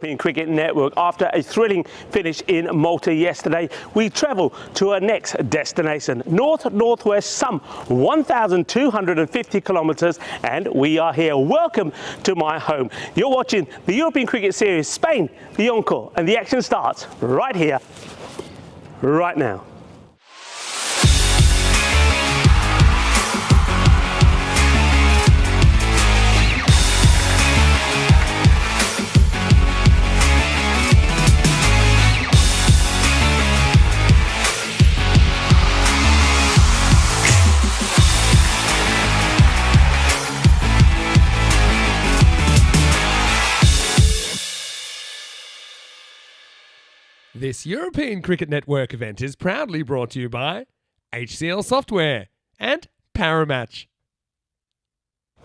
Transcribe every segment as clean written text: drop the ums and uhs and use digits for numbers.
European Cricket Network. After a thrilling finish in Malta yesterday, we travel to our next destination, northwest, some 1,250 kilometers, and we are here. Welcome to my home. You're watching the European Cricket Series, Spain, the Encore, and the action starts right here, right now. This European Cricket Network event is proudly brought to you by HCL Software and Paramatch.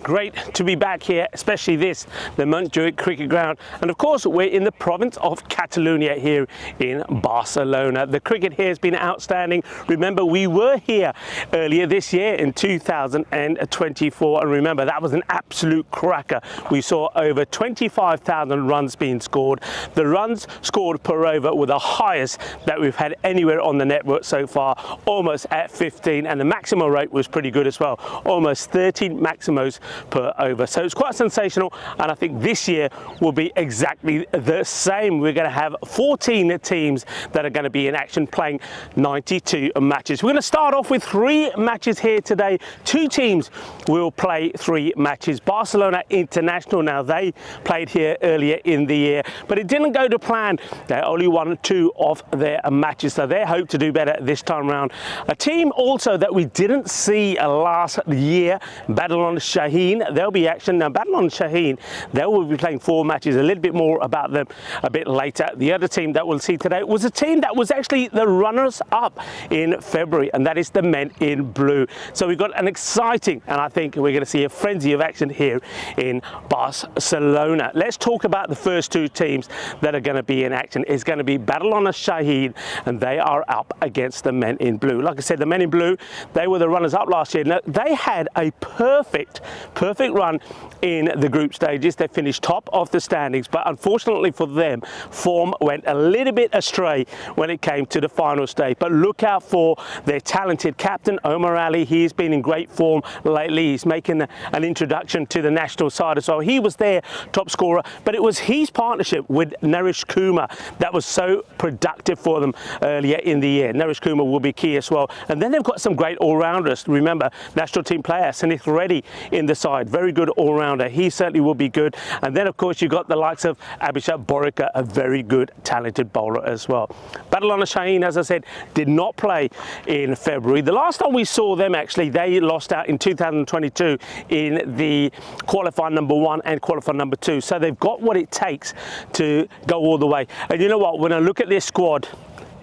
Great to be back here, especially this, the Montjuic Cricket Ground. And of course, we're in the province of Catalonia here in Barcelona. The cricket here has been outstanding. Remember, we were here earlier this year in 2024. And remember, that was an absolute cracker. We saw over 25,000 runs being scored. The runs scored per over were the highest that we've had anywhere on the network so far, almost at 15. And the maximum rate was pretty good as well, almost 13 maximos per over. So it's quite sensational, and I think this year will be exactly the same. We're going to have 14 teams that are going to be in action playing 92 matches. We're going to start off with 3 matches here today. 2 teams will play 3 matches. Barcelona International, now they played here earlier in the year, but it didn't go to plan. They only won 2 of their matches, so they hope to do better this time around. A team also that we didn't see last year, Badalona Shaheen, there'll be action. Now, Badalona Shaheen, they will be playing 4 matches. A little bit more about them a bit later. The other team that we'll see today was a team that was actually the runners-up in February, and that is the men in blue. So we've got an exciting, and I think we're going to see a frenzy of action here in Barcelona. Let's talk about the first 2 teams that are going to be in action. It's going to be Badalona Shaheen, and they are up against the men in blue. Like I said, the men in blue, they were the runners-up last year. Now, they had a perfect run in the group stages. They finished top of the standings, but unfortunately for them, form went a little bit astray when it came to the final stage. But look out for their talented captain, Omar Ali. He's been in great form lately. He's making an introduction to the national side as well. He was their top scorer, but it was his partnership with Naresh Kumar that was so productive for them earlier in the year. Naresh Kumar will be key as well. And then they've got some great all-rounders. Remember, national team player Sanith Reddy in the side, very good all-rounder. He certainly will be good. And then of course you've got the likes of Abhishek Borika, a very good talented bowler as well. Badalona Shaheen, as I said, did not play in February. The last time we saw them, actually, they lost out in 2022 in the qualifier number 1 and qualifier number 2. So they've got what it takes to go all the way. And you know what, when I look at this squad,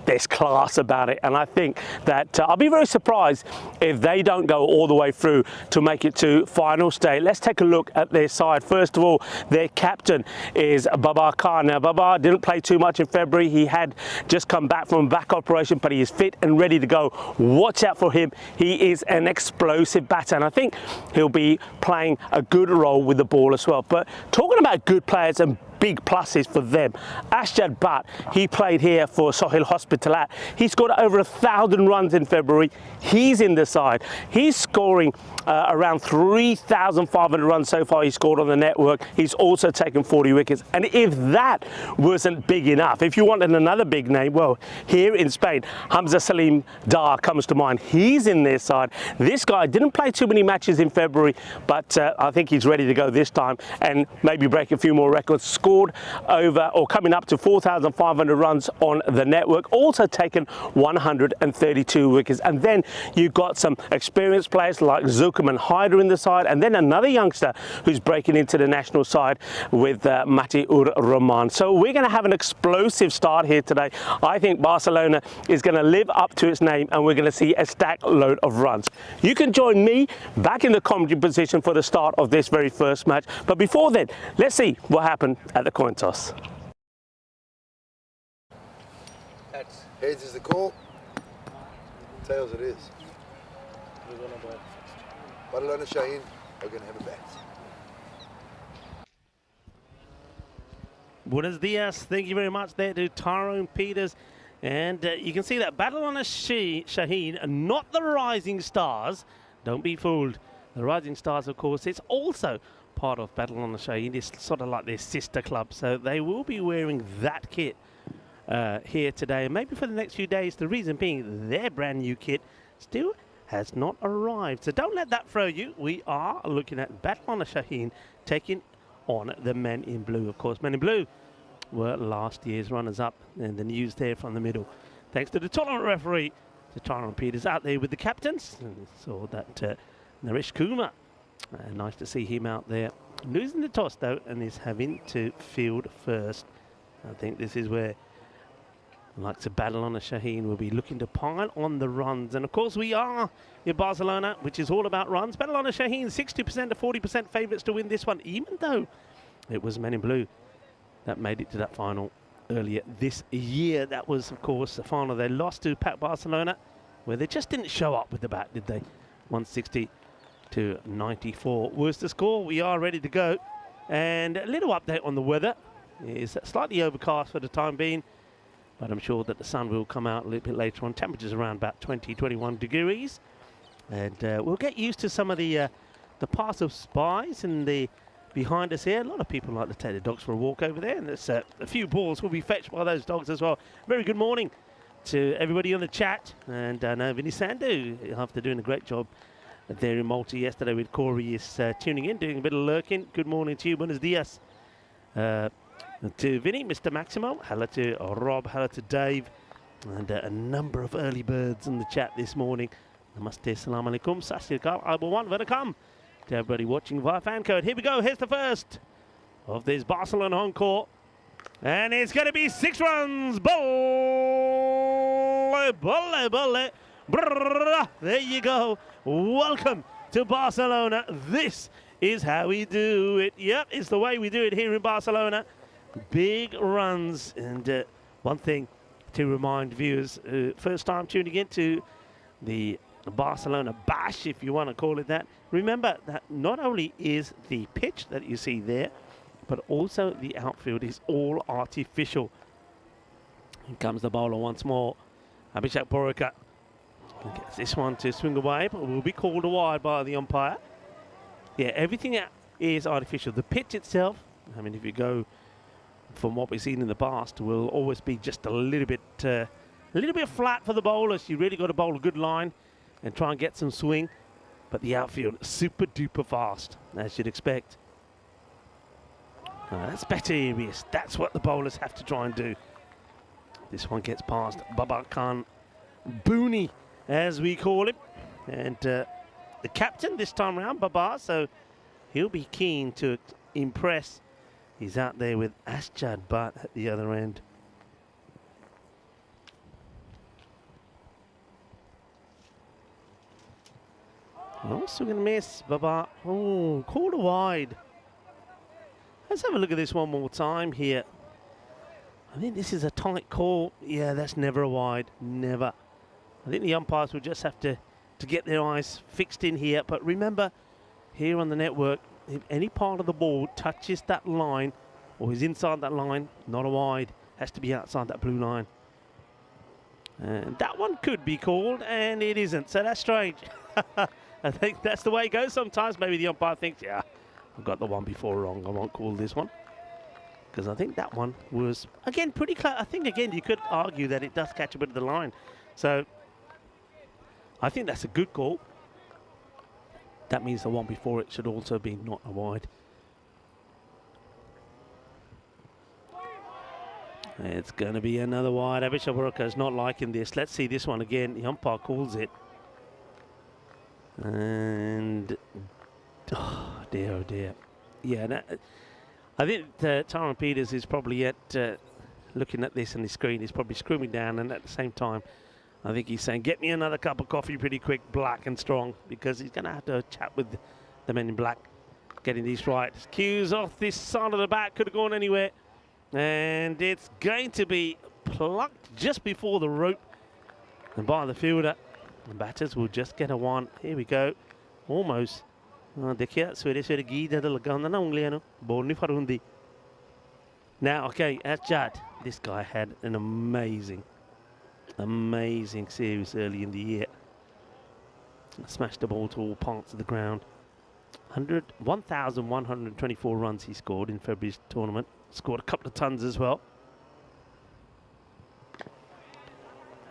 there's class about it, and I think that I'll be very surprised if they don't go all the way through to make it to final stage. Let's take a look at their side. First of all, their captain is Babar Khan. Now, Babar didn't play too much in February. He had just come back from a back operation, but he is fit and ready to go. Watch out for him. He is an explosive batter, and I think he'll be playing a good role with the ball as well. But talking about good players and big pluses for them, Ashjad Bhatt, he played here for Sohail Hospitalat. He scored over 1,000 runs in February. He's in the side. He's scoring around 3,500 runs so far. He scored on the network. He's also taken 40 wickets. And if that wasn't big enough, if you wanted another big name, well, here in Spain, Hamza Salim Dar comes to mind. He's in their side. This guy didn't play too many matches in February, but I think he's ready to go this time and maybe break a few more records. Scored scored over or coming up to 4,500 runs on the network, also taken 132 wickets. And then you've got some experienced players like Zulkerman Haider in the side, and then another youngster who's breaking into the national side with Matiur Rahman. So we're going to have an explosive start here today. I think Barcelona is going to live up to its name, and we're going to see a stack load of runs. You can join me back in the commentary position for the start of this very first match. But before then, let's see what happened at the coin toss. Heads is the call, tails it is. Barcelona Shaheen are going to have a bat. Buenos dias. Thank you very much there to Tyrone Peters. And you can see that Barcelona Shaheen, not the Rising Stars. Don't be fooled. The Rising Stars, of course, it's also part of Barcelona Shaheen. It's sort of like their sister club. So they will be wearing that kit here today, and maybe for the next few days. The reason being their brand new kit still has not arrived. So don't let that throw you. We are looking at Barcelona Shaheen taking on the Men in Blue. Of course, Men in Blue were last year's runners-up, and the news there from the middle. Thanks to the tournament referee, to Tyrone Peters, out there with the captains. And saw that Naresh Kumar. Nice to see him out there. Losing the toss, though, and is having to field first. I think this is where like to Barcelona Shaheen will be looking to pile on the runs. And of course we are in Barcelona, which is all about runs. Barcelona Shaheen 60% to 40% favourites to win this one, even though it was Men in Blue that made it to that final earlier this year. That was, of course, the final they lost to Pac Barcelona, where they just didn't show up with the bat, did they? 160 to 94 was the score. We are ready to go. And a little update on the weather. It's slightly overcast for the time being, but I'm sure that the sun will come out a little bit later on. Temperatures around about 20, 21 degrees. And we'll get used to some of the passive spies and the behind us here. A lot of people like to take the dogs for a walk over there, and there's a few balls will be fetched by those dogs as well. Very good morning to everybody on the chat. And I know Vinny Sandhu, after doing a great job there in Malta yesterday with Corey, is tuning in, doing a bit of lurking. Good morning to you. Buenos dias. To Vinny, Mr. Maximo, hello to Rob, hello to Dave, and a number of early birds in the chat this morning. Namaste, salam alaikum, sashrikal, Albawan, welcome to everybody watching via fan code. Here we go, here's the first of this Barcelona Encore, and it's going to be 6 runs. Bolle, bolle, bolle. Brrr, there you go. Welcome to Barcelona. This is how we do it. Yep, it's the way we do it here in Barcelona. Big runs. And one thing to remind viewers, first time tuning in to the Barcelona Bash, if you want to call it that, remember that not only is the pitch that you see there, but also the outfield is all artificial. Here comes the bowler once more. Abhishek Porika gets this one to swing away, but will be called wide by the umpire. Yeah, everything is artificial. The pitch itself, I mean, if you go from what we've seen in the past, will always be just a little bit flat for the bowlers. You really got to bowl a good line and try and get some swing. But the outfield, super duper fast, as you'd expect. That's better areas. That's what the bowlers have to try and do. This one gets past Babakan Booney, as we call him. And the captain this time around, Babar, so he'll be keen to impress. He's out there with Ashjad Butt at the other end. Oh, swing and miss, Babar. Oh, called wide. Let's have a look at this one more time here. I think this is a tight call. Yeah, that's never a wide, never. I think the umpires will just have to get their eyes fixed in here. But remember, here on the network, if any part of the ball touches that line or is inside that line, not a wide, has to be outside that blue line. And that one could be called, and it isn't, so that's strange. I think that's the way it goes sometimes. Maybe the umpire thinks, yeah, I've got the one before wrong, I won't call this one. Because I think that one was, again, pretty close. I think, again, you could argue that it does catch a bit of the line. So I think that's a good call. That means the one before it should also be not a wide. It's going to be another wide. Abhishek Boraka is not liking this. Let's see this one again. The umpire calls it. And, oh dear. Yeah, I think Tyron Peters is probably looking at this on his screen. He's probably screwing down, and at the same time, I think he's saying, get me another cup of coffee pretty quick, black and strong, because he's going to have to chat with the men in black, getting these right. Cues off this side of the back, could have gone anywhere. And it's going to be plucked just before the rope and by the fielder. The batters will just get a one. Here we go. Almost. देखिए सवेरे गीत लगाना ना उंगलियां ball नहीं फरूंदी. Now, okay, Asjad, this guy had an amazing series early in the year. Smashed the ball to all parts of the ground. 1,124 runs he scored in February's tournament. Scored a couple of tons as well.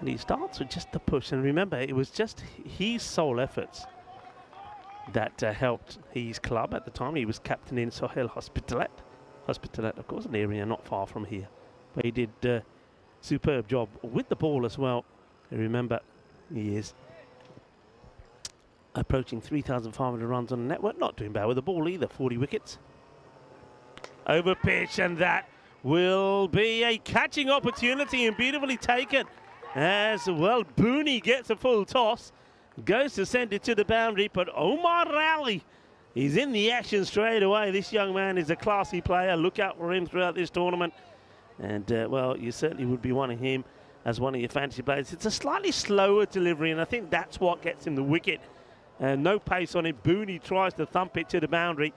And he starts with just the push. And remember, it was just his sole efforts that helped his club at the time. He was captain in Sohail Hospitalet. Hospitalet, of course, an area not far from here. But he did a superb job with the ball as well. And remember, he is approaching 3,500 runs on the network. Not doing bad with the ball either. 40 wickets. Over pitch, and that will be a catching opportunity, and beautifully taken as well. Booney gets a full toss, goes to send it to the boundary, but Omar Rally, he's in the action straight away. This young man is a classy player. Look out for him throughout this tournament. And, well, you certainly would be wanting him as one of your fantasy players. It's a slightly slower delivery, and I think that's what gets him the wicket. No pace on it. Booney tries to thump it to the boundary,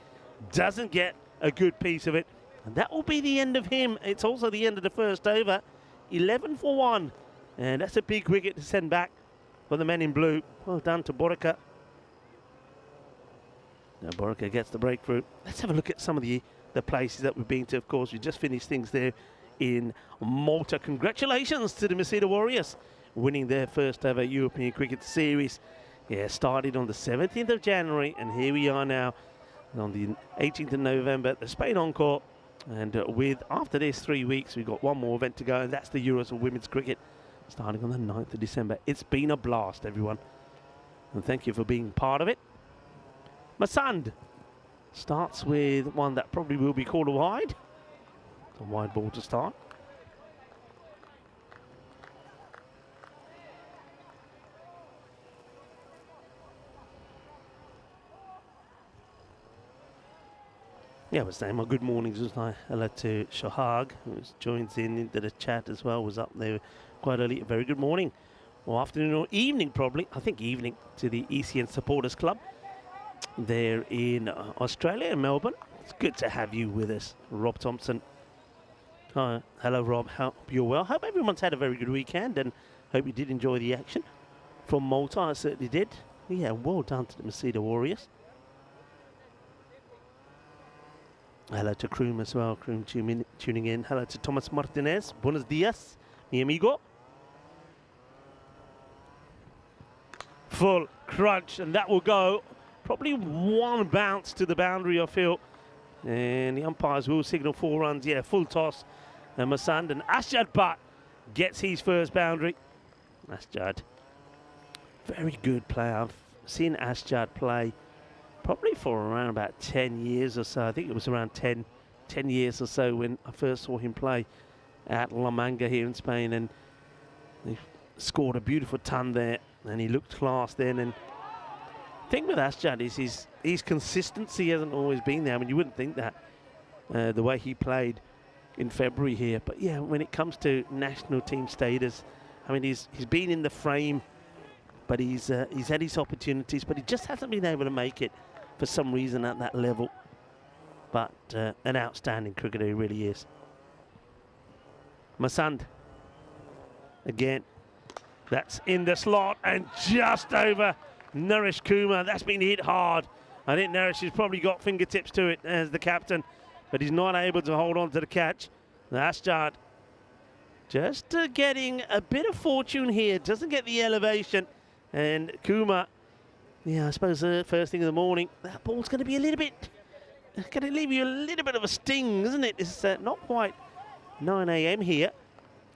doesn't get a good piece of it, and that will be the end of him. It's also the end of the first over. 11 for 1, and that's a big wicket to send back for the men in blue. Well done to Boraka. Now Boraka gets the breakthrough. Let's have a look at some of the places that we've been to. Of course, we just finished things there in Malta. Congratulations to the Masita Warriors, winning their first ever European Cricket Series. Yeah, started on the 17th of January, and here we are now on the 18th of November, the Spain Encore. And after this 3 weeks, we've got one more event to go, and that's the Euros of Women's Cricket, starting on the 9th of December. It's been a blast, everyone, and thank you for being part of it. Masand starts with one that probably will be called a wide. A wide ball to start. Yeah, I was saying my good mornings was like hello to Shahag, who joins in into the chat as well, was up there quite early. A very good morning, or afternoon, or evening probably. I think evening, to the ECN Supporters Club there in Australia, in Melbourne. It's good to have you with us, Rob Thompson. Hello, Rob. Hope you're well. Hope everyone's had a very good weekend, and hope you did enjoy the action from Malta. I certainly did. Yeah, well done to the Masita Warriors. Hello to Kroom as well. Kroom tuning in. Hello to Thomas Martinez. Buenos dias, mi amigo. Full crunch, and that will go probably one bounce to the boundary, I feel. And the umpires will signal 4 runs. Yeah, full toss. And Masand, and Asjad Bhatt gets his first boundary. Asjad, very good player. I've seen Asjad play probably for around about 10 years or so. I think it was around 10 years or so when I first saw him play at La Manga here in Spain, and he scored a beautiful ton there, and he looked class then. And the thing with Asjad is his consistency hasn't always been there. I mean, you wouldn't think that the way he played in February here, but yeah, when it comes to national team status, I mean, he's been in the frame, but he's had his opportunities, but he just hasn't been able to make it for some reason at that level. But an outstanding cricketer he really is. Masand again, that's in the slot and just over Naresh Kumar. That's been hit hard. I think Naresh has probably got fingertips to it as the captain, but he's not able to hold on to the catch. Asjad just getting a bit of fortune here, doesn't get the elevation. And Kumar, yeah, I suppose first thing in the morning, that ball's going to be a little bit, going to leave you a little bit of a sting, isn't it? It's not quite 9 a.m. here.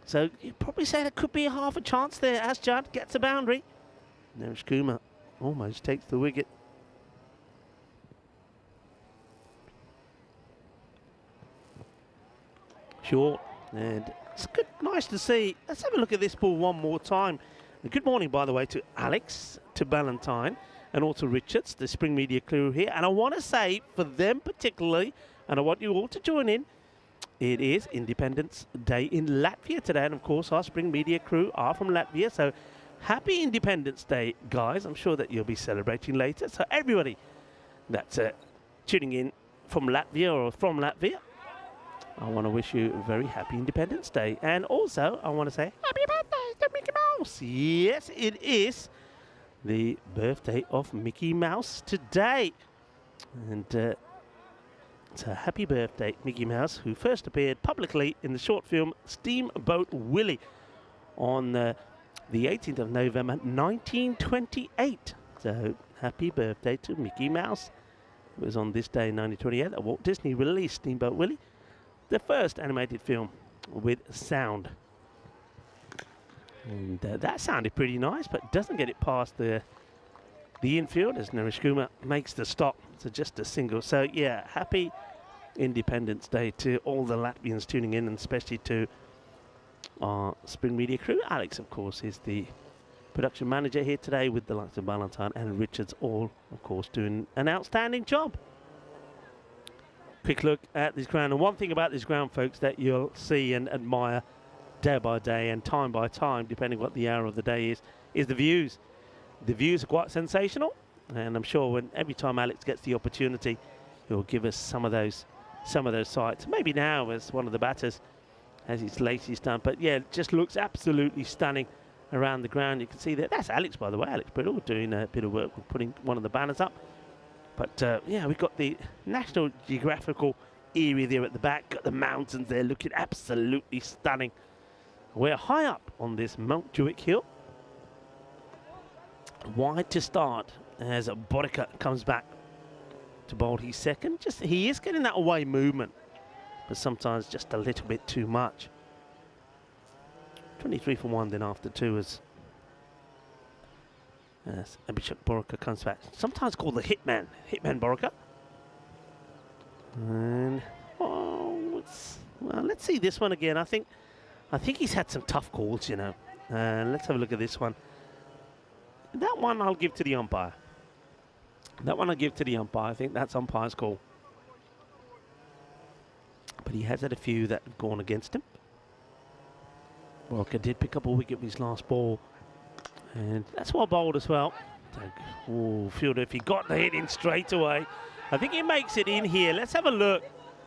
So you'd probably say there could be a half a chance there as Judd gets a boundary. Narishkuma almost takes the wicket. Short, and it's good, nice to see. Let's have a look at this ball one more time. And good morning, by the way, to Alex, to Ballantyne, and also Richards, the Spring Media crew here. And I want to say, for them particularly, and I want you all to join in, it is Independence Day in Latvia today. And of course, our Spring Media crew are from Latvia. So happy Independence Day, guys. I'm sure that you'll be celebrating later. So everybody that's tuning in from Latvia or from Latvia, I want to wish you a very happy Independence Day. And also, I want to say happy birthday to Mickey Mouse. Yes, it is the birthday of Mickey Mouse today. And so happy birthday, Mickey Mouse, who first appeared publicly in the short film Steamboat Willie on the 18th of November 1928. So happy birthday to Mickey Mouse. It was on this day in 1928 that Walt Disney released Steamboat Willie, the first animated film with sound. And that sounded pretty nice, but doesn't get it past the infield as Narishkuma makes the stop. So just a single. So yeah, happy Independence Day to all the Latvians tuning in, and especially to our Spring Media crew. Alex, of course, is the production manager here today, with the likes of Ballantyne and Richards, all, of course, doing an outstanding job. Quick look at this ground, and one thing about this ground, folks, that you'll see and admire day by day and time by time, depending what the hour of the day is the views. The views are quite sensational, and I'm sure every time Alex gets the opportunity, he'll give us some of those sights. Maybe now as one of the batters, as his latest done. But yeah, it just looks absolutely stunning around the ground. You can see that. That's Alex, by the way, Alex Brittle, doing a bit of work with putting one of the banners up. But yeah, we've got the National Geographical area there at the back. Got the mountains there looking absolutely stunning. We're high up on this Mount Jewett hill. Wide to start as Borica comes back to bowl his second. He is getting that away movement, but sometimes just a little bit too much. 23 for 1 then after 2 as Abhishek Borica comes back. Sometimes called the Hitman Borica. And let's see this one again. I think he's had some tough calls, you know. Let's have a look at this one. That one I'll give to the umpire. I think that's umpire's call. But he has had a few that have gone against him. Borica did pick up a wicket with his last ball. And that's well bowled as well. Oh, fielder, if he got the hit in straight away. I think he makes it in here. Let's have a look.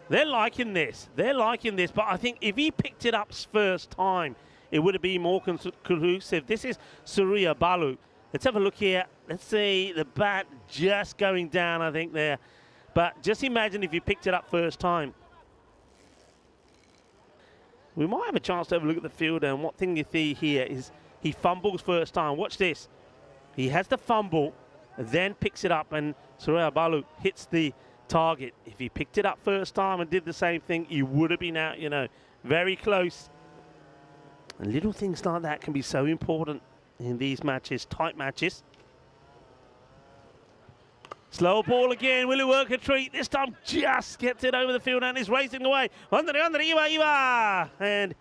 They're liking this. But I think if he picked it up first time, it would have been more conclusive. This is Surya Balu. Let's have a look here. Let's see the bat just going down, I think, there. But just imagine if you picked it up first time. We might have a chance to have a look at the fielder. And what thing you see here is he fumbles first time. Watch this. He has the fumble, then picks it up, and Surya Balu hits the target. If he picked it up first time and did the same thing, he would have been out, you know. Very close. And little things like that can be so important in these matches, tight matches. Slow ball again. Will it work a treat? This time just gets it over the field and is racing away. Under, and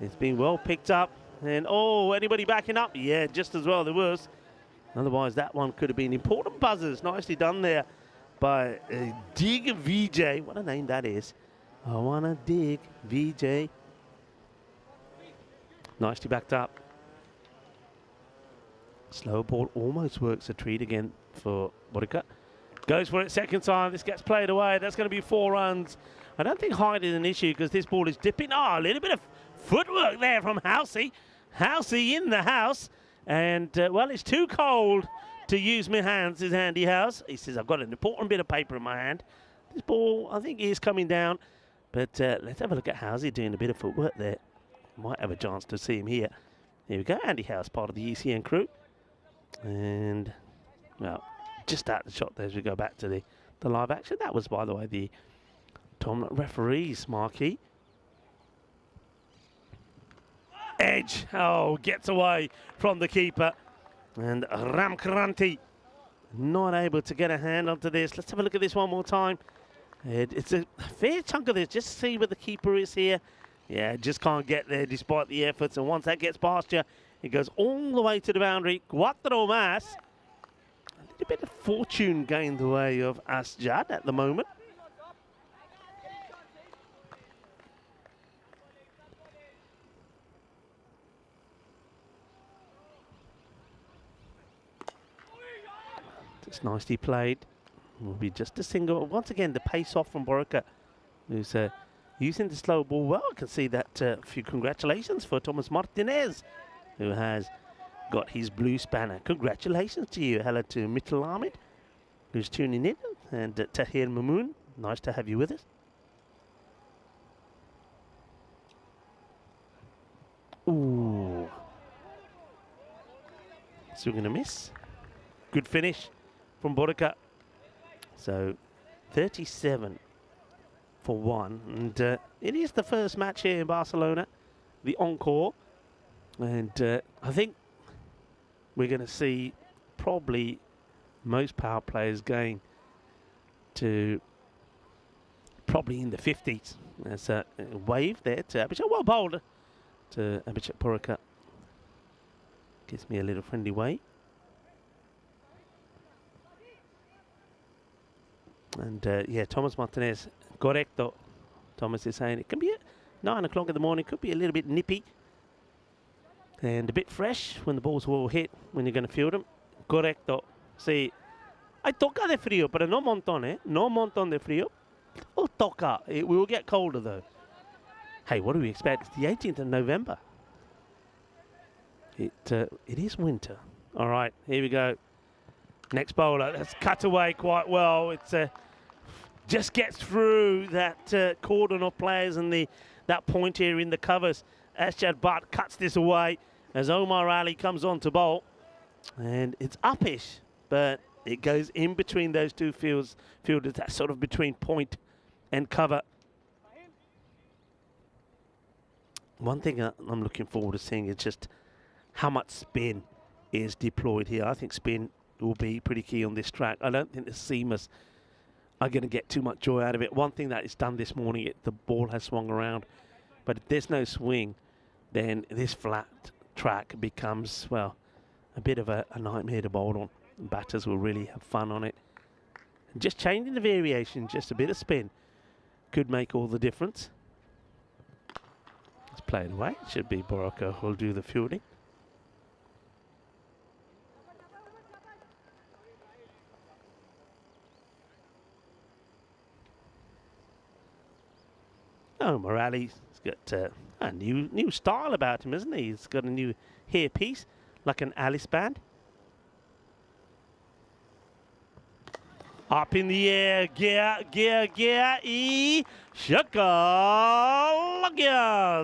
it's been well picked up. And oh, anybody backing up? Yeah, just as well there was. Otherwise, that one could have been important buzzers. Nicely done there by Dig VJ. What a name that is. I want to dig VJ. Nicely backed up. Slow ball almost works a treat again for Borica. Goes for it second time. This gets played away. That's going to be 4 runs. I don't think height is an issue because this ball is dipping. Oh, a little bit of footwork there from Housey. Housey in the house. And, well, it's too cold to use my hands, his handy house. He says, I've got an important bit of paper in my hand. This ball, I think, is coming down. But let's have a look at Housey doing a bit of footwork there. Might have a chance to see him here. Here we go. Andy House, part of the ECN crew. And, well, just out the shot there as we go back to the live action. That was, by the way, the tournament referee's marquee. edge. Oh, gets away from the keeper. And Ramkranti not able to get a hand onto this. Let's have a look at this one more time. It's a fair chunk of this. Just see where the keeper is here. Yeah, just can't get there despite the efforts. And once that gets past you, it goes all the way to the boundary. Cuatro más. A little bit of fortune going the way of Asjad at the moment. It's nicely played. Will be just a single. Once again, the pace off from Borca, who's using the slow ball well. I can see that. A few congratulations for Thomas Martinez, who has got his blue spanner. Congratulations to you. Hello to Mittal Ahmed, who's tuning in, and Tahir Mamoon. Nice to have you with us. Ooh. So we're going to miss. Good finish from Borca. So 37 for 1. And it is the first match here in Barcelona, the Encore. And I think we're going to see probably most power players going to probably in the 50s. There's a wave there to Abhishek. Well bowled to Abhishek Borca. Gives me a little friendly wave. And yeah, Thomas Martinez, correcto. Thomas is saying it can be at 9 o'clock in the morning, could be a little bit nippy and a bit fresh when the balls will hit, when you're going to field them. Correcto. Sí. Hay toca de frío, pero no montón, eh? No montón de frío. Oh, toca. We will get colder though. Hey, what do we expect? It's the 18th of November. It is winter. All right, here we go. Next bowler, that's cut away quite well. It's just gets through that cordon of players and that point here in the covers. Asjad Butt cuts this away as Omar Ali comes on to bowl. And it's uppish, but it goes in between those two fielders, that's sort of between point and cover. One thing I'm looking forward to seeing is just how much spin is deployed here. I think spin will be pretty key on this track. I don't think the seamers are going to get too much joy out of it. One thing that is done this morning, the ball has swung around, but if there's no swing, then this flat track becomes, well, a bit of a nightmare to bowl on. Batters will really have fun on it. And just changing the variation, just a bit of spin, could make all the difference. Let's play it away. It should be Borca who'll do the fielding. Oh, Morali's got a new style about him, isn't he? He's got a new hairpiece, like an Alice band. Up in the air, gear, shaka,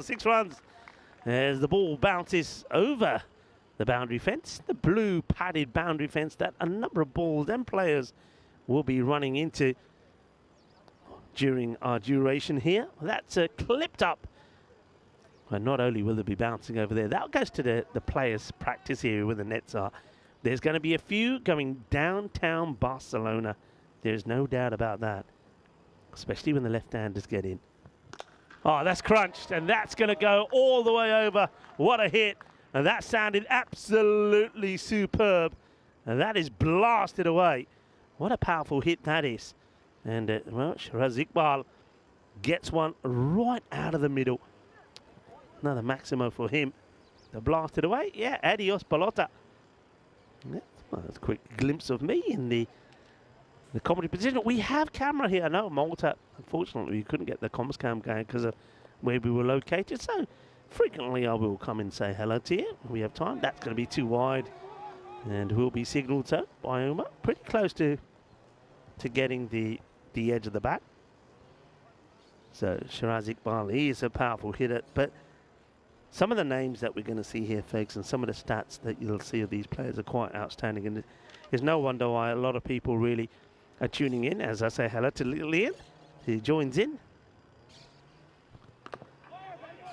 6 runs. As the ball bounces over the boundary fence, the blue padded boundary fence that a number of balls and players will be running into during our duration here. That's clipped up. And not only will it be bouncing over there, that goes to the players' practice area where the nets are. There's going to be a few going downtown Barcelona. There's no doubt about that, especially when the left-handers get in. Oh, that's crunched, and that's going to go all the way over. What a hit. And that sounded absolutely superb. And that is blasted away. What a powerful hit that is. And, well, Shiraz Iqbal gets one right out of the middle. Another Maximo for him. The blasted away. Yeah, adios, pelota. Yeah, well, that's a quick glimpse of me in the comedy position. We have camera here. No, Malta. Unfortunately, we couldn't get the comms cam going because of where we were located. So, frequently I will come and say hello to you. We have time. That's going to be too wide. And will be signalled so by Omar. Pretty close to getting the edge of the bat. So Shiraz Iqbal, he is a powerful hitter, but some of the names that we're going to see here, folks, and some of the stats that you'll see of these players are quite outstanding, and there's no wonder why a lot of people really are tuning in. As I say hello to little Ian, who joins in.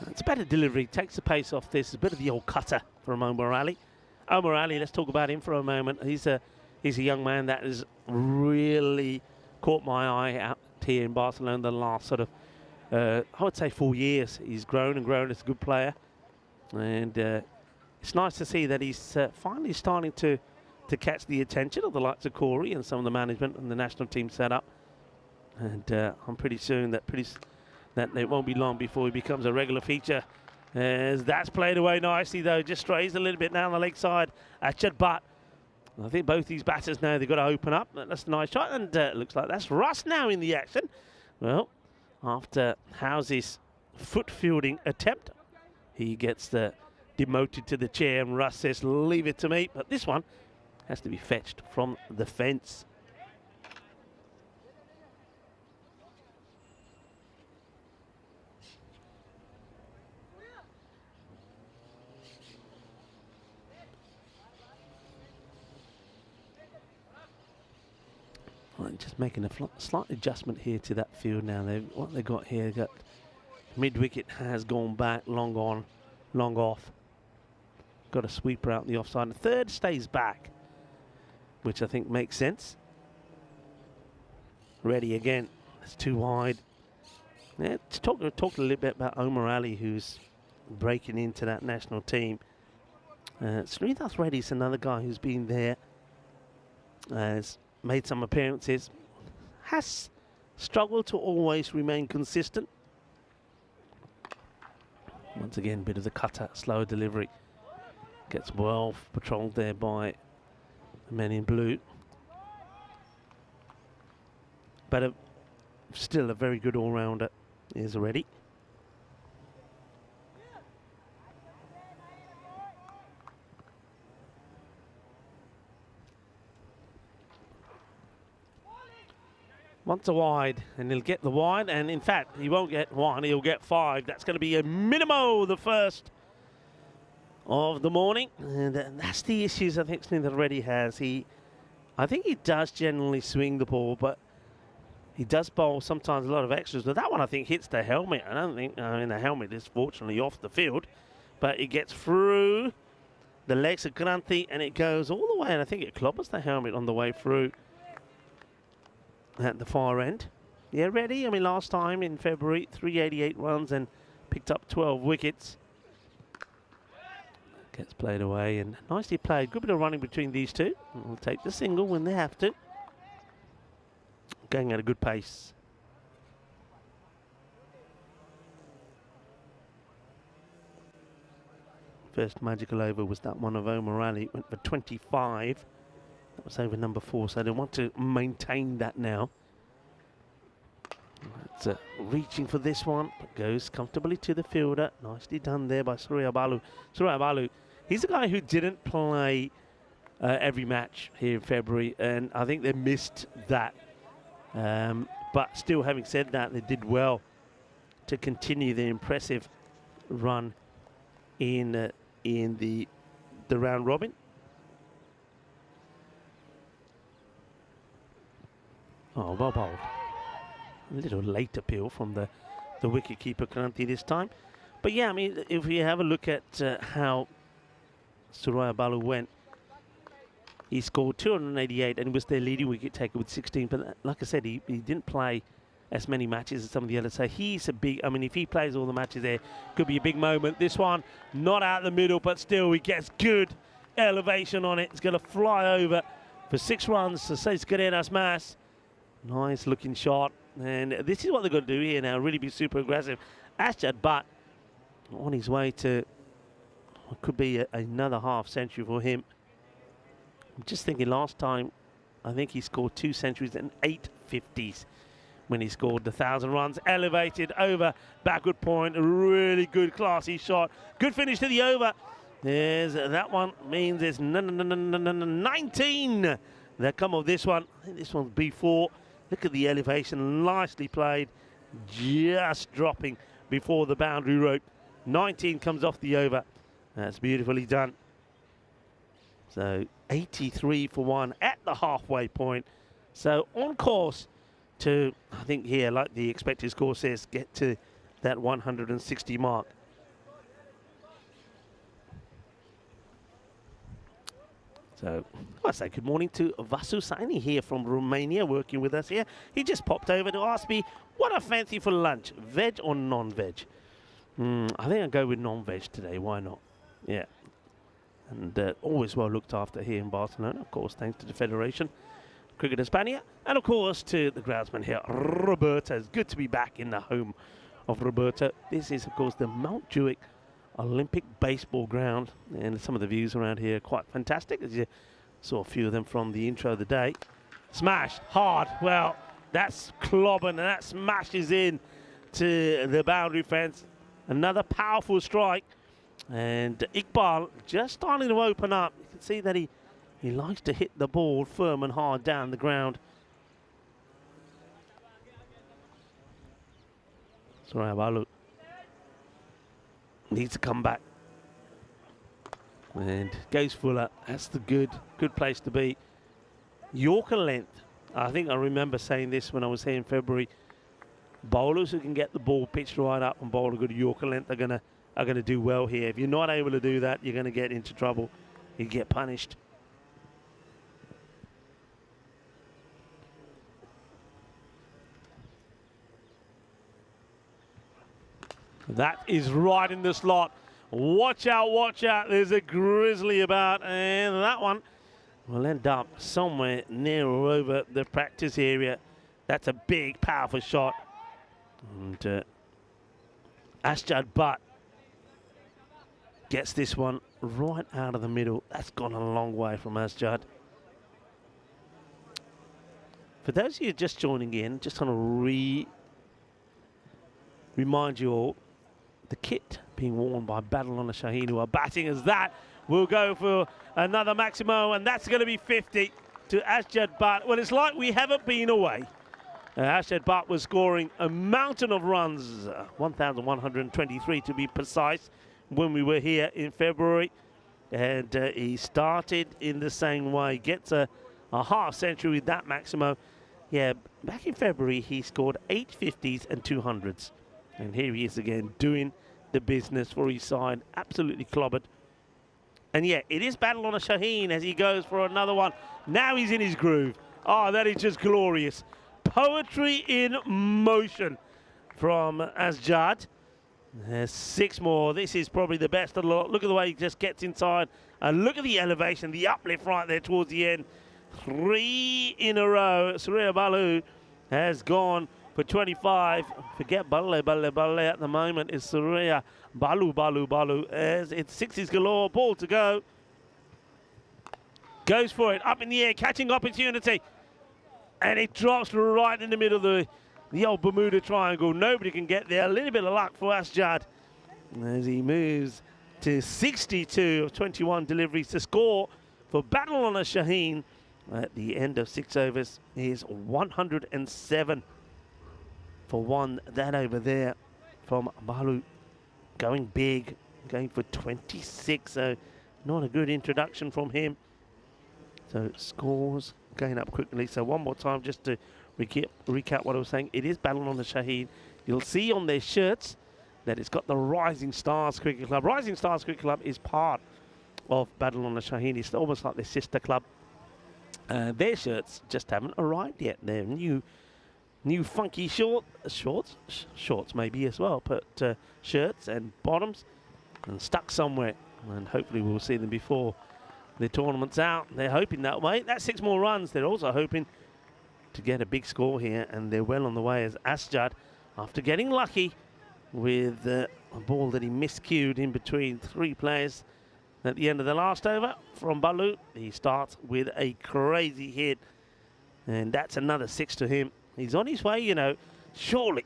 It's a better delivery, takes the pace off this. It's a bit of the old cutter from Omar Ali. Omar Ali, let's talk about him for a moment. He's a young man that has really caught my eye out here in Barcelona the last sort of, I would say 4 years. He's grown and grown as a good player. And it's nice to see that he's finally starting to catch the attention of the likes of Corey and some of the management and the national team setup. And I'm pretty soon that it won't be long before he becomes a regular feature. As that's played away nicely, though, just strays a little bit down the leg side. But I think both these batters now, they've got to open up. That's a nice shot, and looks like that's Russ now in the action. Well, after House's foot fielding attempt, he gets demoted to the chair, and Russ says, leave it to me. But this one has to be fetched from the fence. Right, just making a slight adjustment here to that field now. What they got here, got mid-wicket has gone back, long on, long off. Got a sweeper out the offside. The third stays back, which I think makes sense. Ready again. It's too wide. Yeah, talk a little bit about Omar Ali, who's breaking into that national team. Srinath Reddy's another guy who's been there, has made some appearances, has struggled to always remain consistent. Once again, bit of the cutter, slow delivery. Gets well patrolled there by the men in blue. But still a very good all-rounder is Reddy. Once a wide, and he'll get the wide, and in fact, he won't get one, he'll get 5. That's going to be a minimo, the first of the morning. And that's the issues I think Srinath Reddy has. I think he does generally swing the ball, but he does bowl sometimes a lot of extras. But that one, I think, hits the helmet. I don't think, the helmet is fortunately off the field, but it gets through the legs of Granthi, and it goes all the way, and I think it clobbers the helmet on the way through. At the far end. Yeah, Reddy, I mean, last time in February, 388 runs and picked up 12 wickets. Gets played away, and nicely played. Good bit of running between these two. We'll take the single when they have to. Going at a good pace. First magical over was that one of Omar Ali. Went for 25. That was over number 4, so they want to maintain that now. That's reaching for this one, but goes comfortably to the fielder. Nicely done there by Surya Balu. Surya Balu, he's a guy who didn't play every match here in February, and I think they missed that. But still, having said that, they did well to continue the impressive run in the round robin. Oh, well bowled. A little late appeal from the wicket-keeper Kranti this time. But yeah, I mean, if we have a look at how Surya Balu went, he scored 288 and was their leading wicket taker with 16. But like I said, he didn't play as many matches as some of the others. So he's a big, I mean, if he plays all the matches there, could be a big moment. This one, not out the middle, but still he gets good elevation on it. It's going to fly over for 6 runs. So says Garenas Mas. Nice looking shot, and this is what they're going to do here now, really be super aggressive. Ashad Butt on his way to what could be another half century for him. I'm just thinking last time, I think he scored 2 centuries and 8 50s when he scored the 1,000 runs. Elevated over backward point, a really good classy shot. Good finish to the over. There's that one, means there's 19 that come of this one. I think this one's B4. Look at the elevation, nicely played, just dropping before the boundary rope. 19 comes off the over. That's beautifully done. So 83 for 1 at the halfway point. So on course to, I think here, like the expected score says, get to that 160 mark. So I say good morning to Vasu Saini here from Romania, working with us here. He just popped over to ask me what I fancy for lunch, veg or non-veg. I think I'll go with non-veg today. Why not? Yeah. And always well looked after here in Barcelona, of course, thanks to the Federation, Cricket Hispania, and of course to the groundsman here, Roberto. It's good to be back in the home of Roberto. This is, of course, the Montjuic Olympic baseball ground, and some of the views around here are quite fantastic, as you saw a few of them from the intro of the day. Smashed hard. Well, that's clobbing, and that smashes in to the boundary fence. Another powerful strike, and Iqbal just starting to open up. You can see that he likes to hit the ball firm and hard down the ground. Sorry, Balu needs to come back and goes fuller. That's the good place to be. Yorker length. I think I remember saying this when I was here in February. Bowlers who can get the ball pitched right up and bowl a good Yorker length are gonna do well here. If you're not able to do that, you're gonna get into trouble. You get punished. That is right in the slot. Watch out, watch out. There's a grizzly about, and that one will end up somewhere near or over the practice area. That's a big, powerful shot. And Asjad Butt gets this one right out of the middle. That's gone a long way from Asjad. For those of you just joining in, just want to remind you all, the kit being worn by Battle on the Shaheen, who are batting as that will go for another Maximo, and that's going to be 50 to Asjad Butt. Well, it's like we haven't been away. Asjad Butt was scoring a mountain of runs, 1,123 to be precise, when we were here in February. And he started in the same way, gets a half century with that Maximo. Yeah, back in February, he scored 8 50s and 200s. And here he is again, doing the business for his side. Absolutely clobbered. And yeah, it is Battle on a Shaheen as he goes for another one. Now he's in his groove. Oh, that is just glorious. Poetry in motion from Asjad. There's 6 more. This is probably the best of the lot. Look at the way he just gets inside. And look at the elevation, the uplift right there towards the end. 3 in a row. Surya Balu has gone for 25. Forget Balle at the moment. It's Surya Balu. As it's 60s galore. Ball to go. Goes for it. Up in the air. Catching opportunity. And it drops right in the middle of the old Bermuda Triangle. Nobody can get there. A little bit of luck for Asjad as he moves to 62 of 21 deliveries to score for Battle on a Shaheen at the end of 6 overs is 107 for 1. That over there from Balu going big, going for 26. So not a good introduction from him. So scores going up quickly. So one more time just to recap what I was saying. It is Battle on the Shaheen. You'll see on their shirts that it's got the Rising Stars Cricket Club. Rising Stars Cricket Club is part of Battle on the Shaheen. It's almost like their sister club. Their shirts just haven't arrived yet. They're new funky shorts maybe as well, but shirts and bottoms and stuck somewhere. And hopefully we'll see them before the tournament's out. They're hoping that way. That's 6 more runs. They're also hoping to get a big score here, and they're well on the way as Asjad, after getting lucky with a ball that he miscued in between 3 players at the end of the last over from Balu. He starts with a crazy hit, and that's another 6 to him. He's on his way, you know. Surely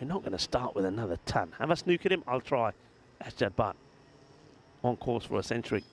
we're not going to start with another ton. Have a snook at him? I'll try. Asjad Butt on course for a century.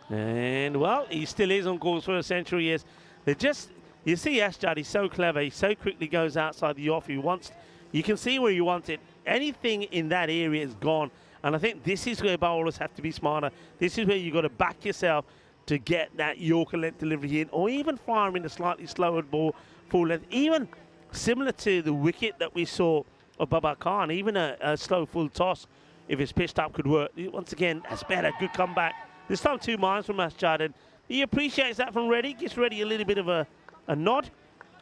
And, well, he still is on course for a century, yes. They're just, you see Asjad, he's so clever. He so quickly goes outside the off. You can see where you want it. Anything in that area is gone. And I think this is where bowlers have to be smarter. This is where you've got to back yourself to get that Yorker length delivery in, or even firing a slightly slower ball full length. Even similar to the wicket that we saw of Babar Khan, even a slow full toss, if it's pitched up, could work. Once again, that's better. Good comeback This time 2 miles from Asjad, and he appreciates that from Reddy. Gives Reddy a little bit of a nod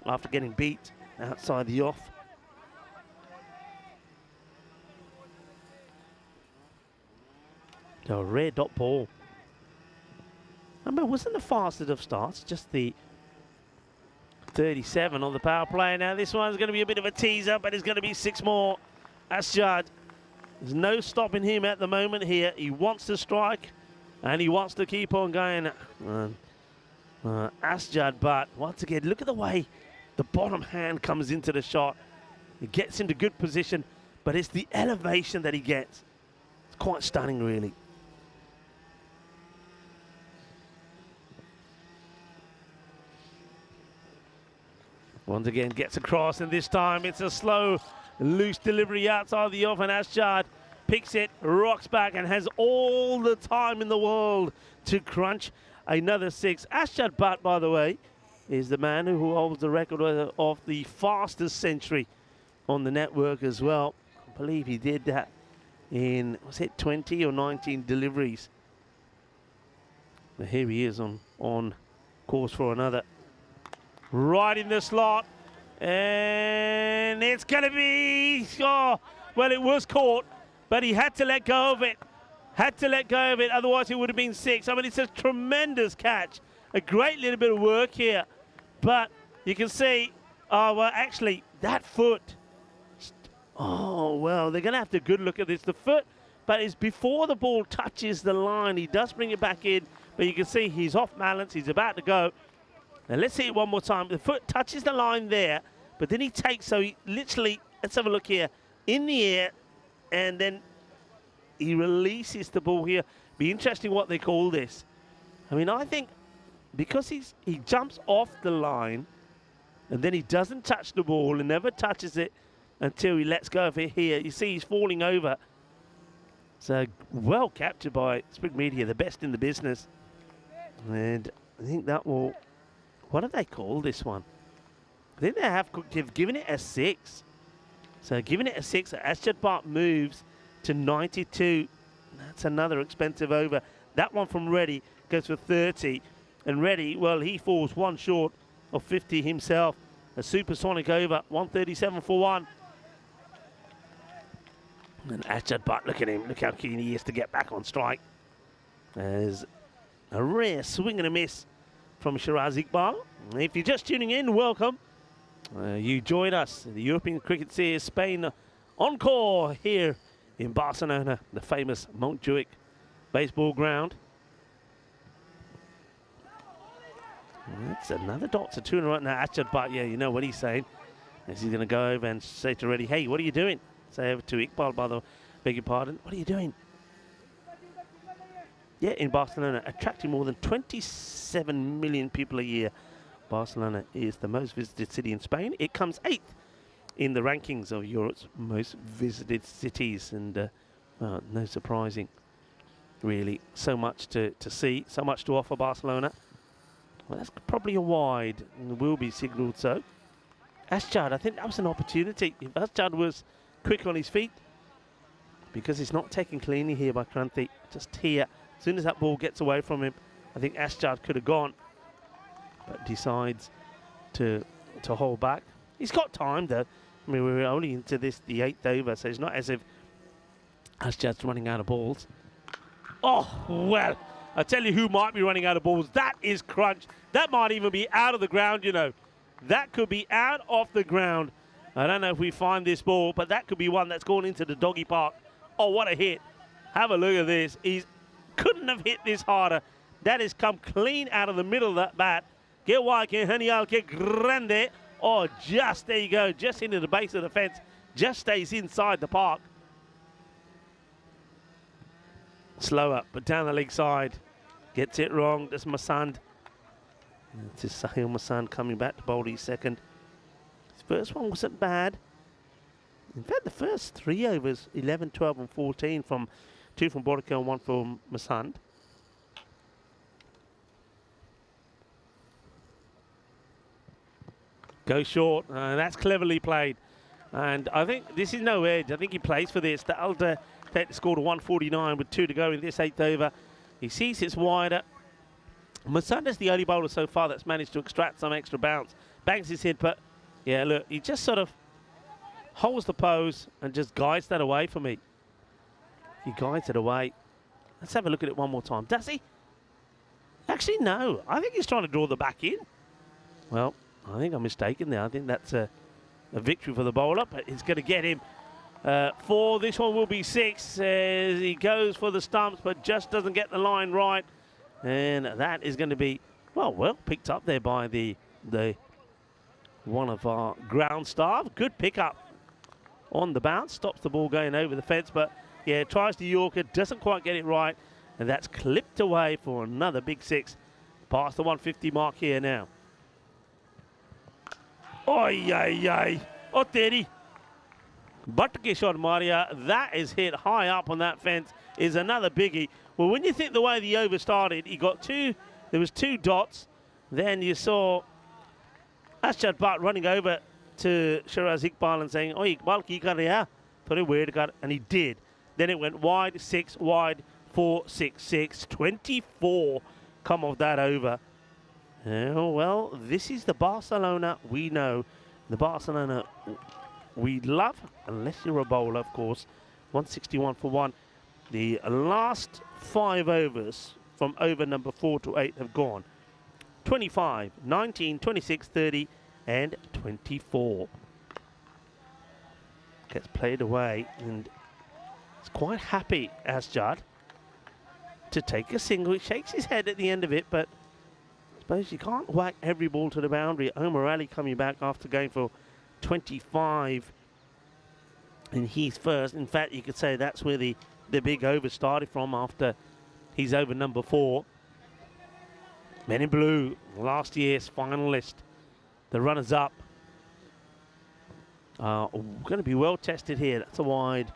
after getting beat outside the off. A rare dot ball. Remember, it wasn't the fastest of starts, just the 37 on the power play. Now this one's going to be a bit of a teaser, but it's going to be 6 more. Asjad, there's no stopping him at the moment here. He wants to strike, and he wants to keep on going. Asjad, but once again, look at the way the bottom hand comes into the shot. It gets into good position, but it's the elevation that he gets. It's quite stunning, really. Once again, gets across, and this time it's a slow, loose delivery outside the off, and Asjad picks it, rocks back, and has all the time in the world to crunch another 6. Asjad Butt, by the way, is the man who holds the record of the fastest century on the network as well. I believe he did that in, was it 20 or 19 deliveries? But here he is on course for another. Right in the slot, and it's going to be, oh, well, it was caught, but he had to let go of it. Had to let go of it, otherwise it would have been 6. I mean, it's a tremendous catch. A great little bit of work here, but you can see, oh, well, actually, that foot, oh, well, they're going to have to good look at this. The foot, but it's before the ball touches the line. He does bring it back in, but you can see he's off balance. He's about to go. Now let's see it one more time. The foot touches the line there, but then he takes, so he literally, let's have a look here, in the air, and then he releases the ball here. Be interesting what they call this. I mean, I think because he jumps off the line, and then he doesn't touch the ball and never touches it until he lets go of it here. You see he's falling over. So well captured by Spring Media, the best in the business. And I think that will... What do they call this one? I think they've given it a 6. So giving it a 6, Asjad Butt moves to 92. That's another expensive over. That one from Reddy goes for 30. And Reddy, well, he falls 1 short of 50 himself. A supersonic over, 137 for 1. And Asjad Butt, look at him. Look how keen he is to get back on strike. There's a rare swing and a miss from Shiraz Iqbal. If you're just tuning in, welcome. You joined us, the European Cricket Series Spain Encore here in Barcelona, the famous Montjuic baseball ground. That's another dot to 2 in a row. Now, Asjad Butt, yeah, you know what he's saying. He's going to go over and say to Reddy, hey, what are you doing? Say over to Iqbal, by the way, beg your pardon. What are you doing? Yeah, in Barcelona, attracting more than 27 million people a year. Barcelona is the most visited city in Spain. It comes 8th in the rankings of Europe's most visited cities. And well, no surprising, really. So much to see, so much to offer Barcelona. Well, that's probably a wide, and will be signalled so. Asjad, I think that was an opportunity. If Asjad was quick on his feet, because it's not taken cleanly here by Kranthi, just here. As soon as that ball gets away from him, I think Asjad could have gone, but decides to hold back. He's got time, though. I mean, we're only into the 8th over, so it's not as if Asjad's running out of balls. Oh, well, I tell you who might be running out of balls. That is Crunch. That might even be out of the ground, you know. That could be out of the ground. I don't know if we find this ball, but that could be one that's gone into the doggy park. Oh, what a hit. Have a look at this. He couldn't have hit this harder. That has come clean out of the middle of that bat. Que guay, que genial, que grande. Oh, just, there you go, just into the base of the fence. Just stays inside the park. Slower, but down the leg side. Gets it wrong. That's Masand. This is Sahil Masand coming back to bowl his second. His first one wasn't bad. In fact, the first 3 overs, 11, 12, and 14 from 2 from Bodico and 1 from Masand. Go short, and that's cleverly played. And I think this is no edge. I think he plays for this. That'll take the score to 149 with 2 to go in this 8th over. He sees it's wider. Masanda's the only bowler so far that's managed to extract some extra bounce. Bangs his hit, but yeah, look, he just sort of holds the pose and just guides that away for me. He guides it away. Let's have a look at it one more time. Does he? Actually, no. I think he's trying to draw the back in. Well, I think I'm mistaken there. I think that's a victory for the bowler, but it's going to get him. For this one will be 6 as he goes for the stumps, but just doesn't get the line right. And that is going to be, well picked up there by the one of our ground staff. Good pickup on the bounce. Stops the ball going over the fence, but yeah, tries to Yorker, doesn't quite get it right. And that's clipped away for another big 6. Past the 150 mark here now. Oi, ay, ay. Oh, Teddy. Butke shot Maria. That is hit high up on that fence. Is another biggie. Well, when you think the way the over started, he got 2. There was 2 dots. Then you saw Ashad Bhatt running over to Shiraz Iqbal and saying, "Oh, Iqbal, ki kar raha?" Thought it weird, and he did. Then it went wide, 6, wide, 4, 6, 6. 24 come off that over. Oh, well, this is the Barcelona we know. The Barcelona we love, unless you're a bowler, of course. 161 for 1. The last 5 overs from over number 4 to 8 have gone. 25, 19, 26, 30, and 24. Gets played away, and he's quite happy, Asjad, to take a single. He shakes his head at the end of it, but I suppose you can't whack every ball to the boundary. Omar Ali coming back after going for 25, and he's first. In fact, you could say that's where the big over started from after he's over number 4. Men in Blue, last year's finalist, the runners-up, are going to be well tested here. That's a wide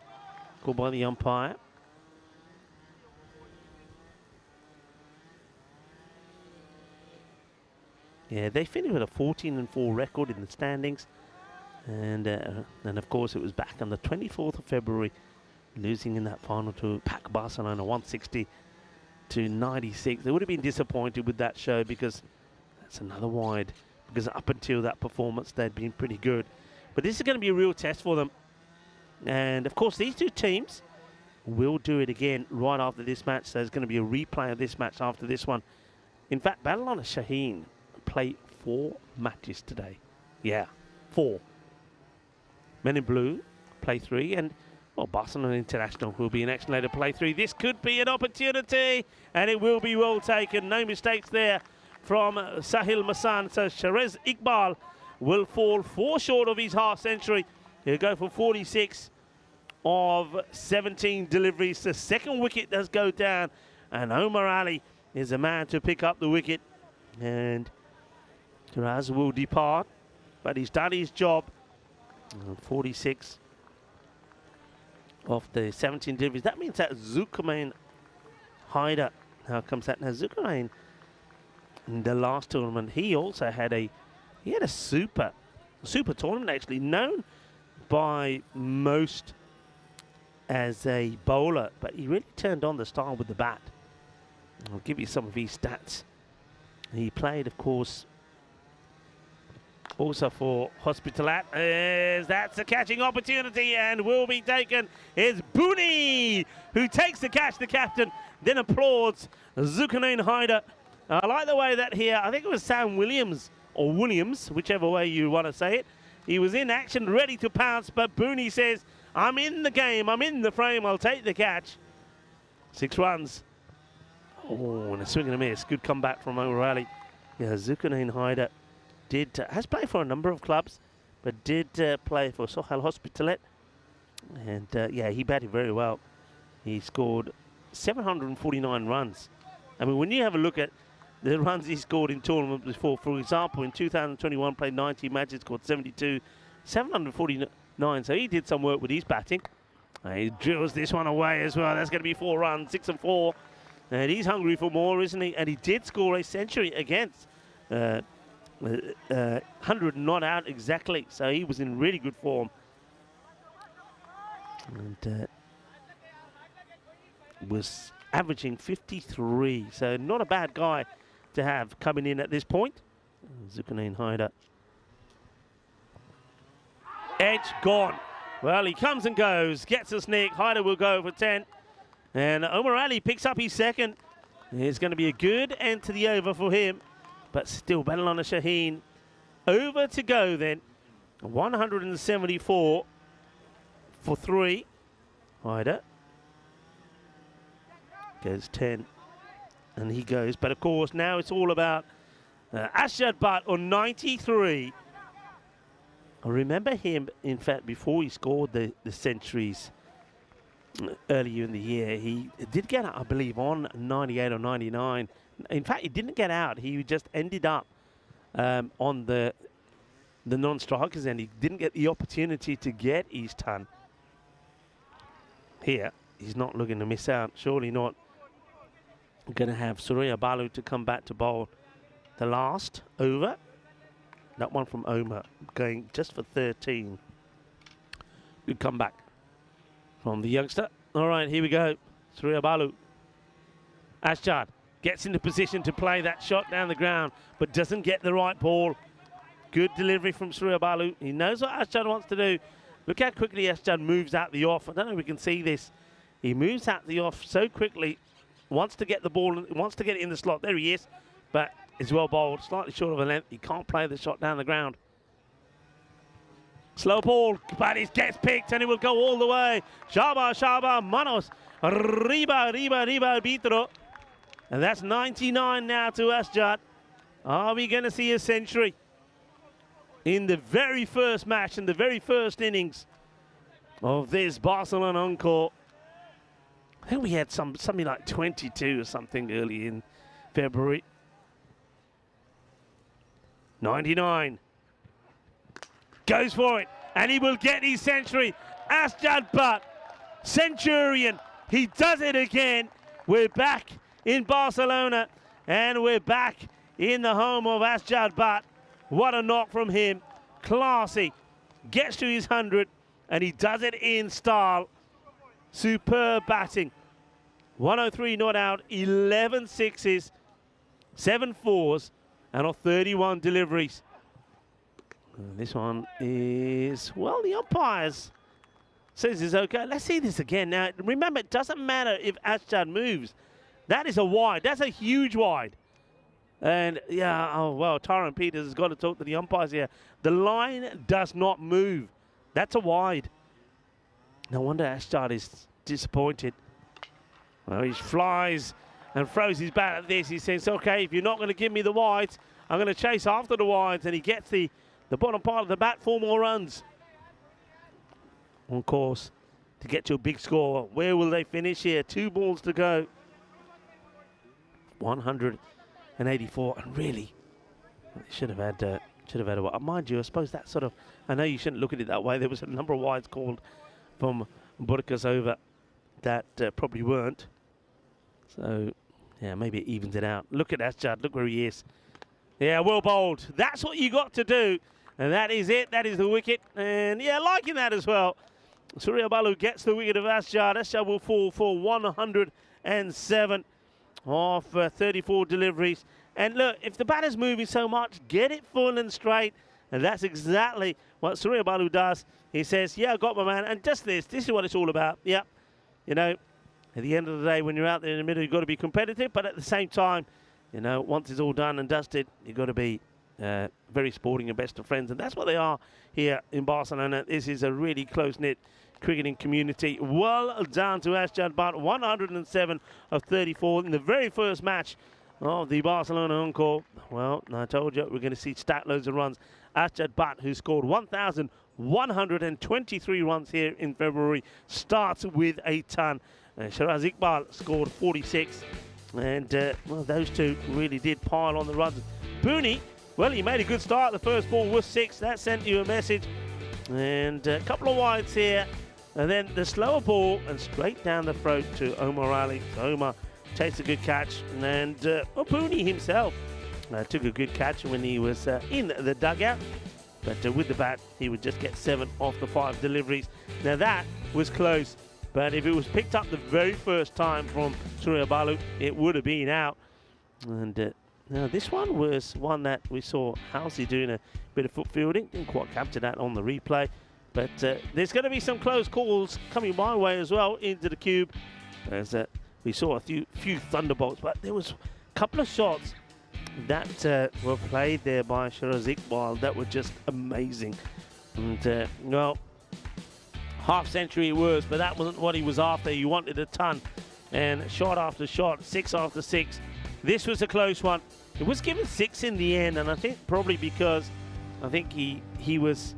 called by the umpire. Yeah, they finished with a 14-4 record in the standings. And of course, it was back on the 24th of February, losing in that final to Pac Barcelona 160 to 96. They would have been disappointed with that show because that's another wide. Because up until that performance, they'd been pretty good. But this is going to be a real test for them. And of course, these 2 teams will do it again right after this match. So there's going to be a replay of this match after this one. In fact, Badalona Shaheen play 4 matches today. Yeah, 4. Men in Blue play 3, and well, Barcelona International will be an action later play 3. This could be an opportunity, and it will be well taken. No mistakes there from Sahil Masan. So Shiraz Iqbal will fall 4 short of his half century. He'll go for 46 of 17 deliveries. The second wicket does go down, and Omar Ali is a man to pick up the wicket. And Shiraz will depart, but he's done his job. 46 of the 17 deliveries. That means that Zulkarnain Haider now comes out. Now Zulkarnain, in the last tournament, he also had a super tournament, actually, known by most as a bowler, but he really turned on the style with the bat. I'll give you some of his stats. He played, of course, also for Hospitalet. That's a catching opportunity and will be taken. It's Booney who takes the catch, the captain, then applauds Zulkarnain Haider. I like the way that here, I think it was Sam Williams, or Williams, whichever way you want to say it. He was in action, ready to pounce, but Booney says, I'm in the game, I'm in the frame, I'll take the catch. 6 runs. Oh, and a swing and a miss. Good comeback from O'Reilly. Yeah, Zulkarnain Haider has played for a number of clubs, but did play for Sohail Hospitalet. And yeah, he batted very well. He scored 749 runs. I mean, when you have a look at the runs he scored in tournaments before, for example, in 2021, played 90 matches, scored 72, 749. So he did some work with his batting. He drills this one away as well. That's going to be 4 runs, 6 and 4. And he's hungry for more, isn't he? And he did score a century against 100 not out exactly. So he was in really good form. And was averaging 53. So not a bad guy to have coming in at this point. Zulkarnain Haider. Edge gone. Well, he comes and goes, gets a sneak. Haider will go for 10. And Omar Ali picks up his second. It's going to be a good end to the over for him. But still, Badalona Shaheen over to go then. 174 for 3. Haider goes 10. And he goes. But of course, now it's all about Ashad Butt on 93. I remember him, in fact, before he scored the centuries earlier in the year, he did get out, I believe, on 98 or 99. In fact, he didn't get out. He just ended up on the non-strikers, and he didn't get the opportunity to get his ton. Here, he's not looking to miss out. Surely not going to have Surya Balu to come back to bowl the last over. That one from Omar going just for 13. Good comeback from the youngster. All right, here we go. Surya Balu. Ashad gets into position to play that shot down the ground, but doesn't get the right ball. Good delivery from Surya Balu. He knows what Ashad wants to do. Look how quickly Ashad moves out the off. I don't know if we can see this. He moves out the off so quickly. Wants to get the ball, wants to get it in the slot. There he is. But it's well bowled, slightly short of a length. He can't play the shot down the ground. Slow ball, but it gets picked and it will go all the way. Shaba, Manos. Riba, Bitro. And that's 99 now to Ashad. Are we going to see a century in the very first match, in the very first innings of this Barcelona Encore? I think we had something like 22 or something early in February. 99. Goes for it, and he will get his century. Ashad Butt, Centurion. He does it again. We're back in Barcelona, and we're back in the home of Ashad Butt. What a knock from him. Classy. Gets to his 100, and he does it in style. Superb batting. 103 not out, 11 sixes, 7 fours, and on 31 deliveries. This one is, well, the umpires says it's okay. Let's see this again. Now, remember, it doesn't matter if Ashad moves. That is a wide. That's a huge wide. And, yeah, oh, well, Tyrone Peters has got to talk to the umpires here. The line does not move. That's a wide. No wonder Ashad is disappointed. Well, he flies and throws his bat at this. He says, okay, if you're not going to give me the wides, I'm going to chase after the wides. And he gets the bottom part of the bat, 4 more runs. On course to get to a big score. Where will they finish here? 2 balls to go. 184. And really, they should have had a, mind you, I suppose that sort of, I know you shouldn't look at it that way. There was a number of wides called from Burkas over that probably weren't. So, yeah, maybe it evens it out. Look at Ashad. Look where he is. Yeah, well bowled. That's what you got to do. And that is it. That is the wicket. And, yeah, liking that as well. Surya Balu gets the wicket of Ashad. Ashad will fall for 107 off 34 deliveries. And, look, if the batter's moving so much, get it full and straight. And that's exactly what Surya Balu does. He says, yeah, I got my man. And just this is what it's all about. Yeah. You know, at the end of the day, when you're out there in the middle, you've got to be competitive. But at the same time, you know, once it's all done and dusted, you've got to be very sporting and best of friends. And that's what they are here in Barcelona. This is a really close-knit cricketing community. Well done to Ashad Butt. 107 of 34 in the very first match of the Barcelona Encore. Well, I told you, we're going to see stat loads of runs. Ashad Butt, who scored 1,123 runs here in February, starts with a ton. Shiraz Iqbal scored 46. And, well, those two really did pile on the runs. Booney, well, he made a good start. The first ball was 6. That sent you a message. And a couple of wides here. And then the slower ball and straight down the throat to Omar Ali. So Omar takes a good catch. And Booney himself took a good catch when he was in the dugout. But with the bat, he would just get 7 off the 5 deliveries. Now that was close. But if it was picked up the very first time from Surya Balu, it would have been out. And now this one was one that we saw Halsey doing a bit of foot fielding. Didn't quite capture that on the replay. But there's going to be some close calls coming my way as well into the cube. As we saw a few thunderbolts, but there was a couple of shots that were played there by Shiraz Iqbal that were just amazing. And well, half century it was, but that wasn't what he was after. He wanted a ton, and shot after shot, 6 after 6. This was a close one. It was given 6 in the end, and I think probably because I think he was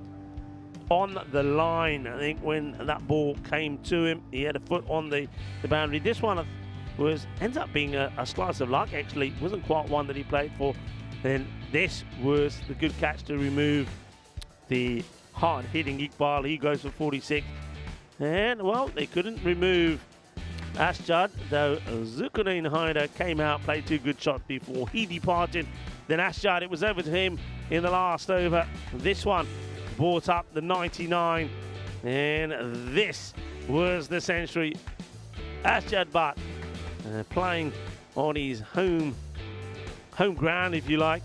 on the line. I think when that ball came to him, he had a foot on the boundary. This one ends up being a slice of luck. Actually, it wasn't quite one that he played for. Then this was the good catch to remove the hard-hitting Iqbal. He goes for 46. And, well, they couldn't remove Asjad, though Zulkarnain Haider came out, played 2 good shots before he departed. Then Asjad, it was over to him in the last over. This one brought up the 99. And this was the century. Asjad Butt playing on his home ground, if you like,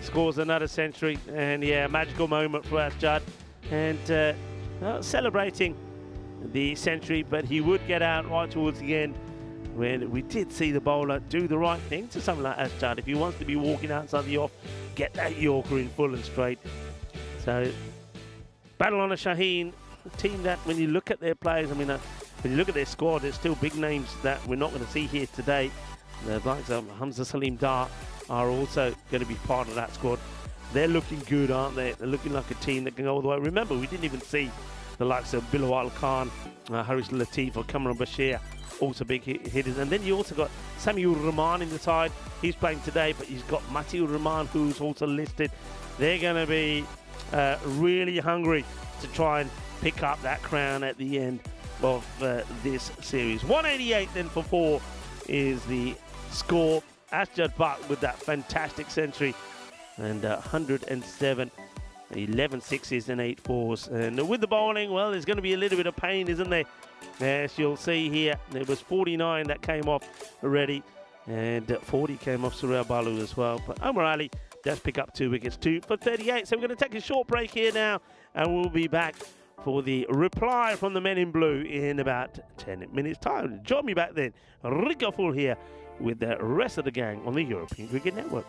scores another century. And yeah, magical moment for Asjad. And celebrating the century, but he would get out right towards the end when we did see the bowler do the right thing to someone like Asjad. If he wants to be walking outside the off, get that Yorker in full and straight. So, battle on a Shaheen, a team that when you look at their players, I mean, when you look at their squad, there's still big names that we're not going to see here today. The likes of Hamza Salim Dar are also going to be part of that squad. They're looking good, aren't they? They're looking like a team that can go all the way. Remember, we didn't even see the likes of Bilawal Khan, Haris Latif or Kamran Bashir, also big hitters. And then you also got Samiur Rahman in the side. He's playing today, but he's got Matiur Rahman, who's also listed. They're going to be really hungry to try and pick up that crown at the end of this series. 188 then for 4 is the score. Asjad Butt with that fantastic century. And 107, 11 sixes and 8 fours. And with the bowling, well, there's going to be a little bit of pain, isn't there? As you'll see here, there was 49 that came off already, and 40 came off Surya Balu as well. But Omar Ali does pick up 2 wickets, 2 for 38. So we're going to take a short break here now, and we'll be back for the reply from the men in blue in about 10 minutes' time. Join me back then. Rico Full here with the rest of the gang on the European Cricket Network.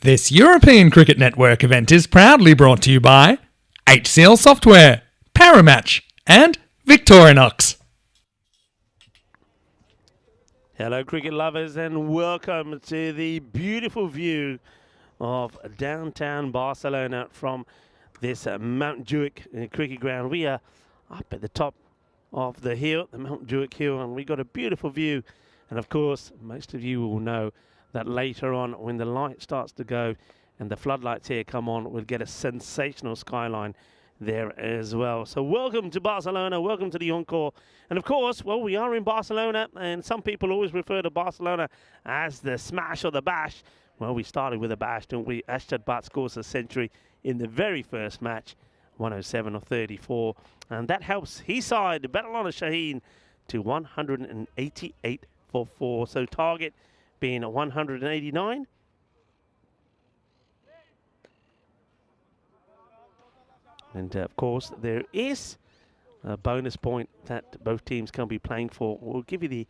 This European Cricket Network event is proudly brought to you by HCL Software, Paramatch, and Victorinox. Hello cricket lovers and welcome to the beautiful view of downtown Barcelona from this Mount Juic cricket ground. We are up at the top of the hill, the Mount Juic hill, and we got a beautiful view. And of course, most of you will know that later on when the light starts to go and the floodlights here come on, we'll get a sensational skyline there as well. So welcome to Barcelona, welcome to the Encore. And of course, well, we are in Barcelona, and some people always refer to Barcelona as the smash or the bash. Well, we started with a bash, didn't we? Ashtad Butt scores a century in the very first match, 107 or 34. And that helps his side, Badalona Shaheen, to 188 for 4. So target being at 189. And of course, there is a bonus point that both teams can be playing for. We'll give you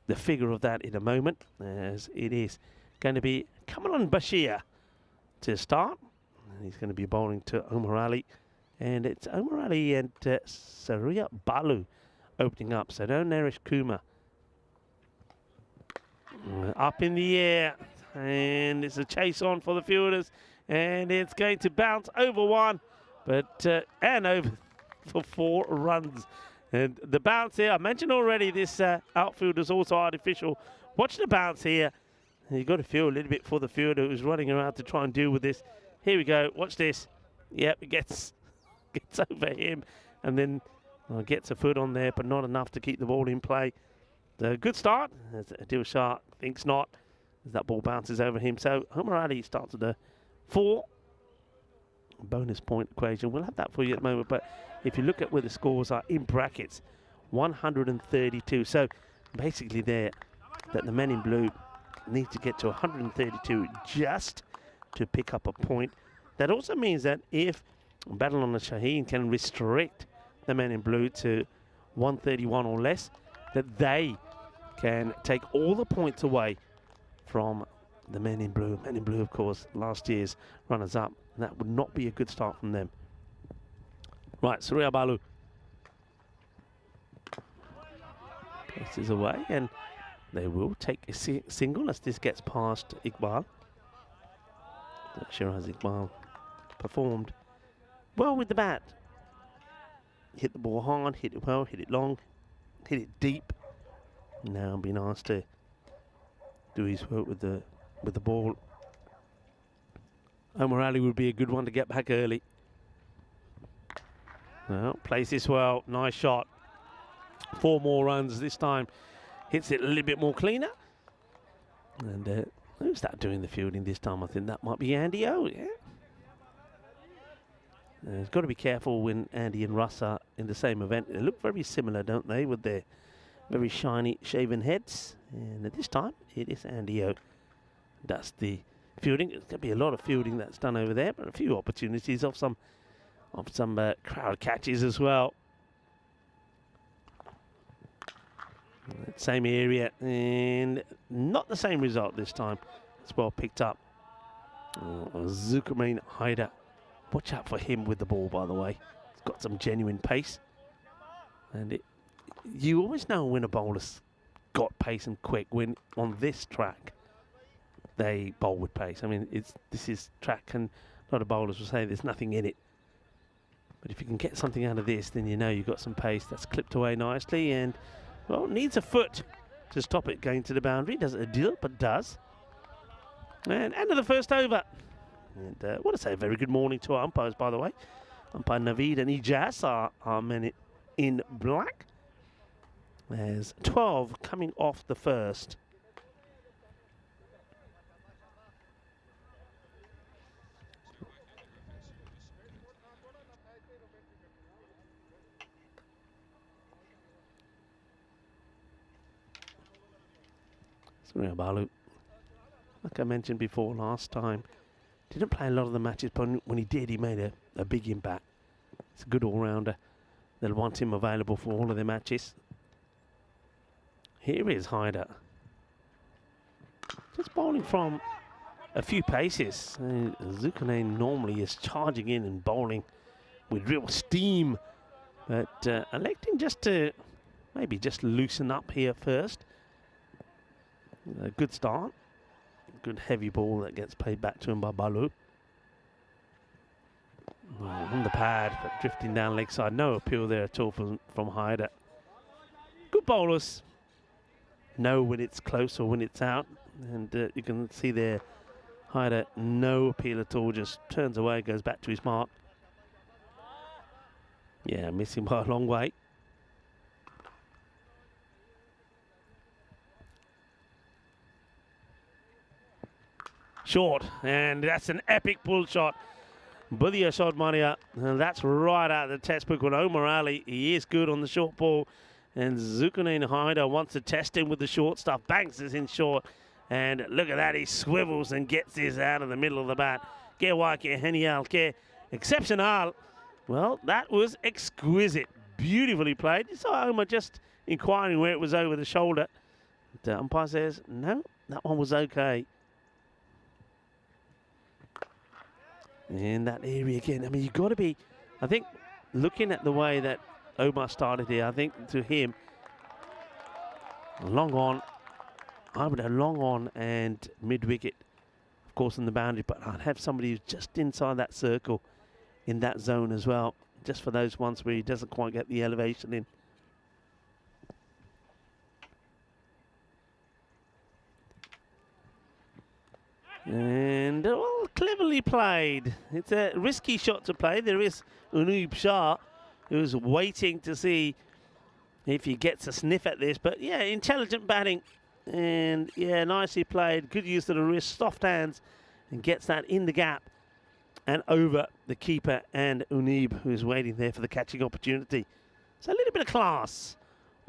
the figure of that in a moment, as it is going to be Kamran Bashir to start. He's going to be bowling to Omar Ali. And it's Omar Ali and Surya Balu opening up. So no Naresh Kumar. Up in the air, and it's a chase on for the fielders, and it's going to bounce over one, but and over for 4 runs. And the bounce here, I mentioned already, this outfield is also artificial. Watch the bounce here. You've got to feel a little bit for the fielder who's running around to try and deal with this. Here we go. Watch this. Yep, it gets over him, and then gets a foot on there, but not enough to keep the ball in play. A good start, as Adil Shah thinks not, as that ball bounces over him. So Omar Ali starts with a 4 bonus point equation. We'll have that for you at the moment, but if you look at where the scores are in brackets, 132. So basically there, that the men in blue need to get to 132 just to pick up a point. That also means that if Badalona Shaheen can restrict the men in blue to 131 or less, that they can take all the points away from the men in blue. Men in blue, of course, last year's runners-up. That would not be a good start from them. Right, Surya Balu places away, and they will take a single as this gets past Iqbal. Shiraz Iqbal performed well with the bat. Hit the ball hard, hit it well, hit it long, hit it deep. Now being asked to do his work with the ball. Omar Ali would be a good one to get back early. Well, plays this well, nice shot. 4 more runs this time. Hits it a little bit more cleaner. And who's that doing the fielding this time? I think that might be Andy O, yeah? He's got to be careful when Andy and Russ are in the same event. They look very similar, don't they, with their very shiny shaven heads. And at this time, it is Andy O. That's the fielding. There's going to be a lot of fielding that's done over there, but a few opportunities of some crowd catches as well. Same area, and not the same result this time. It's well picked up. Zulkarnain Haider. Watch out for him with the ball, by the way. He's got some genuine pace. And you always know when a bowler's got pace and quick, when on this track they bowl with pace. I mean, this is track, and a lot of bowlers will say there's nothing in it. But if you can get something out of this, then you know you've got some pace. That's clipped away nicely, and, well, needs a foot to stop it going to the boundary. Doesn't a deal, but does. And end of the first over. And I want to say a very good morning to our umpires, by the way. Umpire Naveed and Ijaz are our men in black. There's 12 coming off the first. Surya Balu, like I mentioned before last time, didn't play a lot of the matches, but when he did, he made a big impact. He's a good all-rounder. They'll want him available for all of their matches. Here is Haider. Just bowling from a few paces. Zulkarnain normally is charging in and bowling with real steam, but electing just to maybe just loosen up here first. A good start. Good heavy ball that gets played back to him by Balu. On the pad, but drifting down leg side. No appeal there at all from Haider. Good bowlers. Know when it's close or when it's out. And you can see there, Haider, no appeal at all. Just turns away, goes back to his mark. Yeah, missing by a long way. Short, and that's an epic pull shot. Budhia shot Maria, and that's right out of the textbook with Omar Ali. He is good on the short ball, and Zulkarnain Haider wants to test him with the short stuff. Banks is in short, and look at that, he swivels and gets this out of the middle of the bat. Que wa que genial, que exceptional. Well, that was exquisite, beautifully played. You saw Omar just inquiring where it was over the shoulder. The umpire says, no, that one was okay. In that area again, I mean, you've got to be, I think, looking at the way that Omar started here, I think to him, long on, I would have long on and mid-wicket, of course, in the boundary, but I'd have somebody who's just inside that circle in that zone as well, just for those ones where he doesn't quite get the elevation in. And, well, cleverly played. It's a risky shot to play. There is Unoob Shah, who's waiting to see if he gets a sniff at this. But, yeah, intelligent batting. And, yeah, nicely played. Good use of the wrist, soft hands, and gets that in the gap and over the keeper and Unoob, who's waiting there for the catching opportunity. So a little bit of class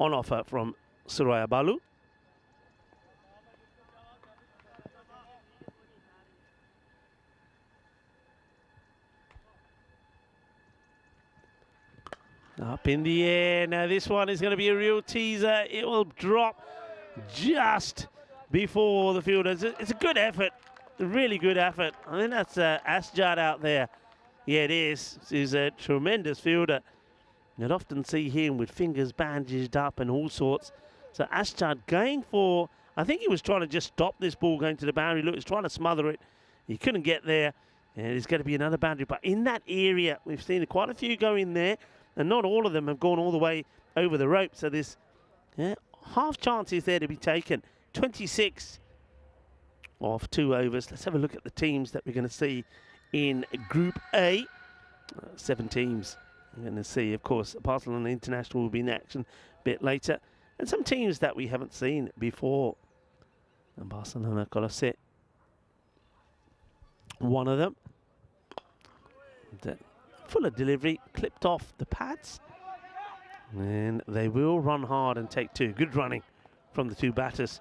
on offer from Suraya Balu. Up in the air. Now this one is going to be a real teaser. It will drop just before the fielder. It's a good effort. A really good effort. I think that's Asjad out there. Yeah, it is. He's a tremendous fielder. You'd often see him with fingers bandaged up and all sorts. So Asjad going for, I think he was trying to just stop this ball going to the boundary. Look, he's trying to smother it. He couldn't get there. And there's going to be another boundary. But in that area, we've seen quite a few go in there. And not all of them have gone all the way over the rope. So there's half chances there to be taken. 26 off 2 overs. Let's have a look at the teams that we're going to see in Group A. 7 teams. We're going to see, of course, Barcelona International will be in action a bit later. And some teams that we haven't seen before. And Barcelona Colosset, one of them. Fuller delivery, clipped off the pads. And they will run hard and take 2. Good running from the 2 batters.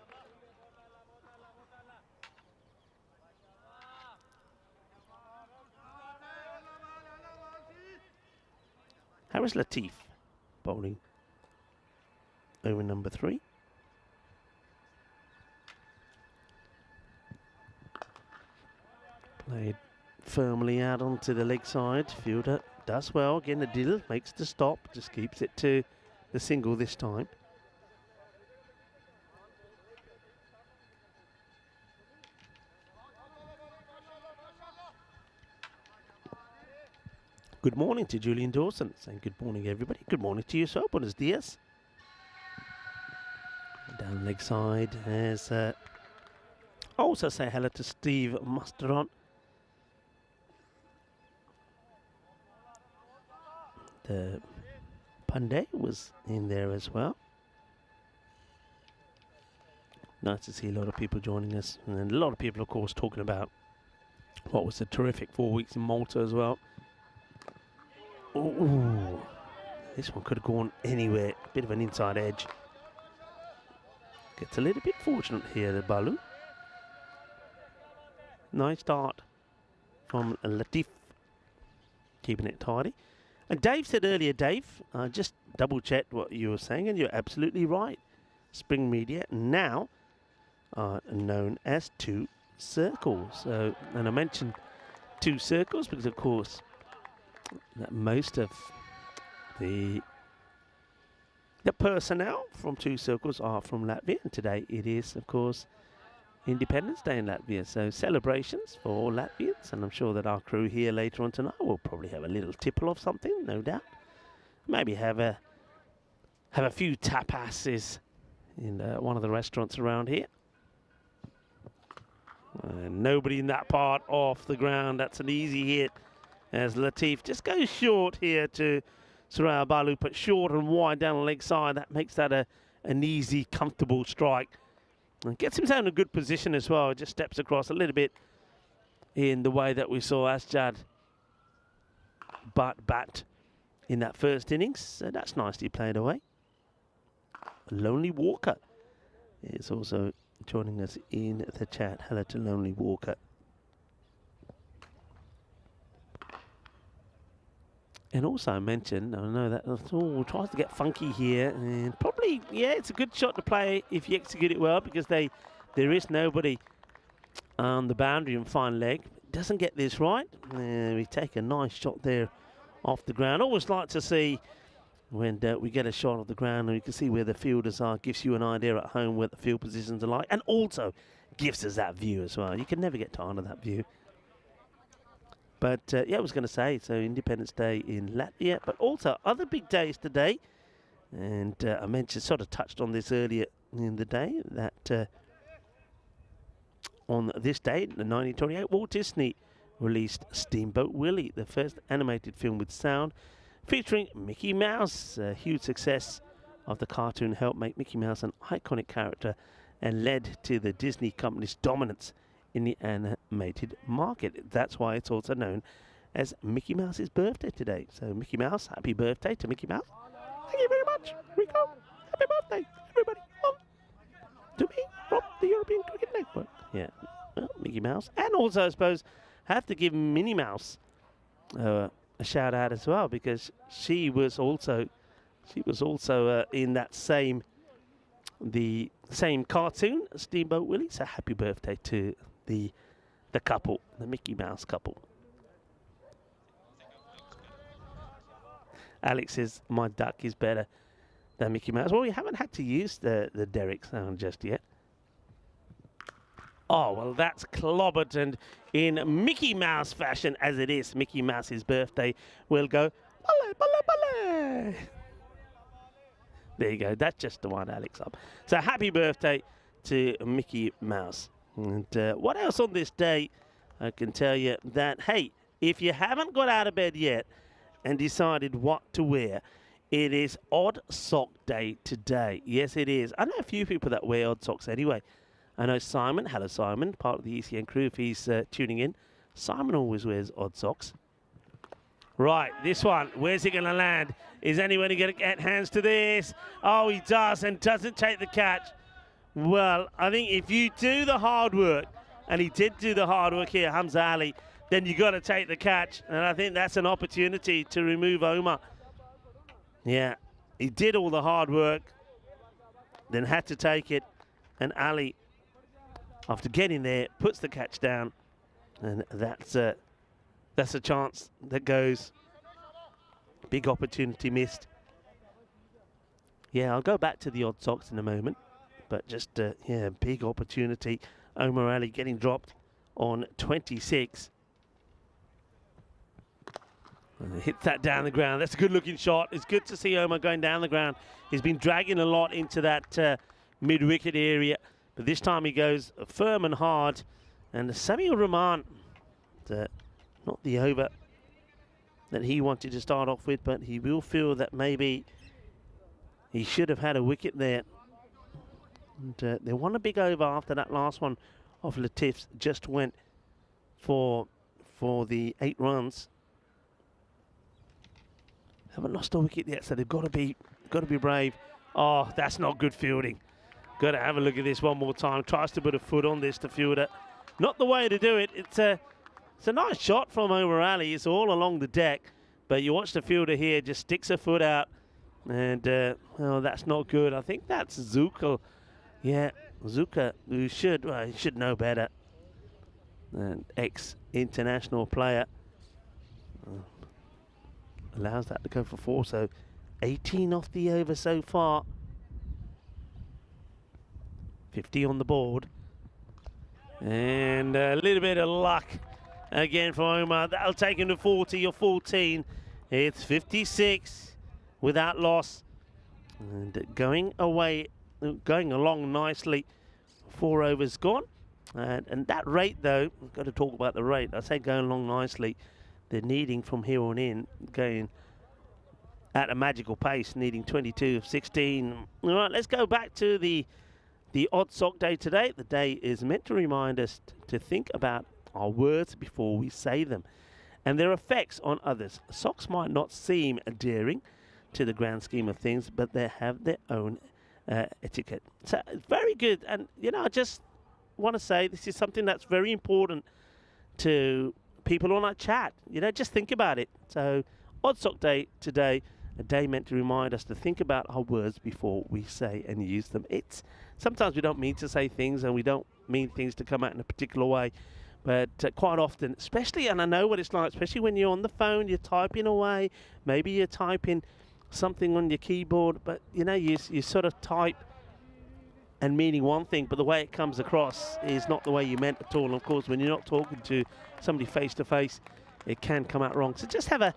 Harris Latif bowling over number 3. Played firmly out onto the leg side. Fielder does well, getting the diddle, makes the stop, just keeps it to the single this time. Good morning to Julian Dawson, saying good morning everybody. Good morning to you, so buenos dias. Down leg side as also say hello to Steve Musteron. The Pandey was in there as well. Nice to see a lot of people joining us, and a lot of people, of course, talking about what was a terrific 4 weeks in Malta as well. Ooh, this one could have gone anywhere. Bit of an inside edge. Gets a little bit fortunate here, the Balu. Nice start from Latif, keeping it tidy. And Dave said earlier, Dave, just double checked what you were saying, and you're absolutely right. Spring Media now are known as 2 circles. So, and I mentioned 2 circles because, of course, that most of the personnel from 2 circles are from Latvia, and today it is, of course, Independence Day in Latvia. So celebrations for all Latvians, and I'm sure that our crew here later on tonight will probably have a little tipple of something, no doubt. Maybe have a few tapases in one of the restaurants around here. Nobody in that part off the ground. That's an easy hit as Latif just goes short here to Soraya Balu, but short and wide down the leg side. That makes that an easy, comfortable strike. And gets himself in a good position as well. Just steps across a little bit in the way that we saw Asjad bat in that first innings. So that's nicely played away. Lonely Walker is also joining us in the chat. Hello to Lonely Walker. And also I mentioned, I know that tries to get funky here, and probably, yeah, it's a good shot to play if you execute it well, because there is nobody on the boundary and fine leg. Doesn't get this right. We take a nice shot there off the ground. Always like to see when we get a shot off the ground and you can see where the fielders are. Gives you an idea at home where the field positions are like, and also gives us that view as well. You can never get tired of that view. But yeah, I was going to say, so Independence Day in Latvia, but also other big days today. And I mentioned, sort of touched on this earlier in the day, that on this day, in 1928, Walt Disney released Steamboat Willie, the first animated film with sound, featuring Mickey Mouse. A huge success of the cartoon helped make Mickey Mouse an iconic character and led to the Disney company's dominance in the animated market. That's why it's also known as Mickey Mouse's birthday today. So Mickey Mouse, happy birthday to Mickey Mouse. Thank you very much, Rico. Happy birthday, everybody. To me from the European Cricket Network. Yeah, well, Mickey Mouse. And also, I suppose, have to give Minnie Mouse a shout out as well, because she was also in that same cartoon, Steamboat Willie. So happy birthday to the couple, the Mickey Mouse couple. Alex says my duck is better than Mickey Mouse. Well, we haven't had to use the Derek sound just yet. Oh, well, that's clobbered, and in Mickey Mouse fashion, as it is Mickey Mouse's birthday, we'll go bale, bale, bale. There you go. That's just the one, Alex. Up. So happy birthday to Mickey Mouse. And what else on this day? I can tell you that, hey, if you haven't got out of bed yet and decided what to wear, it is Odd Sock Day today. Yes, it is. I know a few people that wear odd socks anyway. I know Simon. Hello, Simon, part of the ECN crew, if he's tuning in. Simon always wears odd socks. Right, this one, where's it going to land? Is anyone going to get hands to this? Oh, he does, and doesn't take the catch. Well, I think if you do the hard work, and he did do the hard work here, Hamza Ali, then you got to take the catch. And I think that's an opportunity to remove Omar. Yeah, he did all the hard work, then had to take it. And Ali, after getting there, puts the catch down. And that's a chance that goes. Big opportunity missed. Yeah, I'll go back to the odd socks in a moment. But just, yeah, big opportunity. Omar Ali getting dropped on 26. And hits that down the ground. That's a good-looking shot. It's good to see Omar going down the ground. He's been dragging a lot into that mid-wicket area. But this time he goes firm and hard. And Samuel Rahman, not the over that he wanted to start off with, but he will feel that maybe he should have had a wicket there. And they won a big over after that last one of Latif's just went for the 8 runs. Haven't lost a wicket yet, so they've got to be brave. Oh, that's not good fielding. Got to have a look at this one more time. Tries to put a foot on this to field it. Not the way to do it. It's a nice shot from Omar Ali. It's all along the deck, but you watch the fielder here just sticks a foot out, and well, that's not good. I think that's Zuka. Yeah, Zuka, who should know better. an ex-international player. Allows that to go for 4, so 18 off the over so far. 50 on the board. And a little bit of luck again for Omar. That'll take him to 40 or 14. It's 56 without loss. And going along nicely. 4 overs gone. And that rate, though, we've got to talk about the rate. I say going along nicely. They're needing from here on in, going at a magical pace, needing 22 of 16. All right, let's go back to the odd sock day today. The day is meant to remind us to think about our words before we say them and their effects on others. Socks might not seem daring to the grand scheme of things, but they have their own etiquette. So very good. And, you know, I just want to say this is something that's very important to people on our chat. You know, just think about it. So odd sock day today, a day meant to remind us to think about our words before we say and use them. It's sometimes we don't mean to say things and we don't mean things to come out in a particular way, but quite often, especially, and I know what it's like, especially when you're on the phone, you're typing away, maybe you're typing something on your keyboard, but you know, you sort of type and meaning one thing, but the way it comes across is not the way you meant at all. And of course, when you're not talking to somebody face to face, it can come out wrong. So just have a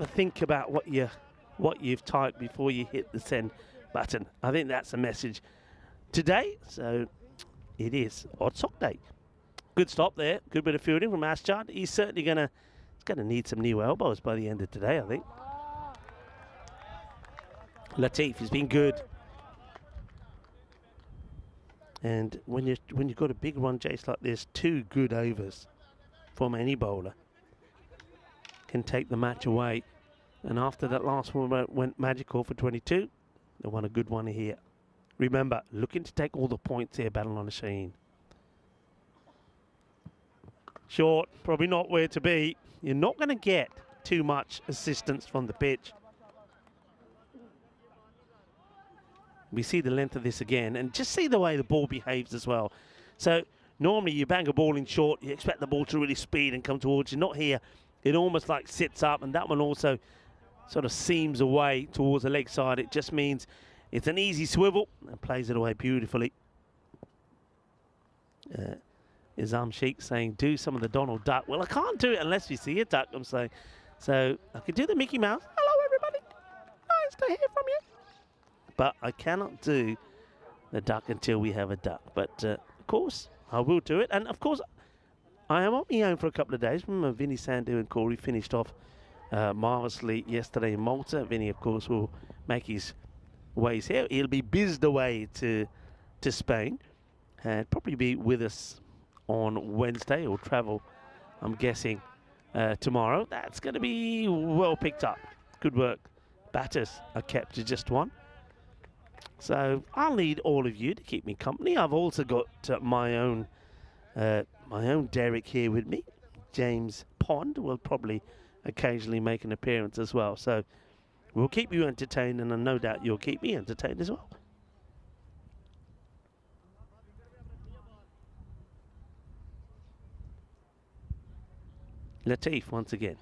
think about what you've typed before you hit the send button. I think that's a message today. So it is odd sock day. Good stop there. Good bit of fielding from Aschard. He's certainly gonna need some new elbows by the end of today, I think. Latif has been good. And when you've got a big run chase like this, 2 good overs from any bowler can take the match away. And after that last one went magical for 22, they won a good one here. Remember, looking to take all the points here, battle on the Sheen. Short, probably not where to be. You're not going to get too much assistance from the pitch. We see the length of this again, and just see the way the ball behaves as well. So normally you bang a ball in short, you expect the ball to really speed and come towards you. Not here. It almost like sits up, and that one also sort of seams away towards the leg side. It just means it's an easy swivel and plays it away beautifully. Izam Sheikh saying, do some of the Donald Duck. Well, I can't do it unless we see a duck, I'm saying. So I could do the Mickey Mouse. Hello, everybody. Nice to hear from you. But I cannot do the duck until we have a duck. But, of course, I will do it. And, of course, I am on my own for a couple of days. Remember, Vinny Sandu and Corey finished off marvellously yesterday in Malta. Vinny, of course, will make his ways here. He'll be bizzed away to Spain and probably be with us on Wednesday or travel, I'm guessing, tomorrow. That's going to be well picked up. Good work. Batters are kept to just 1. So I'll need all of you to keep me company. I've also got my own Derek here with me. James Pond will probably occasionally make an appearance as well. So we'll keep you entertained, and no doubt you'll keep me entertained as well. Latif once again.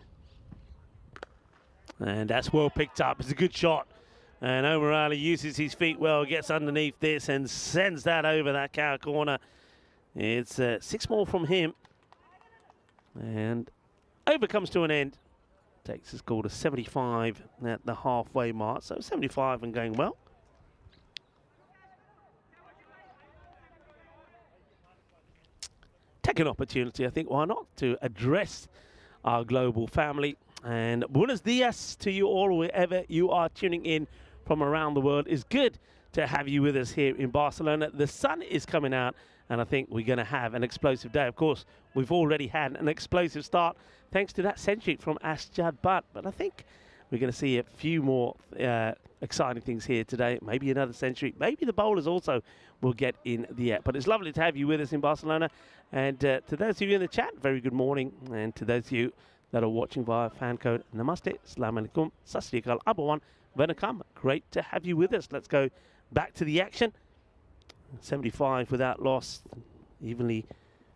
And that's well picked up. It's a good shot. And Omar Ali uses his feet well, gets underneath this and sends that over that cow corner. It's 6 more from him. And over comes to an end. Takes his score to 75 at the halfway mark. So 75 and going well. Take an opportunity, I think, why not, to address our global family. And buenos dias to you all, wherever you are tuning in from around the world. It's good to have you with us here in Barcelona. The sun is coming out, and I think we're going to have an explosive day. Of course, we've already had an explosive start thanks to that century from Aschard Butt. But I think we're going to see a few more exciting things here today. Maybe another century. Maybe the bowlers also will get in the air. But it's lovely to have you with us in Barcelona. And to those of you in the chat, very good morning. And to those of you that are watching via fan code, Namaste, Assalamu Alaikum, Sat Sri Akal, Abawan, Venakam. Great to have you with us. Let's go back to the action. 75 without loss, evenly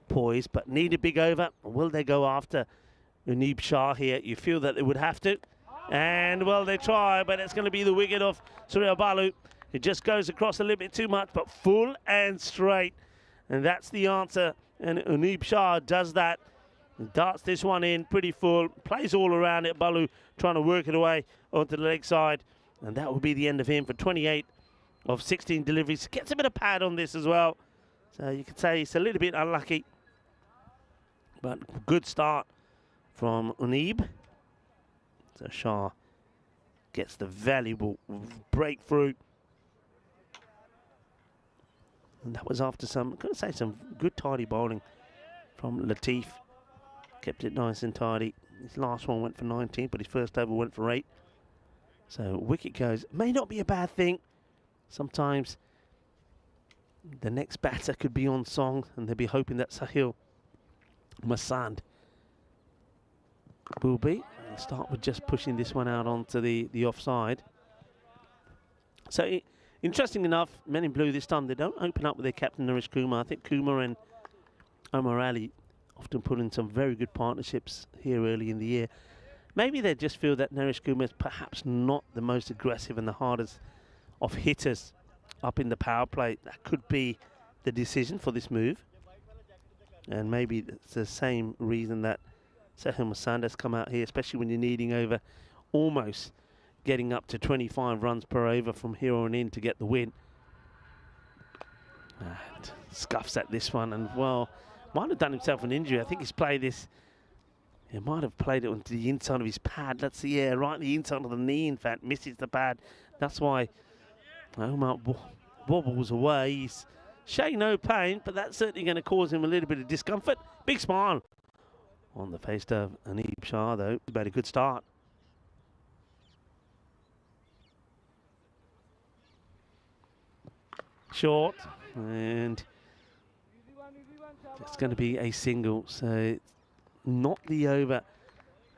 poised, but need a big over. Will they go after Uneeb Shah here? You feel that they would have to. And, well, they try, but it's going to be the wicket of Surya Balu. It just goes across a little bit too much, but full and straight. And that's the answer. And Uneeb Shah does that. Darts this one in pretty full. Plays all around it. Balu trying to work it away onto the leg side. And that will be the end of him for 28 of 16 deliveries. Gets a bit of pad on this as well. So you could say it's a little bit unlucky. But good start from Uneeb. So Shah gets the valuable breakthrough. And that was after some, I'm going to say, some good tidy bowling from Latif. Kept it nice and tidy. His last one went for 19, but his first over went for 8. So wicket goes. May not be a bad thing. Sometimes the next batter could be on song, and they'll be hoping that Sahil Masand will be. We'll start with just pushing this one out onto the offside. So interesting enough, Men in Blue this time, they don't open up with their captain Naresh Kumar. I think Kumar and Omar Ali often put in some very good partnerships here early in the year. Maybe they just feel that Naresh Kumar is perhaps not the most aggressive and the hardest of hitters up in the power play. That could be the decision for this move. And maybe it's the same reason that Sahil Masand has come out here, especially when you're needing over almost getting up to 25 runs per over from here on in to get the win. And scuffs at this one, and well, might have done himself an injury. I think he's played this. He might have played it onto the inside of his pad. Let's see, yeah, right the inside of the knee, in fact, misses the pad. That's why Omar wobbles away. He's showing no pain, but that's certainly going to cause him a little bit of discomfort. Big smile on the face of Uneeb Shah, though. He made a good start. Short, and it's going to be a single, so not the over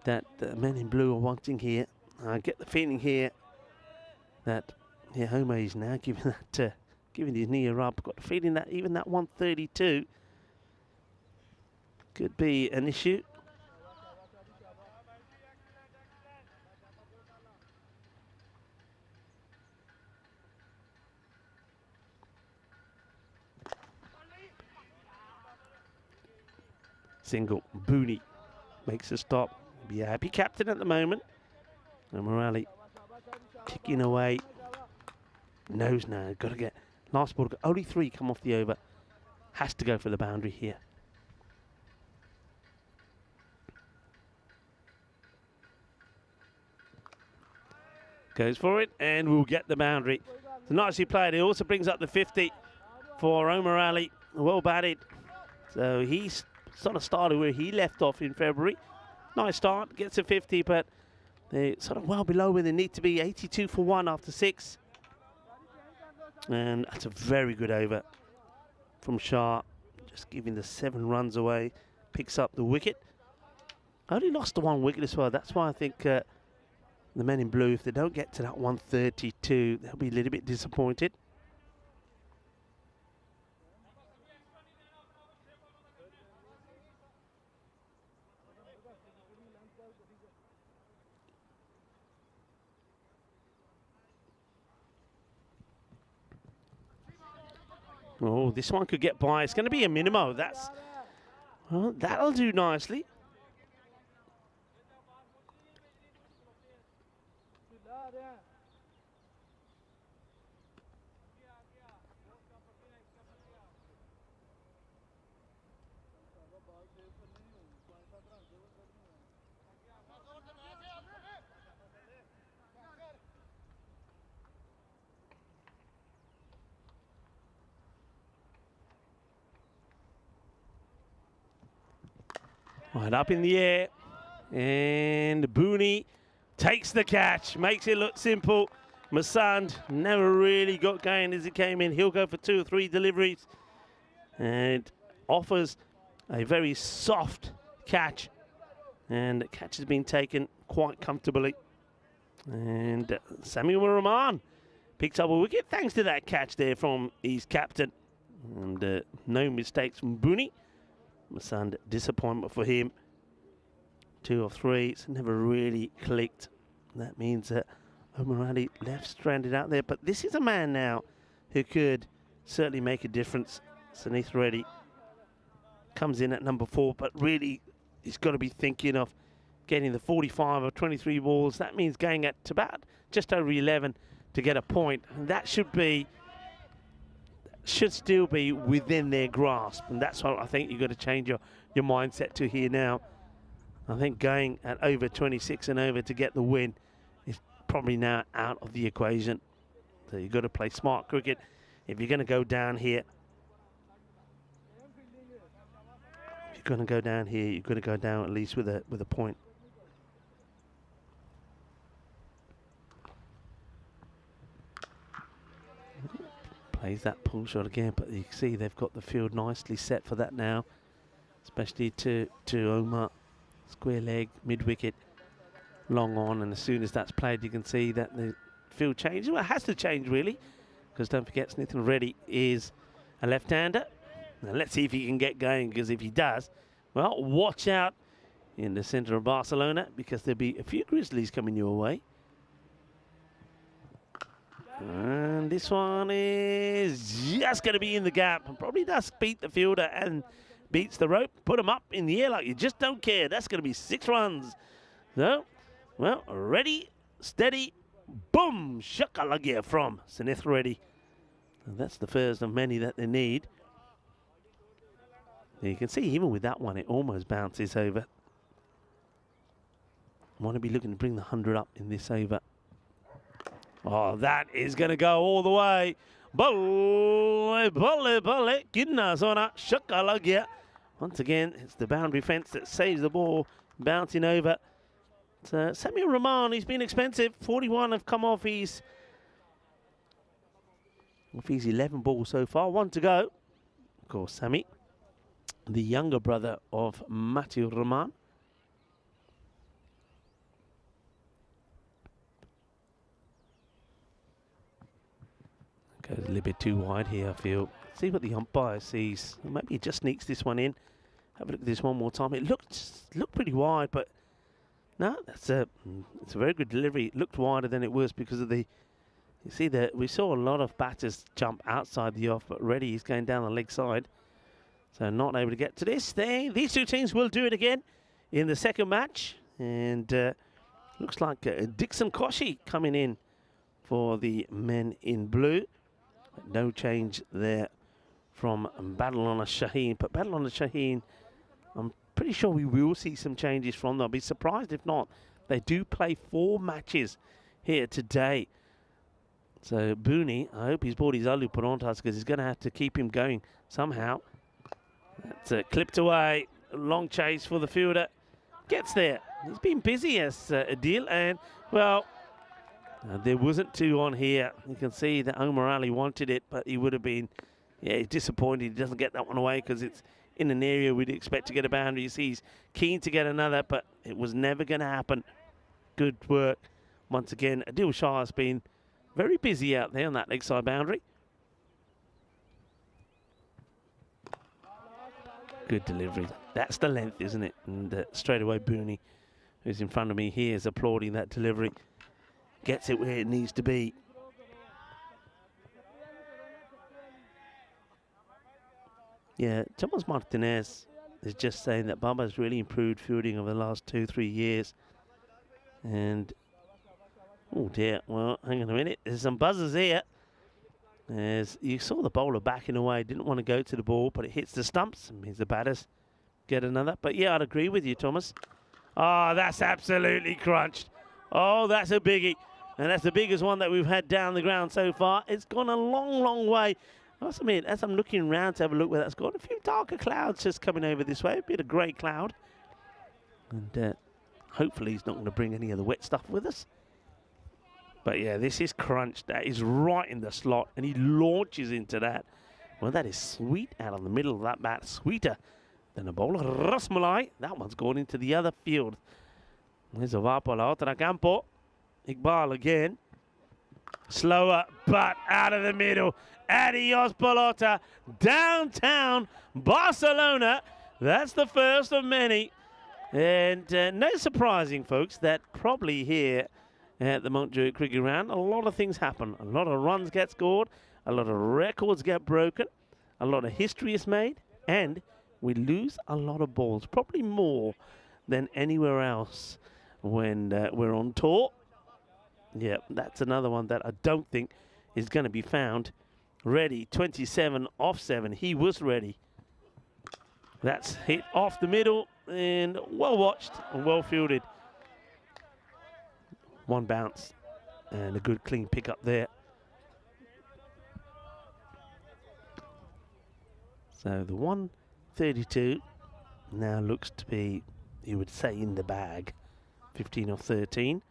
that the Men in Blue are wanting here. I get the feeling here that Homer is now giving his knee a rub. Got the feeling that even that 132 could be an issue. Single. Booney makes a stop. Be a happy captain at the moment. And Morali kicking away. Knows now. Got to get last ball. Only 3 come off the over. Has to go for the boundary here. Goes for it and we'll get the boundary. So nicely played. It also brings up the 50 for Omar Ali. Well batted. So he's sort of started where he left off in February. Nice start, gets a 50, but they're sort of well below where they need to be. 82 for 1 after 6. And that's a very good over from Shah. Just giving the 7 runs away. Picks up the wicket. Only lost the 1 wicket as well. That's why I think the Men in Blue, if they don't get to that 132, they'll be a little bit disappointed. Oh, this one could get by. It's going to be a minimo. Well, that'll do nicely. Right up in the air, and Booney takes the catch, makes it look simple. Masand never really got going as it came in. He'll go for 2 or 3 deliveries and offers a very soft catch, and the catch has been taken quite comfortably. And Samuel Rahman picks up a wicket thanks to that catch there from his captain, and no mistakes from Booney. Masand, disappointment for him. 2 of 3, it's never really clicked. That means that Omar Ali left stranded out there. But this is a man now who could certainly make a difference. Sanith Reddy comes in at number 4, but really he's got to be thinking of getting the 45 or 23 balls. That means going at about just over 11 to get a point. And that should still be within their grasp. And that's what I think you've got to change your mindset to here now. I think going at over 26 and over to get the win is probably now out of the equation. So you've got to play smart cricket if you're going to go down here. If you're going to go down here, you've got to go down at least with a point. Plays that pull shot again, but you can see they've got the field nicely set for that now, especially to Omar. Square leg, mid wicket, long on, and as soon as that's played, you can see that the field changes. Well, it has to change really, because don't forget, Sanith Reddy is a left-hander. Now let's see if he can get going, because if he does, well, watch out in the centre of Barcelona, because there'll be a few Grizzlies coming your way. And this one is just going to be in the gap, and probably does beat the fielder and beats the rope. Put him up in the air like you just don't care. That's going to be 6 runs. So, well, ready, steady, boom, shakalagya from Sanith Reddy. And that's the first of many that they need. You can see even with that one, it almost bounces over. Want to be looking to bring the 100 up in this over. Oh, that is going to go all the way. Balle, balle, balle, kidna zona, shakalagya. Once again, it's the boundary fence that saves the ball, bouncing over. Samuel Rahman, he's been expensive. 41 have come off his 11 balls so far. 1 to go. Of course, Sammy, the younger brother of Matthew Rahman. Goes a little bit too wide here, I feel. See what the umpire sees. Maybe he just sneaks this one in. Have a look at this one more time. It looked pretty wide, but no, it's a very good delivery. It looked wider than it was because of the. You see that we saw a lot of batters jump outside the off, but Reddy is going down the leg side, so not able to get to this thing. These two teams will do it again in the second match, and looks like Dixon Koshi coming in for the men in blue. No change there from Badalona Shaheen, but Badalona Shaheen, I'm pretty sure we will see some changes from them. I'll be surprised if not. They do play 4 matches here today. So Booney, I hope he's brought his Alu Parontas, because he's going to have to keep him going somehow. That's clipped away. Long chase for the fielder. Gets there. He's been busy as Adil, and well, there wasn't 2 on here. You can see that Omar Ali wanted it, but he would have been disappointed. He doesn't get that one away because it's in an area we'd expect to get a boundary. You see, he's keen to get another, but it was never going to happen. Good work. Once again, Adil Shah has been very busy out there on that leg side boundary. Good delivery. That's the length, isn't it? And straight away, Booney, who's in front of me here, is applauding that delivery. Gets it where it needs to be. Yeah, Thomas Martinez is just saying that Baba's really improved fielding over the last 2-3 years. And, oh dear, well, hang on a minute. There's some buzzers here. As you saw the bowler backing away, didn't want to go to the ball, but it hits the stumps. It means the batters get another. But yeah, I'd agree with you, Thomas. Oh, that's absolutely crunched. Oh, that's a biggie. And that's the biggest one that we've had down the ground so far. It's gone a long, long way. I must admit, as I'm looking around to have a look where that's gone, a few darker clouds just coming over this way. A bit of grey cloud. And hopefully he's not going to bring any of the wet stuff with us. But yeah, this is crunched. That is right in the slot. And he launches into that. Well, that is sweet out on the middle of that bat. Sweeter than a bowler. Rasmalai. That one's gone into the other field. There's a va por la otra campo. Iqbal again. Slower, but out of the middle. Adios, pelota. Downtown Barcelona. That's the first of many. And no surprising, folks, that probably here at the Montjuic Cricket Ground, a lot of things happen. A lot of runs get scored, a lot of records get broken, a lot of history is made, and we lose a lot of balls, probably more than anywhere else when we're on tour. Yeah, that's another one that I don't think is going to be found. Ready, 27 off 7. He was ready. That's hit off the middle and well watched and well fielded. One bounce and a good clean pick up there. So the 132 now looks to be, you would say, in the bag. 15 off 13.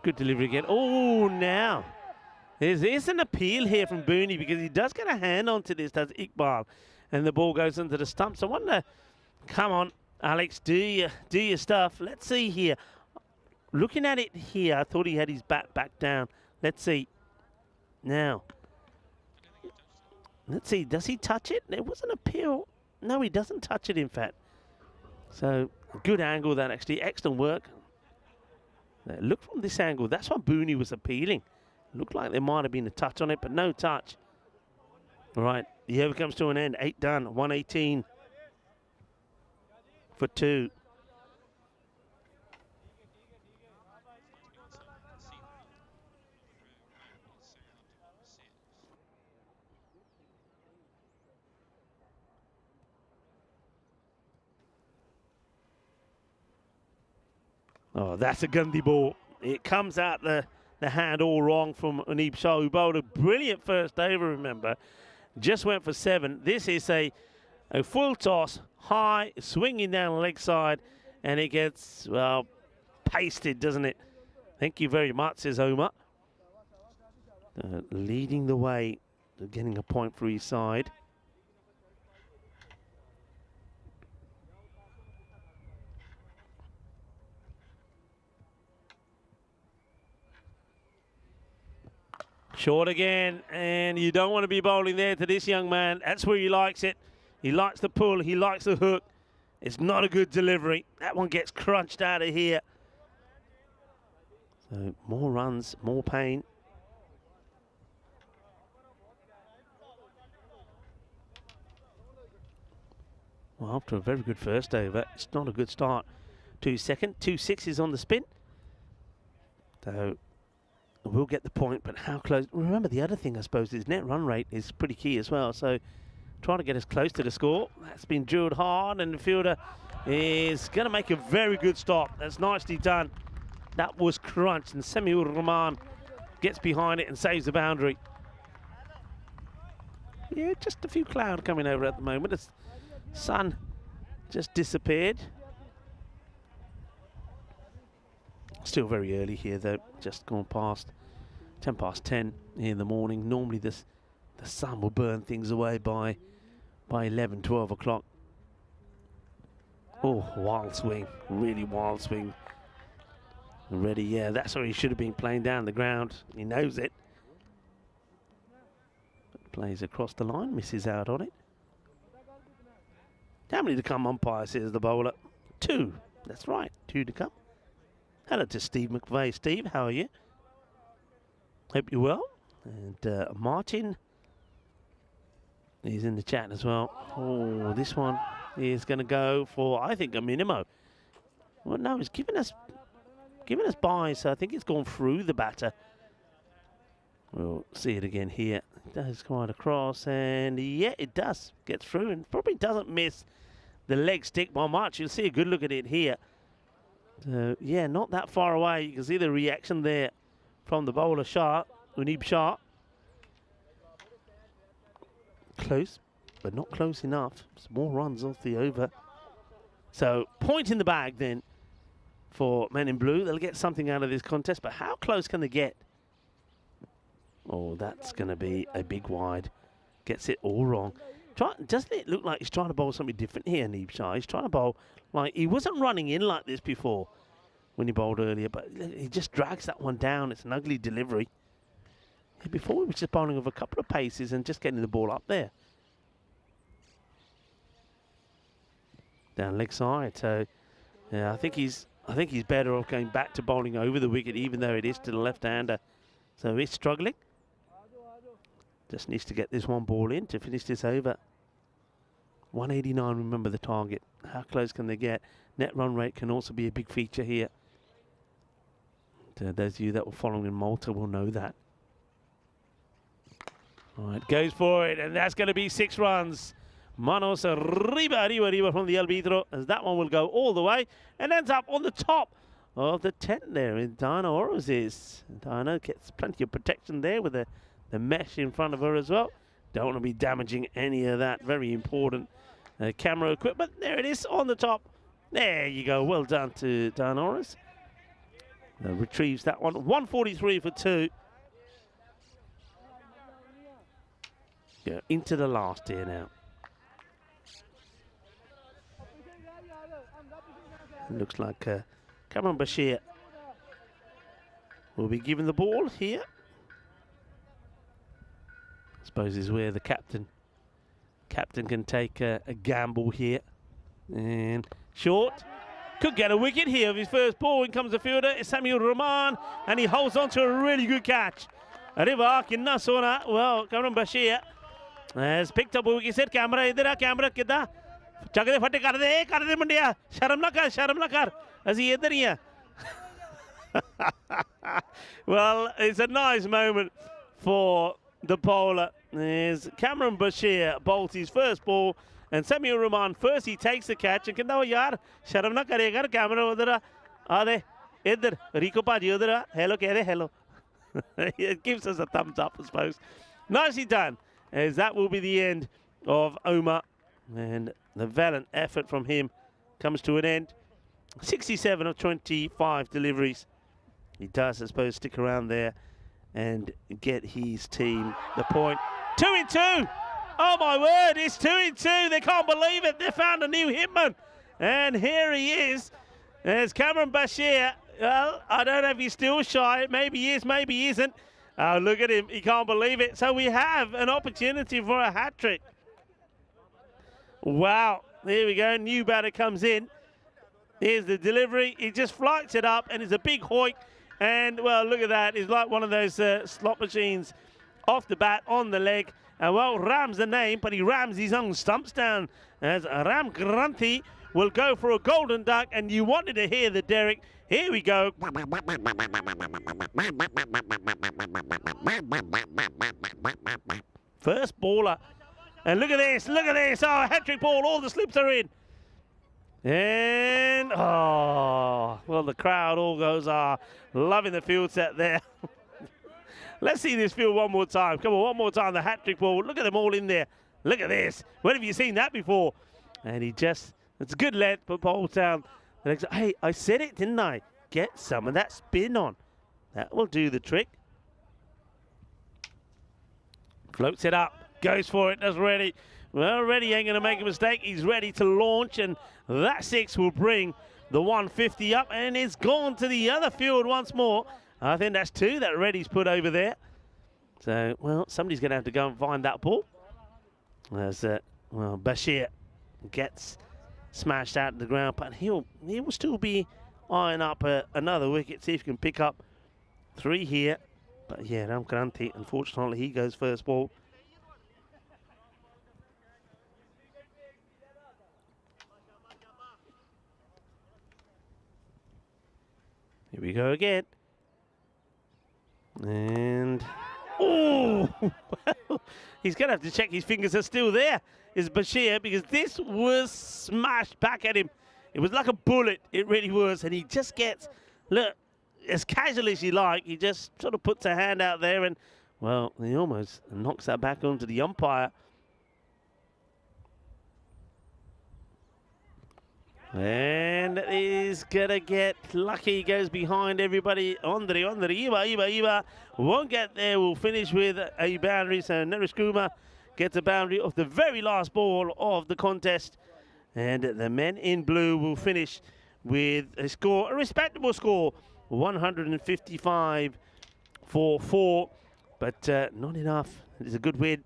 Good delivery again. Oh, now. There's an appeal here from Booney because he does get a hand onto this, does Iqbal. And the ball goes into the stumps. I wonder, come on, Alex, do your stuff. Let's see here. Looking at it here, I thought he had his bat back down. Let's see. Now. Let's see, does he touch it? It was an appeal. No, he doesn't touch it, in fact. So, good angle that actually. Excellent work. Look from this angle. That's why Booney was appealing. Looked like there might have been a touch on it, but no touch. All right, the over comes to an end. 8 done, 118 for 2. Oh, that's a Gandhi ball. It comes out the hand all wrong from Aneeb Shah, who bowled a brilliant first over, remember. Just went for 7. This is a full toss, high, swinging down the leg side, and it gets, well, pasted, doesn't it? Thank you very much, says Omar. Leading the way, getting a point for his side. Short again, and you don't want to be bowling there to this young man. That's where he likes it. He likes the pull, he likes the hook. It's not a good delivery. That one gets crunched out of here. So more runs, more pain. Well, after a very good first over, it's not a good start to second. 2 6s on the spin. So we'll get the point, but how close? Remember, the other thing, I suppose, is net run rate is pretty key as well. So try to get as close to the score. That's been drilled hard, and the fielder is going to make a very good stop. That's nicely done. That was crunched, and Semiur Rahman gets behind it and saves the boundary. Yeah, just a few clouds coming over at the moment. The sun just disappeared. Still very early here, though. Just gone past 10 past 10 in the morning. Normally the sun will burn things away by 11, 12 o'clock. Oh, wild swing. Really wild swing. Ready, yeah, that's where he should have been playing down the ground. He knows it. But plays across the line, misses out on it. How many to come, umpire, says the bowler? 2. That's right, 2 to come. Hello to Steve McVeigh. Steve, how are you? Hope you're well. And Martin is in the chat as well. Oh, this one is going to go for, I think, a minimo. Well, no, it's giving us by, so I think it's gone through the batter. We'll see it again here. It does come right across, and yeah, it does. Gets through and probably doesn't miss the leg stick by much. You'll see a good look at it here. Yeah, not that far away. You can see the reaction there from the bowler Shah, Aneeb Shah. Close, but not close enough. Some more runs off the over. So, point in the bag then for Men in Blue. They'll get something out of this contest, but how close can they get? Oh, that's going to be a big wide. Gets it all wrong. Doesn't it look like he's trying to bowl something different here, Aneeb Shah? He's trying to bowl like he wasn't running in like this before when he bowled earlier, but he just drags that one down. It's an ugly delivery. Before he was just bowling with a couple of paces and just getting the ball up there. Down leg side, so yeah, I think he's better off going back to bowling over the wicket, even though it is to the left-hander. So he's struggling. Just needs to get this one ball in to finish this over. 189, remember the target. How close can they get? Net run rate can also be a big feature here. Those of you that were following in Malta will know that. All right, goes for it, and that's going to be 6 runs. Manos arriba from the arbitro, as that one will go all the way and ends up on the top of the tent there in Diana Oroz's. Diana gets plenty of protection there with the mesh in front of her as well. Don't want to be damaging any of that very important camera equipment. There it is on the top. There you go. Well done to Diana Oroz. Retrieves that one. 143 for 2. Yeah, into the last here now. Looks like Cameron Bashir will be given the ball here. I suppose is where the captain can take a gamble here. And short. Could get a wicket here of his first ball. In comes the fielder, it's Samuel Rahman, and he holds on to a really good catch. Arriba, kinna sona. Well, Cameron Bashir has picked up a wicket. Said, camera, idhar camera kidda. Chakde fate kar de mundiya. Sharam na kar. As he idhar hi hai. Well, it's a nice moment for the bowler. There's Cameron Bashir bowls his first ball, and Samuel Rahman first he takes the catch and कहता यार शर्म ना करेगा camera उधर आ दे इधर रिको पाजी उधर hello कह दे hello. It gives us a thumbs up, I suppose. Nicely done, as that will be the end of Omar, and the valiant effort from him comes to an end. 67 of 25 deliveries. He does, I suppose, stick around there and get his team the point. 2 in 2. Oh my word, it's 2 in 2. They can't believe it. They found a new hitman. And here he is. There's Cameron Bashir. Well, I don't know if he's still shy. Maybe he is, maybe he isn't. Oh, look at him. He can't believe it. So we have an opportunity for a hat-trick. Wow. There we go. New batter comes in. Here's the delivery. He just flights it up, and it's a big hoik. And, well, look at that. It's like one of those slot machines off the bat, on the leg. And, well, Ram's the name, but he rams his own stumps down. As Ram Granthi will go for a golden duck, and you wanted to hear the Derek. Here we go. First baller. And look at this, look at this. Oh, hat-trick ball, all the slips are in. And, oh, well, the crowd all goes, loving the field set there. Let's see this field one more time. Come on, one more time, the hat-trick ball. Look at them all in there. Look at this. When have you seen that before? And he just, it's a good length, but bowls down. Hey, I said it, didn't I? Get some of that spin on. That will do the trick. Floats it up, goes for it, does Reddy. Well, Reddy ain't going to make a mistake. He's ready to launch, and that 6 will bring the 150 up, and it's gone to the other field once more. I think that's 2 that Reddy's put over there. So, well, somebody's going to have to go and find that ball. As, well, Bashir gets smashed out of the ground, but he will still be eyeing up another wicket, see if he can pick up 3 here. But, yeah, Ram Granthi, unfortunately, he goes first ball. Here we go again. And, oh, well, he's going to have to check his fingers are still there, is Bashir, because this was smashed back at him. It was like a bullet, it really was. And he just gets, look, as casual as you like, he just sort of puts a hand out there and, well, he almost knocks that back onto the umpire. And he's going to get lucky. He goes behind everybody. Andre, Iba won't get there. We'll finish with a boundary. So Naresh Kumar gets a boundary off the very last ball of the contest. And the men in blue will finish with a score, a respectable score, 155 for 4. but not enough. It's a good win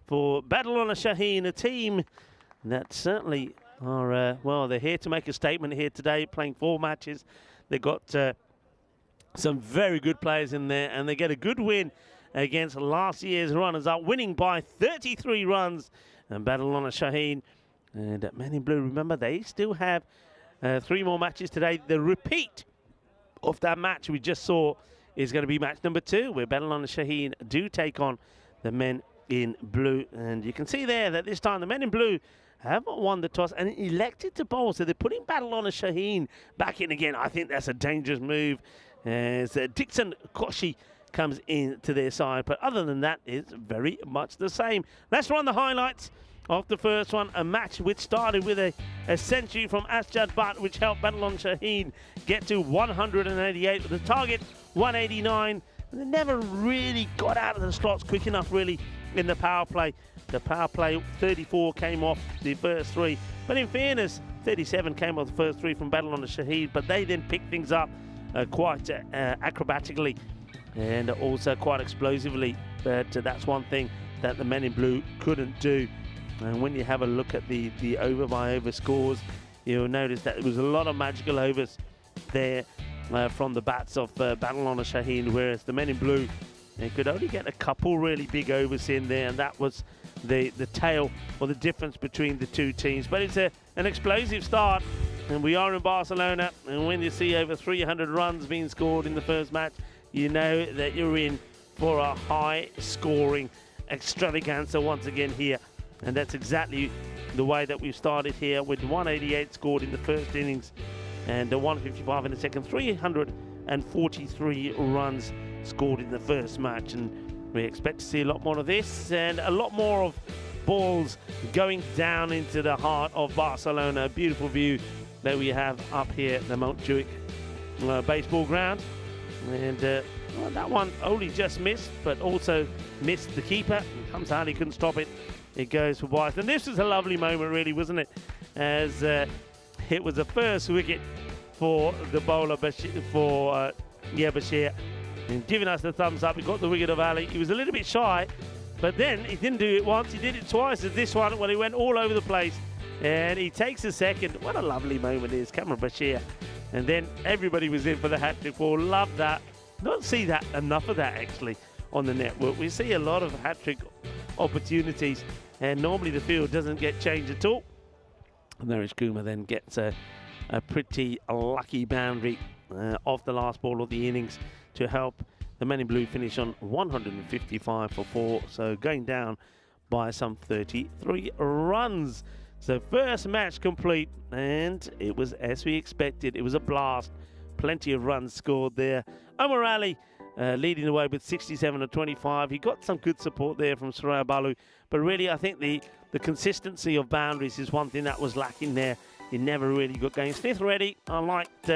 for Badalona Shaheen, a team that certainly are, well, they're here to make a statement here today, playing 4 matches. They've got some very good players in there, and they get a good win against last year's runners-up, winning by 33 runs. And Badalona Shaheen and Men in Blue, remember, they still have 3 more matches today. The repeat of that match we just saw is going to be match number 2, where Badalona Shaheen do take on the Men in Blue. And you can see there that this time the Men in Blue have won the toss and elected to bowl. So they're putting Badalona Shaheen back in again. I think that's a dangerous move as Dixon Koshi comes into their side. But other than that, it's very much the same. Let's run the highlights of the first one. A match which started with a century from Asjad Butt, which helped Badalona Shaheen get to 188 with the target 189. And they never really got out of the slots quick enough, really, in the power play. The power play 34 came off the first 3. But in fairness, 37 came off the first 3 from Badalona Shaheen. But they then picked things up quite acrobatically and also quite explosively. But that's one thing that the Men in Blue couldn't do. And when you have a look at the over-by-over scores, you'll notice that it was a lot of magical overs there from the bats of Badalona Shaheen, whereas the Men in Blue, they could only get a couple really big overs in there, and that was the tale or the difference between the 2 teams. But it's an explosive start, and we are in Barcelona, and when you see over 300 runs being scored in the first match, you know that you're in for a high-scoring extravaganza once again here. And that's exactly the way that we've started here, with 188 scored in the first innings and 155 in the second. 343 runs scored in the first match, and we expect to see a lot more of this and a lot more of balls going down into the heart of Barcelona. A beautiful view that we have up here at the Montjuic baseball ground. And well, that one only just missed, but also missed the keeper. Comes out, he couldn't stop it. It goes for wide. And this was a lovely moment, really, wasn't it? As it was the first wicket for the bowler, Bashir. And giving us the thumbs up. He got the wicket of Ali. He was a little bit shy, but then he didn't do it once. He did it twice as this one, when he went all over the place. And he takes a second. What a lovely moment it is, Cameron Bashir. And then everybody was in for the hat-trick ball. Love that. Don't see that enough of that, actually, on the network. We see a lot of hat-trick opportunities, and normally the field doesn't get changed at all. And Naresh Kumar then gets a pretty lucky boundary off the last ball of the innings to help the Men in Blue finish on 155 for 4, so going down by some 33 runs. So first match complete, and it was as we expected. It was a blast. Plenty of runs scored there. Omar Ali leading the way with 67 of 25. He got some good support there from Suraya Balu, but really I think the consistency of boundaries is one thing that was lacking there. He never really got going. Smith Reddy, I liked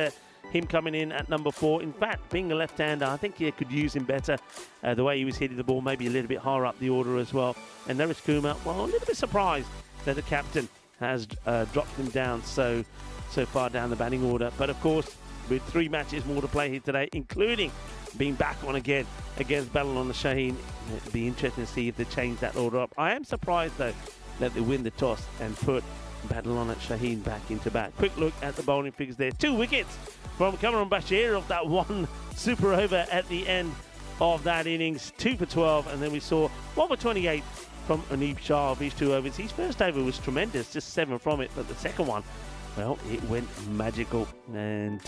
him coming in at number 4. In fact, being a left-hander, I think he could use him better. The way he was hitting the ball, maybe a little bit higher up the order as well. And Naresh Kumar, well, a little bit surprised that the captain has dropped him down so far down the batting order. But of course, with 3 matches more to play here today, including being back on again against Badalona Shaheen, it'll be interesting to see if they change that order up. I am surprised, though, that they win the toss and put Badalona Shaheen back into bat. Quick look at the bowling figures there. 2 wickets from Cameron Bashir of that one super over at the end of that innings. 2 for 12, and then we saw 1 for 28 from Aneeb Shah of his 2 overs. His first over was tremendous, just 7 from it, but the second one, well, it went magical. And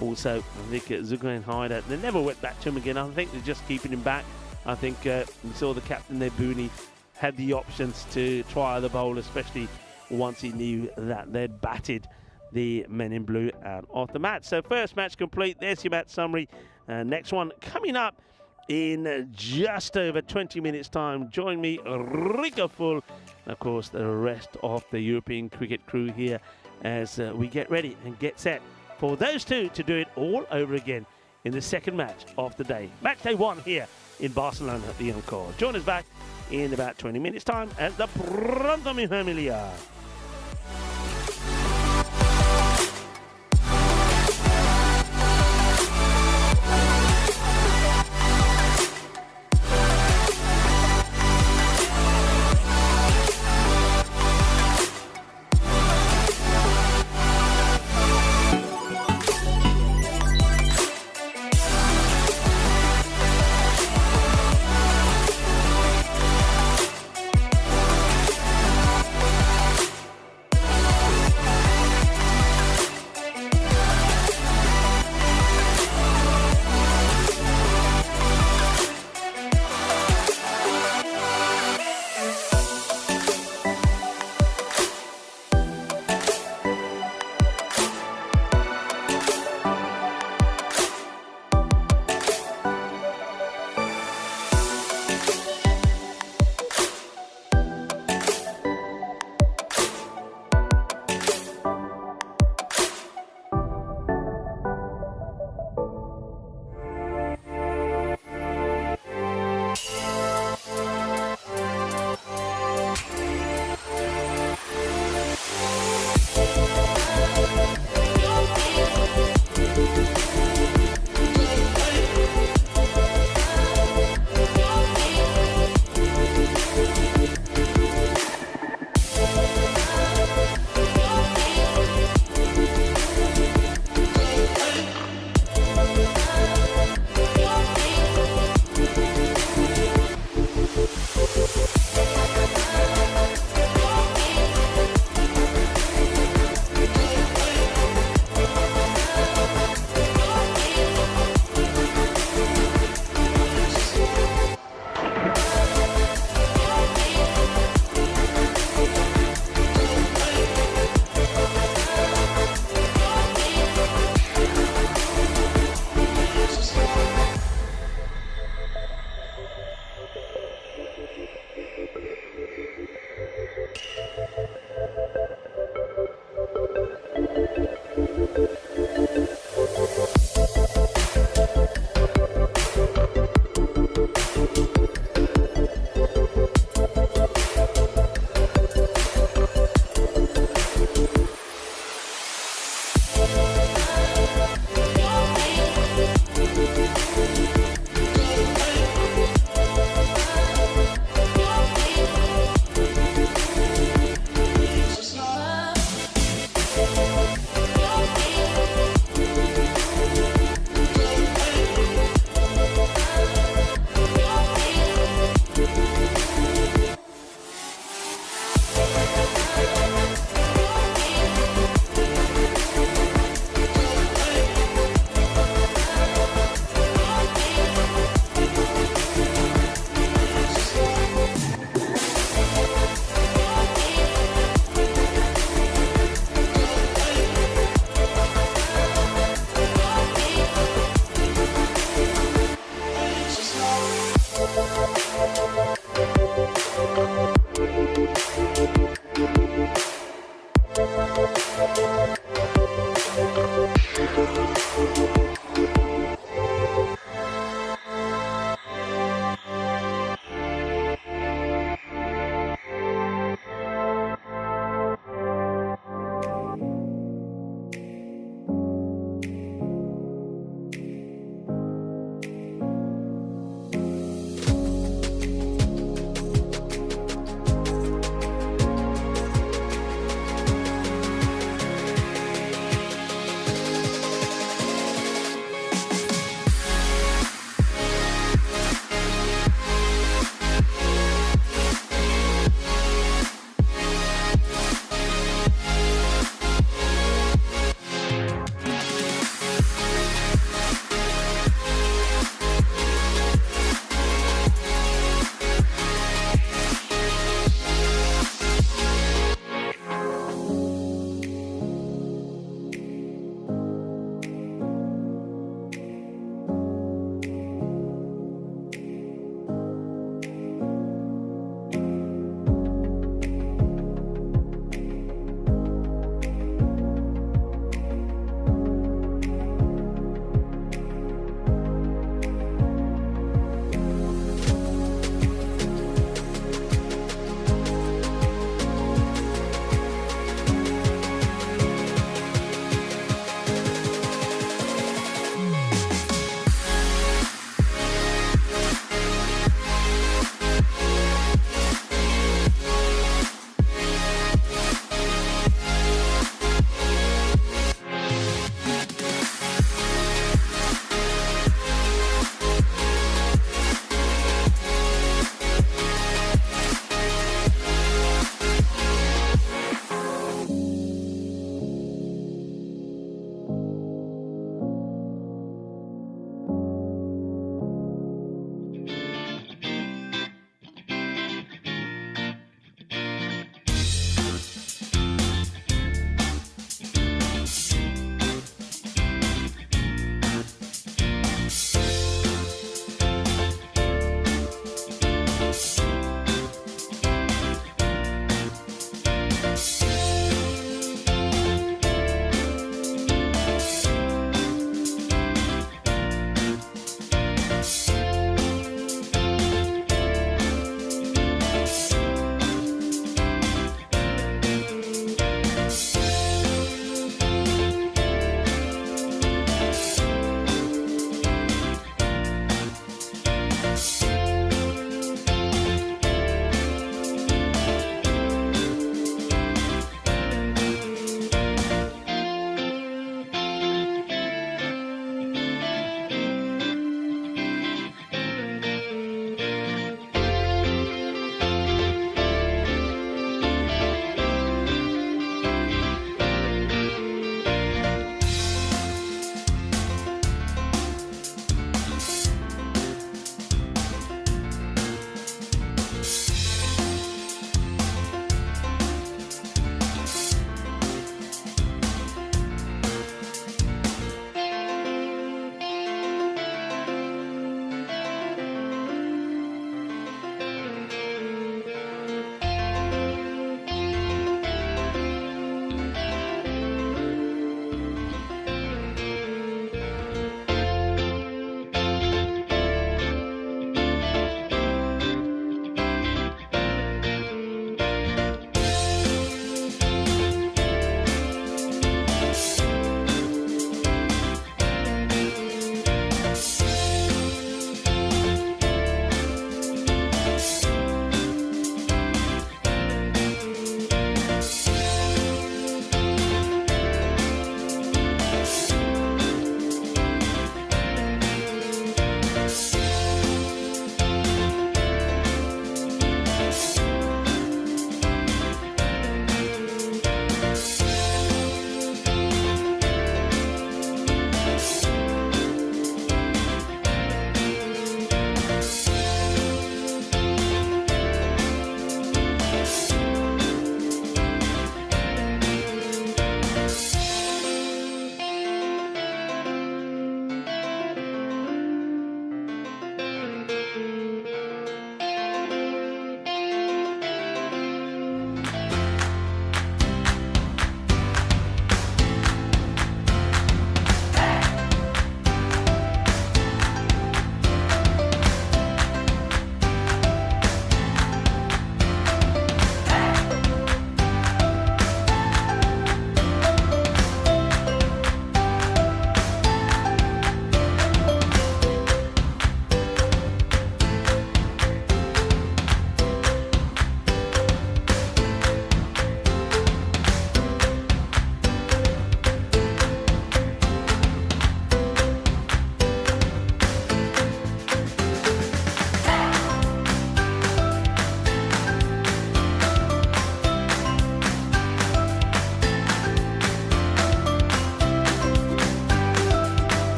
also, I think Zugran Haider, they never went back to him again. I think they're just keeping him back. I think we saw the captain there, Booney, had the options to try the bowl, especially once he knew that they'd batted the Men in Blue out of the match. So first match complete. There's your match summary. Next one coming up in just over 20 minutes time. Join me, Rika Full, of course the rest of the European cricket crew here, as we get ready and get set for those two to do it all over again in the second match of the day. Match day 1 here in Barcelona at the Encore. Join us back in about 20 minutes time at the Pronto Mi Familia.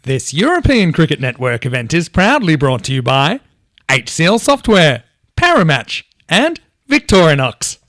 This European Cricket Network event is proudly brought to you by HCL Software, Paramatch, and Victorinox.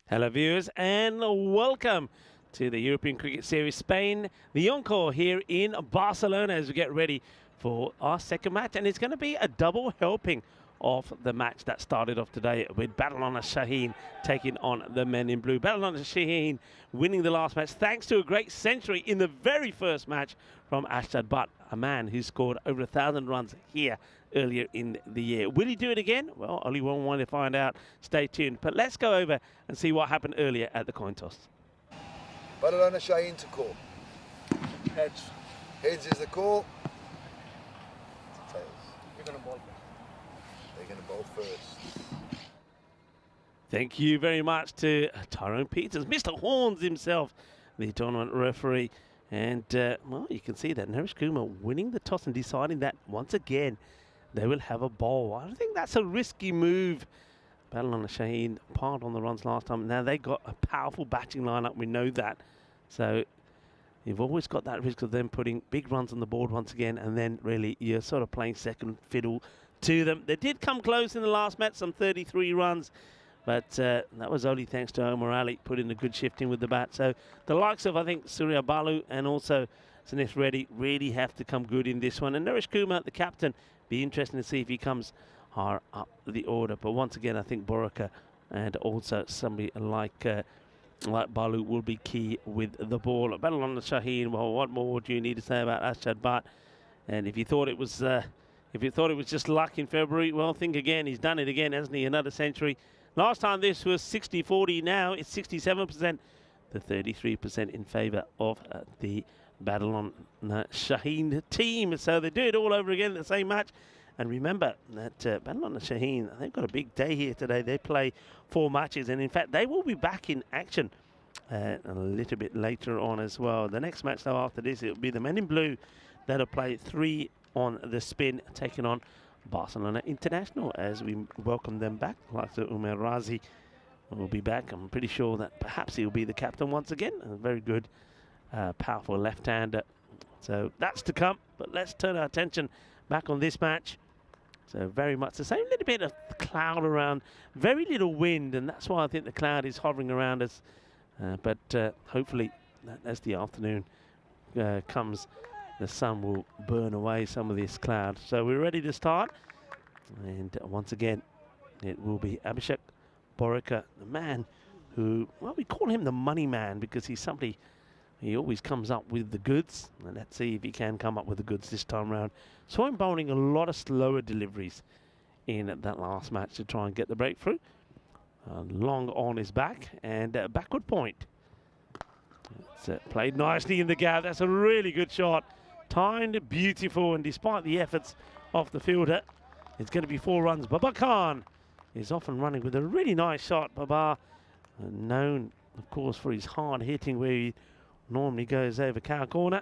Hello viewers and welcome to the European Cricket Series Spain, the Encore here in Barcelona as we get ready for our second match, and it's going to be a double helping of the match that started off today with Badalona Shaheen taking on the men in blue. Badalona Shaheen winning the last match thanks to a great century in the very first match from Ashdad Butt, a man who scored over 1,000 runs here earlier in the year. Will he do it again? Well, only one way to find out. Stay tuned. But let's go over and see what happened earlier at the coin toss. Badalona Shaheen to call. Heads. Heads is the call. Tails. You're going to bowl. They're going to bowl first. Thank you very much to Tyrone Peters, Mr. Horns himself, the tournament referee. And, well, you can see that Naresh Kumar winning the toss and deciding that once again they will have a bowl. I think that's a risky move. Badalona Shaheen piled on the runs last time. Now they got a powerful batting lineup. We know that. So you've always got that risk of them putting big runs on the board once again, and then really you're sort of playing second fiddle to them. They did come close in the last match, some 33 runs, but that was only thanks to Omar Ali putting a good shift in with the bat. So the likes of, I think, Surya Balu and also Sanif Reddy really have to come good in this one. And Naresh Kumar, the captain, be interesting to see if he comes higher up the order. But once again, I think Boraka and also somebody like Balu will be key with the ball. Badalona Shaheen, well, what more do you need to say about Ashdad Butt? And if you thought it was just luck in February, well, think again. He's done it again, hasn't he? Another century. Last time this was 60-40. Now it's 67% to 33% in favour of the Badalona Shaheen team. So they do it all over again in the same match. And remember that Badalona Shaheen, they've got a big day here today. They play 4 matches, and in fact they will be back in action a little bit later on as well. The next match though after this, it will be the men in blue that'll play 3 on the spin, taking on Barcelona International as we welcome them back. Like Umar Razi will be back. I'm pretty sure that perhaps he'll be the captain once again. A very good, powerful left-hander. So that's to come, but let's turn our attention back on this match. So very much the same, little bit of cloud around, very little wind, and that's why I think the cloud is hovering around us. But hopefully, as the afternoon comes, the sun will burn away some of this cloud. So we're ready to start. And once again, it will be Abhishek Boraka, the man who, well, we call him the money man because he's somebody, he always comes up with the goods. And let's see if he can come up with the goods this time around. Saw him bowling a lot of slower deliveries in that last match to try and get the breakthrough. Long on his back and backward point. It's played nicely in the gap. That's a really good shot. Timed beautiful, and despite the efforts of the fielder, it's going to be 4 runs. Babar Khan is off and running with a really nice shot. Babar, known, of course, for his hard hitting where he normally goes over cow corner.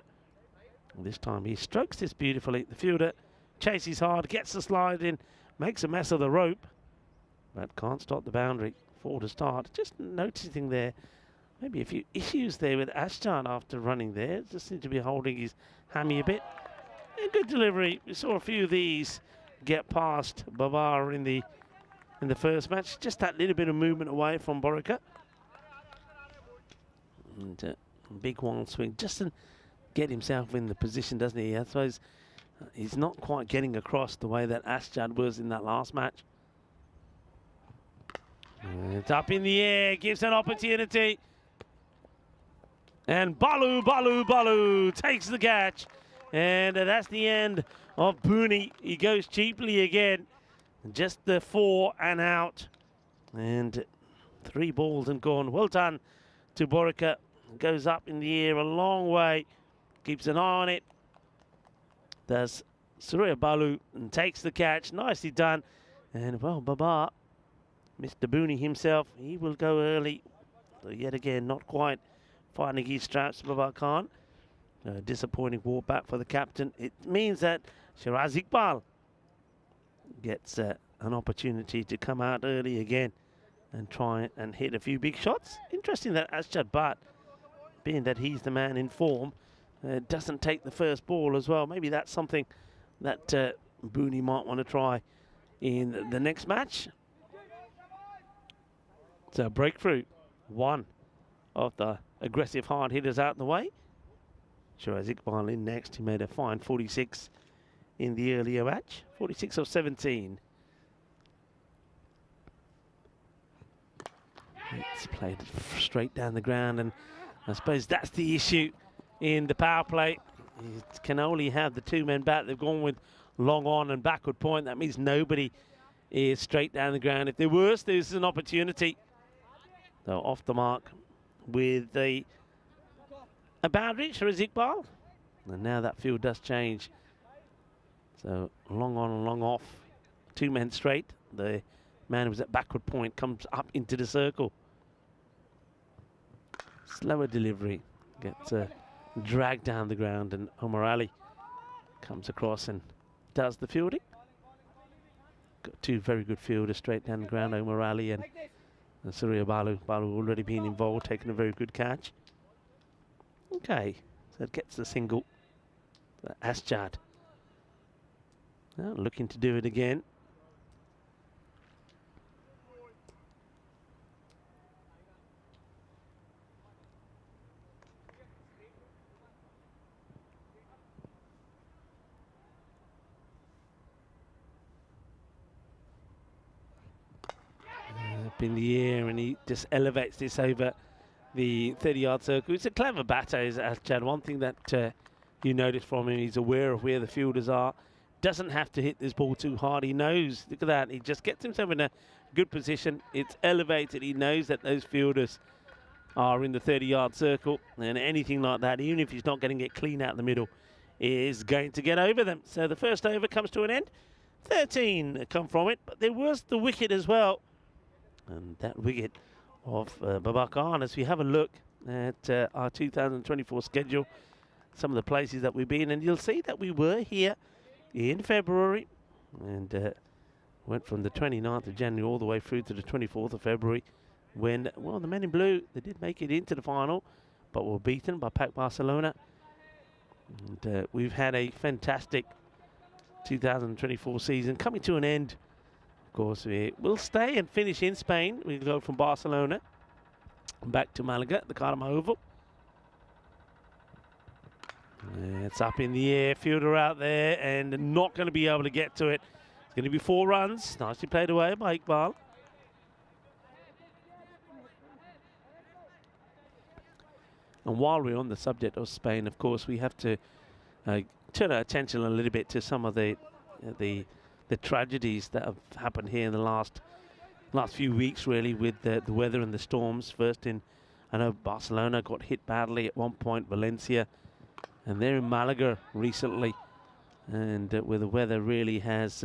This time he strokes this beautifully. The fielder chases hard, gets the slide in, makes a mess of the rope, but can't stop the boundary. 4 to start. Just noticing there, maybe a few issues there with Ashdad after running there. Just seems to be holding his hammy a bit. A good delivery. We saw a few of these get past Babar in the first match. Just that little bit of movement away from Boraka. And big wild swing. Just to get himself in the position, doesn't he? I suppose he's not quite getting across the way that Ashdad was in that last match. It's up in the air. Gives an opportunity. And Balu takes the catch. And that's the end of Booney. He goes cheaply again. Just the 4 and out. And 3 balls and gone. Well done to Boraka. Goes up in the air a long way. Keeps an eye on it. Does Surya Balu and takes the catch. Nicely done. And well, Babar, Mr. Booney himself, he will go early. So yet again, not quite finding his straps, Babar Khan. Disappointing walk back for the captain. It means that Shiraz Iqbal gets an opportunity to come out early again and try and hit a few big shots. Interesting that Ashdad Butt, being that he's the man in form, doesn't take the first ball as well. Maybe that's something that Booney might want to try in the next match. So breakthrough, one of the aggressive hard hitters out the way. Shiraz Iqbal in next. He made a fine 46 in the earlier match, 46 of 17. It's played straight down the ground, and I suppose that's the issue in the power play. It can only have the two men bat. They've gone with long on and backward point. That means nobody is straight down the ground. If there was, there's an opportunity. So off the mark with a boundary, Shiraz Iqbal. And now that field does change. So long on and long off. Two men straight. The man who was at backward point comes up into the circle. Slower delivery. Gets dragged down the ground, and Omar Ali comes across and does the fielding. Got two very good fielders straight down the ground, Omar Ali and Surya Balu. Balu already been involved, taking a very good catch. Okay, so it gets the single. Asjad looking to do it again. Up in the air, and he just elevates this over the 30-yard circle. It's a clever batter, is Asjad. One thing that you notice from him, he's aware of where the fielders are. Doesn't have to hit this ball too hard. He knows, look at that, he just gets himself in a good position. It's elevated. He knows that those fielders are in the 30-yard circle, and anything like that, even if he's not getting it clean out the middle, is going to get over them. So the first over comes to an end. 13 come from it, but there was the wicket as well. And that wicket of Babakar. As we have a look at our 2024 schedule, some of the places that we've been, and you'll see that we were here in February and went from the 29th of January all the way through to the 24th of February when, well, the men in blue, they did make it into the final, but were beaten by PAC Barcelona. And we've had a fantastic 2024 season coming to an end. Of course, we will stay and finish in Spain. We go from Barcelona back to Malaga, the Cartama Oval. It's up in the air, fielder out there, and not going to be able to get to it. It's going to be 4 runs. Nicely played away by Iqbal. And while we're on the subject of Spain, of course, we have to turn our attention a little bit to some of the tragedies that have happened here in the last few weeks, really, with the weather and the storms. First I know Barcelona got hit badly at one point, Valencia, and they're in Malaga recently, and where the weather really has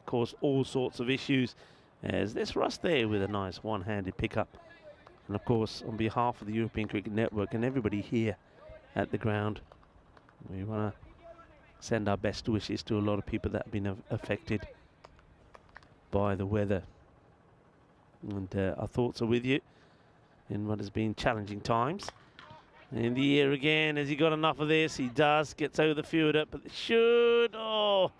caused all sorts of issues. As there's Russ there with a nice one-handed pickup. And of course, on behalf of the European Cricket Network and everybody here at the ground, we want to send our best wishes to a lot of people that have been affected by the weather. And our thoughts are with you in what has been challenging times. In the air again, has he got enough of this? He does, gets over the fielder, but should, well,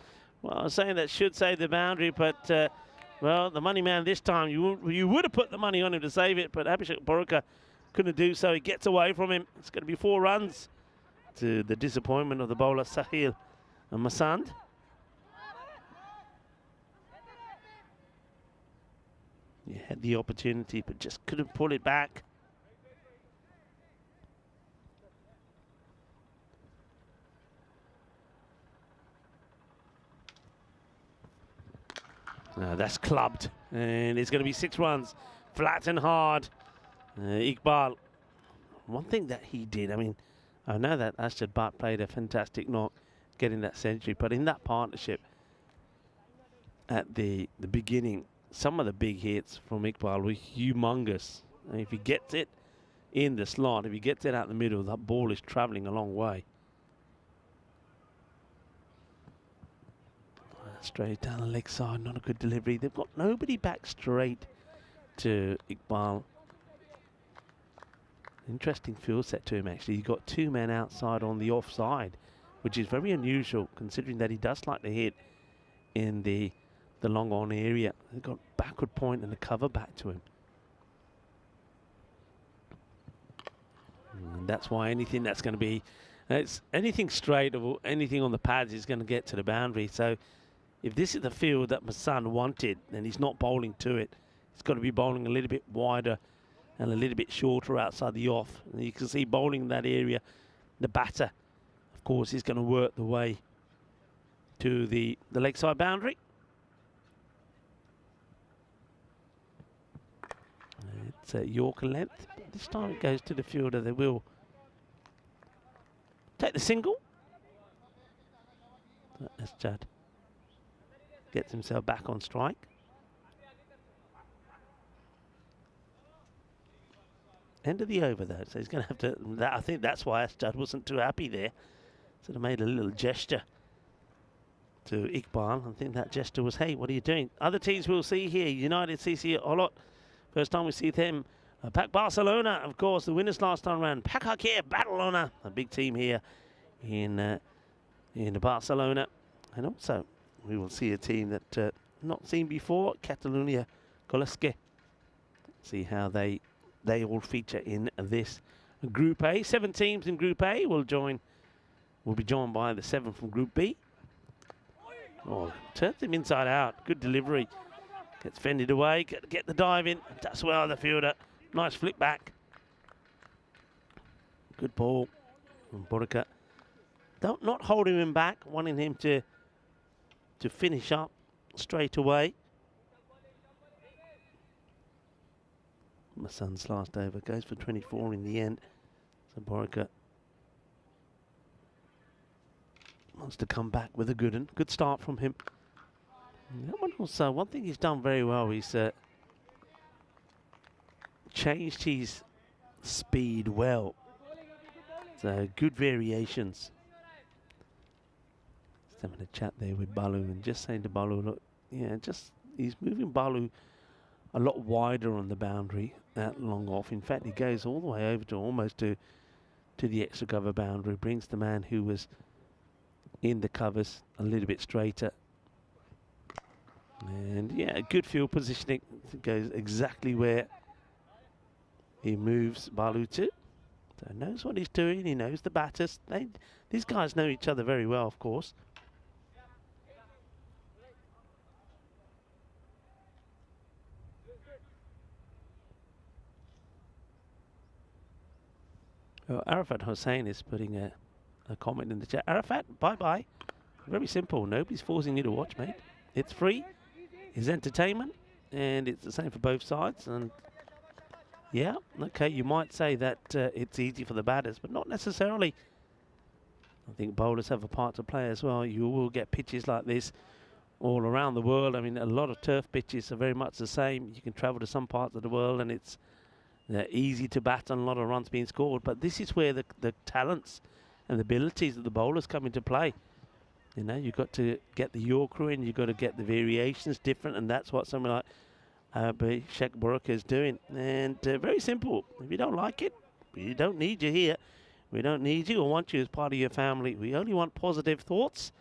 I was saying that should save the boundary, but well, the money man this time, you would have put the money on him to save it, but Abhishek Boruka couldn't do so. He gets away from him. It's going to be 4 runs to the disappointment of the bowler Sahil and Masand. He had the opportunity, but just couldn't pull it back. That's clubbed, and it's going to be 6 runs, flat and hard. Iqbal, one thing that he did, I mean, I know that Asjad Bhatt played a fantastic knock getting that century, but in that partnership at the beginning, some of the big hits from Iqbal were humongous. And if he gets it in the slot, if he gets it out the middle, that ball is travelling a long way. Straight down the leg side, not a good delivery. They've got nobody back straight to Iqbal. Interesting field set to him, actually. You've got 2 men outside on the offside, which is very unusual considering that he does like to hit in the long on area. They've got backward point and a cover back to him. And that's why anything that's going to be, it's anything straight or anything on the pads is going to get to the boundary. So if this is the field that my son wanted, then he's not bowling to it. He's got to be bowling a little bit wider and a little bit shorter outside the off. And you can see bowling in that area, the batter, of course, is going to work the way to the leg side boundary. It's a Yorker length. This time it goes to the fielder. They will take the single. As Judd gets himself back on strike. End of the over though, so he's going to have to. I think that's why Judd wasn't too happy there. Sort of made a little gesture to Iqbal. I think that gesture was, hey, what are you doing? Other teams we'll see here, United CC a lot. First time we see them. Pack Barcelona, of course, the winners last time round. Pack Arkea, Barcelona, a big team here in Barcelona. And also, we will see a team that not seen before, Catalonia Goleske. See how they all feature in this Group A. 7 teams in Group A will be joined by the 7 from Group B. Oh, turns him inside out. Good delivery. Gets fended away. Get the dive in. That's well the fielder. Nice flick back. Good ball from Borika. Not holding him back, wanting him to finish up straight away. My son's last over goes for 24 in the end. So Borika wants to come back with a good one. Good start from him. And that one also, one thing he's done very well, he's changed his speed well. So good variations. Just having a chat there with Balu and just saying to Balu, look, yeah, he's moving Balu a lot wider on the boundary at long off. In fact, he goes all the way over to almost to the extra cover boundary, brings the man who was in the covers a little bit straighter. And yeah, good field positioning. It goes exactly where he moves Balu to. So knows what he's doing. He knows the batters. These guys know each other very well, of course. Well, Arafat Hussain is putting a comment in the chat. Arafat, bye-bye. Very simple. Nobody's forcing you to watch, mate. It's free. It's entertainment. And it's the same for both sides. And yeah, okay, you might say that it's easy for the batters, but not necessarily. I think bowlers have a part to play as well. You will get pitches like this all around the world. I mean, a lot of turf pitches are very much the same. You can travel to some parts of the world and it's easy to bat and a lot of runs being scored. But this is where the talents and the abilities of the bowlers come into play. You know, you've got to get the Yorker in, you've got to get the variations different, and that's what someone like Sheikh Borika is doing. And very simple. If you don't like it, we don't need you here. We don't need you or want you as part of your family. We only want positive thoughts.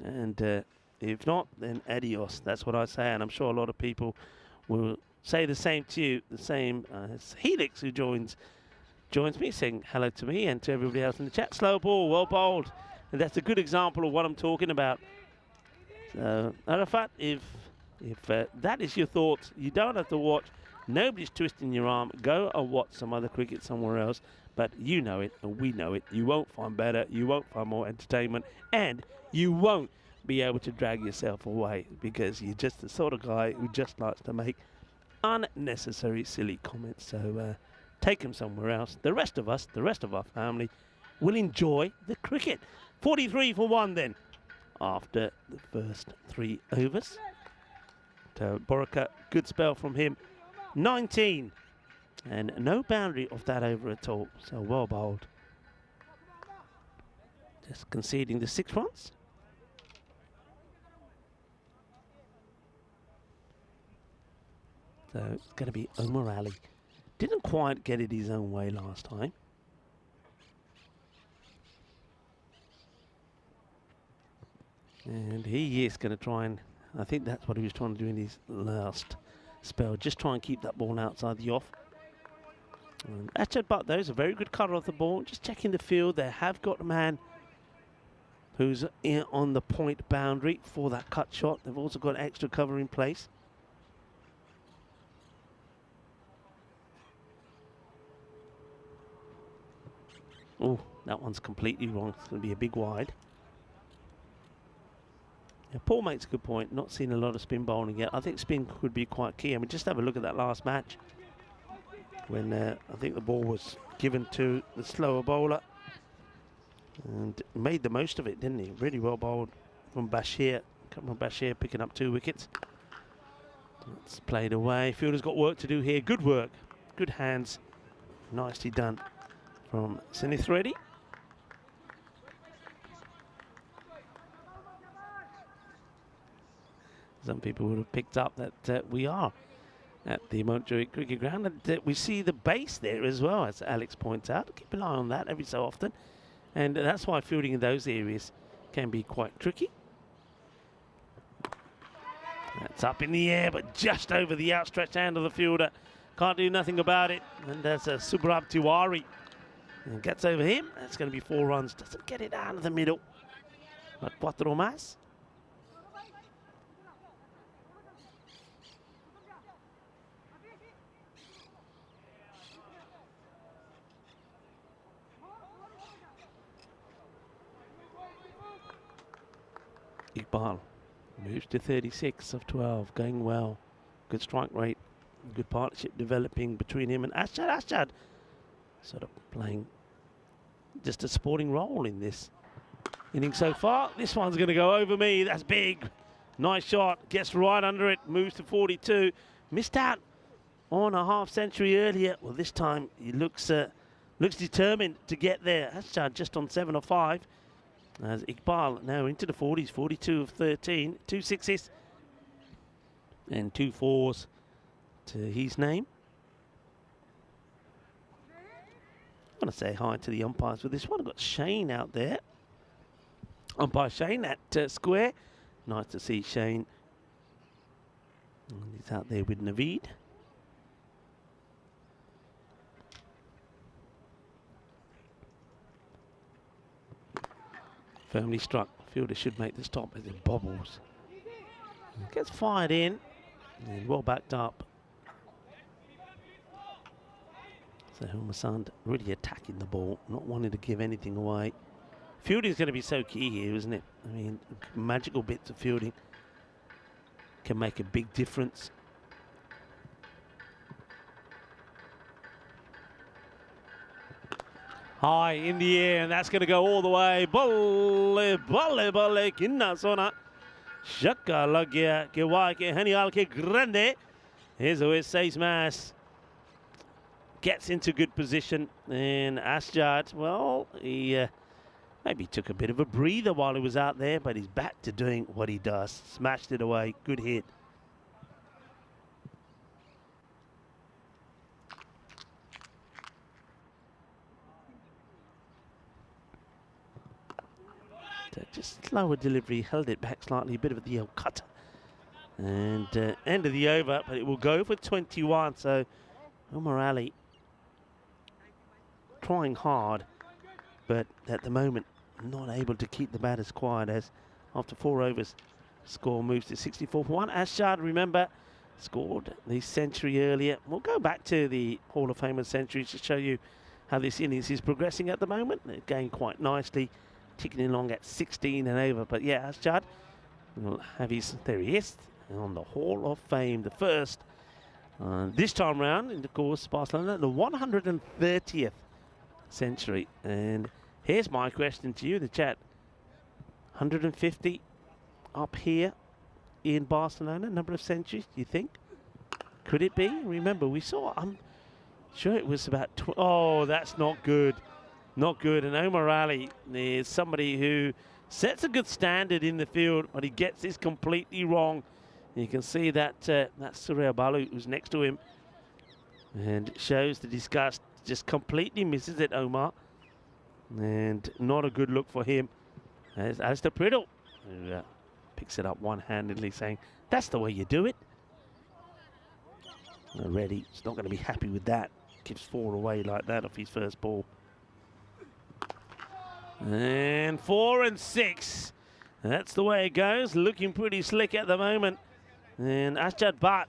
And if not, then adios. That's what I say. And I'm sure a lot of people will say the same to you. The same as Helix, who joins me, saying hello to me and to everybody else in the chat. Slow ball, well bowled. And that's a good example of what I'm talking about. So, Arafat, if that is your thoughts, you don't have to watch. Nobody's twisting your arm. Go and watch some other cricket somewhere else. But you know it, and we know it. You won't find better. You won't find more entertainment. And you won't be able to drag yourself away because you're just the sort of guy who just likes to make unnecessary, silly comments. So take them somewhere else. The rest of us, the rest of our family, will enjoy the cricket. 43 for 1 then, after the first 3 overs. So Borika, good spell from him. 19. And no boundary of that over at all. So well bowled. Just conceding the 6 runs. So it's going to be Omar Ali Didn't quite get it his own way last time. And he is going to try and, I think that's what he was trying to do in his last spell, just try and keep that ball outside the off. Achad Butt, though, is a very good cutter of the ball. Just checking the field. They have got a man who's on the point boundary for that cut shot. They've also got extra cover in place. Oh, that one's completely wrong. It's going to be a big wide. Yeah, Paul makes a good point. Not seen a lot of spin bowling yet. I think spin could be quite key. I mean, just have a look at that last match when I think the ball was given to the slower bowler and made the most of it, didn't he? Really well bowled from Bashir. Kamran Bashir picking up 2 wickets. It's played away. Fielder's got work to do here. Good work. Good hands. Nicely done from Sinith Reddy. Some people would have picked up that we are at the Montjuic Cricket Ground, and we see the base there as well, as Alex points out. Keep an eye on that every so often, and that's why fielding in those areas can be quite tricky. That's up in the air, but just over the outstretched hand of the fielder. Can't do nothing about it, and that's a Subrab Tiwari. And gets over him. That's going to be 4 runs. Doesn't get it down to the middle. But 4 más. Iqbal moves to 36 of 12, going well. Good strike rate, good partnership developing between him and Ashad. Ashad sort of playing just a supporting role in this inning so far. This one's going to go over me. That's big. Nice shot. Gets right under it. Moves to 42. Missed out on a half century earlier. Well, this time he looks determined to get there. Ashad just on 7 of 5. As Iqbal now into the 40s, 42 of 13, 2 sixes and 2 fours to his name. I want to say hi to the umpires with this one. I've got Shane out there. Umpire Shane at square. Nice to see Shane. And he's out there with Naveed. Firmly struck. Fielder should make the stop as it bobbles. Gets fired in and well backed up. So Humasand really attacking the ball, not wanting to give anything away. Fielding is going to be so key here, isn't it? I mean, magical bits of fielding can make a big difference. High in the air, and that's going to go all the way. Balle, balle, balle, kinna sona. Shaka lagya, ke wa ke hanial ke grande. Here's a Seis Mas. Gets into good position, and Asjad, well, he maybe took a bit of a breather while he was out there, but he's back to doing what he does. Smashed it away. Good hit. Just slower delivery, held it back slightly, a bit of the old cutter. And end of the over, but it will go for 21. So Omar Ali trying hard, but at the moment not able to keep the batters quiet, as after 4 overs, score moves to 64 for 1. Ashad, remember, scored the century earlier. We'll go back to the Hall of Famers centuries to show you how this innings is progressing at the moment. They're going quite nicely, ticking along at 16 and over. But yeah, Ashad will have his, there he is, on the Hall of Fame, the first. This time round, and of course, Barcelona, the 130th century. And here's my question to you in the chat. 150 up here in Barcelona, number of centuries, do you think? Could it be? Remember, we saw, I'm sure it was about, oh, that's not good. Not good. And Omar Ali is somebody who sets a good standard in the field, but he gets this completely wrong. You can see that that's Surya Balu, who's next to him. And shows the disgust, just completely misses it, Omar. And not a good look for him. As the Priddle, who picks it up one-handedly, saying, that's the way you do it. Reddy is not going to be happy with that. Gives 4 away like that off his first ball. And 4 and 6. That's the way it goes. Looking pretty slick at the moment. And Asjad Bhatt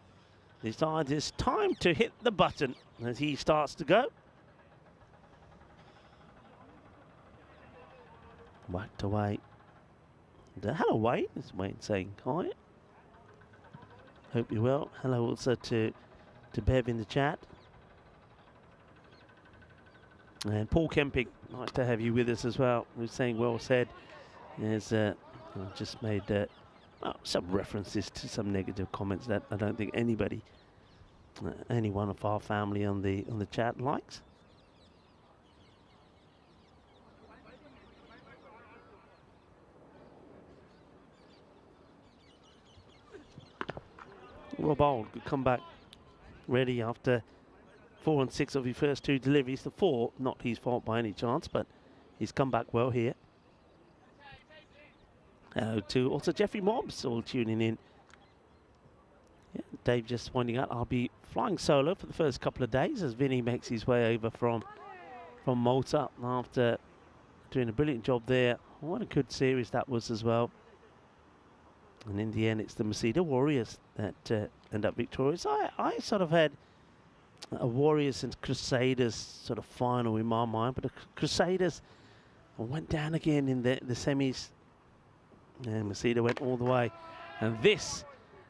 decides it's time to hit the button as he starts to go. Whacked away. Hello, Wayne. It's Wayne saying hi. Hope you're well. Hello also to Bev in the chat. And Paul Kemping, nice to have you with us as well. Who's saying well said. As just made some references to some negative comments that I don't think anybody, any one of our family on the chat likes. Well bowled, good comeback. Ready after 4 and 6 of his first 2 deliveries. The 4, not his fault by any chance, but he's come back well here. Hello to also Jeffrey Mobbs all tuning in. Yeah, Dave just pointing out I'll be flying solo for the first couple of days as Vinny makes his way over from Malta after doing a brilliant job there. What a good series that was as well. And in the end, it's the Masida Warriors that end up victorious. I sort of had a Warriors and Crusaders sort of final in my mind, but the Crusaders went down again in the semis. And Masida went all the way. And this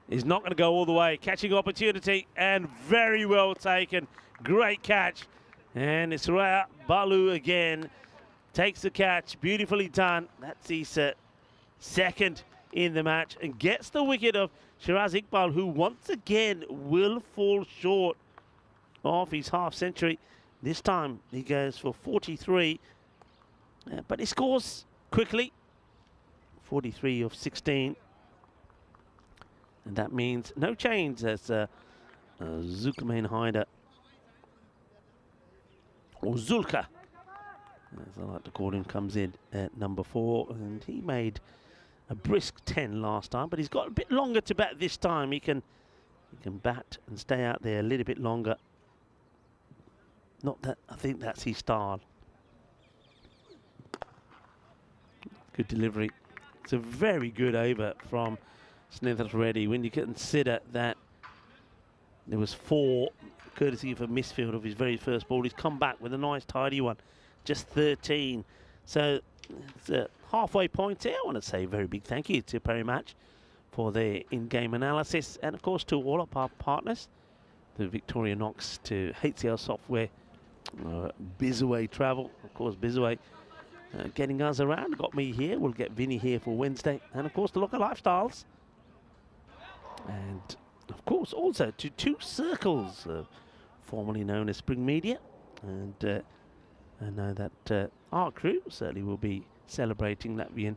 is not going to go all the way. Catching opportunity and very well taken. Great catch. And it's Raya Balu again. Takes the catch. Beautifully done. That's his second in the match and gets the wicket of Shiraz Iqbal, who once again will fall short of his half century. This time he goes for 43, but he scores quickly. 43 of 16. And that means no change as Zulkarnain Haider, or Zulka, as I like to call him, comes in at number 4, and he made a brisk 10 last time, but he's got a bit longer to bat this time. He can bat and stay out there a little bit longer. Not that I think that's his style. Good delivery. It's a very good over from Snither Reddy when you consider that there was 4 courtesy of a misfield of his very first ball. He's come back with a nice tidy one, just 13. So it's a halfway point here. I want to say a very big thank you to Parimatch for their in-game analysis, and of course to all of our partners, the Victoria Knox, to HCL Software, Bizaway Travel, of course Bizaway getting us around, got me here, we'll get Vinny here for Wednesday, and of course the Local Lifestyles, and of course also to 2 Circles, formerly known as Spring Media, and I know that our crew certainly will be celebrating Latvian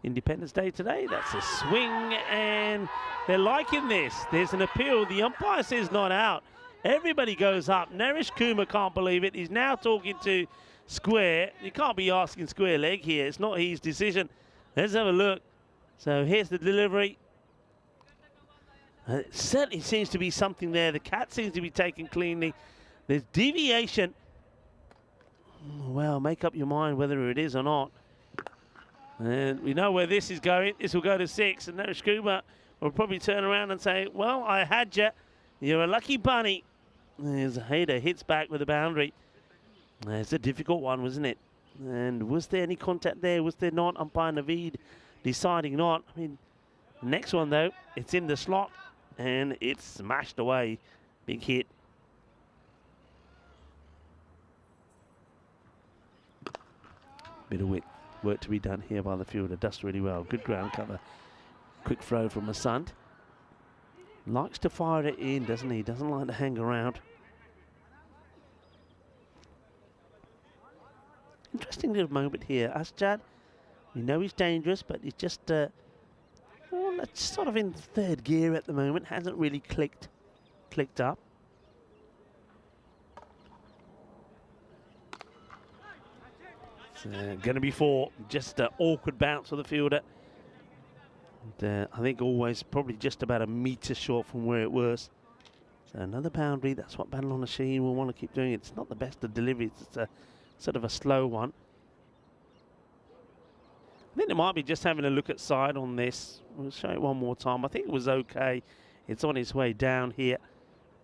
Independence Day today. That's a swing, and they're liking this. There's an appeal. The umpire says not out. Everybody goes up. Naresh Kumar can't believe it. He's now talking to Square. You can't be asking Square leg here. It's not his decision. Let's have a look. So here's the delivery. It certainly seems to be something there. The cat seems to be taken cleanly. There's deviation. Well, make up your mind whether it is or not. And we know where this is going. This will go to 6, and Naresh Kumar will probably turn around and say, well, I had you. You're a lucky bunny. As Haider hits back with a boundary. It's a difficult one, wasn't it? And was there any contact there? Was there not? Umpire Naveed deciding not. I mean, the next one, though, it's in the slot, and it's smashed away. Big hit. Bit of work to be done here by the fielder. Does really well. Good ground cover. Quick throw from Masund. Likes to fire it in, doesn't he? Doesn't like to hang around. Interesting little moment here. Asjad, we know he's dangerous, but he's just well, it's sort of in 3rd gear at the moment. Hasn't really clicked up. It's going to be 4. Just an awkward bounce for the fielder. And, I think always probably just about a metre short from where it was. So another boundary. That's what Badalona Shaheen will want to keep doing. It's not the best of deliveries. It's a sort of a slow one. I think they might be just having a look at side on this. We'll show it one more time. I think it was okay. It's on its way down here.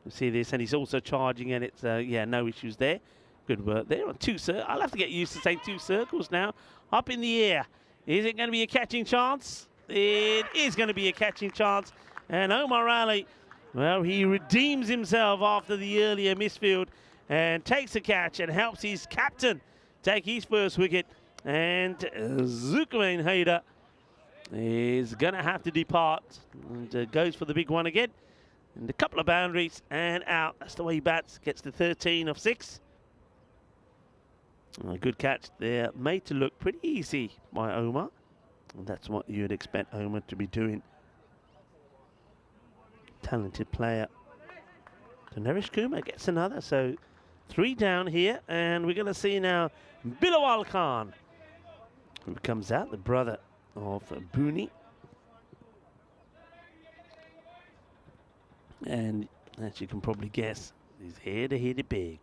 You see this, and he's also charging, and it's, yeah, no issues there. Good work there on 2 circles. I'll have to get used to saying 2 circles now. Up in the air. Is it going to be a catching chance? It is going to be a catching chance. And Omar Ali, well, he redeems himself after the earlier misfield and takes a catch and helps his captain take his first wicket. And Zulkarnain Haider is going to have to depart and goes for the big one again. And a couple of boundaries and out. That's the way he bats. Gets to 13 of 6. A good catch there. Made to look pretty easy by Omar. And that's what you'd expect Omar to be doing. Talented player. So Naresh Kumar gets another. So 3 down here. And we're going to see now Bilawal Khan, who comes out, the brother of Booney. And as you can probably guess, he's here to hit it big.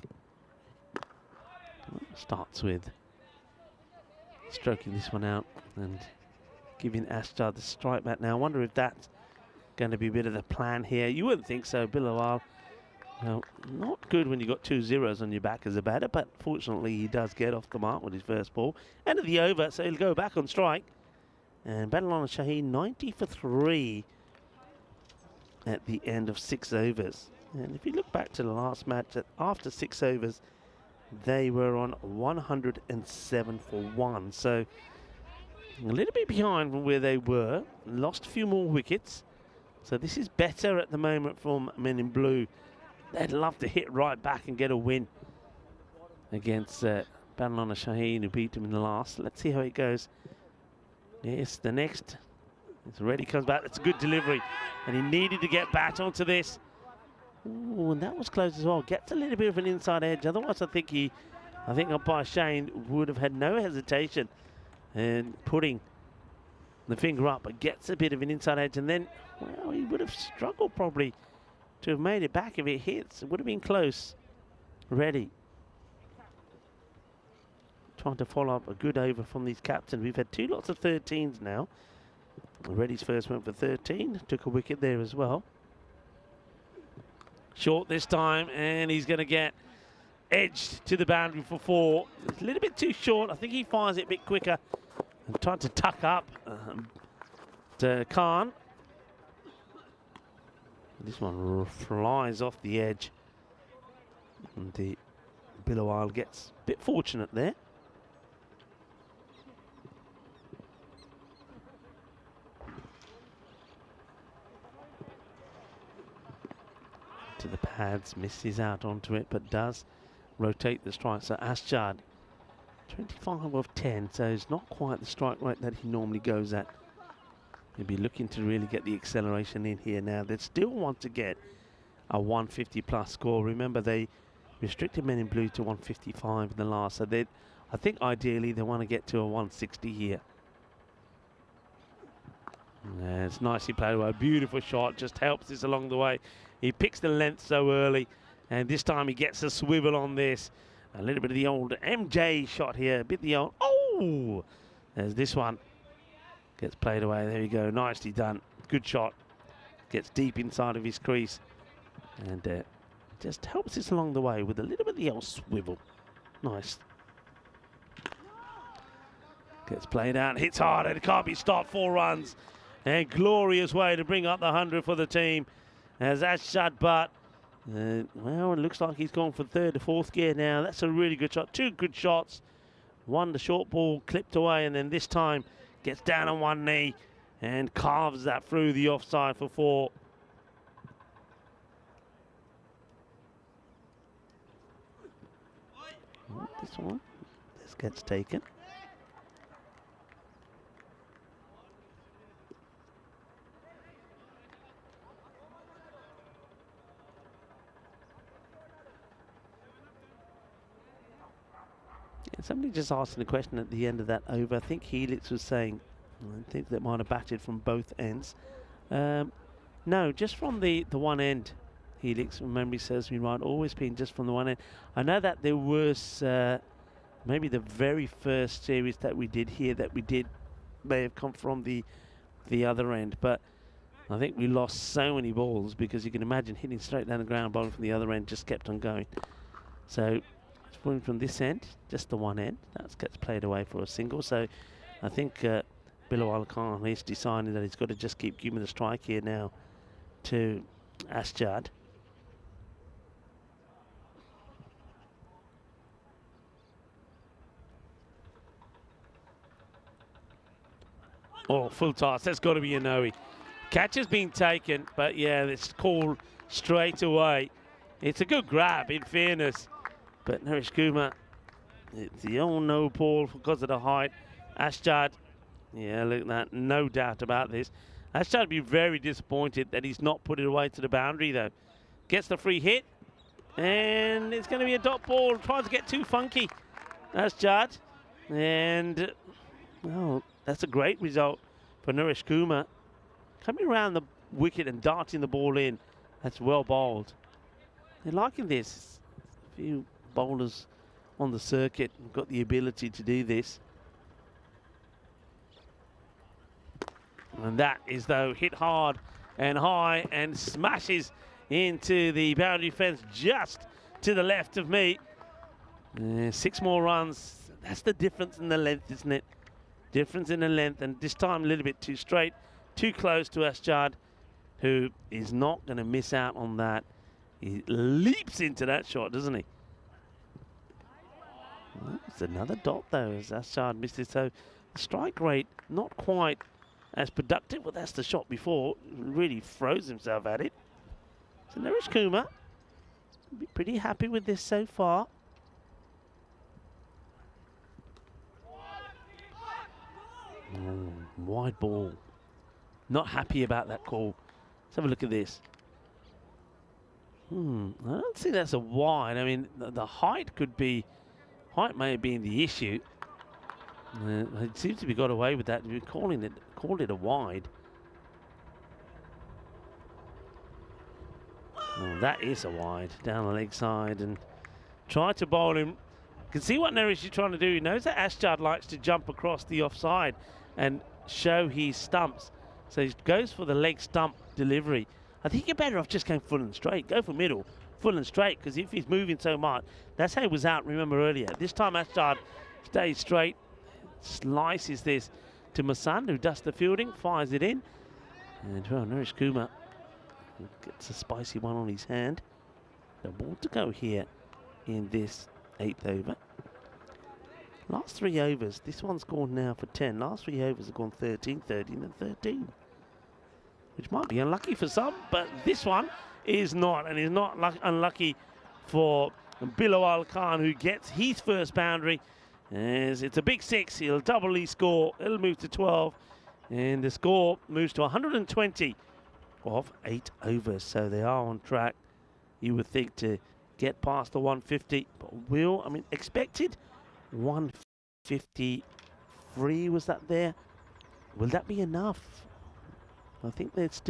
Starts with stroking this one out and giving Ashjar the strike back. Now, I wonder if that's going to be a bit of the plan here. You wouldn't think so, Bilawal. Well, not good when you've got 2 zeros on your back as a batter, but fortunately he does get off the mark with his first ball. End of the over, so he'll go back on strike. And Badalona Shaheen 90 for 3 at the end of 6 overs. And if you look back to the last match, after 6 overs, they were on 107 for 1. So a little bit behind from where they were. Lost a few more wickets. So this is better at the moment from Men in Blue. They'd love to hit right back and get a win against Badalona Shaheen, who beat them in the last. Let's see how it goes. Yes, the next. It's ready, comes back. It's a good delivery. And he needed to get back onto this. Ooh, and that was close as well. Gets a little bit of an inside edge. Otherwise, I think umpire Shane would have had no hesitation in putting the finger up, but gets a bit of an inside edge. And then, well, he would have struggled probably to have made it back if it hits. It would have been close. Ready. Trying to follow up a good over from these captains. We've had 2 lots of 13s now. Reddy's first went for 13. Took a wicket there as well. Short this time, and he's going to get edged to the boundary for 4. It's a little bit too short. I think he fires it a bit quicker. And tried to tuck up to Khan. This one flies off the edge. And the Bilawal gets a bit fortunate there. To the pads, misses out onto it, but does rotate the strike. So Ashjar, 25 of 10, so it's not quite the strike rate that he normally goes at. He'll be looking to really get the acceleration in here now. They still want to get a 150 plus score. Remember, they restricted Men in Blue to 155 in the last, so I think ideally they want to get to a 160 here. Yeah, it's nicely played away. Beautiful shot, just helps this along the way. He picks the length so early, and this time he gets a swivel on this. A little bit of the old MJ shot here, a bit of the old, oh! There's this one. Gets played away, there we go, nicely done. Good shot. Gets deep inside of his crease. And just helps this along the way with a little bit of the old swivel. Nice. Gets played out, hits hard, and it can't be stopped. 4 runs. And glorious way to bring up the 100 for the team. As Ashjar Butt, well, it looks like he's gone for 3rd or 4th gear now. That's a really good shot. 2 good shots. One, the short ball clipped away, and then this time gets down on one knee and carves that through the offside for 4. This one, this gets taken. Somebody just asking a question at the end of that over. I think Helix was saying, I think that might have batted from both ends. No, just from the one end. Helix, from memory serves me right, always been just from the one end. I know that there was maybe the very first series that we did here may have come from the other end, but I think we lost so many balls because you can imagine hitting straight down the ground, bowling from the other end just kept on going. So it's from this end, just the one end, that gets played away for a single. So I think Bilawal Khan is deciding that he's got to just keep giving the strike here now to Asjad. Oh, full toss. That's got to be a no. Catch has been taken, but yeah, it's called straight away. It's a good grab, in fairness. But Naresh Kumar, it's the old no ball because of the height. Asjad, yeah, look at that. No doubt about this. Asjad would be very disappointed that he's not put it away to the boundary, though. Gets the free hit, and it's going to be a dot ball. Tries to get too funky. Asjad, and well, that's a great result for Naresh Kumar. Coming around the wicket and darting the ball in. That's well bowled. They're liking this. A few bowlers on the circuit have got the ability to do this. And that is, though, hit hard and high and smashes into the boundary fence just to the left of me. 6 more runs. That's the difference in the length, isn't it? Difference in the length, and this time a little bit too straight, too close to Asjad, who is not going to miss out on that. He leaps into that shot, doesn't he? Well, it's another dot, though, as Asjad missed it. So the strike rate, not quite as productive. Well, that's the shot before. Really froze himself at it. So Naresh Kumar will be pretty happy with this so far. Wide ball. Not happy about that call. Let's have a look at this. I don't think that's a wide. I mean, the height height may have been the issue. It seems to be got away with that. We're called it a wide. Oh, that is a wide down the leg side, and try to bowl him. You can see what Naresh is trying to do. He knows that Asjad likes to jump across the offside and show his stumps. So he goes for the leg stump delivery. I think you're better off just going full and straight. Go for middle, full and straight, because if he's moving so much, that's how he was out, remember, earlier. This time Asjad stays straight, slices this to Masand, who does the fielding, fires it in. And well, Naresh Kumar gets a spicy one on his hand. The ball to go here in this 8th over. Last 3 overs, this one's gone now for 10. Last 3 overs have gone 13, 13 and 13. Which might be unlucky for some, but this one is not. And is not unlucky for Bilawal Khan, who gets his first boundary. As it's a big 6, he'll double his score. It'll move to 12. And the score moves to 120 of 8 overs. So they are on track, you would think, to get past the 150. But expected 153, was that there? Will that be enough? I think if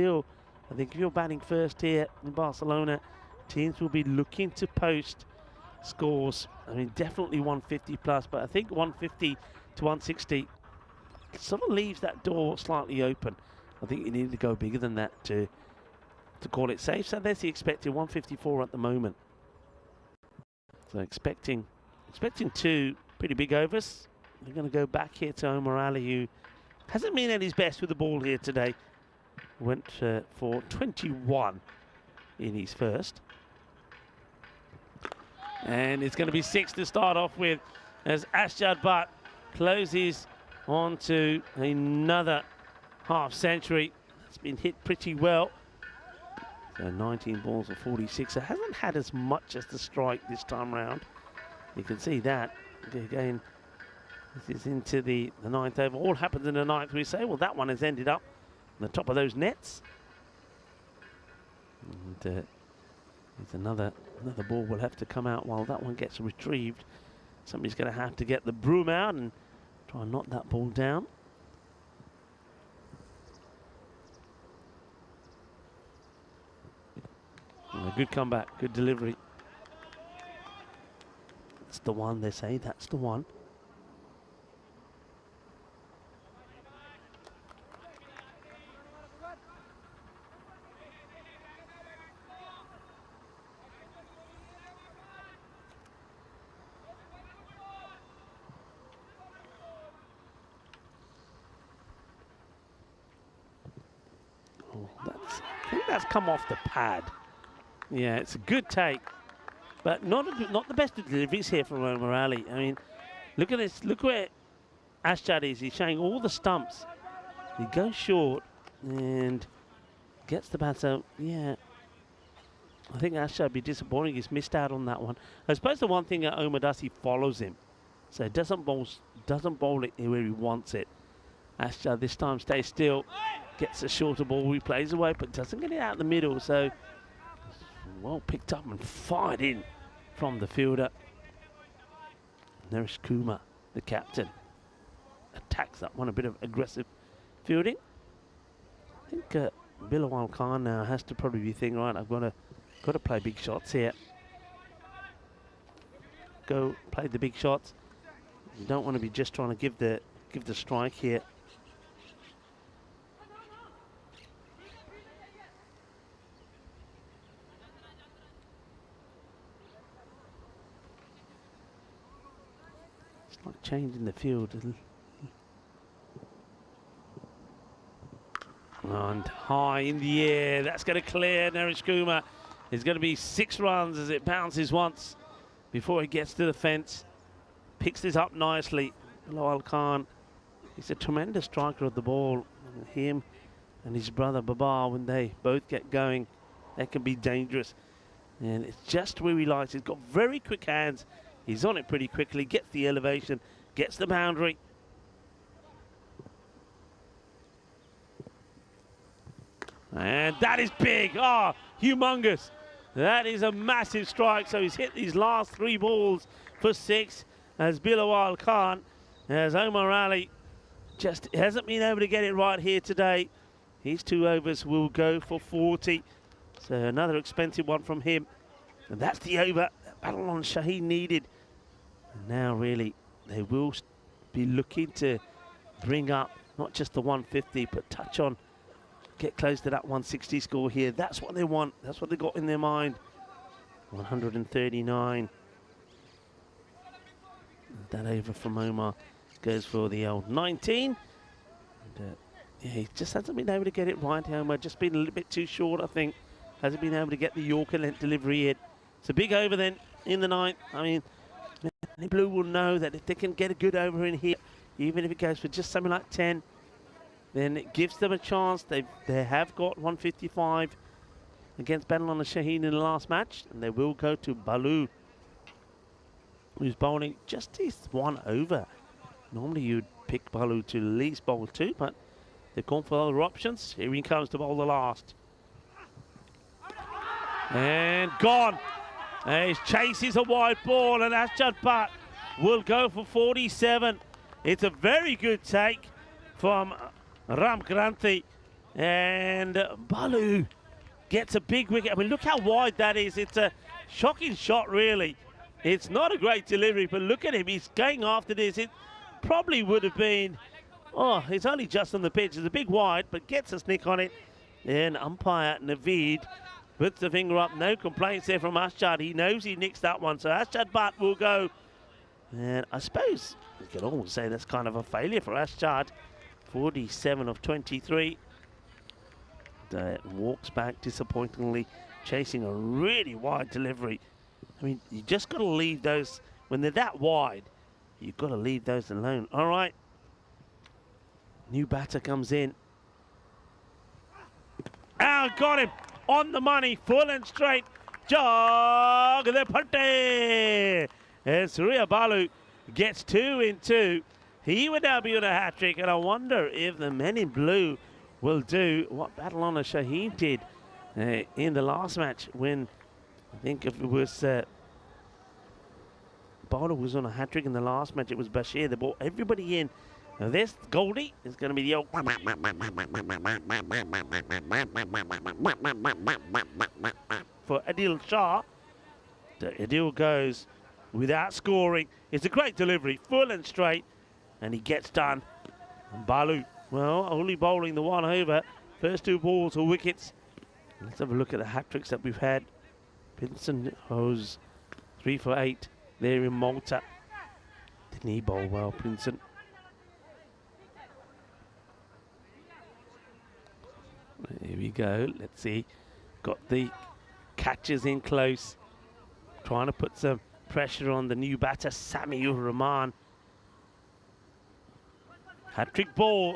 you're batting first here in Barcelona, teams will be looking to post scores. Definitely 150 plus, but I think 150 to 160 sort of leaves that door slightly open. I think you need to go bigger than that to call it safe. So there's the expected 154 at the moment. So expecting 2 pretty big overs. We're going to go back here to Omar Ali, who hasn't been at his best with the ball here today. Went for 21 in his first. And it's going to be 6 to start off with, as Asjad Butt closes on to another half century. It's been hit pretty well. So 19 balls for 46. It hasn't had as much as the strike this time round. You can see that. Again, this is into the 9th over. All happens in the 9th. We say, well, that one has ended up on the top of those nets. And there's another ball will have to come out while that one gets retrieved. Somebody's going to have to get the broom out and try and knock that ball down. And a good comeback, good delivery. That's the one, they say, that's the one. Oh, I think that's come off the pad. Yeah, it's a good take, but not the best of deliveries here from O'Malley. I mean, look at this. Look where Ashjad is. He's showing all the stumps. He goes short and gets the bat. So, yeah, I think Ashjad would be disappointing. He's missed out on that one. I suppose the one thing that Omar does, he follows him. So doesn't bowl it where he wants it. Ashjad this time stays still, gets a shorter ball, replays away, but doesn't get it out the middle. So well picked up and fired in from the fielder. Naresh Kumar, the captain, attacks that one, a bit of aggressive fielding. I think Bilawal Khan now has to probably be thinking, right, I've got to play big shots here. Go play the big shots. You don't want to be just trying to give the strike here. It's like changing the field. And high in the air, that's going to clear Naresh Kumar. It's going to be 6 runs as it bounces once before he gets to the fence. Picks this up nicely. Bilawal Khan, he's a tremendous striker of the ball. Him and his brother Babar, when they both get going, that can be dangerous. And it's just where he likes. He's got very quick hands. He's on it pretty quickly, gets the elevation, gets the boundary. And that is big. Oh, humongous. That is a massive strike. So he's hit these last 3 balls for 6 as Bilawal Khan, as Omar Ali just hasn't been able to get it right here today. His 2 overs will go for 40. So another expensive one from him. And that's the over that Badalon Shaheen needed. And now really they will be looking to bring up not just the 150, but touch on, get close to that 160 score here. That's what they want. That's what they got in their mind. 139. That over from Omar goes for the old 19. And, yeah, he just hasn't been able to get it right, Omar. Just been a little bit too short, I think. Hasn't been able to get the Yorker length delivery in. It's a big over then in the 9th. I mean, Manny Blue will know that if they can get a good over in here, even if it goes for just something like 10, then it gives them a chance. They have got 155 against Badalon Shaheen in the last match, and they will go to Balu, who's bowling just his 1 over. Normally you'd pick Balu to at least bowl 2, but they've gone for other options. Here he comes to bowl the last. And gone. And he chases a wide ball, and Ashjad Bhatt will go for 47. It's a very good take from Ram Granthi, and Balu gets a big wicket. I mean, look how wide that is. It's a shocking shot, really. It's not a great delivery, but look at him. He's going after this. It probably would have been, oh, it's only just on the pitch. It's a big wide, but gets a snick on it. And umpire Naveed puts the finger up. No complaints there from Ashjad. He knows he nicks that one. So Ashjad Bhatt will go. And I suppose you could almost say that's kind of a failure for Ashjad. 47 of 23. Walks back disappointingly, chasing a really wide delivery. I mean, you just got to leave those, when they're that wide, you've got to leave those alone. All right. New batter comes in. Oh, got him on the money, full and straight. Jog the putty. And Surya Balu gets 2 in 2. He would now be on a hat-trick, and I wonder if the men in blue will do what Badalon Shaheen did in the last match when, I think if it was bowler was on a hat-trick in the last match. It was Bashir. They brought everybody in. Now this Goldie is going to be the old for Adil Shah. Adil goes without scoring. It's a great delivery, full and straight, and he gets done. And Balu, well, only bowling the one over. First 2 balls are wickets. Let's have a look at the hat-tricks that we've had. Pinson Hose 3 for 8 there in Malta. Didn't he bowl well, Pinson? Here we go. Let's see. Got the catches in close. Trying to put some pressure on the new batter, Samiur Rahman. Hat-trick ball.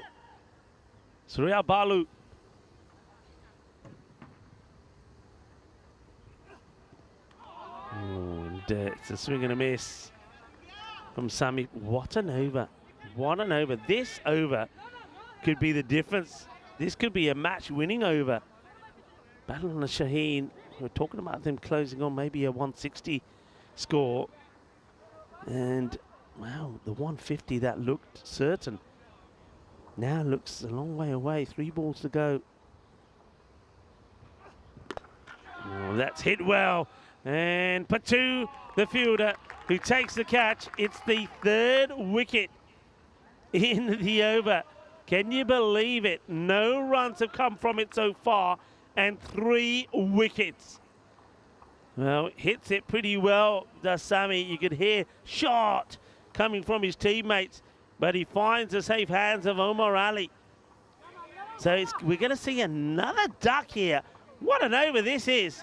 Surya Balu. And it's a swing and a miss from Sami. What an over. What an over. This over could be the difference. This could be a match-winning over. Battle on the Shaheen. We're talking about them closing on maybe a 160 score. And, wow, the 150 that looked certain now looks a long way away. 3 balls to go. Oh, that's hit well. And Patu, the fielder, who takes the catch. It's the 3rd wicket in the over. Can you believe it? No runs have come from it so far, and 3 wickets. Well, hits it pretty well, does Sami. You could hear shot coming from his teammates, but he finds the safe hands of Omar Ali. So we're going to see another duck here. What an over this is.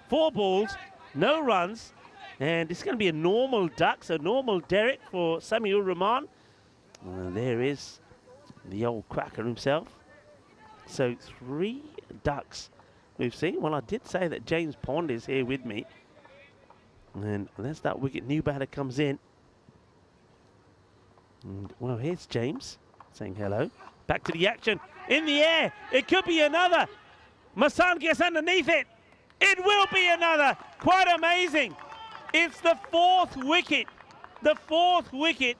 4 balls, no runs, and it's going to be a normal duck, so normal Derek for Samiur Rahman. And there is the old cracker himself. So 3 ducks we've seen. Well, I did say that James Pond is here with me. And as that wicket, new batter comes in. And, well, here's James saying hello. Back to the action. In the air. It could be another. Masan gets underneath it. It will be another. Quite amazing. It's the 4th wicket. The 4th wicket.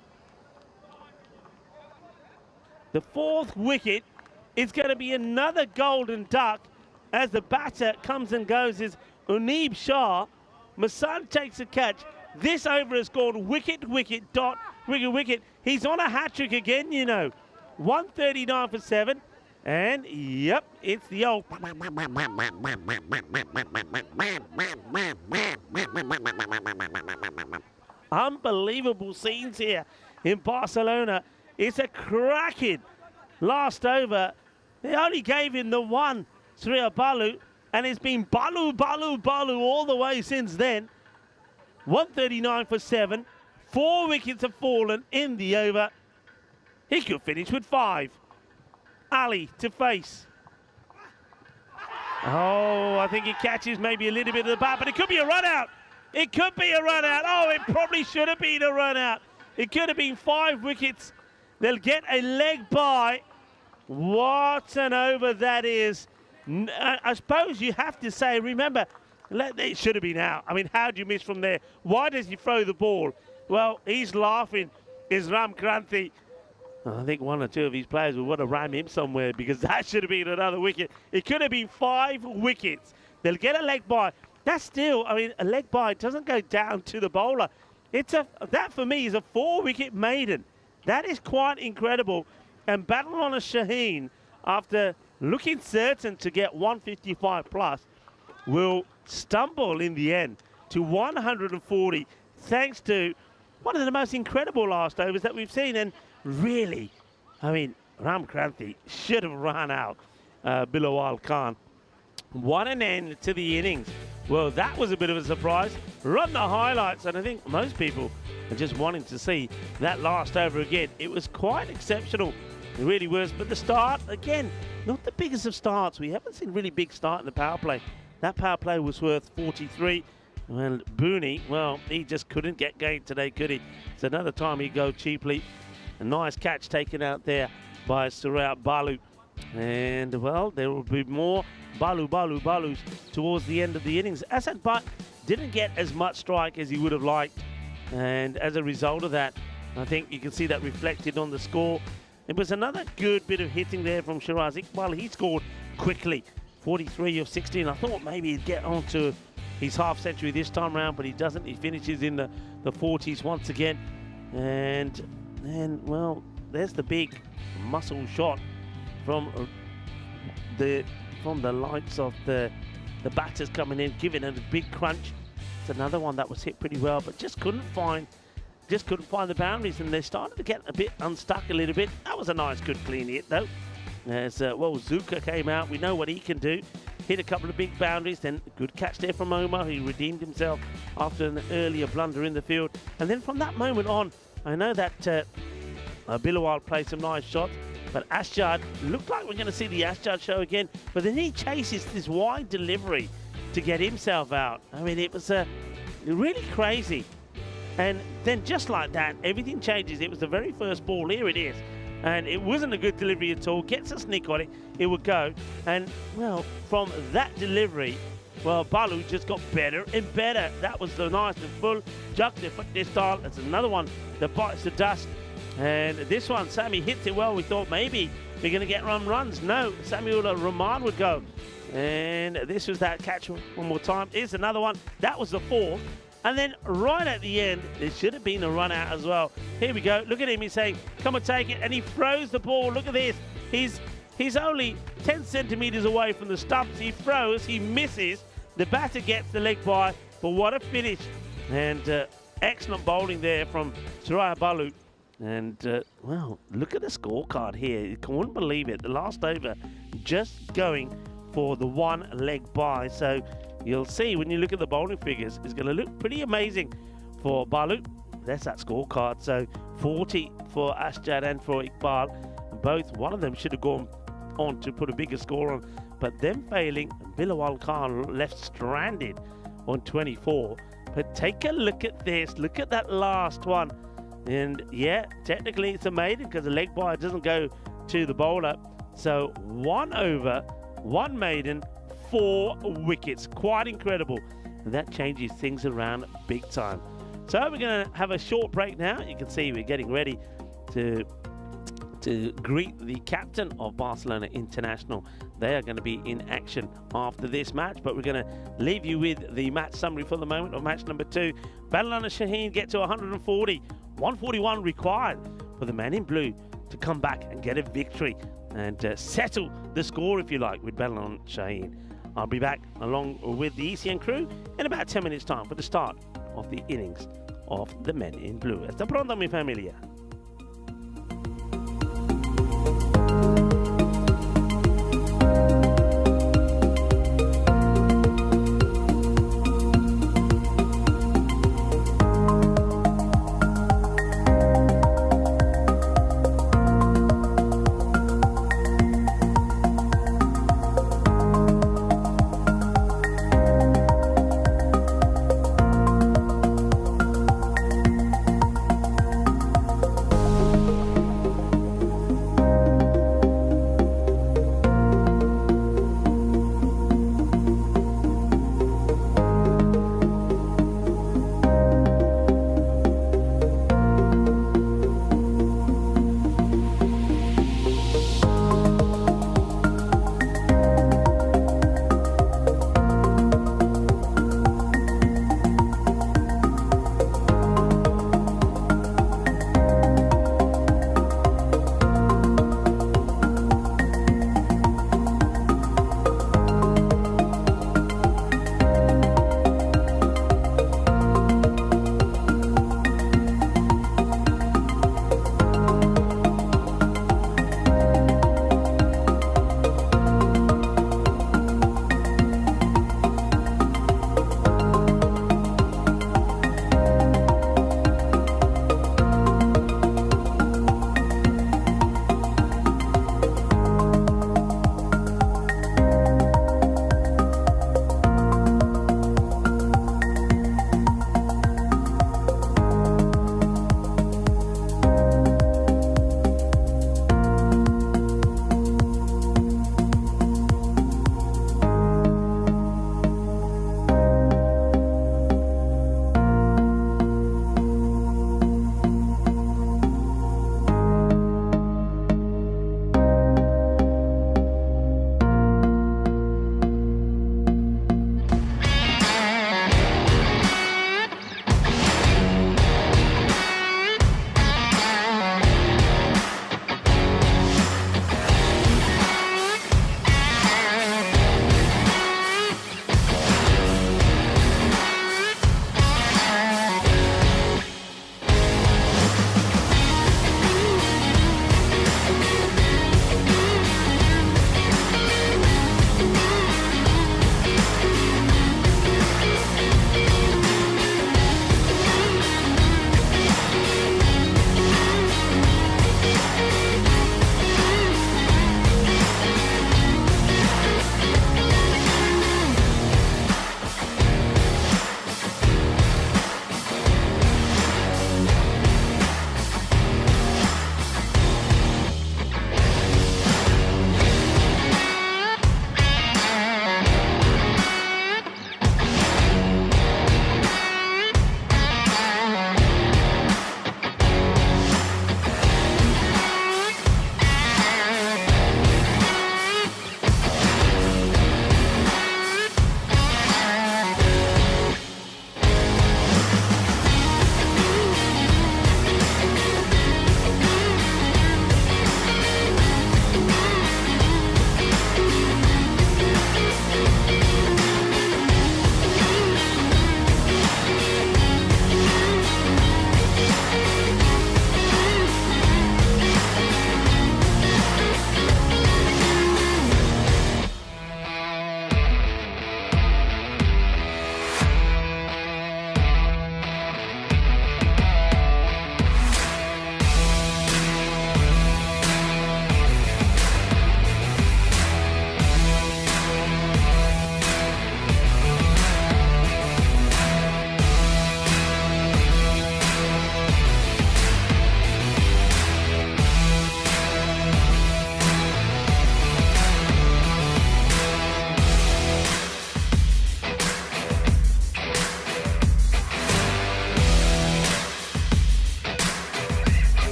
The 4th wicket is going to be another golden duck as the batter comes and goes is Uneeb Shah. Masan takes a catch. This over has gone wicket, wicket, dot, wicket, wicket. He's on a hat-trick again, you know. 139 for 7. And, yep, it's the old... Unbelievable scenes here in Barcelona. It's a cracking last over. They only gave him the one, Surya Balu, and it's been Balu, Balu, Balu all the way since then. 139 for 7. 4 wickets have fallen in the over. He could finish with 5. Ali to face. Oh, I think he catches maybe a little bit of the bat, but it could be a run out. It could be a run out. Oh, it probably should have been a run out. It could have been 5 wickets. They'll get a leg by. What an over that is. I suppose you have to say, remember, it should have been out. I mean, how do you miss from there? Why does he throw the ball? Well, he's laughing. Is Ram Kranthi. I think 1 or 2 of his players would want to ram him somewhere because that should have been another wicket. It could have been 5 wickets. They'll get a leg by. That's still, I mean, a leg by doesn't go down to the bowler. That for me is a 4-wicket maiden. That is quite incredible. And battle on a Shaheen, after looking certain to get 155 plus, will stumble in the end to 140 thanks to one of the most incredible last overs that we've seen. And really, I mean, Ram Kranthi should have run out Bilawal Khan. What an end to the innings. Well, that was a bit of a surprise. Run the highlights, and I think most people are just wanting to see that last over again. It was quite exceptional. It really was. But the start, again, not the biggest of starts. We haven't seen really big start in the power play. That power play was worth 43. Well, Booney, well, he just couldn't get going today, could he? It's another time he'd go cheaply. A nice catch taken out there by Surya Balu. And, well, there will be more Balus towards the end of the innings. Asad Butt didn't get as much strike as he would have liked. And as a result of that, I think you can see that reflected on the score. It was another good bit of hitting there from Shiraz Iqbal. He scored quickly, 43 of 16. I thought maybe he'd get onto his half century this time round, but he doesn't. He finishes in the 40s once again. And then, well, there's the big muscle shot from the likes of the batters coming in, giving it a big crunch. It's another one that was hit pretty well, but just couldn't find the boundaries, and they started to get a bit unstuck a little bit. That was a nice, good, clean hit, though. As well, Zuka came out. We know what he can do. Hit a couple of big boundaries, then a good catch there from Omar. He redeemed himself after an earlier blunder in the field. And then from that moment on, I know that Bilawal played some nice shots, but Ashjad looked like we're going to see the Ashjad show again. But then he chases this wide delivery to get himself out. I mean, it was really crazy. And then just like that, everything changes. It was the very first ball. Here it is. And it wasn't a good delivery at all. Gets a snick on it, it would go. And, well, from that delivery, well, Balu just got better and better. That was the nice and full. Jugde for this style. That's another one that bites the dust. And this one, Sammy hits it well. We thought maybe we're going to get runs. No, Samuel Rahman would go. And this was that catch one more time. Here's another one. That was the fourth. And then right at the end, there should have been a run out as well. Here we go. Look at him. He's saying, come and take it. And he throws the ball. Look at this. He's only 10 centimetres away from the stumps. He throws. He misses. The batter gets the leg by. But what a finish. And excellent bowling there from Suraya Balu. And, well, look at the scorecard here. You wouldn't believe it. The last over just going for the one leg by. So you'll see when you look at the bowling figures, it's going to look pretty amazing for Balu. There's that scorecard. So 40 for Ashjad and for Iqbal. Both, one of them should have gone on to put a bigger score on. But them failing, Bilawal Khan left stranded on 24. But take a look at this. Look at that last one. And yeah, technically it's a maiden because the leg by doesn't go to the bowler. So 1 over, 1 maiden, 4 wickets. Quite incredible. And that changes things around big time. So we're going to have a short break now. You can see we're getting ready to greet the captain of Barcelona International. They are going to be in action after this match, but we're going to leave you with the match summary for the moment of match number 2. Badalona Shaheen get to 140, 141 required for the man in blue to come back and get a victory and settle the score, if you like, with Badalona Shaheen. I'll be back along with the ECN crew in about 10 minutes time for the start of the innings of the men in blue. Hasta pronto, mi familia.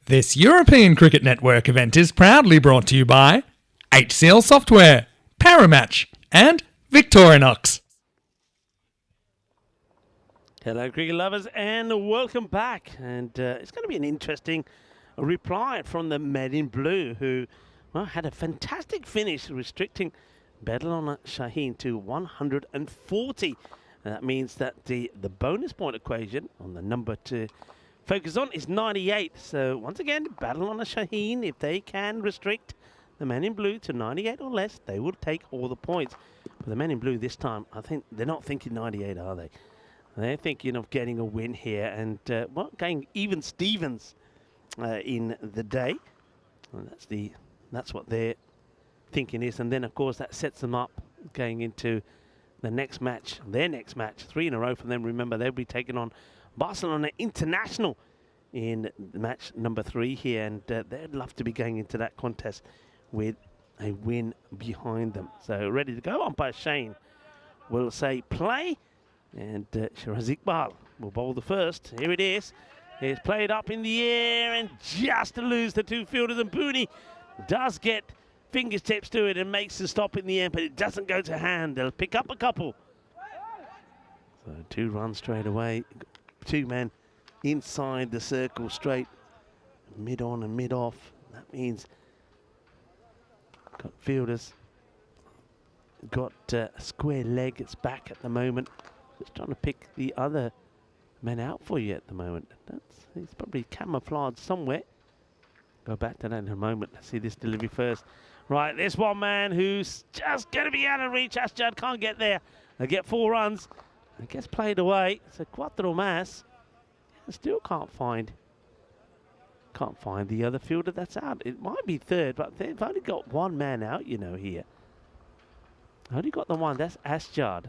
This European Cricket Network event is proudly brought to you by HCL Software, Paramatch, and Victorinox. Hello, cricket lovers, and welcome back. And it's going to be an interesting reply from the men in blue, who had a fantastic finish, restricting Badalona Shaheen to 140. And that means that the bonus point equation on the number to focus on is 98. So once again, Badalona Shaheen, if they can restrict the men in blue to 98 or less, they will take all the points. But the men in blue this time, I think they're not thinking 98, are they? They're thinking of getting a win here and going even Stevens in the day. And that's what their thinking is. And then of course that sets them up going into the next match, their next match, 3 in a row for them. Remember, they'll be taking on Barcelona International in match number 3 here, and they'd love to be going into that contest with a win behind them. So ready to go. Umpire Shane will say play, and Shiraz Iqbal will bowl the first. Here it is. It's played up in the air and just to lose the 2 fielders, and Booney does get fingertips to it and makes the stop in the end, but it doesn't go to hand. They'll pick up a couple. So 2 runs straight away. 2 men inside the circle straight, mid on and mid off. That means got fielders, got a square leg. It's back at the moment. Just trying to pick the other men out for you at the moment. He's probably camouflaged somewhere. Go back to that in a moment. Let's see this delivery first. Right, this one man who's just going to be out of reach. Asjad can't get there. They get 4 runs. It gets played away. It's a quattro mas. Still can't find the other fielder that's out. It might be third, but they've only got 1 man out, you know, here. Only got the one. That's Asjad.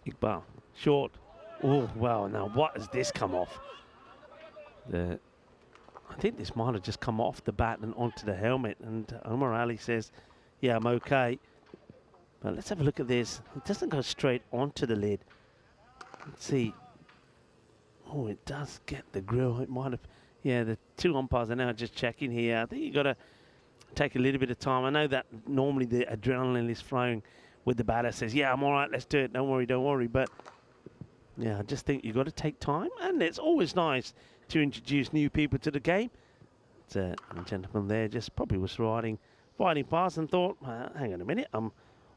Iqbal, short. Oh, wow, now what has this come off? I think this might have just come off the bat and onto the helmet, and Omar Ali says, yeah, I'm okay. But let's have a look at this. It doesn't go straight onto the lid. Let's see. Oh, it does get the grill. It might have, yeah, the 2 umpires are now just checking here. I think you've got to take a little bit of time. I know that normally the adrenaline is flowing with the batter, says, yeah, I'm all right, let's do it, don't worry. But yeah, I just think you've got to take time, and it's always nice to introduce new people to the game. It's a gentleman there just probably was riding past and thought, hang on a minute, I'm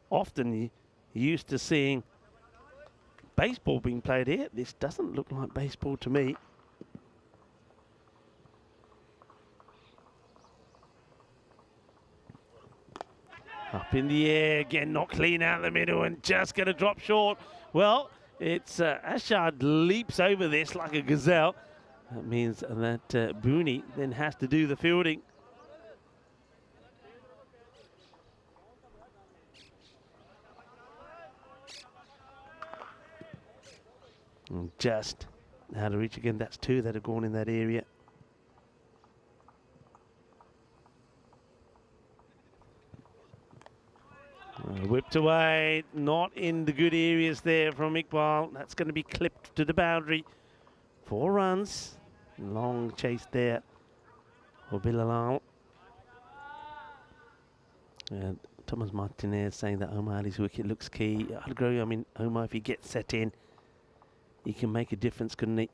often used to seeing baseball being played here. This doesn't look like baseball to me. Up in the air again, not clean out the middle, and just going to drop short. Well, it's Asjad leaps over this like a gazelle. That means that Booney then has to do the fielding. And just out of reach again. That's 2 that have gone in that area. Whipped away, not in the good areas there from Iqbal. That's going to be clipped to the boundary. 4 runs. Long chase there for Bilal. And Thomas Martinez saying that Omar Ali's wicket looks key. I'd agree. I mean, Omar, if he gets set in, he can make a difference, couldn't he?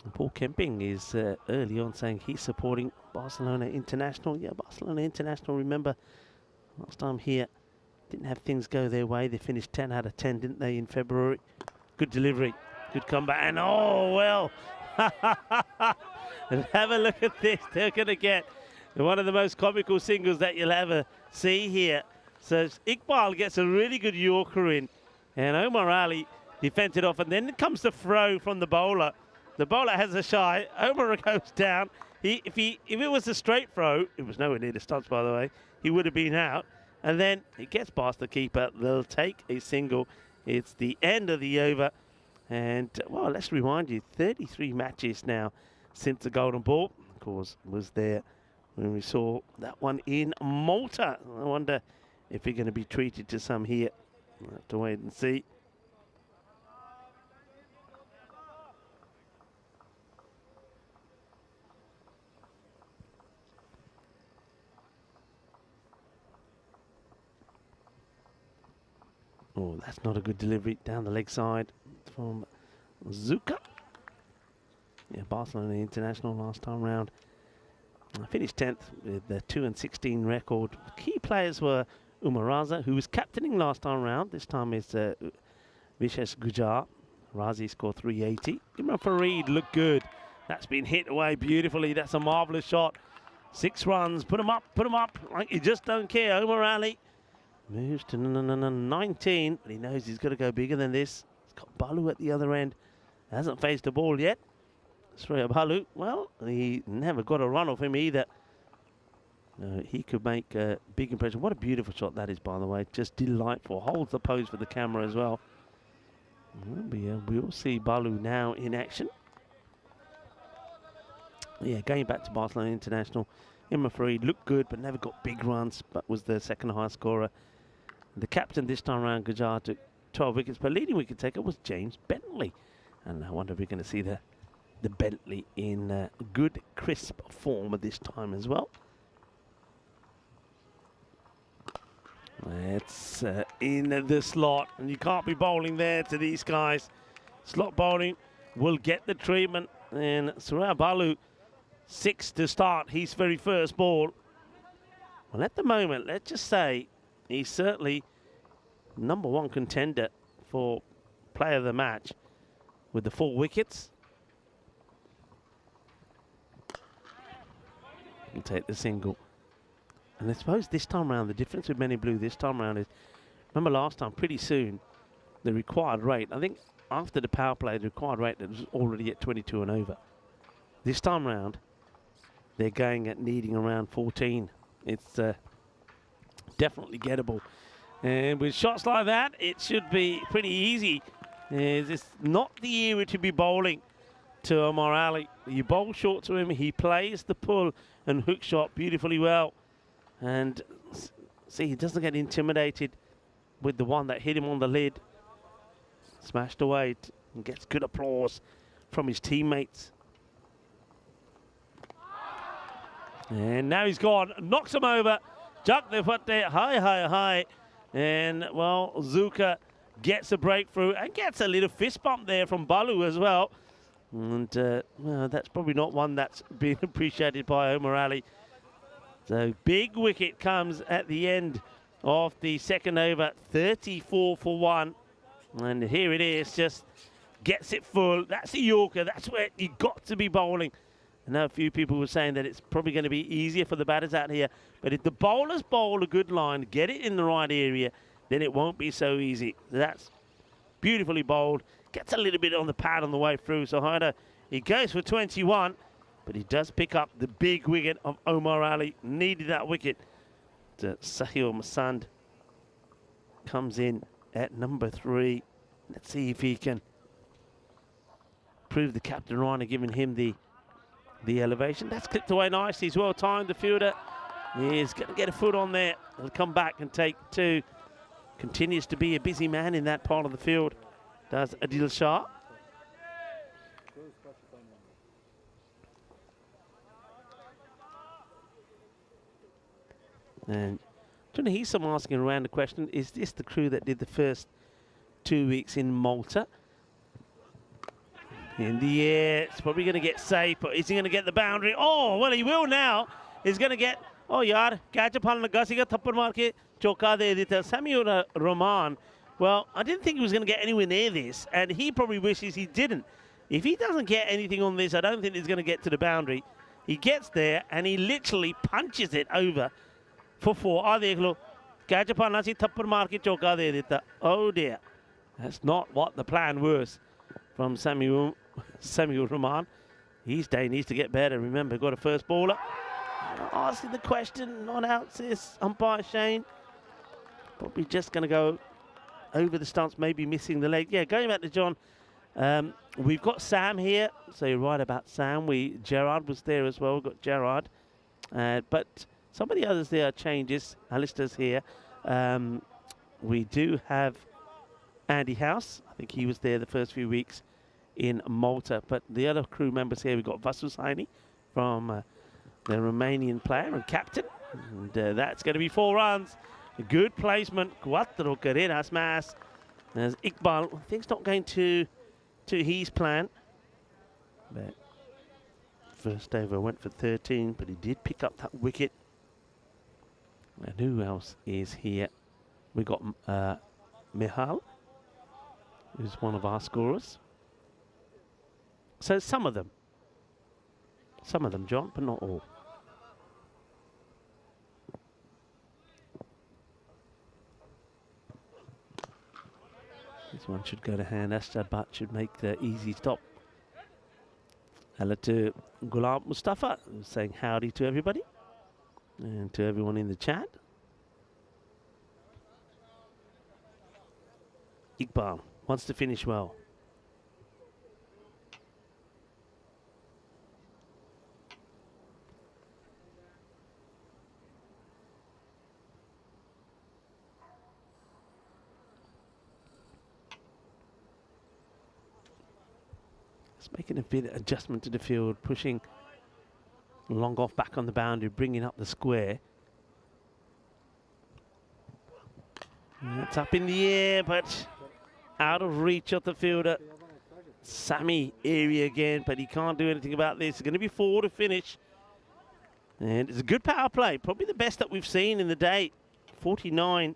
And Paul Kemping is early on saying he's supporting Barcelona International. Yeah, Barcelona International, remember, last time here, didn't have things go their way. They finished 10 out of 10, didn't they, in February? Good delivery, good comeback, and oh, well. And have a look at this. They're going to get one of the most comical singles that you'll ever see here. So Iqbal gets a really good Yorker in, and Omar Ali defends it off, and then comes the throw from the bowler. The bowler has a shy. Omar goes down. If it was a straight throw, it was nowhere near the stumps, by the way, he would have been out. And then it gets past the keeper. They'll take a single. It's the end of the over. And, well, let's remind you, 33 matches now since the golden ball, of course, was there when we saw that one in Malta. I wonder if we're going to be treated to some here. We'll have to wait and see. Oh, that's not a good delivery down the leg side from Zuka. Yeah, Barcelona International last time round. Finished 10th with the 2-16 record. Key players were Umaraza, who was captaining last time round. This time it's Vishesh Gujar. Razi scored 380. Imran Farid looked good. That's been hit away beautifully. That's a marvellous shot. 6 runs. Put them up. Put them up. Like you just don't care. Omar Ali moves to 19, but he knows he's got to go bigger than this. He's got Balu at the other end. Hasn't faced the ball yet. Surya Balu, well, he never got a run off him either. No, he could make a big impression. What a beautiful shot that is, by the way. Just delightful. Holds the pose for the camera as well. We'll see Balu now in action. Yeah, going back to Barcelona International, Imran Farid looked good, but never got big runs, but was the second highest scorer. The captain this time around, Gujar, took 12 wickets, but leading wicket taker was James Bentley. And I wonder if we're going to see the Bentley in good, crisp form at this time as well. It's in the slot, and you can't be bowling there to these guys. Slot bowling will get the treatment, and Surya Balu, 6 to start his very first ball. Well, at the moment, let's just say he's certainly #1 contender for player of the match with the 4 wickets. And take the single. And I suppose this time around, the difference with Men in Blue this time around is, remember last time, pretty soon, the required rate, I think after the power play, the required rate was already at 22 and over. This time round, they're going at needing around 14. It's definitely gettable. And with shots like that, it should be pretty easy. It's not the era to be bowling to Omar Ali. You bowl short to him, he plays the pull and hook shot beautifully well. And see, he doesn't get intimidated with the one that hit him on the lid. Smashed away and gets good applause from his teammates. And now he's gone, knocks him over. Jak the Fatte, high. And, well, Zuka gets a breakthrough and gets a little fist bump there from Balu as well. And, well, that's probably not one that's been appreciated by Omar Ali. So, big wicket comes at the end of the second over, 34 for 1. And here it is, just gets it full. That's a Yorker. That's where you got to be bowling. I know a few people were saying that it's probably going to be easier for the batters out here. But if the bowlers bowl a good line, get it in the right area, then it won't be so easy. That's beautifully bowled. Gets a little bit on the pad on the way through. So Haida, he goes for 21, but he does pick up the big wicket of Omar Ali. Needed that wicket. Sahil Masand comes in at #3. Let's see if he can prove the captain right and giving him the elevation. That's clipped away nicely. He's well timed. The fielder is going to get a foot on there. He'll come back and take 2. Continues to be a busy man in that part of the field. Does Adil Shah. And Johnny Heesam asking around the question, is this the crew that did the first 2 weeks in Malta? In the air, it's probably going to get safe, but is he going to get the boundary? Oh, well, he will now. He's going to get, oh, yaar, catch upon the Gasiga Thappar Marke, Choka de Edita, Samuel Rahman. Well, I didn't think he was going to get anywhere near this, and he probably wishes he didn't. If he doesn't get anything on this, I don't think he's going to get to the boundary. He gets there, and he literally punches it over for 4. Ah, dekh lo. Catch upon Nasi Thappar Marke, Choka de Edita. Oh, dear. That's not what the plan was from Samuel Rahman. His day needs to get better. Remember, got a first bowler. Asking the question, not out, says umpire Shane. Probably just going to go over the stumps, maybe missing the leg. Yeah, going back to John, we've got Sam here. So you're right about Sam. Gerard was there as well. We've got Gerard But some of the others there are changes. Alistair's here. We do have Andy House. I think he was there the first few weeks in Malta. But the other crew members here, we've got Vasu Saini from the Romanian player and captain. And that's going to be 4 runs. A good placement. Cuatro carreras más. There's Iqbal. Things not going to his plan. But first over went for 13, but he did pick up that wicket. And who else is here? We got Mihal, who's one of our scorers. So some of them, John, but not all. This one should go to hand. Ashtabat should make the easy stop. Hello to Ghulam Mustafa, who's saying howdy to everybody and to everyone in the chat. Iqbal wants to finish well. Just making a bit of adjustment to the field, pushing long off back on the boundary, bringing up the square. It's up in the air, but out of reach of the fielder. Sammy area again, but he can't do anything about this. It's going to be 4 to finish. And it's a good power play, probably the best that we've seen in the day. 49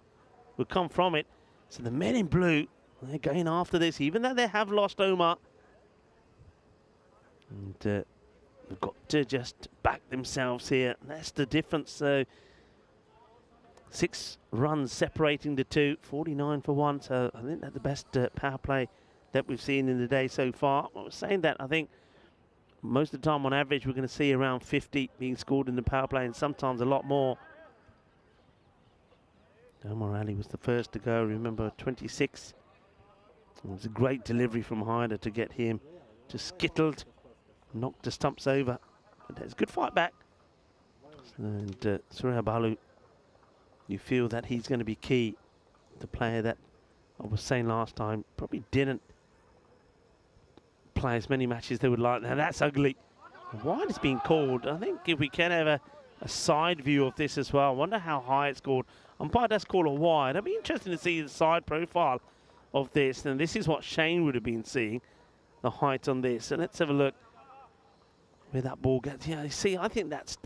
will come from it. So the men in blue, they're going after this, even though they have lost Omar. And they've got to just back themselves here. That's the difference. So 6 runs separating the two, 49 for 1. So I think that's the best power play that we've seen in the day so far. I was saying that I think most of the time on average we're going to see around 50 being scored in the power play, and sometimes a lot more. Omar Ali was the first to go, remember, 26. It was a great delivery from Hyder to get him just skittled, knocked the stumps over. But there's a good fight back. And Surya Balu, you feel that he's going to be key. The player that I was saying last time probably didn't play as many matches they would like. Now that's ugly. Wide is being called. I think if we can have a side view of this as well. I wonder how high it's scored. Umpire does call a wide. It'd be interesting to see the side profile of this. And this is what Shane would have been seeing, the height on this. So let's have a look where that ball gets. Yeah, you see, I think that's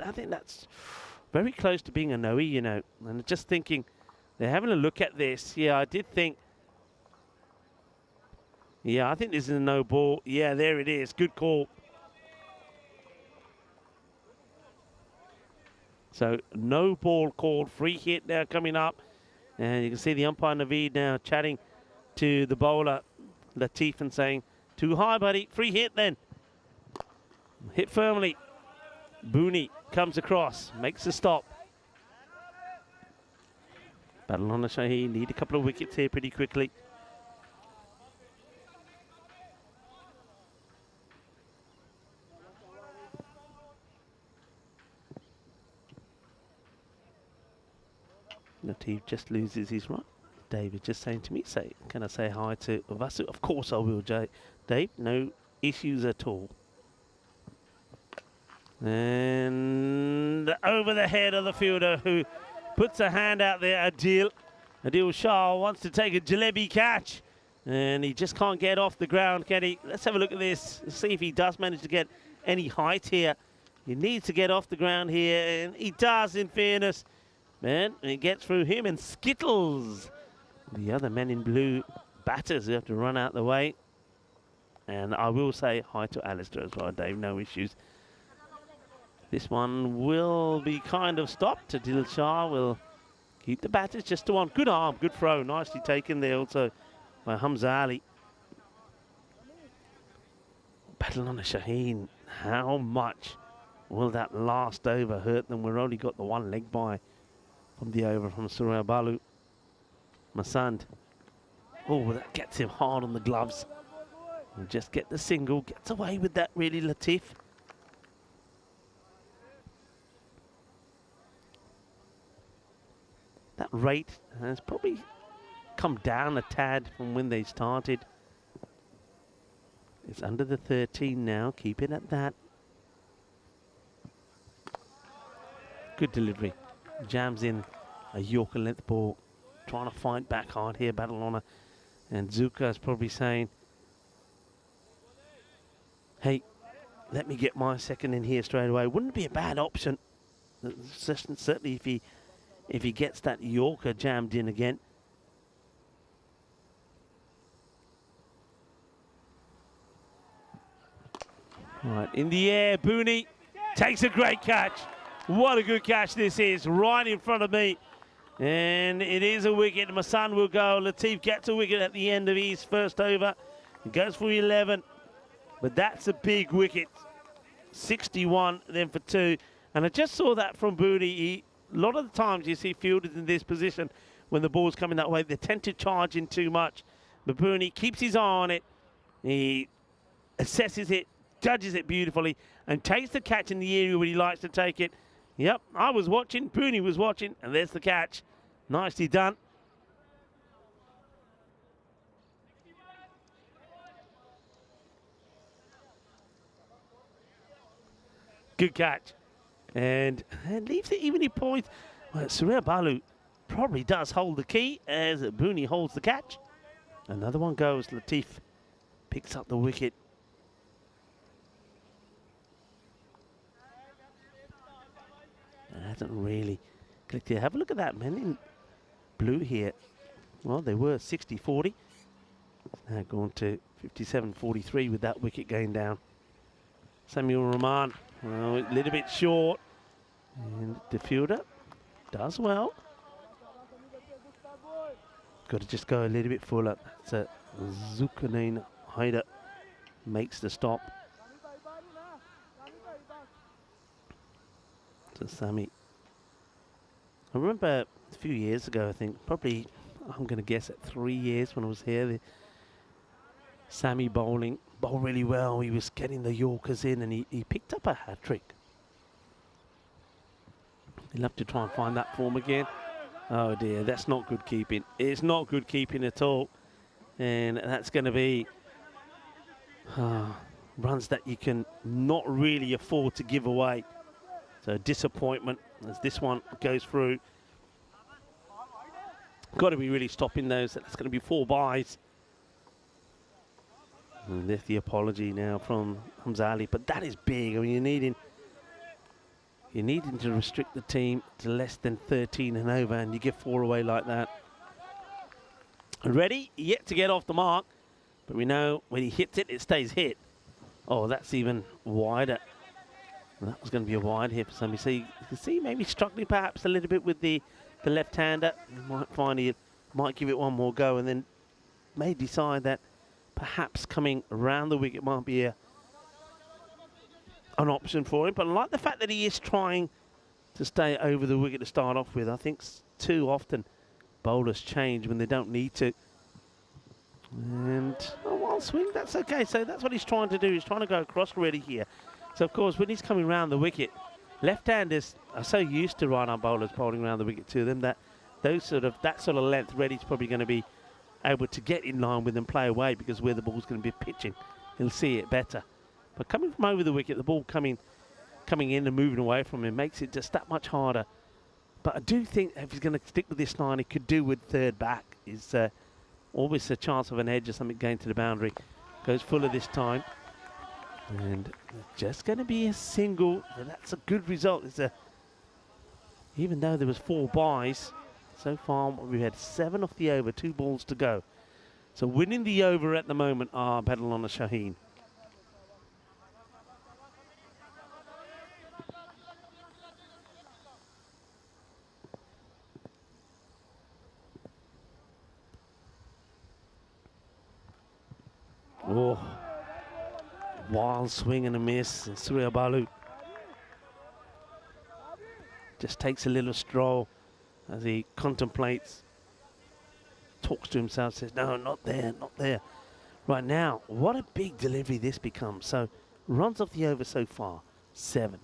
very close to being a no-e, you know. And just thinking, they're having a look at this. Yeah, I did think. Yeah, I think this is a no ball. Yeah, there it is. Good call. So no ball called. Free hit now coming up. And you can see the umpire Naveed now chatting to the bowler Latif and saying, too high, buddy. Free hit then. Hit firmly. Booney comes across, makes a stop. Battle on the Shaheen. Need a couple of wickets here pretty quickly. Latif just loses his run. David just saying to me, can I say hi to Vasu? Of course I will, Dave. No issues at all. And over the head of the fielder who puts a hand out there, Adil Shah wants to take a jalebi catch. And he just can't get off the ground, can he? Let's have a look at this. Let's see if he does manage to get any height here. He needs to get off the ground here, and he does, in fairness. Man, and it gets through him and skittles the other men in blue batters who have to run out the way. And I will say hi to Alistair as well, Dave, no issues. This one will be kind of stopped. Adil Shah will keep the batters just to one. Good arm, good throw, nicely taken there also by Hamza Ali. Battle on the Shaheen. How much will that last over hurt them? We've only got the one leg by from the over from Surya Balu. Masand. Oh, that gets him hard on the gloves. And just get the single. Gets away with that really, Latif. that rate has probably come down a tad from when they started. It's under the 13 now. Keep it at that. Good delivery. Jams in a Yorker length ball. Trying to fight back hard here, Badalona. And Zuka is probably saying, hey, let me get my second in here straight away. Wouldn't be a bad option. Certainly if he gets that Yorker jammed in again. Right, in the air, Booney takes a great catch. What a good catch this is, right in front of me. And it is a wicket. My son will go. Latif gets a wicket at the end of his first over. He goes for 11. But that's a big wicket. 61 then for 2. And I just saw that from Booney. A lot of the times you see fielders in this position when the ball's coming that way, they tend to charge in too much. But Booney keeps his eye on it. He assesses it, judges it beautifully, and takes the catch in the area where he likes to take it. Yep, I was watching, Booney was watching, and there's the catch. Nicely done. Good catch. And leaves it evenly poised. Well, Surya Balu probably does hold the key as Booney holds the catch. Another one goes. Latif picks up the wicket. Hasn't really clicked here. Have a look at that, man, in blue here. Well, they were 60-40. Now going to 57-43 with that wicket going down. Samuel Rahman, well, a little bit short. And the fielder does well. Got to just go a little bit fuller. So Zulkarnain Haider makes the stop. To Sammy. I remember a few years ago, I think, probably, I'm going to guess at 3 years when I was here, Sammy bowled really well. He was getting the Yorkers in and he picked up a hat-trick. He'll have to try and find that form again. Oh dear, that's not good keeping. It's not good keeping at all. And that's going to be runs that you can not really afford to give away. So disappointment as this one goes through. Got to be really stopping those. That's going to be 4 byes. And there's the apology now from Hamza Ali, but that is big. I mean, you're needing to restrict the team to less than 13 and over, and you give 4 away like that. Ready? Yet to get off the mark, but we know when he hits it, it stays hit. Oh, that's even wider. That was going to be a wide here for somebody. So you can see maybe struggling perhaps a little bit with the left-hander. You might find he might give it one more go and then may decide that perhaps coming around the wicket might be an option for him. But I like the fact that he is trying to stay over the wicket to start off with. I think too often bowlers change when they don't need to. And a wild swing, that's okay. So that's what he's trying to do. He's trying to go across ready here. So, of course, when he's coming around the wicket, left-handers are so used to right-arm bowlers bowling around the wicket to them that that sort of length, Reddy's probably going to be able to get in line with and play away because where the ball's going to be pitching, he'll see it better. But coming from over the wicket, the ball coming in and moving away from him makes it just that much harder. But I do think if he's going to stick with this line, he could do with third back. Is always a chance of an edge or something going to the boundary. Goes fuller this time. And just going to be a single. And that's a good result. Even though there was 4 byes, so far we've had 7 off the over, 2 balls to go. So winning the over at the moment are Badalona Shaheen. Oh. Wild swing and a miss. Surya Balu just takes a little stroll as he contemplates, talks to himself, says, no, not there, not there. Right now, what a big delivery this becomes. So runs off the over so far, 7.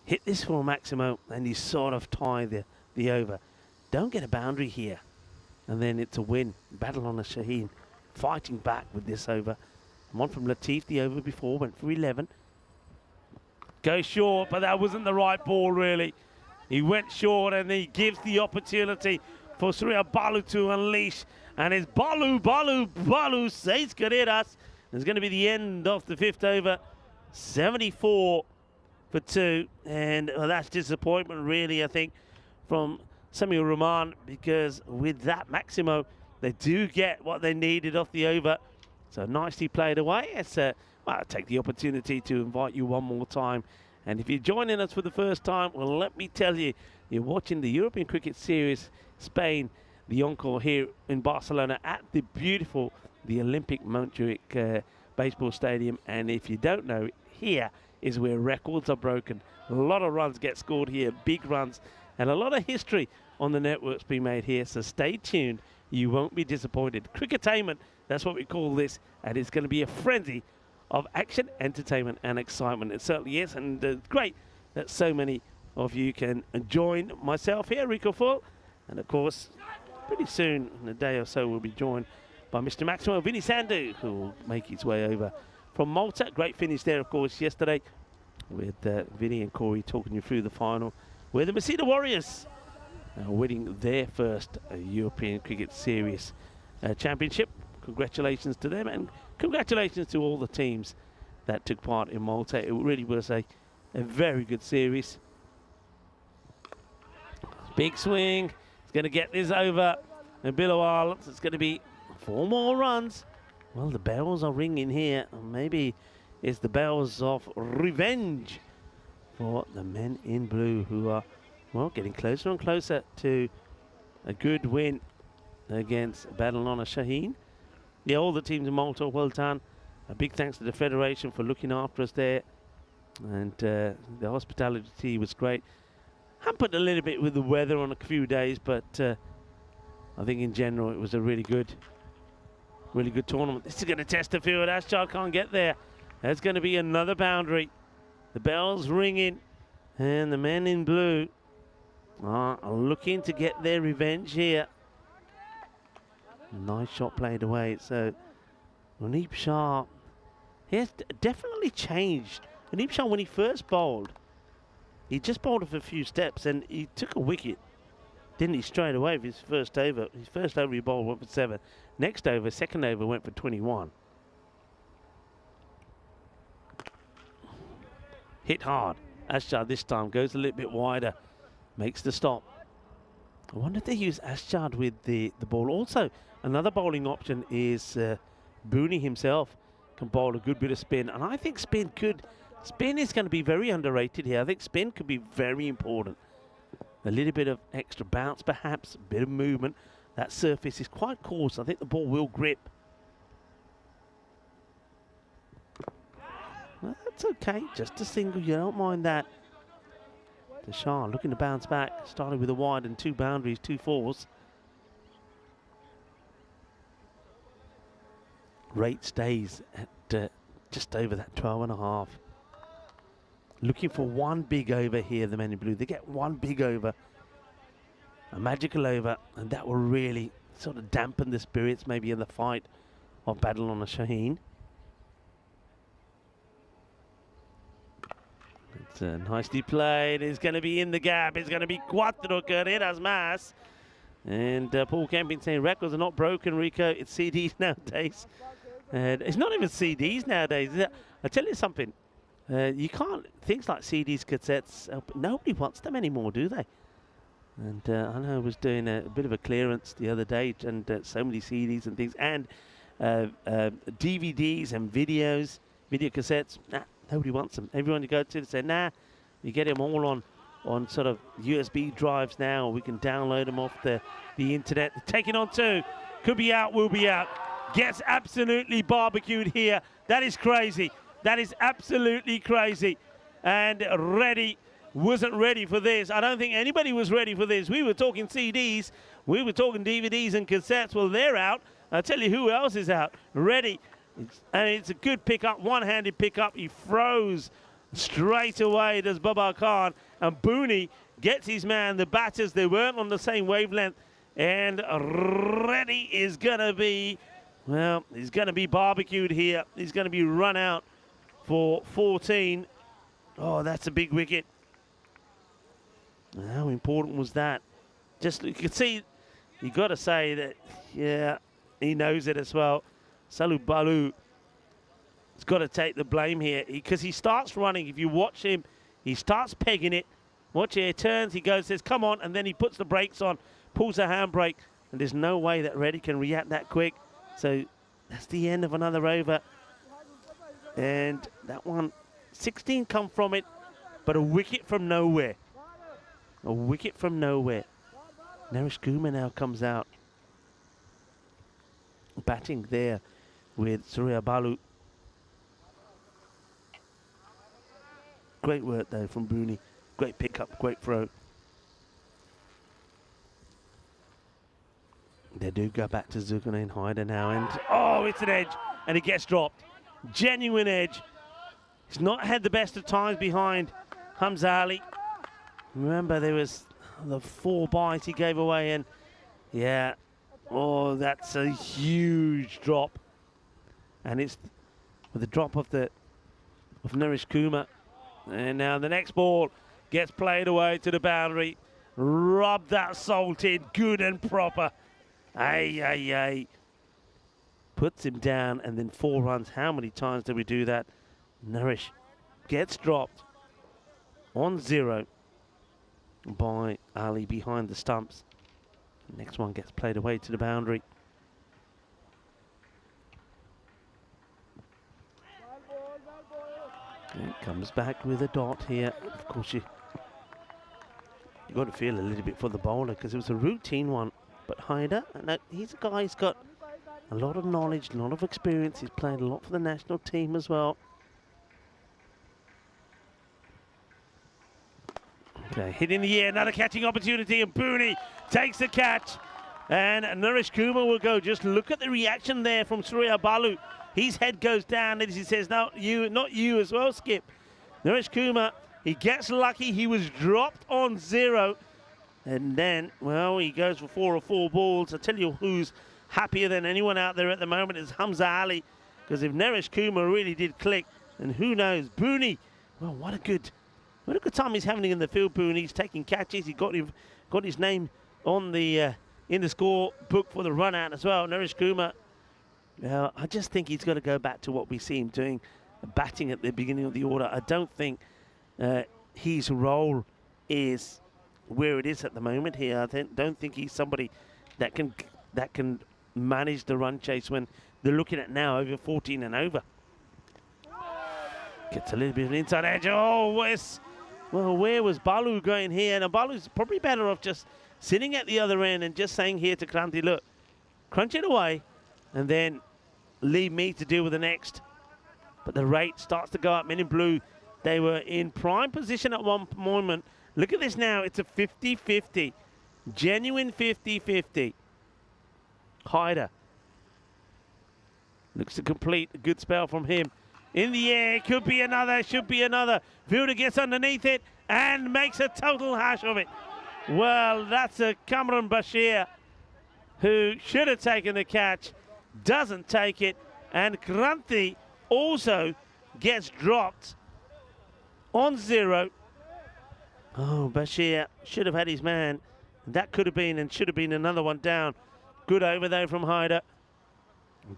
Hit this for Maximo and you sort of tie the the over. Don't get a boundary here. And then it's a win. Battle on a Shaheen fighting back with this over. One from Latif, the over before, went for 11. Goes short, but that wasn't the right ball, really. He went short, and he gives the opportunity for Surya Balu to unleash. And it's Balu says carreras. It's going to be the end of the 5th over. 74 for 2. And well, that's disappointment, really, I think, from Samuel Rahman, because with that Maximo, they do get what they needed off the over. So nicely played away. It's well, I'll take the opportunity to invite you one more time. And if you're joining us for the first time, well, let me tell you, you're watching the European Cricket Series, Spain, the Encore here in Barcelona at the beautiful, the Olympic Montjuic Baseball Stadium. And if you don't know, here is where records are broken. A lot of runs get scored here, big runs, and a lot of history on the networks being made here. So stay tuned. You won't be disappointed. Cricketainment, that's what we call this, and it's going to be a frenzy of action, entertainment, and excitement. It certainly is, and it's great that so many of you can join myself here, Rico Full, and of course, pretty soon, in a day or so, we'll be joined by Mr. Maximo Vinny Sandhu, who will make his way over from Malta. Great finish there, of course, yesterday, with Vinny and Corey talking you through the final, where the Masita Warriors are winning their first European Cricket Series championship. Congratulations to them, and congratulations to all the teams that took part in Malta. It really was a very good series. Big swing. It's going to get this over. And Bilawal, it's going to be 4 more runs. Well, the bells are ringing here. Maybe it's the bells of revenge for the men in blue, who are, well, getting closer and closer to a good win against Badalona Shaheen. Yeah, all the teams in Malta, well done. A big thanks to the Federation for looking after us there. And the hospitality was great. Hampered a little bit with the weather on a few days, but I think in general it was a really good tournament. This is going to test the field. Ashjar can't get there. There's going to be another boundary. The bell's ringing, and the men in blue are looking to get their revenge here. Nice shot played away. So Muneeb Shah, he has definitely changed. Muneeb Shah, when he first bowled, he just bowled for a few steps and he took a wicket, didn't he, straight away for his first over. His first over he bowled went for 7. Next over, second over, went for 21. Hit hard. Ashjar this time goes a little bit wider, makes the stop. I wonder if they use Ashjar with the ball. Also, another bowling option is Booney himself can bowl a good bit of spin, and I think spin is going to be very underrated here. I think spin could be very important. A little bit of extra bounce, perhaps, a bit of movement. That surface is quite coarse. I think the ball will grip. Well, that's okay, just a single, you don't mind that. The Shah looking to bounce back, starting with a wide and 2 boundaries, 2 fours. Rate stays at just over that 12.5. Looking for 1 big over here, the men in blue. They get 1 big over, a magical over, and that will really sort of dampen the spirits maybe in the fight of Badalona Shaheen. It's nicely played. It's going to be in the gap. It's going to be cuatro carreras más. And Paul Camping saying records are not broken, Rico. It's CDs nowadays. It's not even CDs nowadays. I tell you something. You can't, things like CDs, cassettes, nobody wants them anymore, do they? And I know I was doing a bit of a clearance the other day, and so many CDs and things, and DVDs and videos, video cassettes. Nah, nobody wants them. Everyone you go to, they say, nah, you get them all on sort of USB drives now, or we can download them off the internet. Taking on 2, could be out, will be out. Gets absolutely barbecued here. That is crazy. That is absolutely crazy. And Reddy wasn't ready for this. I don't think anybody was ready for this. We were talking CDs. We were talking DVDs and cassettes. Well, they're out. I'll tell you who else is out. Reddy. And it's a good pickup, one-handed pickup. He froze straight away, does Babar Khan. And Booney gets his man. The batters, they weren't on the same wavelength. And Reddy is going to be, well, he's going to be barbecued here. He's going to be run out for 14. Oh, that's a big wicket. How important was that? Just, you could see, you got to say that, yeah, he knows it as well. Salud Balu has got to take the blame here because he starts running. If you watch him, he starts pegging it. Watch it, he turns, he goes, says, come on, and then he puts the brakes on, pulls the handbrake, and there's no way that Reddy can react that quick. So that's the end of another over. And that one, 16 come from it, but a wicket from nowhere. A wicket from nowhere. Naresh Kumar now comes out, batting there with Surya Balu. Great work though from Booney. Great pickup, great throw. They do go back to Zulkarnain Haider now, and oh, it's an edge, and it gets dropped. Genuine edge. He's not had the best of times behind Hamza Ali. Remember, there was the 4 byes he gave away, and yeah, oh, that's a huge drop. And it's with the drop of Naresh Kumar. And now the next ball gets played away to the boundary. Rub that salt in, good and proper. Ay, ay, ay. Puts him down, and then 4 runs. How many times did we do that? Naresh gets dropped on 0 by Ali behind the stumps. Next one gets played away to the boundary. And comes back with a dot here. Of course, you got to feel a little bit for the bowler because it was a routine one. But Haider, he's a guy who's got a lot of knowledge, a lot of experience. He's played a lot for the national team as well. Okay, hit in the air, another catching opportunity, and Booney takes the catch. And Naresh Kumar will go. Just look at the reaction there from Surya Balu. His head goes down as he says, no, you, not you as well, Skip. Naresh Kumar, he gets lucky. He was dropped on 0. And then, well, he goes for 4 or 4 balls. I tell you who's happier than anyone out there at the moment is Hamza Ali. Because if Naresh Kumar really did click, then who knows? Booney, well, what a good time he's having in the field, Booney. He's taking catches. He got his name on the in the score book for the run out as well. Naresh Kumar. Well, I just think he's got to go back to what we see him doing, batting at the beginning of the order. I don't think his role is where it is at the moment here. I don't think he's somebody that can manage the run chase when they're looking at now over 14 and over. Gets a little bit of an inside edge. Oh, where was Balu going here? And Balu's probably better off just sitting at the other end and just saying here to Kranti, look, crunch it away and then leave me to deal with the next. But the rate starts to go up. Men in Blue, they were in prime position at one moment. Look at this now. It's a 50-50. Genuine 50-50. Haider. Looks to complete a good spell from him. In the air, could be another, should be another. Fielder gets underneath it and makes a total hash of it. Well, that's a Kamran Bashir who should have taken the catch, doesn't take it, and Kranti also gets dropped on 0. Oh, Bashir should have had his man. That could have been and should have been another one down. Good over though from Haider.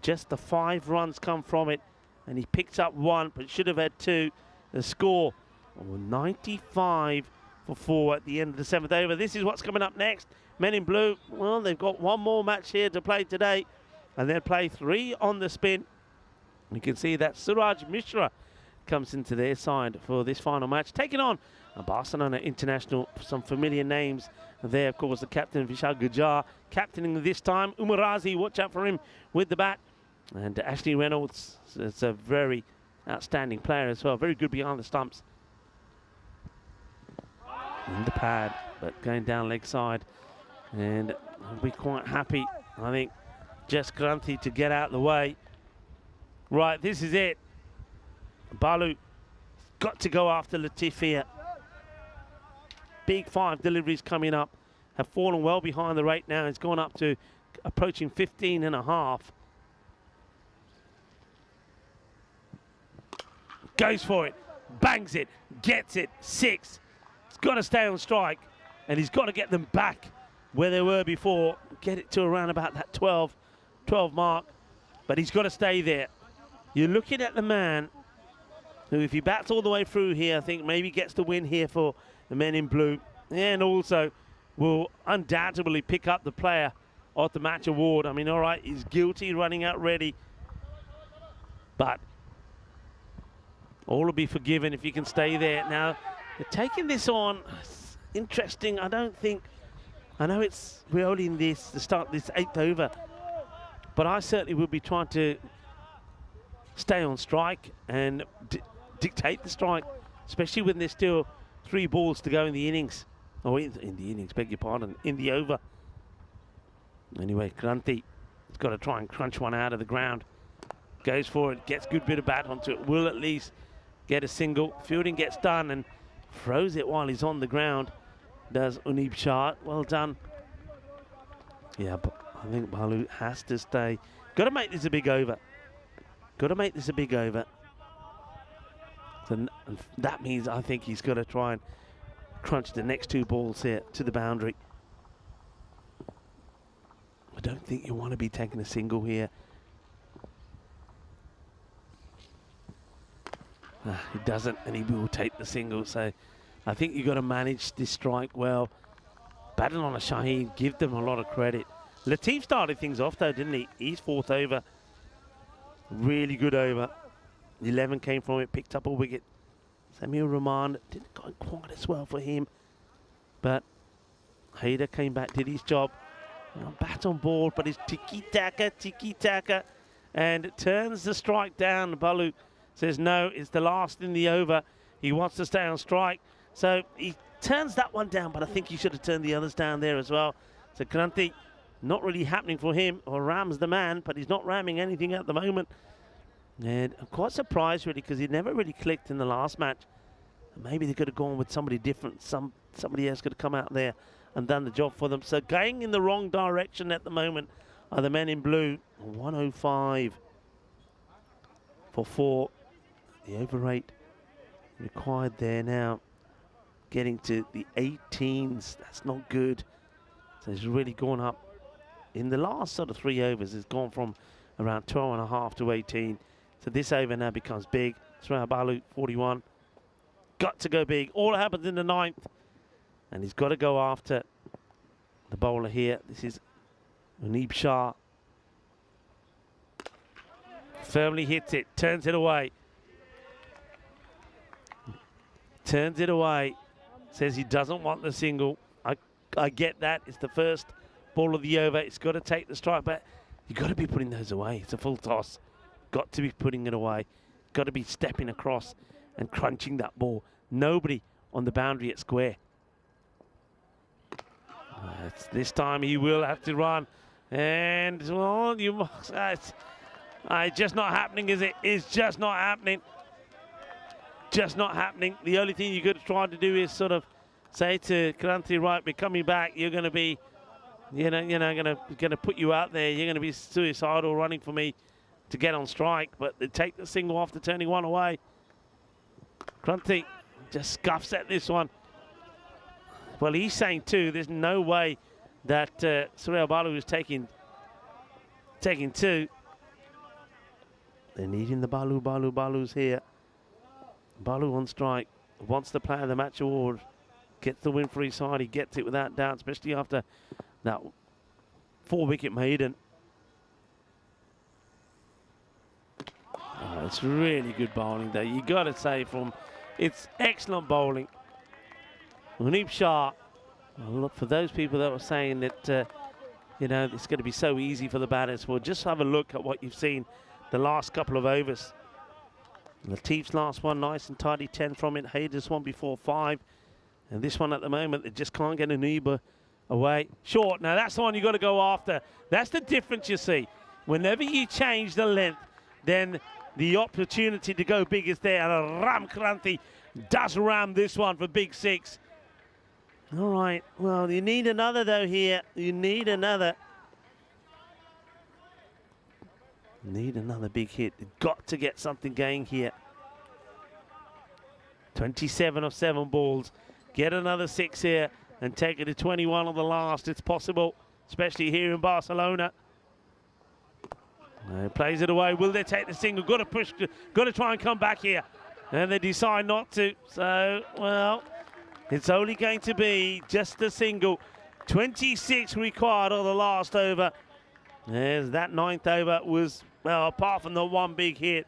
Just the 5 runs come from it, and he picks up 1, but should have had 2. The score, 95 for 4 at the end of the 7th over. This is what's coming up next. Men in Blue, well, they've got 1 more match here to play today, and they'll play 3 on the spin. You can see that Suraj Mishra comes into their side for this final match, taking on a Barcelona international. Some familiar names there, of course, the captain Vishal Gujjar, captaining this time. Umar Razi, watch out for him with the bat. And Ashley Reynolds is a very outstanding player as well, very good behind the stumps. In the pad, but going down leg side. And I'll be quite happy, I think, just Kranti to get out of the way. Right, this is it. Balu got to go after Latif here. big 5 deliveries coming up have fallen well behind the rate now. It's gone up to approaching 15.5. Goes for it, bangs it, gets it, 6. He's got to stay on strike, and he's got to get them back where they were before, get it to around about that 12 mark, but he's got to stay there. You're looking at the man who, if he bats all the way through here, I think maybe gets the win here for the men in blue, and also will undoubtedly pick up the player of the match award. I mean, all right, he's guilty running out ready, but all will be forgiven if you can stay there. Now, they're taking this on. It's interesting. I know we're only in the start of this 8th over, but I certainly would be trying to stay on strike and dictate the strike, especially when there's still 3 balls to go in the innings. Oh, in the innings, beg your pardon, in the over. Anyway, Kranti has got to try and crunch one out of the ground. Goes for it, gets a good bit of bat onto it, will at least get a single. Fielding gets done and throws it while he's on the ground. Does Unib Shah. Well done. Yeah, but I think Balu has to stay. Got to make this a big over. Got to make this a big over. So that means I think he's got to try and crunch the next 2 balls here to the boundary. I don't think you want to be taking a single here. He doesn't, and he will take the single. So I think you've got to manage this strike well. Batting on a Shaheen, give them a lot of credit. Latif started things off though, didn't he? He's 4th over. Really good over. 11 came from it, picked up a wicket. Samuel Rahman didn't go quite as well for him, but Haider came back, did his job. Bat on board, but it's tiki-taka, and it turns the strike down. Balu says no, it's the last in the over. He wants to stay on strike, so he turns that one down, but I think he should have turned the others down there as well. So Kranti, not really happening for him, or Ram's the man, but he's not ramming anything at the moment. And I'm quite surprised really, because he never really clicked in the last match. Maybe they could have gone with somebody different. Somebody else could have come out there and done the job for them. So going in the wrong direction at the moment are the men in blue. 105 for 4. The over rate required there now. Getting to the 18s. That's not good. So it's really gone up. In the last sort of 3 overs, it's gone from around 12.5 to 18. So this over now becomes big. Surya Balu, 41. Got to go big. All happens in the 9th. And he's got to go after the bowler here. This is Unib Shah. Firmly hits it. Turns it away. Turns it away. Says he doesn't want the single. I get that. It's the first ball of the over. It's got to take the strike. But you've got to be putting those away. It's a full toss. Got to be putting it away. Got to be stepping across and crunching that ball. Nobody on the boundary at square. This time he will have to run. And, well, it's just not happening, is it? It's just not happening. Just not happening. The only thing you could try to do is sort of say to Kranti, right, we're coming back. You're going to be, going to put you out there. You're going to be suicidal running for me to get on strike, but they take the single after turning one away. Kranti just scuffs at this one. Well, he's saying too, there's no way that Surya Balu is taking 2. They're needing the Balu's here. Balu on strike, wants the player of the match award, gets the win for his side. He gets it without doubt, especially after that 4-wicket maiden. It's really good bowling there. You got to say, it's excellent bowling. Unib Shah. Well, look, for those people that were saying that it's going to be so easy for the batters, well, just have a look at what you've seen the last couple of overs. Latif's last one, nice and tidy, 10 from it. Haider's one before 5, and this one at the moment, they just can't get an Uber away. Short. Now that's the one you got to go after. That's the difference you see. Whenever you change the length, then the opportunity to go big is there, and Ram Kranti does ram this one for big 6. All right, well, you need another though here. You need another. Need another big hit. You've got to get something going here. 27 of 7 balls. Get another 6 here and take it to 21 on the last. It's possible, especially here in Barcelona. Plays it away. Will they take the single? Got to push, got to try and come back here. And they decide not to. So, well, it's only going to be just a single. 26 required on the last over. As that 9th over was, well, apart from the one big hit,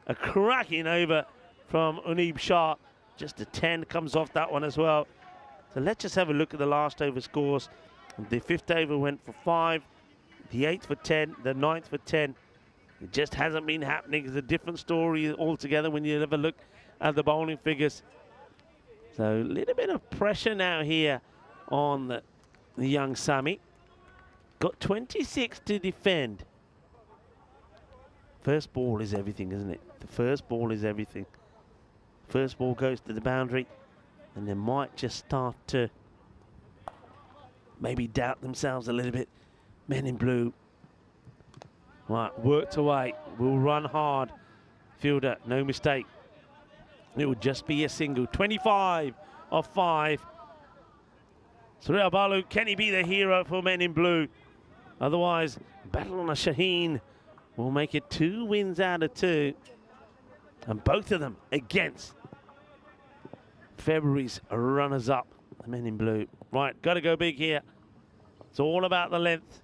a cracking over from Unib Shah. Just a 10 comes off that one as well. So let's just have a look at the last over scores. The 5th over went for 5, the 8th for 10, the 9th for 10. It just hasn't been happening. It's a different story altogether when you have a look at the bowling figures. So a little bit of pressure now here on the young Sami. Got 26 to defend. First ball is everything, isn't it? The first ball is everything. First ball goes to the boundary, and they might just start to maybe doubt themselves a little bit. Men in blue. Right, worked away. Will run hard. Fielder, no mistake. It will just be a single. 25 of 5. Surya Balu, can he be the hero for Men in Blue? Otherwise, Battle on a Shaheen will make it 2 wins out of 2. And both of them against February's runners-up, the Men in Blue. Right, got to go big here. It's all about the length.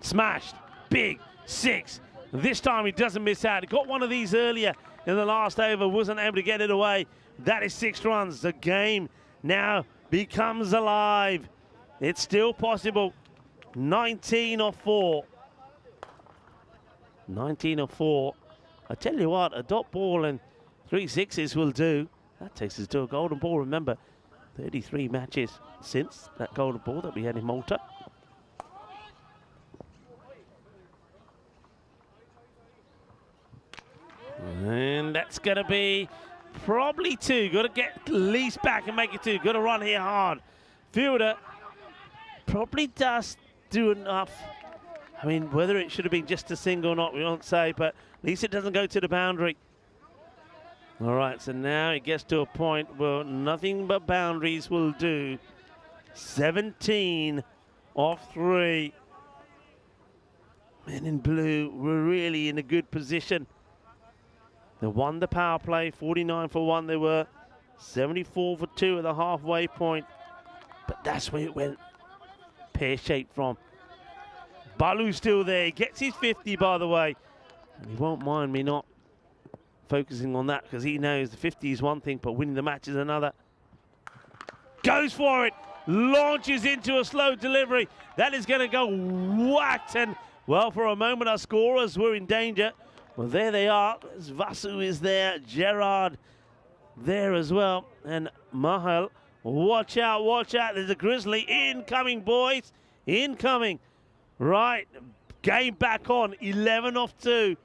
Smashed. Big. 6. This time he doesn't miss out. He got one of these earlier in the last over. Wasn't able to get it away. That is 6 runs. The game now becomes alive. It's still possible. 19 of 4. 19 of 4. I tell you what, a dot ball and 3 sixes will do. That takes us to a golden ball. Remember, 33 matches since that golden ball that we had in Malta. And that's going to be probably 2. Got to get at least back and make it 2. Got to run here hard. Fielder probably does do enough. I mean, whether it should have been just a single or not, we won't say, but at least it doesn't go to the boundary. All right, so now it gets to a point where nothing but boundaries will do. 17 of 3. Men in Blue were really in a good position. They won the power play, 49 for 1 they were, 74 for 2 at the halfway point. But that's where it went pear-shaped from. Balu's still there. He gets his 50, by the way. And he won't mind me not focusing on that because he knows the 50 is one thing, but winning the match is another. Goes for it. Launches into a slow delivery. That is going to go whacked. And, well, for a moment, our scorers were in danger. Well, there they are. Vasu is there. Gerard there as well. And Mahal. Watch out, watch out. There's a Grizzly incoming, boys. Incoming. Right. Game back on. 11 off 2.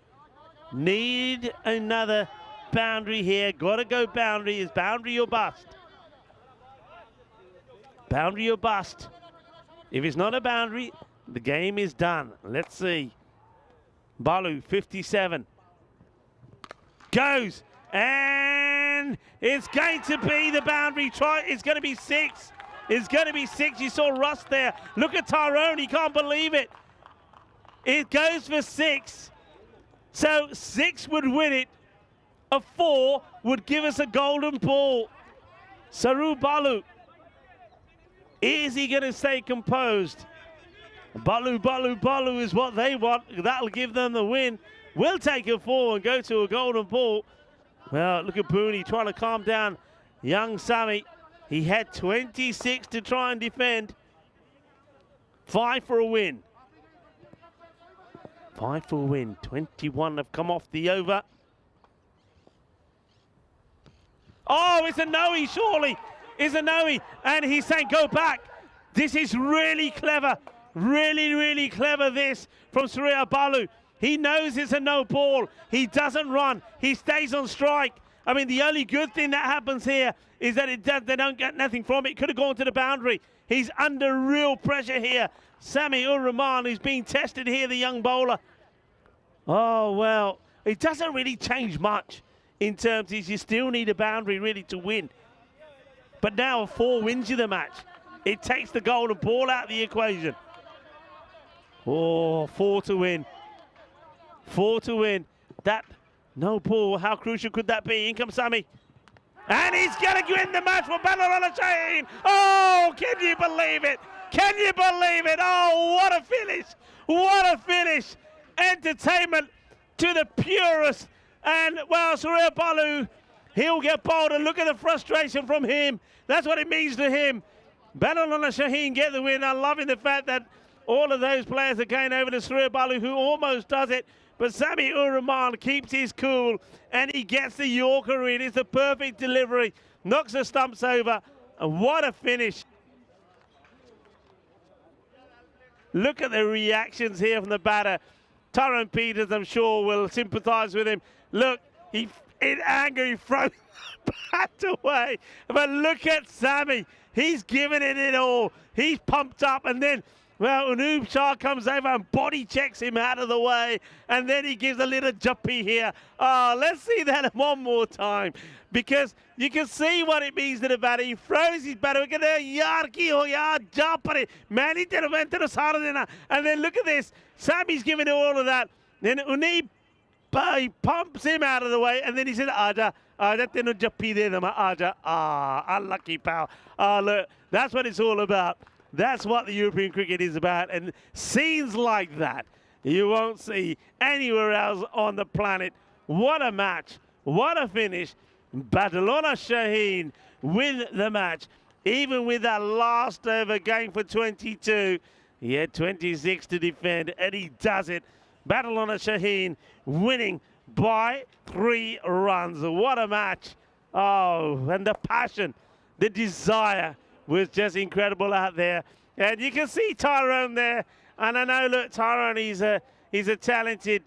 Need another boundary here. Got to go boundary. Is boundary or bust? Boundary or bust. If it's not a boundary, the game is done. Let's see. Balu, 57. Goes. And it's going to be the boundary. It's going to be 6. It's going to be 6. You saw Russ there. Look at Tyrone. He can't believe it. It goes for 6. So 6 would win it. A 4 would give us a golden ball. Saru Balu. Is he going to stay composed? Balu, Balu, Balu is what they want. That'll give them the win. We'll take a 4 and go to a golden ball. Well, look at Booney trying to calm down young Sami. He had 26 to try and defend. 5 for a win. 5 for a win. 21 have come off the over. Oh, it's a no-y, surely. It's a no-y. And he's saying, go back. This is really clever. Really, really clever, this, from Surya Balu. He knows it's a no ball. He doesn't run. He stays on strike. I mean, the only good thing that happens here is that they don't get nothing from it. Could have gone to the boundary. He's under real pressure here. Sami Ur-Rahman, who's being tested here, the young bowler. Oh, well, it doesn't really change much in terms of you still need a boundary really to win. But now a 4 wins you the match. It takes the golden ball out of the equation. Oh, 4 to win. 4 to win. That no ball, how crucial could that be? In comes Sami. And he's going to win the match for Badalona Shaheen. Oh, can you believe it? Can you believe it? Oh, what a finish. What a finish. Entertainment to the purest. And, well, Surya Balu, he'll get bowled. And look at the frustration from him. That's what it means to him. Badalona Shaheen get the win. I'm loving the fact that all of those players are going over to Surya Balu, who almost does it. But Sami Ur-Rahman keeps his cool, and he gets the Yorker in. It's a perfect delivery. Knocks the stumps over. And what a finish. Look at the reactions here from the batter. Tyrone Peters, I'm sure, will sympathise with him. Look, in anger, he throws the bat away. But look at Sami. He's giving it all. He's pumped up, and then, well, Unoob Shah comes over and body checks him out of the way, and then he gives a little jumpy here. Oh, let's see that one more time, because you can see what it means to the batter. He throws his batter, and then look at this. Sami's giving it all of that. Then Unoob, he pumps him out of the way, and then he said, Aja, tenu jappi de dama, Aja. Ah, unlucky pal. Ah, look, that's what it's all about. That's what the European cricket is about. And scenes like that, you won't see anywhere else on the planet. What a match. What a finish. Badalona Shaheen win the match. Even with that last over game for 22, he had 26 to defend, and he does it. Badalona Shaheen winning by 3 runs. What a match. Oh, and the passion, the desire was just incredible out there. And you can see Tyrone there. And I know, look, Tyrone, he's a talented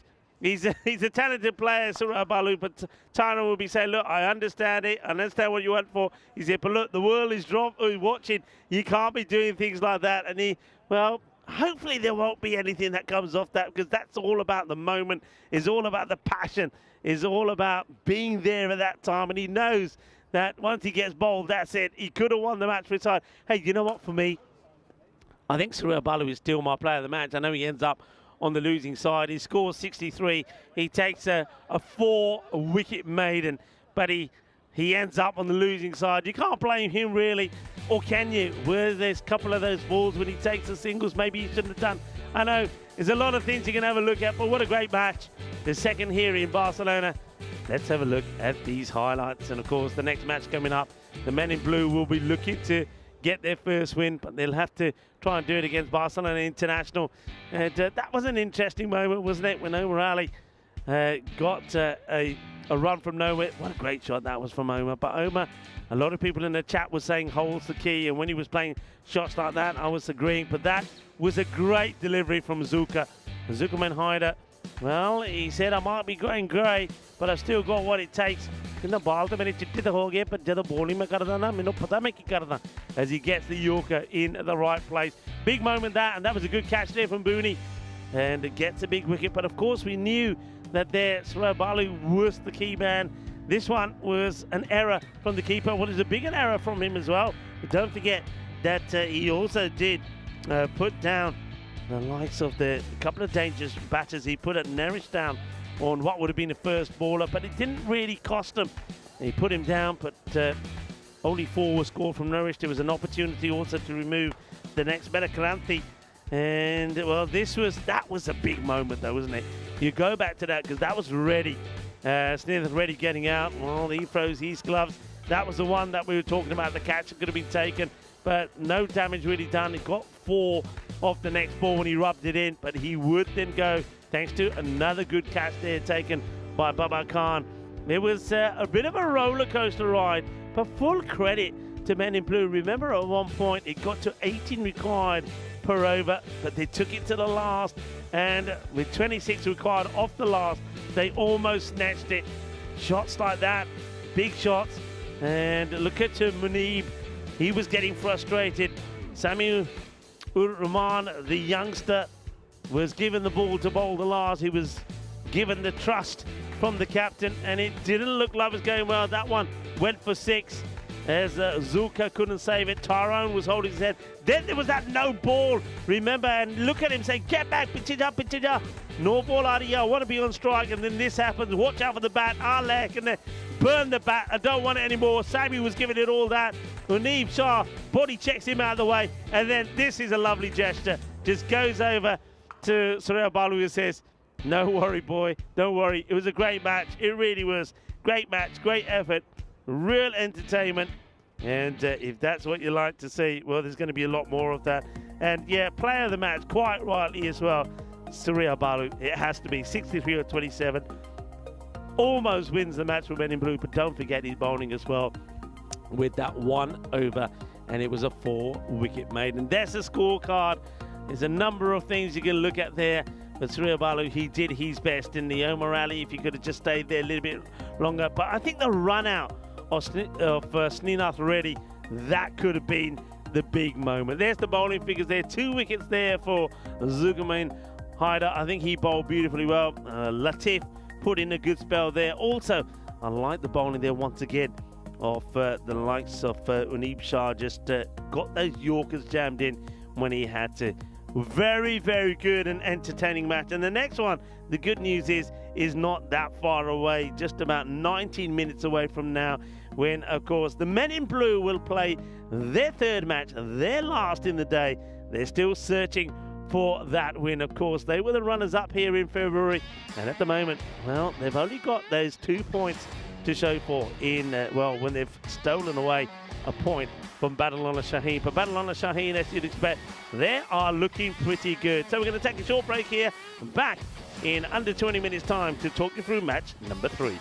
player, Surya Balu, but Tyrone will be saying, look, I understand it, I understand what you want for. He said, but look, the world is watching. You can't be doing things like that. And well, hopefully there won't be anything that comes off that, because that's all about the moment. It's all about the passion. It's all about being there at that time. And he knows that once he gets bowled, that's it. He could have won the match for his side. Hey, you know what, for me, I think Surya Balu is still my player of the match. I know he ends up on the losing side. He scores 63. He takes a 4-wicket maiden, but he ends up on the losing side. You can't blame him, really, or can you? Where there's a couple of those balls when he takes the singles, maybe he shouldn't have done. I know there's a lot of things you can have a look at, but what a great match. The second here in Barcelona. Let's have a look at these highlights. And, of course, the next match coming up, the men in blue will be looking to get their first win, but they'll have to try and do it against Barcelona International. And that was an interesting moment, wasn't it, when Omar Ali got a run from nowhere. What a great shot that was from Omar. But Omar, a lot of people in the chat were saying holds the key, and when he was playing shots like that, I was agreeing. But that was a great delivery from Zuka. Zuckerman Haider, well, he said, I might be going grey, but I've still got what it takes. As he gets the Yorker in the right place. Big moment that, and that was a good catch there from Booney. And it gets a big wicket, but of course we knew that there Surya Balu was the key man. This one was an error from the keeper. Well, it's a bigger error from him as well. But don't forget that he also did put down the likes of the couple of dangerous batters. He put a Narish down on what would have been the first bowler, but it didn't really cost him. He put him down, but only 4 were scored from Narish. There was an opportunity also to remove the next batter, Karanthi. And, well, that was a big moment, though, wasn't it? You go back to that, because that was Reddy. Smith Reddy getting out. Well, he throws his gloves. That was the one that we were talking about. The catch could have been taken, but no damage really done. He got 4 off the next ball when he rubbed it in, but he would then go, thanks to another good catch there taken by Babar Khan. It was a bit of a roller coaster ride, but full credit to men in blue. Remember, at one point it got to 18 required per over, but they took it to the last, and with 26 required off the last, they almost snatched it. Shots like that, big shots. And look at Munib. He was getting frustrated. Samuel Rahman, the youngster, was given the ball to bowl the last. He was given the trust from the captain, and it didn't look like it was going well. That one went for 6 as Zulka couldn't save it. Tyrone was holding his head. Then there was that no ball, remember, and look at him saying, get back, pitch it up, pitch it up. No ball out of here, I want to be on strike, and then this happens. Watch out for the bat, Alec, and then burn the bat, I don't want it anymore. Sammy was giving it all that. Munib Shah body checks him out of the way, and then this is a lovely gesture. Just goes over to Surya Balu and says, no worry, boy, don't worry. It was a great match, it really was. Great match, great effort, real entertainment. And if that's what you like to see, well, there's going to be a lot more of that. And yeah, player of the match, quite rightly as well, Surya Balu. It has to be 63 or 27. Almost wins the match for Men in Blue, but don't forget his bowling as well with that 1 over, and it was a 4-wicket maiden. There's a scorecard. There's a number of things you can look at there. But Surya Balu, he did his best in the Omar Ali. If he could have just stayed there a little bit longer. But I think the run out of Srinath Reddy, that could have been the big moment. There's the bowling figures there. 2 wickets there for Zulkarnain Haider. I think he bowled beautifully well. Latif put in a good spell there. Also, I like the bowling there once again of the likes of Munib Shah. Just got those Yorkers jammed in when he had to. Very, very good and entertaining match. And the next one, the good news is not that far away, just about 19 minutes away from now, when, of course, the Men in Blue will play their 3rd match, their last in the day. They're still searching for that win. Of course, they were the runners-up here in February, and at the moment, well, they've only got those 2 points to show for in, well, when they've stolen away a point from Badalona Shaheen. But Badalona Shaheen, as you'd expect, they are looking pretty good. So we're going to take a short break here, back in under 20 minutes time to talk you through match number 3.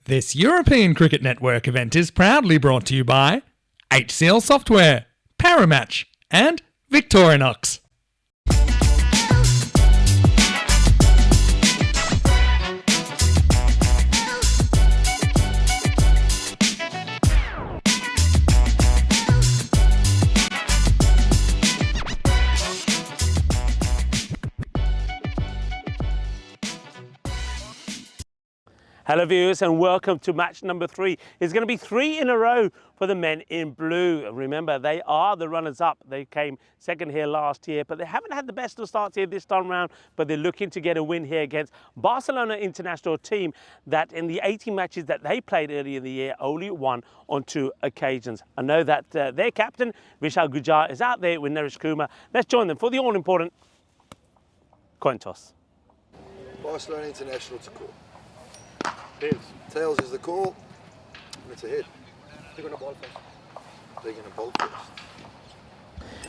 This European Cricket Network event is proudly brought to you by HCL Software, Paramatch, and Victorinox. Hello viewers and welcome to match number 3. It's going to be 3 in a row for the men in blue. Remember, they are the runners-up. They came second here last year, but they haven't had the best of starts here this time round, but they're looking to get a win here against Barcelona International team that in the 18 matches that they played earlier in the year only won on 2 occasions. I know that their captain, Vishal Gujjar, is out there with Naresh Kumar. Let's join them for the all-important coin toss. Barcelona International to call. Tails. Tails is the call, and it's a hit. They're going to ball first. They're going to bowl first.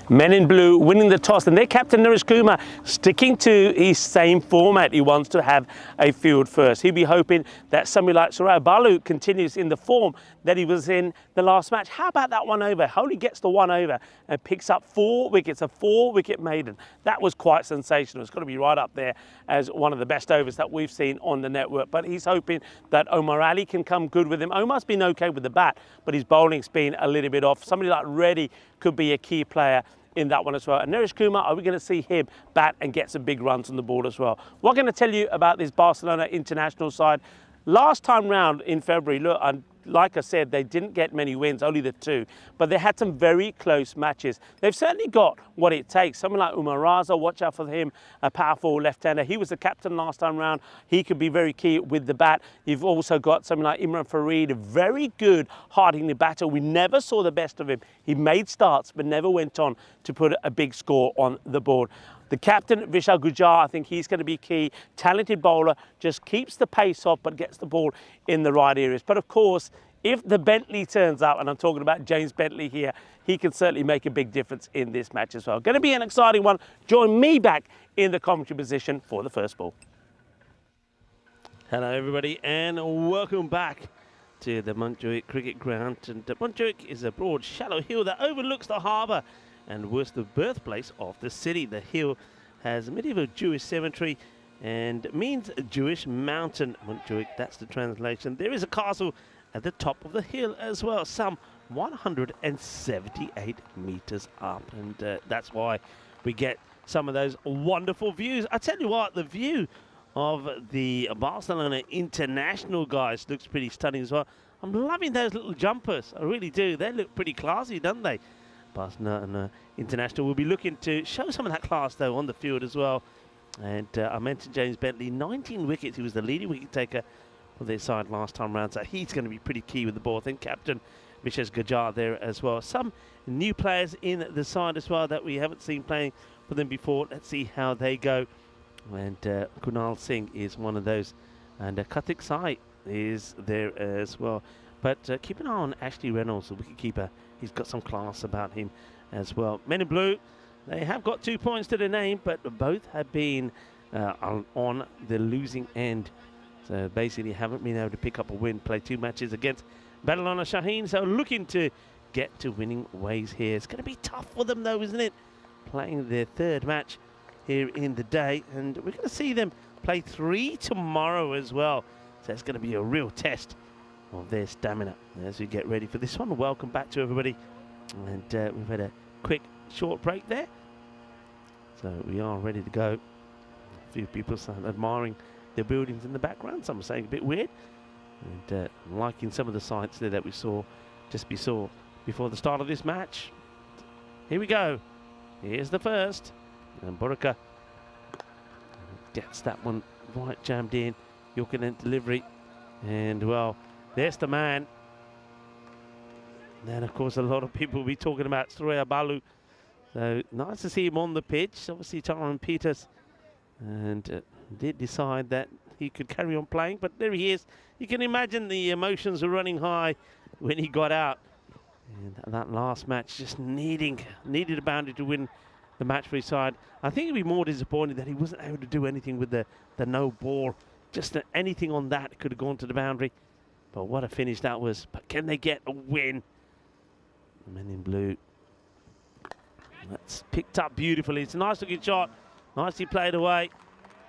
Men in blue winning the toss, and their captain Naresh Kumar sticking to his same format. He wants to have a field first. He'll be hoping that somebody like Suraya Balu continues in the form that he was in the last match. How about that 1 over? Only gets the 1 over and picks up 4 wickets, a 4-wicket maiden. That was quite sensational. It's got to be right up there as one of the best overs that we've seen on the network. But he's hoping that Omar Ali can come good with him. Omar's been okay with the bat, but his bowling's been a little bit off. Somebody like Reddy could be a key player in that one as well. And Naresh Kumar, are we going to see him bat and get some big runs on the board as well? What I'm going to tell you about this Barcelona international side. Last time round in February, look, like I said, they didn't get many wins, only the 2, but they had some very close matches. They've certainly got what it takes. Someone like Umar Raza, watch out for him, a powerful left-hander. He was the captain last time round. He could be very key with the bat. You've also got someone like Imran Fareed, a very good hard-hitting batter. We never saw the best of him. He made starts, but never went on to put a big score on the board. The captain, Vishal Gujjar, I think he's going to be key. Talented bowler, just keeps the pace off, but gets the ball in the right areas. But of course, if the Bentley turns up, and I'm talking about James Bentley here, he can certainly make a big difference in this match as well. Going to be an exciting one. Join me back in the commentary position for the first ball. Hello everybody and welcome back to the Montjuic Cricket Ground. And Montjuic is a broad, shallow hill that overlooks the harbour and was the birthplace of the city. The hill has a medieval Jewish cemetery and means Jewish mountain. Montjuic, that's the translation. There is a castle at the top of the hill as well, some 178 meters up, and that's why we get some of those wonderful views. I tell you what, the view of the Barcelona International guys looks pretty stunning as well. I'm loving those little jumpers, I really do. They look pretty classy, don't they? Barcelona International will be looking to show some of that class though on the field as well. And I mentioned James Bentley, 19 wickets. He was the leading wicket taker for their side last time round, so he's going to be pretty key with the ball. I think captain Vishal Gujjar there as well. Some new players in the side as well that we haven't seen playing for them before. Let's see how they go. And Kunal Singh is one of those, and Karthik Sai is there as well. But keep an eye on Ashley Reynolds, the wicketkeeper. He's got some class about him as well. Men in blue, they have got 2 points to their name, but both have been on the losing end. So basically haven't been able to pick up a win, play 2 matches against Badalona Shaheen. So looking to get to winning ways here. It's going to be tough for them though, isn't it? Playing their 3rd match here in the day. And we're going to see them play 3 tomorrow as well. So it's going to be a real test of their stamina as we get ready for this one. Welcome back to everybody. And we've had a quick short break there. So we are ready to go. A few people are admiring the buildings in the background. Some are saying a bit weird, and liking some of the sights there that we saw before the start of this match. Here we go. Here's the first, and Boraka gets that one right jammed in. Yorkenet delivery, and well, there's the man. Then of course a lot of people will be talking about Suraya Balu. So nice to see him on the pitch. Obviously Tyrone Peters and did decide that he could carry on playing, but there he is. You can imagine the emotions were running high when he got out. And that last match just needed a boundary to win the match for his side. I think he'd be more disappointed that he wasn't able to do anything with the no ball. Just anything on that could have gone to the boundary. But what a finish that was. But can they get a win? The men in blue. That's picked up beautifully. It's a nice looking shot. Nicely played away.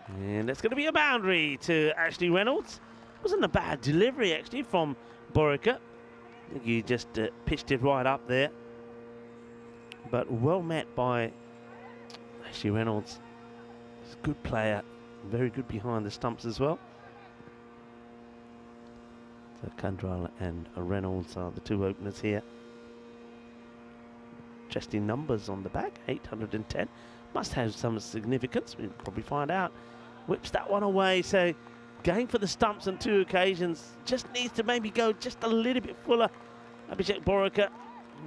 And it's going to be a boundary to Ashley Reynolds. Wasn't a bad delivery actually from Borica. I think he just pitched it right up there. But well met by Ashley Reynolds. He's a good player. Very good behind the stumps as well. So Kandral and Reynolds are the two openers here. Interesting numbers on the back, 810. Must have some significance. We'll probably find out. Whips that one away. So going for the stumps on 2 occasions. Just needs to maybe go just a little bit fuller. Abhishek Borica.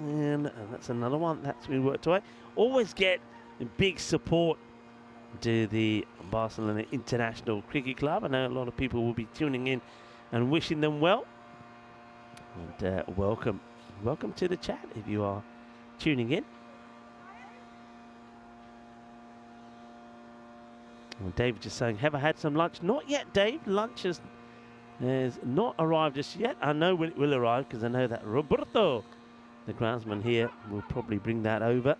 And that's another one. That's been worked away. Always get big support to the Barcelona International Cricket Club. I know a lot of people will be tuning in and wishing them well. And welcome to the chat if you are tuning in. Well, Dave just saying, have I had some lunch? Not yet, Dave. Lunch has not arrived just yet. I know when it will arrive because I know that Roberto, the groundsman here, will probably bring that over.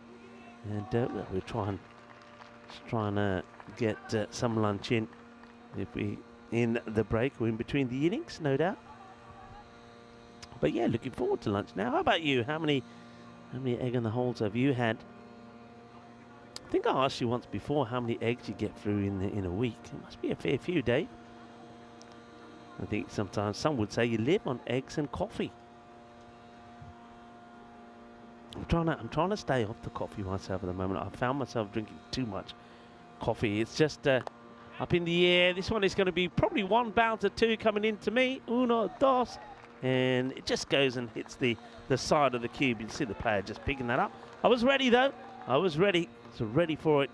And we're trying to get some lunch in if we in the break or in between the innings, no doubt. But yeah, looking forward to lunch now. How about you? How many egg in the holes have you had? I think I asked you once before how many eggs you get through in a week. It must be a fair few, Dave. I think sometimes some would say you live on eggs and coffee. I'm trying to stay off the coffee myself at the moment. I found myself drinking too much coffee. It's just up in the air. This one is going to be probably 1 bounce or 2 coming into me. Uno, dos. And it just goes and hits the side of the cube. You can see the player just picking that up. I was ready though. I was ready. So ready for it.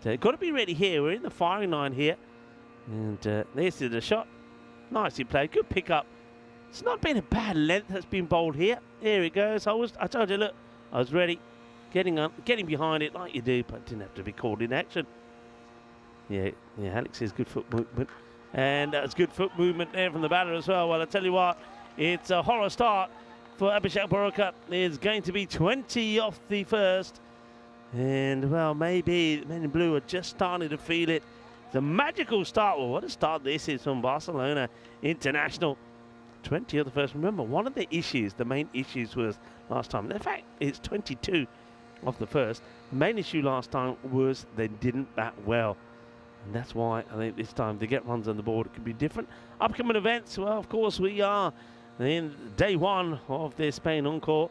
So got to be ready here. We're in the firing line here. And there's the shot. Nicely played. Good pick up. It's not been a bad length that's been bowled here. Here it goes. I told you, look, I was ready. Getting behind it like you do, but didn't have to be called in action. Yeah, Alex says good foot movement. And that's good foot movement there from the batter as well. Well, I tell you what, it's a horror start for Abhishek Borica. It's going to be 20 off the first. And, well, maybe the men in blue are just starting to feel it. It's a magical start. Well, what a start this is from Barcelona International. 20 of the first. Remember, one of the issues, the main issues was last time. In fact, it's 22 off the first. The main issue last time was they didn't bat well. And that's why I think this time to get runs on the board, it could be different. Upcoming events, well, of course, we are in day 1 of the Spain Encore.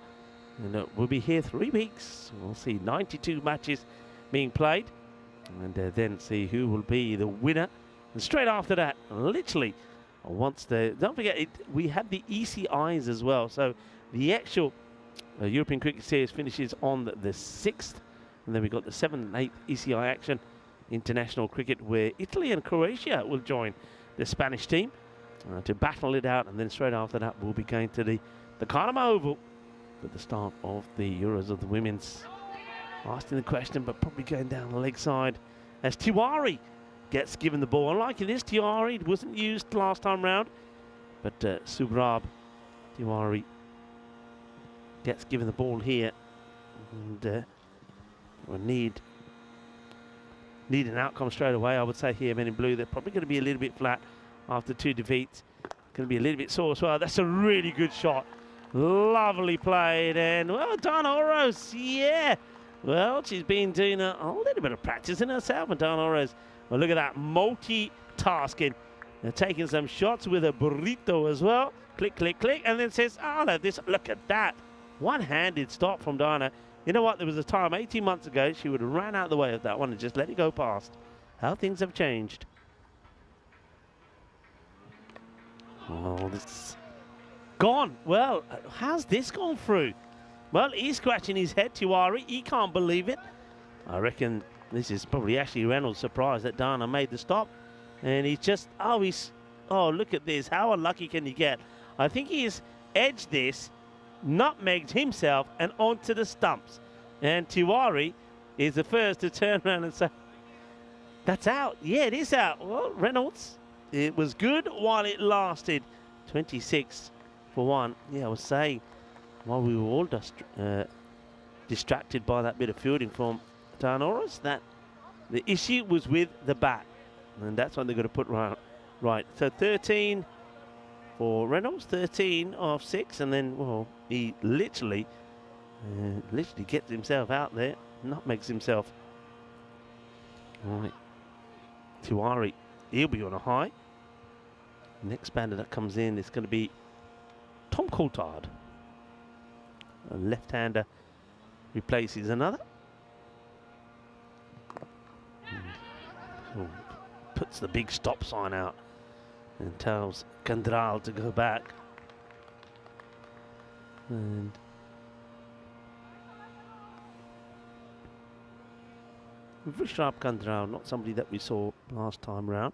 And we'll be here 3 weeks. We'll see 92 matches being played. And then see who will be the winner. And straight after that, literally, don't forget, we have the ECIs as well. So the actual European Cricket Series finishes on the 6th. And then we've got the 7th and 8th ECI action. International cricket, where Italy and Croatia will join the Spanish team to battle it out. And then straight after that, we'll be going to the Carnama Oval at the start of the Euros of the Women's. Asking the question, but probably going down the leg side as Tiwari gets given the ball. Unlike this, Tiwari wasn't used last time round, but Subrab Tiwari gets given the ball here, and we'll need an outcome straight away. I would say here, men in blue, they're probably going to be a little bit flat after 2 defeats. Going to be a little bit sore as well. That's a really good shot. Lovely played, and well done, Oros. Yeah. Well, she's been doing a little bit of practice in herself, Madonna Oros. Well, look at that, multitasking. They're taking some shots with a burrito as well. Click, click, click, and then says, look at that. One-handed stop from Diana. You know what, there was a time 18 months ago, she would have ran out of the way of that one and just let it go past. How things have changed. Oh, this is gone. Well, how's this gone through? Well, he's scratching his head, Tiwari. He can't believe it. I reckon this is probably Ashley Reynolds' surprise that Dana made the stop. And he's just, look at this. How unlucky can you get? I think he's edged this, nutmegged himself, and onto the stumps. And Tiwari is the first to turn around and say, that's out. Yeah, it is out. Well, Reynolds, it was good while it lasted. 26 for 1. Yeah, I was saying, while we were all distracted by that bit of fielding from Tanoris, that the issue was with the bat. And that's what they're going to put right. So 13 for Reynolds, 13 of 6. And then, well, he literally gets himself out there, nutmegs himself. All right. Tiwari, he'll be on a high. Next batter that comes in is going to be Tom Coulthard. A left-hander replaces another. And, puts the big stop sign out and tells Kandral to go back. And very sharp Kandral, not somebody that we saw last time round.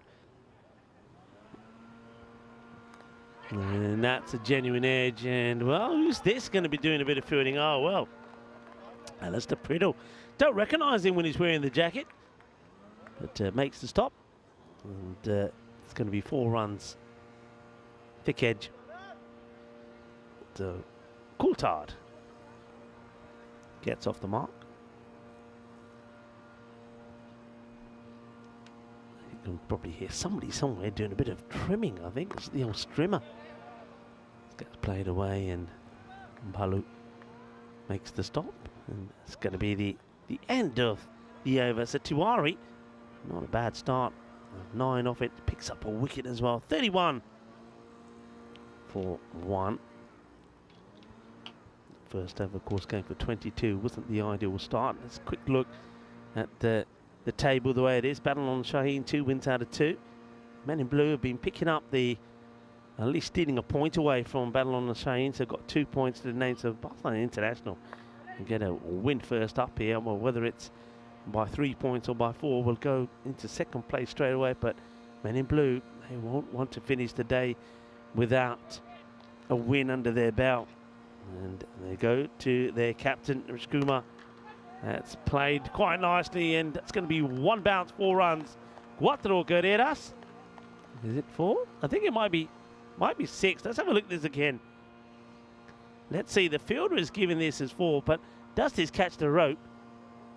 And that's a genuine edge. And, well, who's this going to be doing a bit of fielding? Oh, well, Alistair Priddle. Don't recognise him when he's wearing the jacket. But makes the stop. And it's going to be 4 runs. Thick edge. So, Coulthard gets off the mark. You can probably hear somebody somewhere doing a bit of trimming, I think. It's the old strimmer. Gets played away and Mpalu makes the stop. And it's going to be the end of the over. So Tiwari, not a bad start. 9 off it, picks up a wicket as well. 31 for 1. First over, of course, going for 22. Wasn't the ideal start. Let's a quick look at the table the way it is. Battle on Shaheen, 2 wins out of 2. Men in Blue have been picking up at least stealing a point away from Battle on the Shaheen. So got 2 points to the names of Barcelona International. And get a win first up here. Well, whether it's by 3 points or by 4, will go into second place straight away. But Men in Blue, they won't want to finish the day without a win under their belt. And they go to their captain, Rishkumar. That's played quite nicely, and that's going to be 1 bounce, 4 runs. Cuatro carreras. Is it 4? I think it might be 6. Let's have a look at this again. Let's see. The fielder is giving this as 4, but does this catch the rope?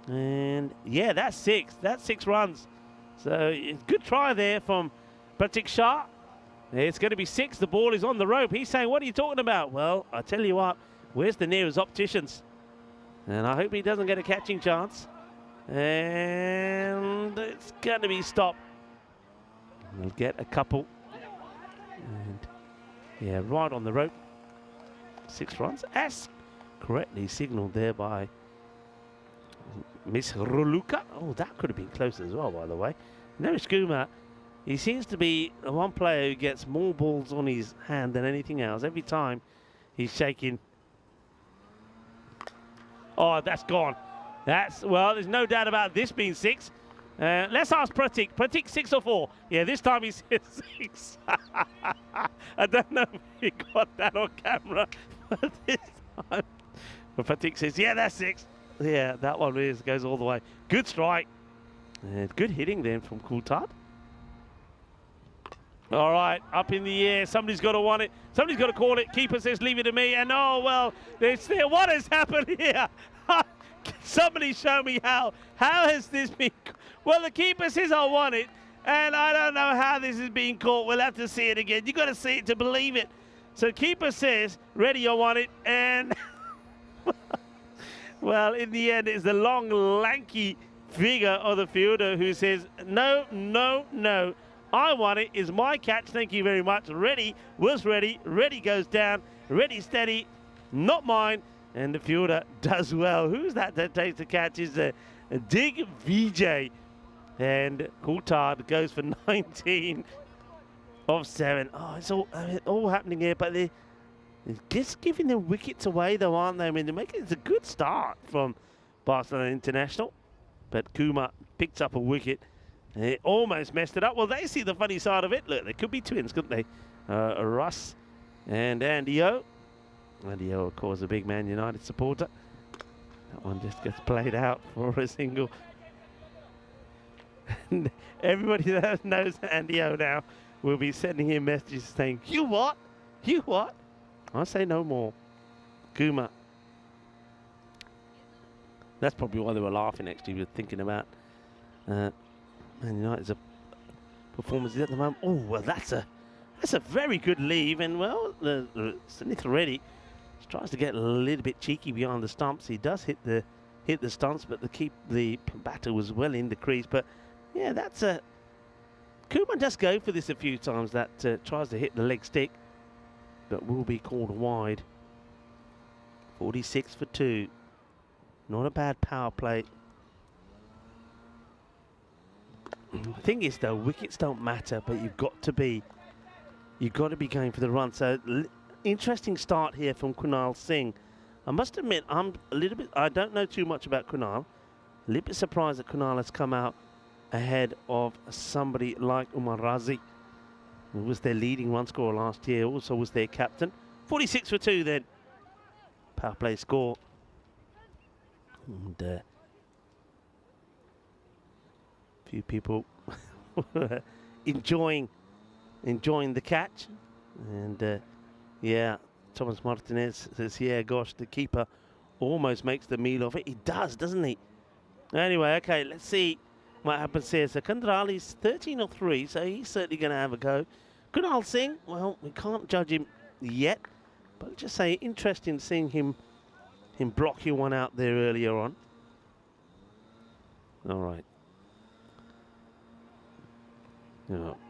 And yeah, that's 6. That's 6 runs. So good try there from Pratik Shah. It's going to be 6. The ball is on the rope. He's saying, what are you talking about? Well, I tell you what, where's the nearest opticians? And I hope he doesn't get a catching chance. And it's going to be stopped. We'll get a couple. And yeah, right on the rope. 6 runs, as correctly signalled there by Miss Ruluka. Oh, that could have been close as well, by the way. Notice Kumar, he seems to be the one player who gets more balls on his hand than anything else. Every time he's shaking. Oh, that's gone. Well, there's no doubt about this being 6. Let's ask Pratik. Pratik, 6 or 4? Yeah, this time he says 6. I don't know if he got that on camera, but this time. But Pratik says, yeah, that's 6. Yeah, that one goes all the way. Good strike. And good hitting then from Coulthard. All right, up in the air. Somebody's got to want it. Somebody's got to call it. Keeper says, leave it to me. And oh, well, what has happened here? Somebody show me how. How has this been? Well, the keeper says, I want it. And I don't know how this is being caught. We'll have to see it again. You've got to see it to believe it. So keeper says, ready, I want it. And, well, in the end, it's the long, lanky figure of the fielder who says, no, no, no. I want it. Is my catch. Thank you very much. Ready was ready. Ready goes down. Ready, steady. Not mine. And the fielder does well. Who's that takes the catch? Is a Dig VJ. And Coulthard goes for 19 of 7. Oh, it's all happening here, but they're just giving their wickets away, though, aren't they? I mean, it's a good start from Barcelona International, but Kumar picks up a wicket. They almost messed it up. Well, they see the funny side of it. Look, they could be twins, couldn't they? Russ and Andy O. Andy O, of course, a big Man United supporter. That one just gets played out for a single. And everybody that knows Andy O now will be sending him messages saying, you what? You what? I say no more. Kuma. That's probably why they were laughing, actually. We're thinking about Man United's performances at the moment. Oh, well, that's a very good leave. And, well, Sanith already tries to get a little bit cheeky behind the stumps. He does hit the stumps, but the batter was well in the crease. But, yeah, that's a... Kuma does go for this a few times. That tries to hit the leg stick, but will be called wide. 46 for 2. Not a bad power play. The thing is, though, wickets don't matter, but you've got to be going for the run. So interesting start here from Kunal Singh. I must admit, I don't know too much about Kunal. A little bit surprised that Kunal has come out ahead of somebody like Umar Razi, who was their leading run scorer last year, also was their captain. 46 for 2 then. Power play score. And a few people enjoying the catch. And yeah, Thomas Martinez says, yeah, gosh, the keeper almost makes the meal of it. He does, doesn't he? Anyway, okay, let's see what happens here. So Kandrali's 13 or 3, so he's certainly going to have a go. Kunal Singh, well, we can't judge him yet, but just say interesting seeing him block you one out there earlier on. All right.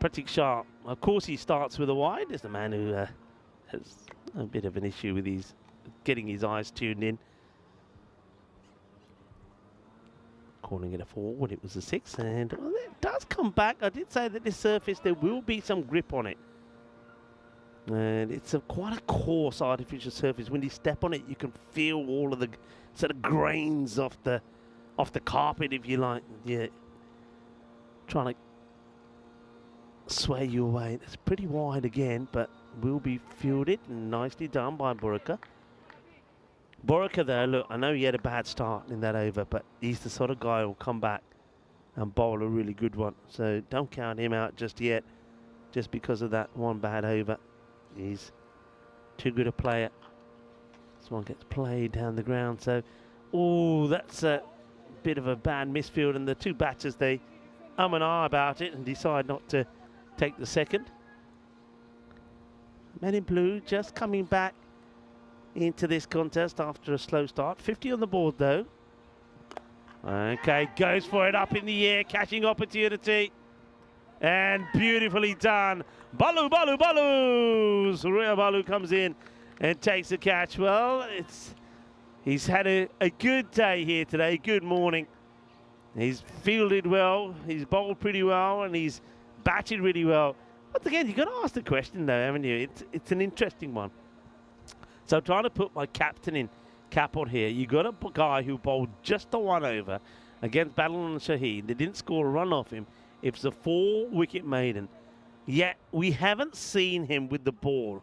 Pratik Shah, of course, he starts with a wide. There's the man who has a bit of an issue with getting his eyes tuned in. Calling it a 4 when it was a 6, and well, it does come back. I did say that this surface, there will be some grip on it. And it's quite a coarse artificial surface. When you step on it, you can feel all of the sort of grains off the carpet, if you like. Yeah, trying to sway you away. It's pretty wide again, but will be fielded and nicely done by Borika. Borika, though, look, I know he had a bad start in that over, but he's the sort of guy who will come back and bowl a really good one. So don't count him out just yet, just because of that one bad over. He's too good a player. This one gets played down the ground. So, oh, that's a bit of a bad misfield. And the two batters, they and ah about it and decide not to take the second. Men in Blue just coming back into this contest after a slow start. 50 on the board, though. Okay, goes for it up in the air, catching opportunity. And beautifully done. Balu, Balu, Balu! Surya Balu comes in and takes the catch. Well, he's had a good day here today, good morning. He's fielded well, he's bowled pretty well, and he's batted really well. Once again, you've got to ask the question, though, haven't you? It's an interesting one. So trying to put my cap on here, you got a guy who bowled just the one over against Badal Shaheen. They didn't score a run off him. It's a 4-wicket maiden. Yet we haven't seen him with the ball,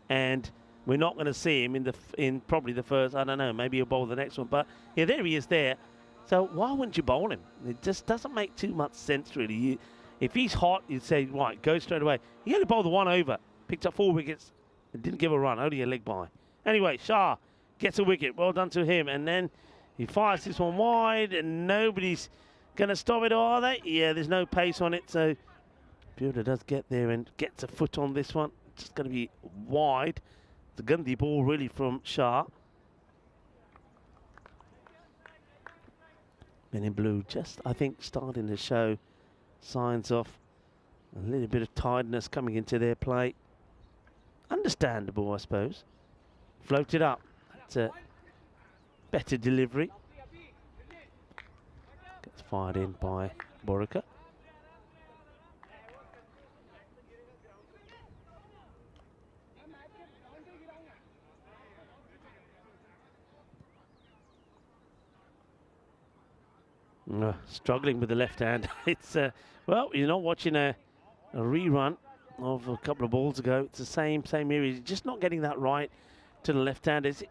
and we're not going to see him in probably the first. I don't know. Maybe he'll bowl the next one, but yeah, there he is there. So why wouldn't you bowl him? It just doesn't make too much sense, really. If he's hot, you'd say, right, go straight away. He only bowled the one over, picked up 4 wickets, and didn't give a run, only a leg by. Anyway, Shah gets a wicket. Well done to him, and then he fires this one wide, and nobody's going to stop it, are they? Yeah, there's no pace on it, so fielder does get there and gets a foot on this one. It's just going to be wide. It's a Gandhi ball, really, from Shah. Men in Blue just, I think, starting to show signs of a little bit of tiredness coming into their play. Understandable, I suppose. Floated up. That's a better delivery. Gets fired in by Borika. Struggling with the left hand. It's well, you're not watching a rerun of a couple of balls ago. It's the same area. You're just not getting that right to the left hand. It's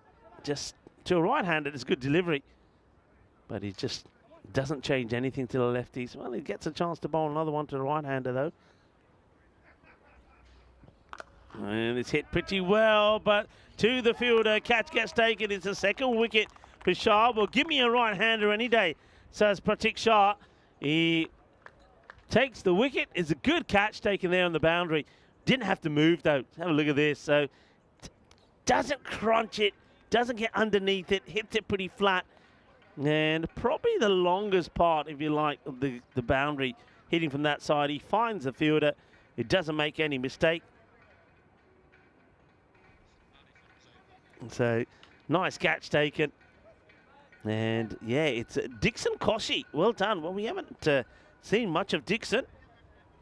just to a right hander. It's good delivery, but he just doesn't change anything to the lefties. Well, he gets a chance to bowl another one to the right hander though. And it's hit pretty well, but to the fielder, catch gets taken. It's a second wicket for Shah. Well, give me a right-hander any day, says Pratik Shah. He takes the wicket. It's a good catch taken there on the boundary. Didn't have to move, though. Have a look at this. So, doesn't crunch it, doesn't get underneath it, hits it pretty flat. And probably the longest part, if you like, of the boundary, hitting from that side. He finds the fielder. It doesn't make any mistake. So, nice catch taken. And, yeah, it's Dixon Koshi. Well done. Well, we haven't seen much of Dixon,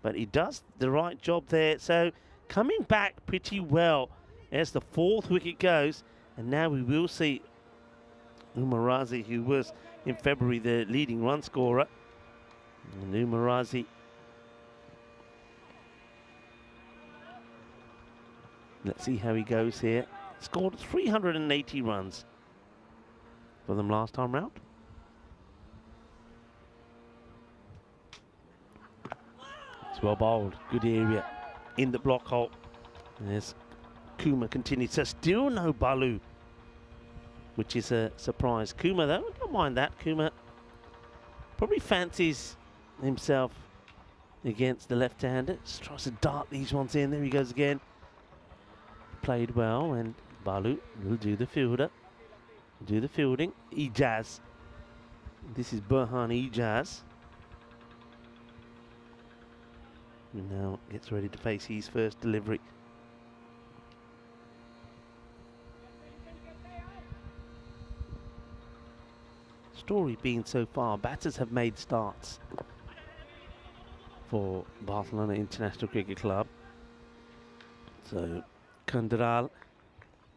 but he does the right job there. So, coming back pretty well as the fourth wicket goes. And now we will see Umarazi, who was in February the leading run scorer. And Umarazi, let's see how he goes here. Scored 380 runs for them last time round. It's well bowled, good area in the block hole. As Kumar continues, so still no Balu, which is a surprise. Kumar, though, I don't mind that. Kumar probably fancies himself against the left-hander. Just tries to dart these ones in. There he goes again. Played well, and Balu will do the fielder, do the fielding. Ijaz. This is Burhan Ijaz. And now gets ready to face his first delivery. Story being so far, batters have made starts for Barcelona International Cricket Club. So Kandral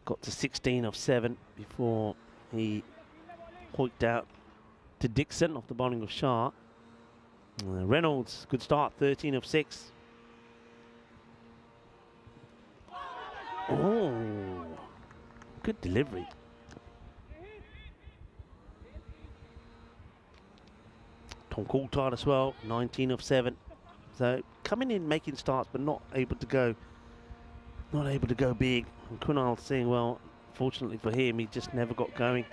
got to 16 of 7 before he hoiked out to Dixon off the bowling of Shah. Reynolds, good start, 13 of 6. Oh, good delivery. Tom Coulthard as well, 19 of 7. So coming in, making starts, but not able to go big. And Kunal saying, well, fortunately for him, he just never got going.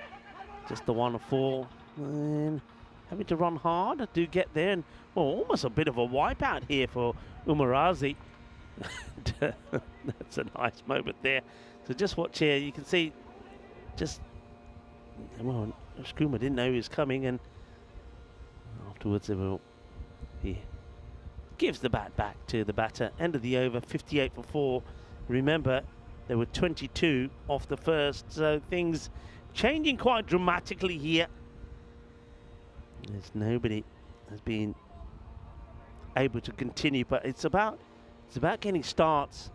Just the 1 of 4. And having to run hard to get there. And, well, almost a bit of a wipeout here for Umarazi. That's a nice moment there. So just watch here. You can see well, Kumar didn't know he was coming. And afterwards, he gives the bat back to the batter. End of the over, 58 for 4. Remember, there were 22 off the first, so things changing quite dramatically here. There's nobody has been able to continue, but it's about getting starts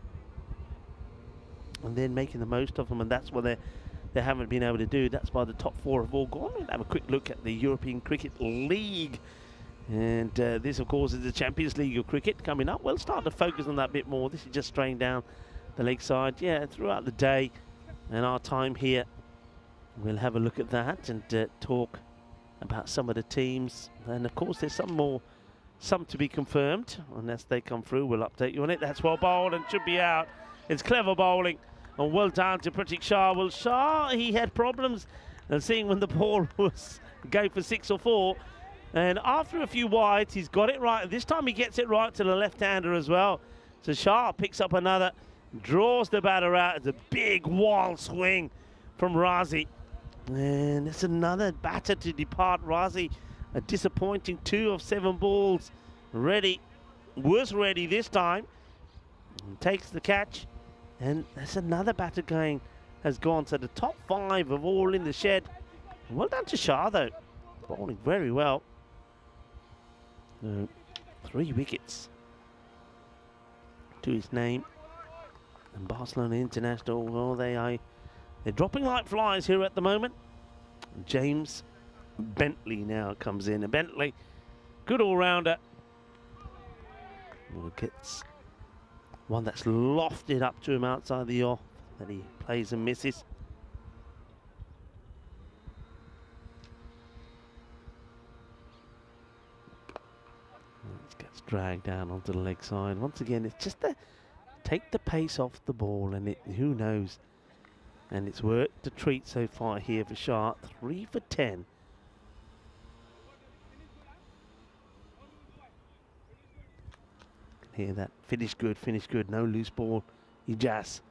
and then making the most of them, and that's what they haven't been able to do. That's why the top 4 have all gone. We'll have a quick look at the European Cricket League. And this, of course, is the Champions League of cricket coming up. We'll start to focus on that a bit more. This is just straying down the leg side. Yeah, throughout the day and our time here, we'll have a look at that and talk about some of the teams. And, of course, there's some to be confirmed. Unless they come through, we'll update you on it. That's well bowled and should be out. It's clever bowling. And well done to Pratik Shah. Well, Shah, he had problems seeing when the ball was going for 6 or 4. And after a few wides, he's got it right. This time he gets it right to the left-hander as well. So Shah picks up another, draws the batter out. It's a big, wild swing from Razi. And it's another batter to depart. Razi, a disappointing 2 of 7 balls. Was ready this time. And takes the catch. And there's another batter has gone to the top 5 of all in the shed. Well done to Shah, though. Bowling very well. 3 wickets to his name. And Barcelona International, well, they're dropping like flies here at the moment. James Bentley now comes in. And Bentley, good all-rounder. Well, gets one that's lofted up to him outside the off that he plays and misses. Gets dragged down onto the leg side. Once again, it's just take the pace off the ball, and who knows. And it's worked a treat so far here for Shah. 3 for 10. Hear that? Finish good. No loose ball. ECS.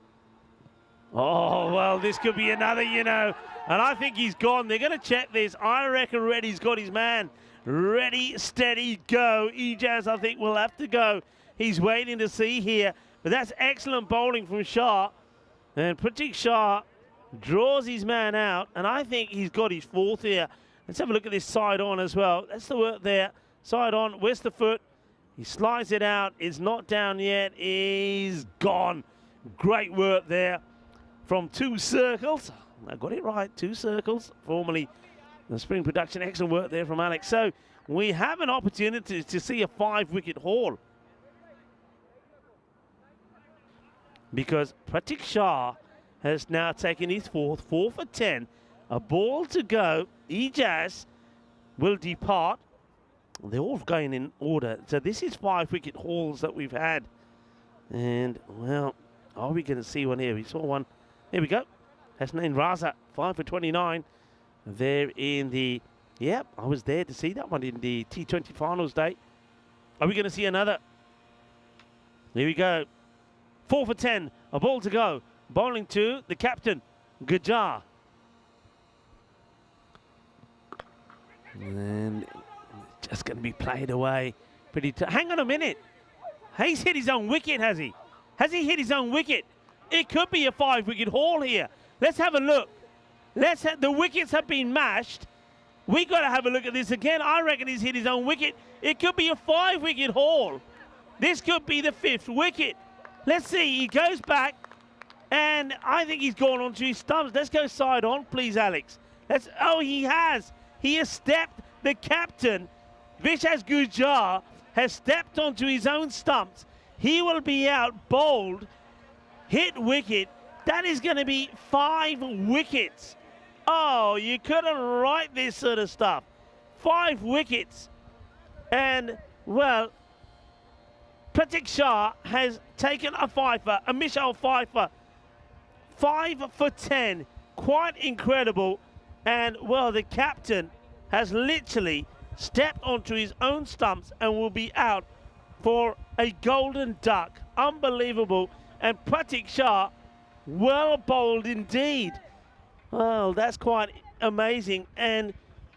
Oh, well, this could be another, and I think he's gone. They're going to check this. I reckon Reddy's got his man. Ready, steady, go. ECS, I think, will have to go. He's waiting to see here. But that's excellent bowling from Shah. And Pratik Shah draws his man out. And I think he's got his fourth here. Let's have a look at this side on as well. That's the work there. Side on. Where's the foot? He slides it out. It's not down yet. He's gone. Great work there from 2 circles. I got it right. 2 circles. Formerly the spring production. Excellent work there from Alex. So we have an opportunity to see a 5-wicket haul. Because Pratik Shah has now taken his fourth, 4 for 10. A ball to go. ECS will depart. They're all going in order. So this is 5-wicket hauls that we've had. And, well, are we going to see one here? We saw one. There we go. Hasnain Raza, 5 for 29. There in the, yep, I was there to see that one in the T20 finals day. Are we going to see another? Here we go. 4 for 10. A ball to go. Bowling to the captain, Gajar. And just going to be played away. Hang on a minute. He's hit his own wicket, has he? Has he hit his own wicket? It could be a 5-wicket haul here. Let's have a look. The wickets have been mashed. We got to have a look at this again. I reckon he's hit his own wicket. It could be a 5-wicket haul. This could be the 5th wicket. Let's see. He goes back, and I think he's gone onto his stumps. Let's go side on, please, Alex. Oh, he has. He has stepped. The captain, Vishas Gujar, has stepped onto his own stumps. He will be out, bowled, hit wicket. That is going to be 5 wickets. Oh, you couldn't write this sort of stuff. 5 wickets. And, well, Pratik Shah has taken a fifer, a Michelle Pfeiffer. 5 for 10. Quite incredible. And, well, the captain has literally stepped onto his own stumps and will be out for a golden duck. Unbelievable. And Pratik Shah, well bowled indeed. Well, that's quite amazing. And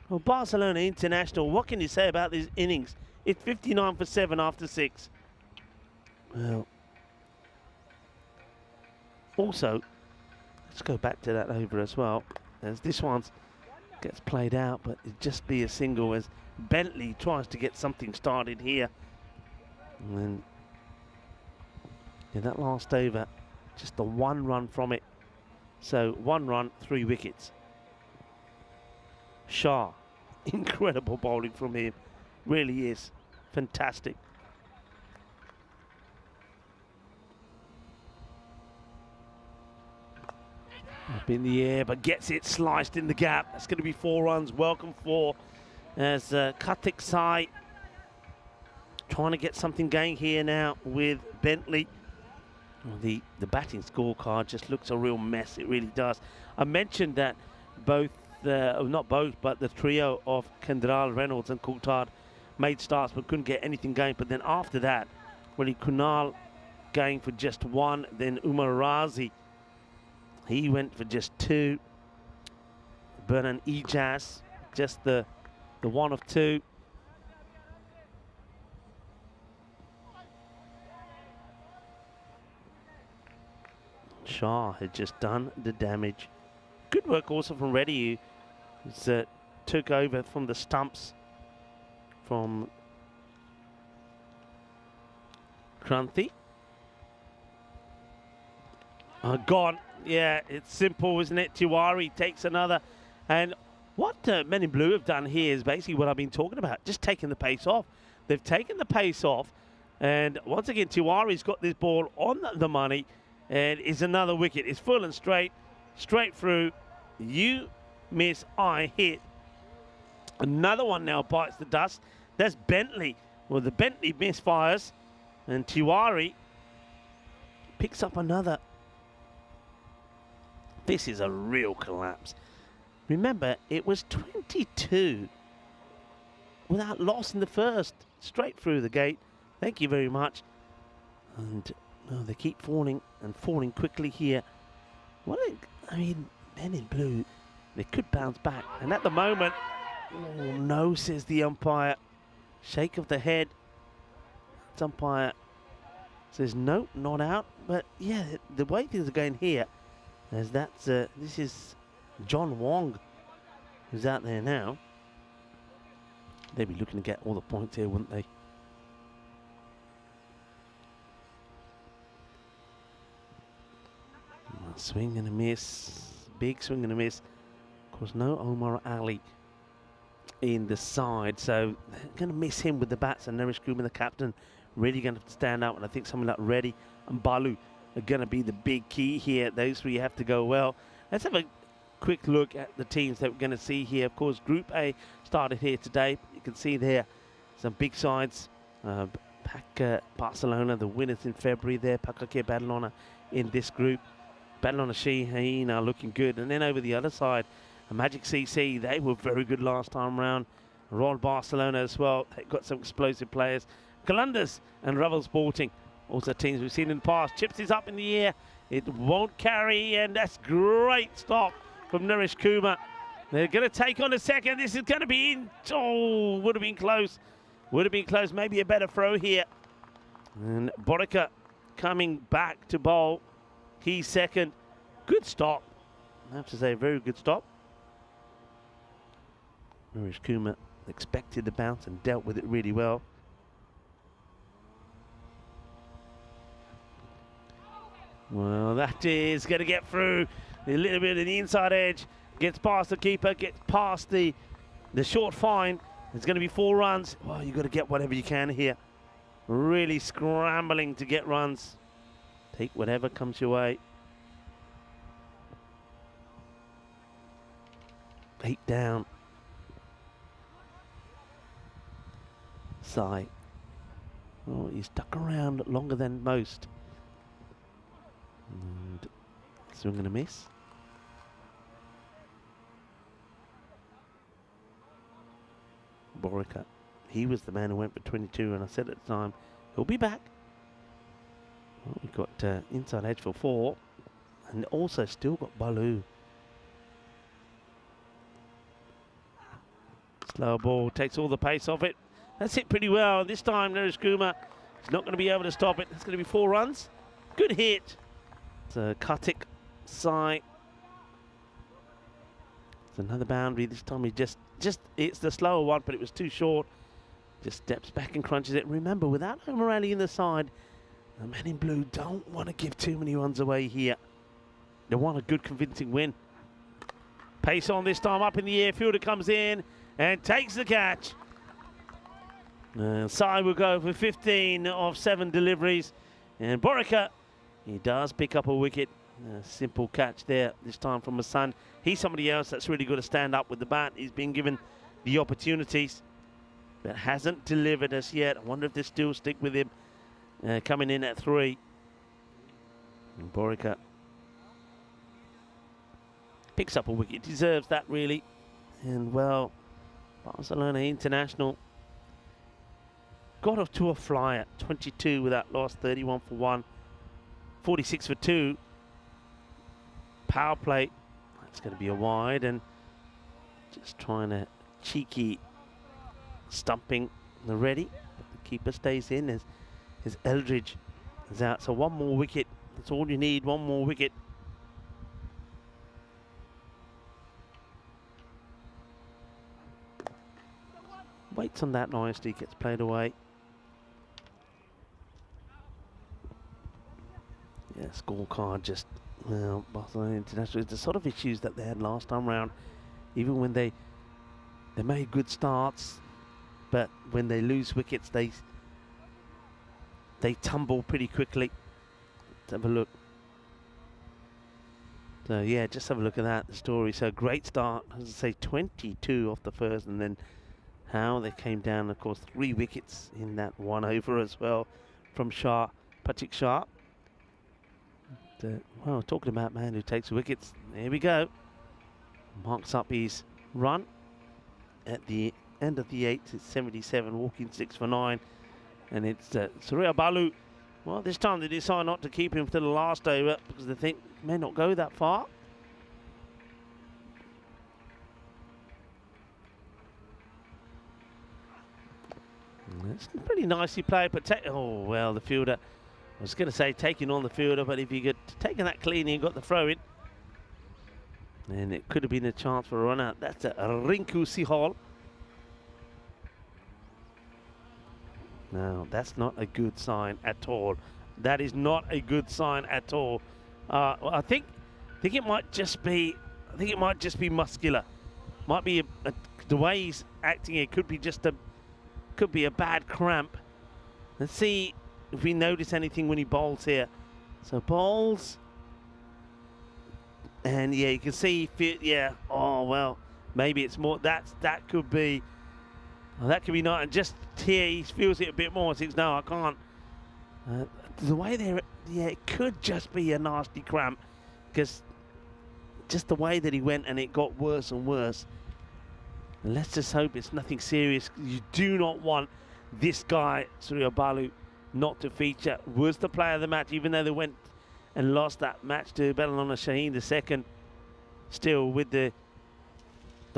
well, Barcelona International, what can you say about these innings? It's 59 for 7 after 6. Well, also, let's go back to that over as well, as this one gets played out, but it just be a single as Bentley tries to get something started here. And then, in that last over, just the 1 run from it. So 1 run, 3 wickets. Shah, incredible bowling from him. Really is. Fantastic. Up in the air, but gets it sliced in the gap. That's going to be 4 runs. Welcome 4 as Karthik Sai trying to get something going here now with Bentley. Well, the batting scorecard just looks a real mess. It really does. I mentioned that both, not both, but the trio of Kendral, Reynolds and Coulthard made starts but couldn't get anything going. But then after that, really Kunal going for just 1, then Umar Razi, he went for just 2. Bernard ECS, just the 1 of 2. Shah had just done the damage. Good work also from Reddy, who took over from the stumps from Kranthi. Gone. Yeah, it's simple, isn't it? Tiwari takes another. And what Men in Blue have done here is basically what I've been talking about, just taking the pace off. They've taken the pace off. And once again, Tiwari's got this ball on the money. And it's another wicket. It's full and straight through. You miss, I hit. Another one now bites the dust. That's Bentley. Well, the Bentley misfires. And Tiwari picks up another. This is a real collapse. Remember, it was 22 without loss in the first, straight through the gate. Thank you very much. And oh, they keep falling and falling quickly here. I mean, men in blue, they could bounce back. And at the moment, oh no, says the umpire. Shake of the head. The umpire says no, not out. But yeah, the way things are going here, as that's this is John Wong who's out there now. They'd be looking to get all the points here, wouldn't they? Swing and a miss. Big swing and a miss. Of course, no Omar Ali in the side, so they're going to miss him with the bats. And Naresh Kumar, the captain, really going to stand out. And I think someone like Reddy and Balu are going to be the big key here. Those three have to go well. Let's have a quick look at the teams that we're going to see here. Of course, Group A started here today. You can see there some big sides. Barcelona, the winners in February there. Pakake Badalona in this group. Badalona Shaheen are looking good. And then over the other side, Magic CC, they were very good last time round. Royal Barcelona as well. They've got some explosive players. Columbus and Revel Sporting, also teams we've seen in the past. Chips is up in the air. It won't carry, and that's great stop from Naresh Kumar. They're going to take on a second. This is going to be in. Oh, would have been close. Would have been close. Maybe a better throw here. And Borika coming back to bowl. He's second. Good stop. I have to say, very good stop. Naresh Kumar expected the bounce and dealt with it really well. Well, that is going to get through. A little bit of the inside edge. Gets past the keeper. Gets past the short fine. It's going to be 4 runs. Well, you've got to get whatever you can here. Really scrambling to get runs. Take whatever comes your way. 8 down. Sai. Oh, he's stuck around longer than most. And swing and a miss. Borika, he was the man who went for 22, and I said at the time, he'll be back. Well, we've got inside edge for 4, and also still got Balu. Slow ball, takes all the pace off it. That's hit pretty well. This time, Naresh Kumar is not going to be able to stop it. It's going to be 4 runs. Good hit. So Kartik Sai. It's another boundary. This time he just it's the slower one, but it was too short. Just steps back and crunches it. Remember, without Omar Ali in the side, the men in blue don't want to give too many runs away here. They want a good convincing win. Pace on this time, up in the air. Fielder comes in and takes the catch. Sai will go for 15 of 7 deliveries. And Borika, he does pick up a wicket. Simple catch there, this time from Hassan. He's somebody else that's really got to stand up with the bat. He's been given the opportunities, but hasn't delivered as yet. I wonder if they still stick with him coming in at 3. And Borika picks up a wicket. Deserves that, really. And, well, Barcelona International got off to a flyer. 22 without loss, 31 for 1, 46 for 2. Power play, that's going to be a wide, and just trying a cheeky stumping the ready. But the keeper stays in as Eldridge is out. So 1 more wicket. That's all you need, 1 more wicket. Waits on that nicely, gets played away. Yeah, scorecard just, well, Barcelona International is the sort of issues that they had last time round. Even when they made good starts, but when they lose wickets, they tumble pretty quickly. Let's have a look. So yeah, just have a look at that, the story. So great start, as I say, 22 off the first, and then how they came down. Of course, 3 wickets in that 1 over as well from Patrick Shah. well, talking about man who takes wickets, there we go. Marks up his run at the end of the 8th. It's 77, walking 6 for 9. And it's Surya Balu. Well, this time they decide not to keep him to the last over because they think he may not go that far. It's pretty nicely played, but oh, well, the fielder, I was going to say taking on the fielder, but if you could taken that cleanly and got the throw in, then it could have been a chance for a run out. That's a Rinku Sihal. No, that's not a good sign at all. That is not a good sign at all. I think it might just be. I think it might just be muscular. Might be the way he's acting. It could be just a. Could be a bad cramp. Let's see if we notice anything when he bowls here. So bowls, and yeah, you can see. Yeah. Oh well, maybe it's more. That could be. Well, that could be not. And just here, he feels it a bit more. Thinks, no, I can't. The way they're, yeah, it could just be a nasty cramp, because just the way that he went, and it got worse and worse. And let's just hope it's nothing serious. You do not want this guy, Surya Balu, not to feature. Was the player of the match, even though they went and lost that match to Bellalona Shaheen II. Still, with the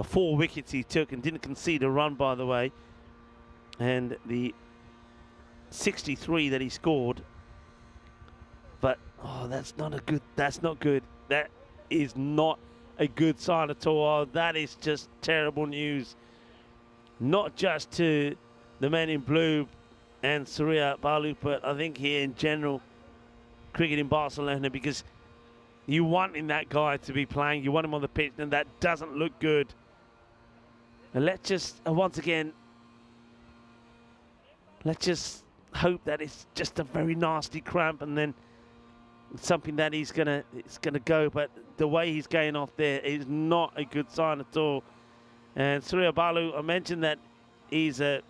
4 wickets he took and didn't concede a run, by the way, and the 63 that he scored. But oh, that's not good. That is not a good sign at all. Oh, that is just terrible news, not just to the men in blue and Surya Balu, but I think here in general, cricket in Barcelona, because you want that guy to be playing, you want him on the pitch, and that doesn't look good. And let's just, once again, let's just hope that it's just a very nasty cramp, and then something that it's gonna go. But the way he's going off there is not a good sign at all. And Surya Balu, I mentioned that he's a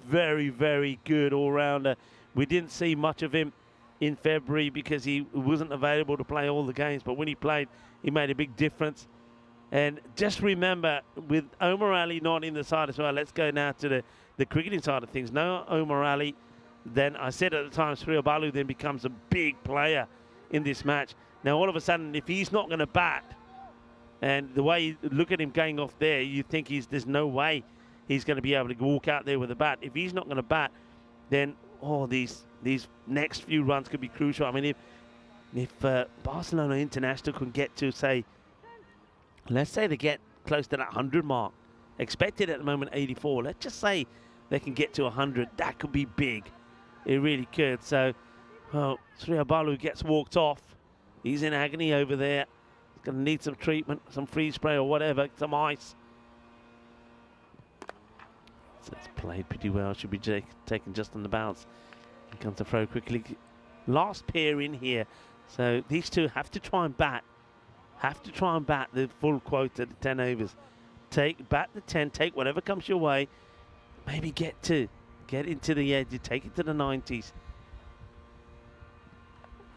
very, very good all-rounder. We didn't see much of him in February because he wasn't available to play all the games, but when he played, he made a big difference. And just remember, with Omar Ali not in the side as well, let's go now to the cricketing side of things. No Omar Ali, then I said at the time, Surya Balu then becomes a big player in this match. Now, all of a sudden, if he's not going to bat, and the way you look at him going off there, you think there's no way he's going to be able to walk out there with a bat. If he's not going to bat, then these next few runs could be crucial. I mean, if Barcelona International can get to, say, let's say they get close to that 100 mark, expected at the moment 84. Let's just say they can get to 100. That could be big. It really could. So, well, Surya Balu gets walked off. He's in agony over there. He's going to need some treatment, some freeze spray or whatever, some ice. So it's played pretty well. Should be taken just on the bounce. Here comes the throw quickly. Last pair in here. So these two have to try and bat. The full quota, the 10 overs. Bat the 10, take whatever comes your way. Maybe get into the edge, take it to the 90s.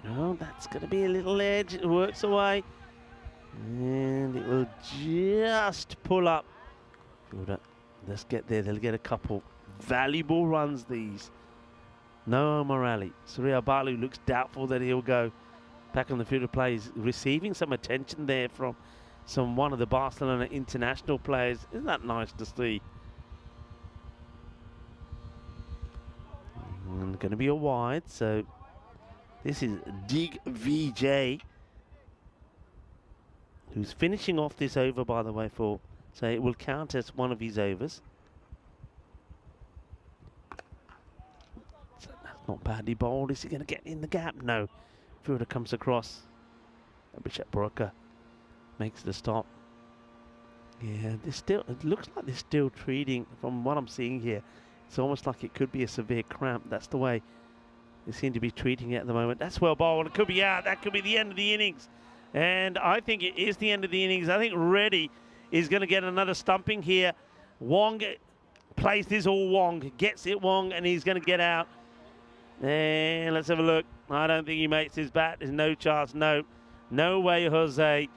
Oh, that's going to be a little edge. It works away. And it will just pull up. Let's get there. They'll get a couple valuable runs, these. No Omar Ali. Surya Balu looks doubtful that he'll go back on the field of play. He's receiving some attention there from one of the Barcelona international players. Isn't that nice to see? And going to be a wide, so this is Digvijay, who's finishing off this over, by the way, so it will count as one of his overs. So that's not badly bowled. Is he going to get in the gap? No. Fielder comes across. Abhishek Baroka makes the stop. Yeah, it looks like they're still treating, from what I'm seeing here, it's almost like it could be a severe cramp. That's the way they seem to be treating it at the moment. That's well bowled. It could be out. That could be the end of the innings. And I think it is the end of the innings. I think Reddy is going to get another stumping here. Wong plays this all Wong. Gets it Wong, and he's going to get out. And let's have a look. I don't think he makes his bat. There's no chance. No way, Jose.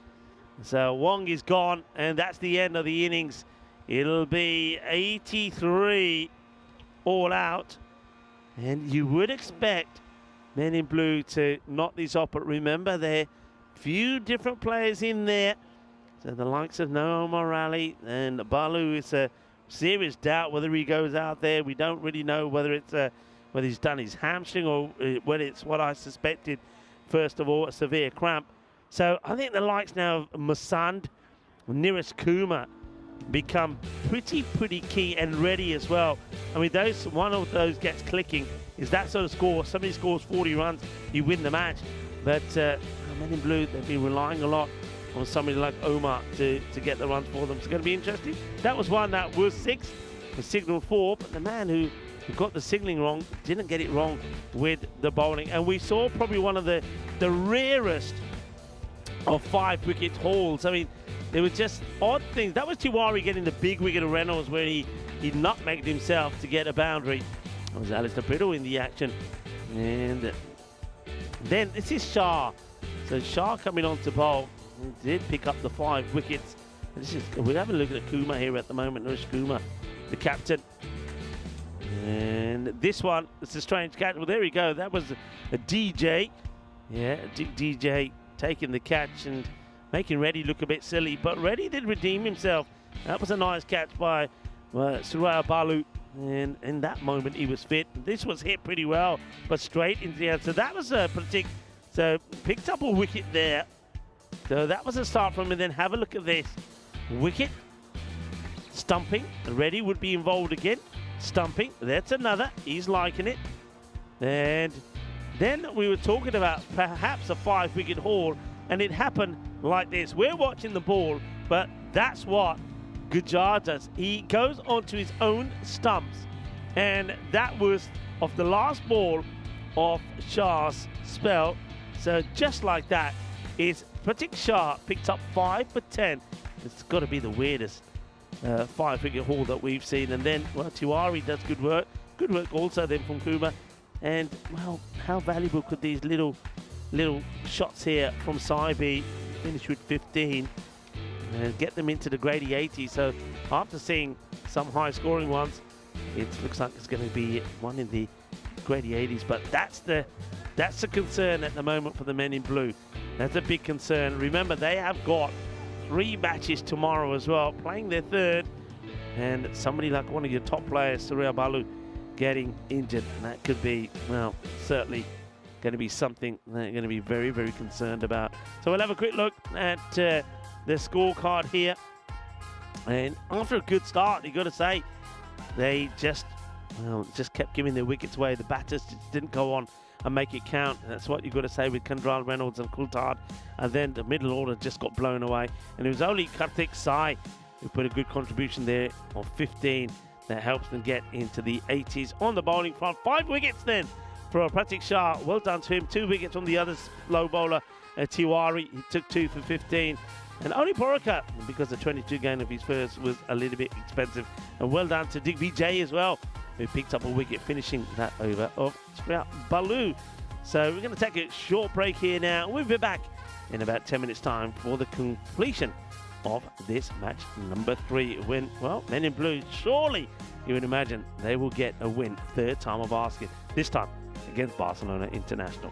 So Wong is gone, and that's the end of the innings. It'll be 83 all out. And you would expect Men in Blue to knock this off, but remember there are few different players in there. So the likes of Noah Morale and Balu, it's a serious doubt whether he goes out there. We don't really know whether it's whether he's done his hamstring or whether it's what I suspected, first of all, a severe cramp. So I think the likes now of Masand, Neeraj Kumar become pretty key and ready as well. I mean, one of those gets clicking is that sort of score. Somebody scores 40 runs, you win the match. But Men in Blue, they've been relying a lot on somebody like Omar to get the runs for them. It's going to be interesting. That was one that was 6, was signal 4, but the man who got the signalling wrong didn't get it wrong with the bowling. And we saw probably one of the rarest of 5-wicket hauls. I mean, there were just odd things. That was Tiwari getting the big wicket of Reynolds where he nutmegged himself to get a boundary. That was Alistair Brittle in the action. And then this is Shah. So Shah coming on to bowl. He did pick up the 5 wickets. We'll have a look at Kumar here at the moment. Neeraj Kumar, the captain. And this one, it's a strange catch. Well, there we go. That was a DJ. Yeah, DJ taking the catch and making Reddy look a bit silly. But Reddy did redeem himself. That was a nice catch by Suraya Balu. And in that moment, he was fit. This was hit pretty well, but straight into the air. So that was a pretty... So picked up a wicket there. So that was a start from him. And then have a look at this. Wicket. Stumping. Reddy would be involved again. Stumping. That's another. He's liking it. And then we were talking about perhaps a 5-wicket haul, and it happened like this. We're watching the ball, but that's what Gujjar does. He goes onto his own stumps, and that was of the last ball of Shah's spell. So just like that, Pratik Shah picked up 5 for 10. It's got to be the weirdest 5-wicket haul that we've seen. And then, well, Tiwari does good work. Good work also then from Kumar. And, well, how valuable could these little shots here from Saibi finish with 15 and get them into the grade 80? So after seeing some high-scoring ones, it looks like it's going to be one in the grade 80s. But that's the concern at the moment for the Men in Blue. That's a big concern. Remember, they have got 3 matches tomorrow as well, playing their 3rd, and somebody like one of your top players, Surya Balu, getting injured. And that could be, well, certainly going to be something they're going to be very concerned about. So we'll have a quick look at the scorecard here. And after a good start, you got to say, they just kept giving their wickets away. The batters just didn't go on and make it count. That's what you've got to say with Kandral, Reynolds and Coulthard. And then the middle order just got blown away. And it was only Karthik Sai who put a good contribution there of 15 that helps them get into the 80s on the bowling front. 5 wickets then for Pratik Shah. Well done to him. 2 wickets on the other slow bowler, Tiwari. He took 2 for 15. And only Poraka, because the 22 gain of his first was a little bit expensive. And well done to Digvijay as well, who picked up a wicket, finishing that over of Surya Balu. So we're going to take a short break here now. We'll be back in about 10 minutes' time for the completion of this match number 3. When, well, Men in Blue, surely you would imagine they will get a win, 3rd time of asking, this time against Barcelona International.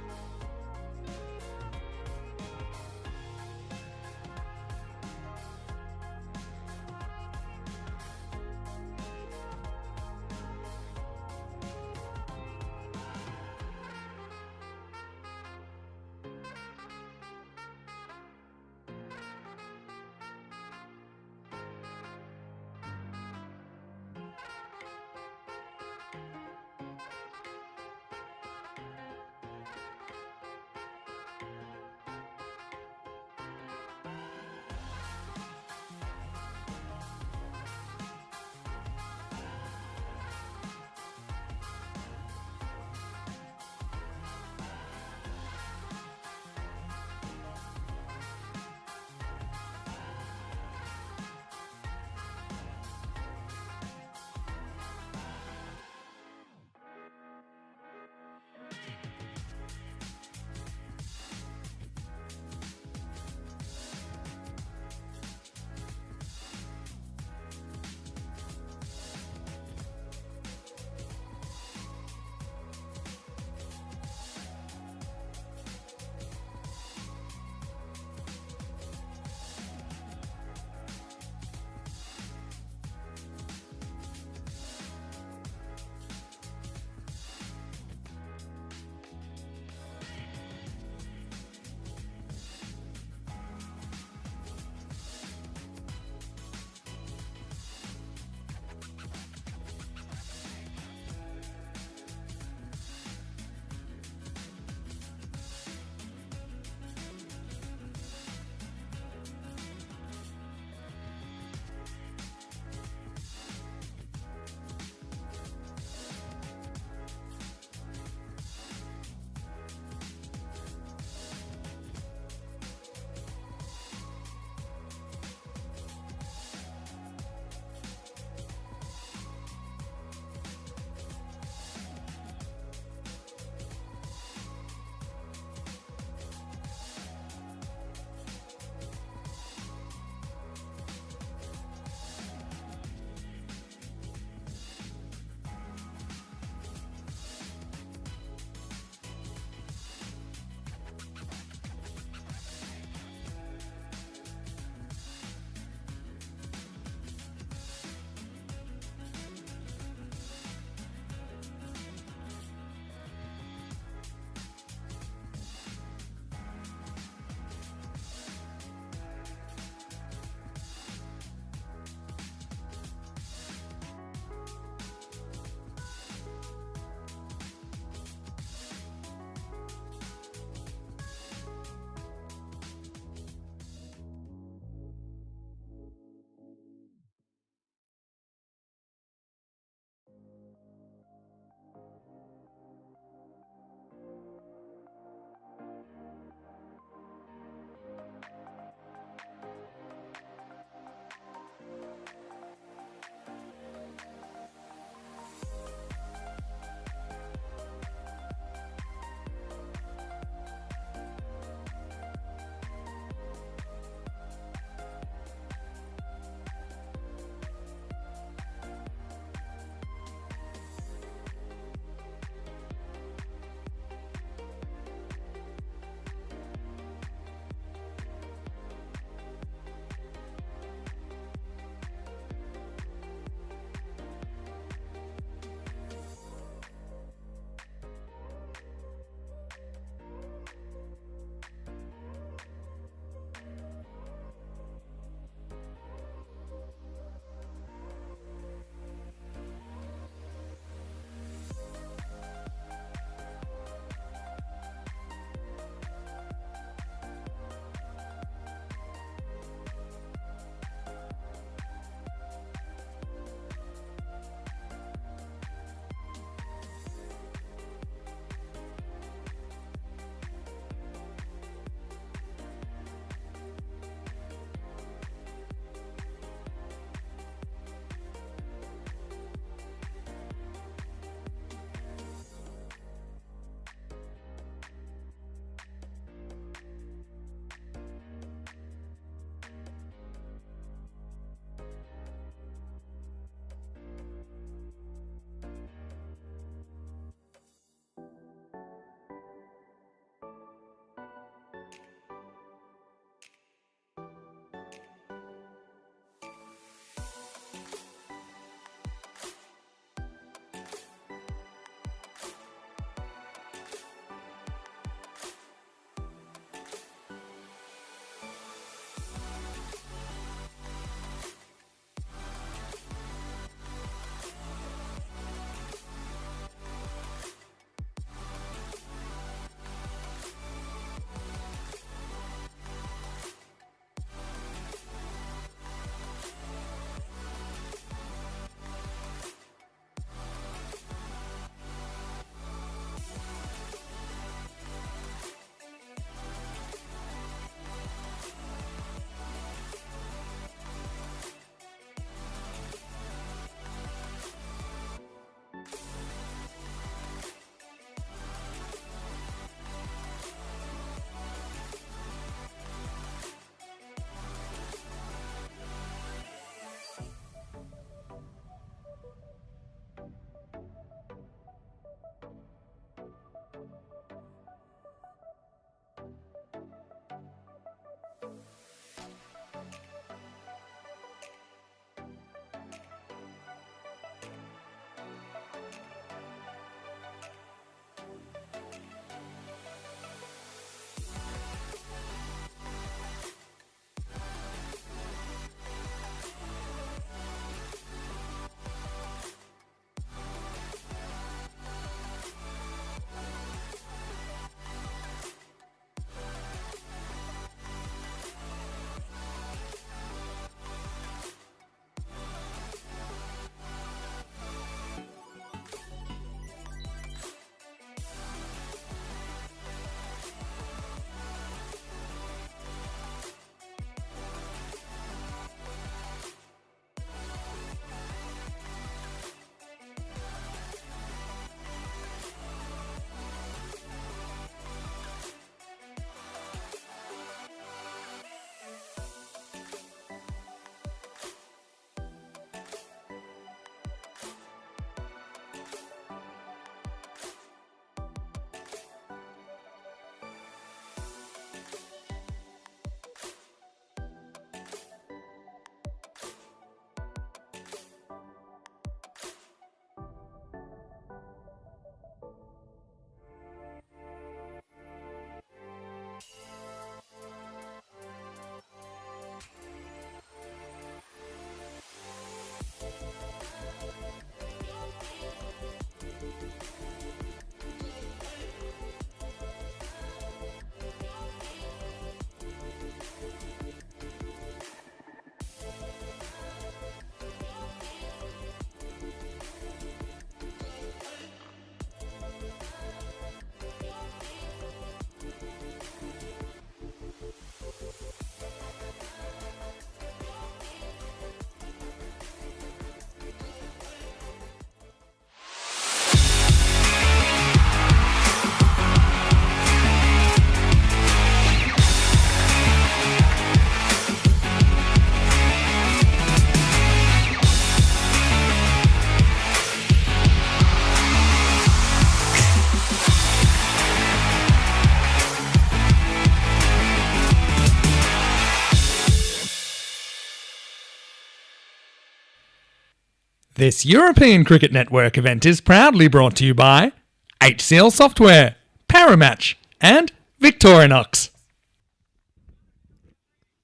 This European Cricket Network event is proudly brought to you by HCL Software, Paramatch, and Victorinox.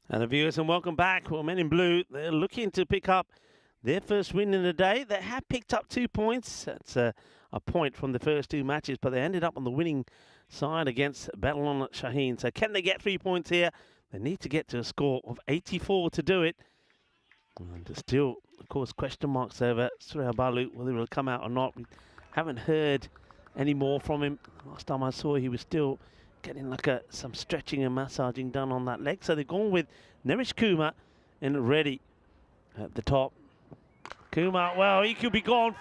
And the viewers, and welcome back. Well, Men in Blue, they're looking to pick up their first win in the day. They have picked up 2 points. That's a point from the first 2 matches, but they ended up on the winning side against Babylon Shaheen. So can they get 3 points here? They need to get to a score of 84 to do it. And still, of course, question marks over Surya Balu, whether he'll come out or not. We haven't heard any more from him. Last time I saw, he was still getting like some stretching and massaging done on that leg. So they've gone with Neresh Kumar and Reddy at the top. Kumar, well, he could be gone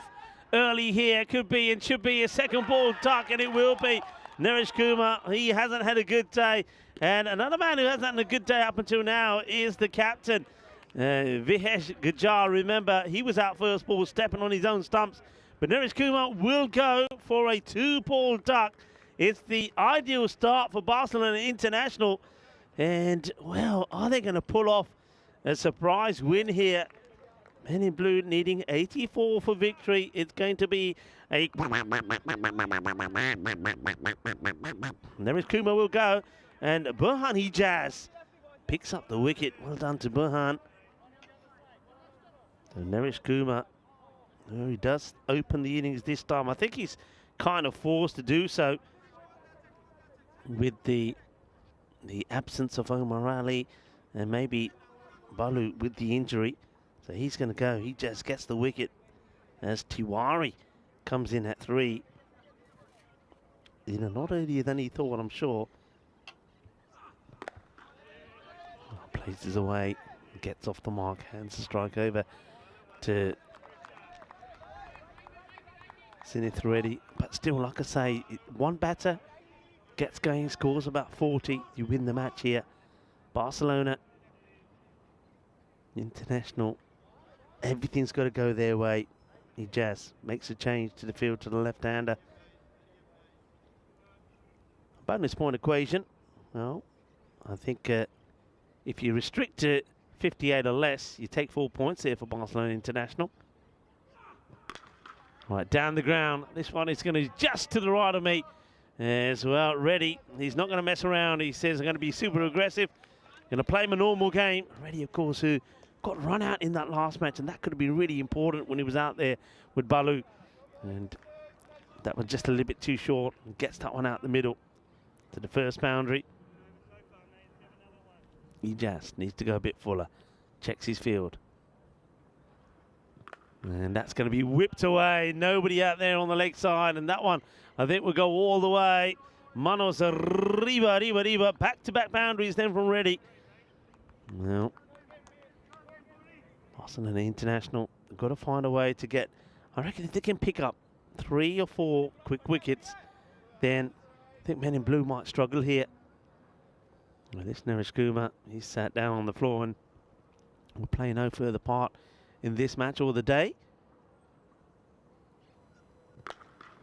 early here. Could be and should be a second ball duck, and it will be. Neresh Kumar, he hasn't had a good day. And another man who hasn't had a good day up until now is the captain, Vihesh Gujjar. Remember, he was out first ball, stepping on his own stumps. But Neresh Kumar will go for a 2-ball duck. It's the ideal start for Barcelona International. And, well, are they going to pull off a surprise win here? Men in Blue needing 84 for victory. It's going to be a... Neresh Kumar will go. And Burhan Hijaz picks up the wicket. Well done to Burhan. So Neresh Kumar, he does open the innings this time. I think he's kind of forced to do so with the absence of Omar Ali and maybe Balu with the injury. So he's going to go. He just gets the wicket as Tiwari comes in at 3. You know, not earlier than he thought, I'm sure. Places away, gets off the mark, hands the strike over to Sinith Reddy. But still, like I say, one batter gets going, scores about 40, you win the match here. Barcelona International, everything's got to go their way. Hijaz makes a change to the field to the left-hander. Bonus point equation. Well, I think if you restrict to 58 or less, you take 4 points there for Barcelona International. Right, down the ground. This one is going to just to the right of me as well. Reddy, he's not going to mess around. He says, I'm going to be super aggressive. Going to play my normal game. Reddy, of course, who got run out in that last match, and that could have been really important when he was out there with Balu. And that was just a little bit too short. And gets that one out the middle to the first boundary. He just needs to go a bit fuller. Checks his field. And that's going to be whipped away. Nobody out there on the leg side. And that one, I think, will go all the way. Manos Riva. Back-to-back boundaries then from Reddy. Well, Barcelona International have got to find a way to get... I reckon if they can pick up 3 or 4 quick wickets, then I think Men in Blue might struggle here. Well, this Neresh Kumar, he's sat down on the floor and will play no further part in this match or the day.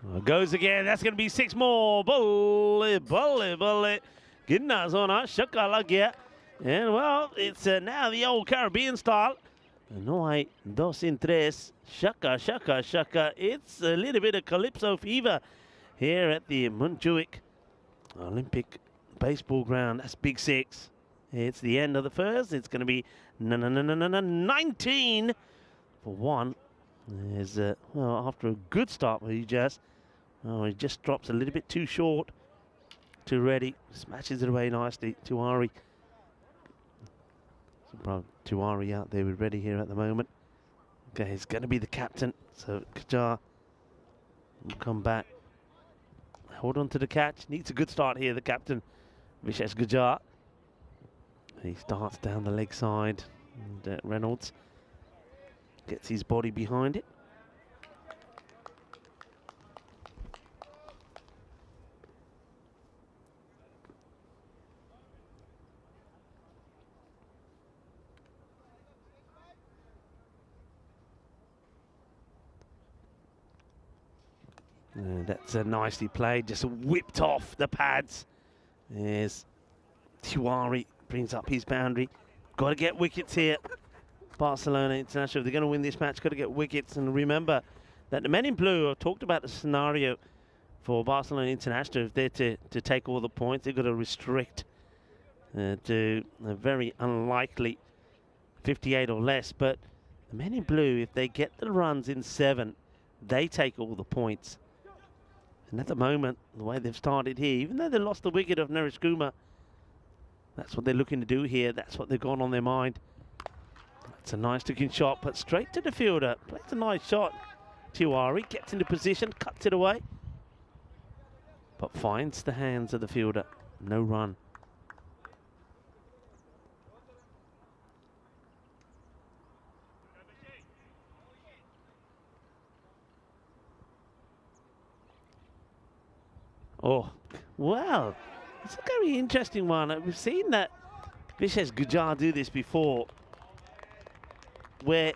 Well, goes again. That's going to be 6 more. Bully. Ginnas on us. Shaka lagya. And well, it's now the old Caribbean style. No hay dos in tres. Shaka. It's a little bit of calypso fever here at the Montjuic Olympic baseball ground. That's big 6. It's the end of the first. It's going to be 19 for 1. There's well, after a good start with Hijaz, he just drops a little bit too short to Reddy. Smashes it away nicely to Ari. Tiwari out there with Reddy here at the moment. Okay, he's going to be the captain. So Gujjar will come back. Hold on to the catch. Needs a good start here, the captain, Vishesh Gujjar. He starts down the leg side. And Reynolds gets his body behind it. That's nicely played, just whipped off the pads. There's Tiwari, brings up his boundary. Got to get wickets here. Barcelona International. If they're going to win this match, got to get wickets. And remember that the men in blue, I've talked about the scenario for Barcelona International. If they're to take all the points, they've got to restrict to a very unlikely 58 or less. But the men in blue, if they get the runs in 7, they take all the points. And at the moment, the way they've started here, even though they lost the wicket of Naresh Kumar, that's what they're looking to do here. That's what they've got on their mind. That's a nice looking shot, but straight to the fielder. Plays a nice shot. Tiwari gets into position, cuts it away, but finds the hands of the fielder. No run. Oh, well, it's a very interesting one. We've seen that Vishesh Gujar do this before, where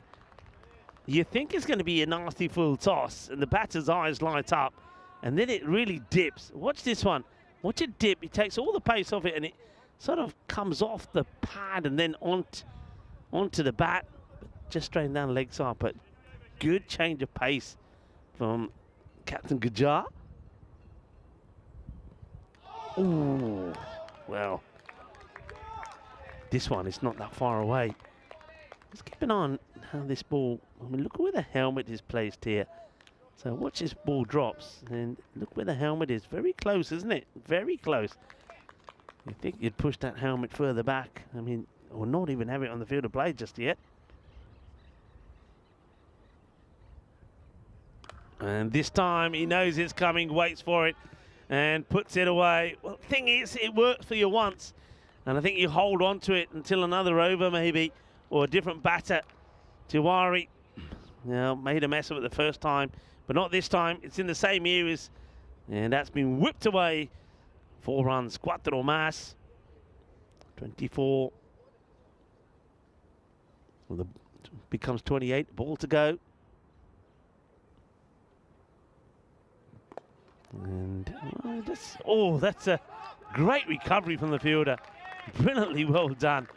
you think it's going to be a nasty full toss and the batter's eyes light up and then it really dips. Watch this one. Watch it dip. It takes all the pace off it and it sort of comes off the pad and then onto the bat, just straight down the leg side. But good change of pace from Captain Gujar. Ooh, well, this one is not that far away. Let's keep an eye on how this ball, I mean, look where the helmet is placed here. So watch this ball drops and look where the helmet is. Very close, isn't it? Very close. You think you'd push that helmet further back. I mean, or not even have it on the field of play just yet. And this time he knows it's coming, waits for it and puts it away. Well, the thing is, it works for you once. And I think you hold on to it until another over maybe, or a different batter. Tiwari, made a mess of it the first time, but not this time. It's in the same areas, and that's been whipped away. 4 runs, cuatro más. 24. Well, becomes 28. Ball to go. And that's a great recovery from the fielder. Brilliantly well done.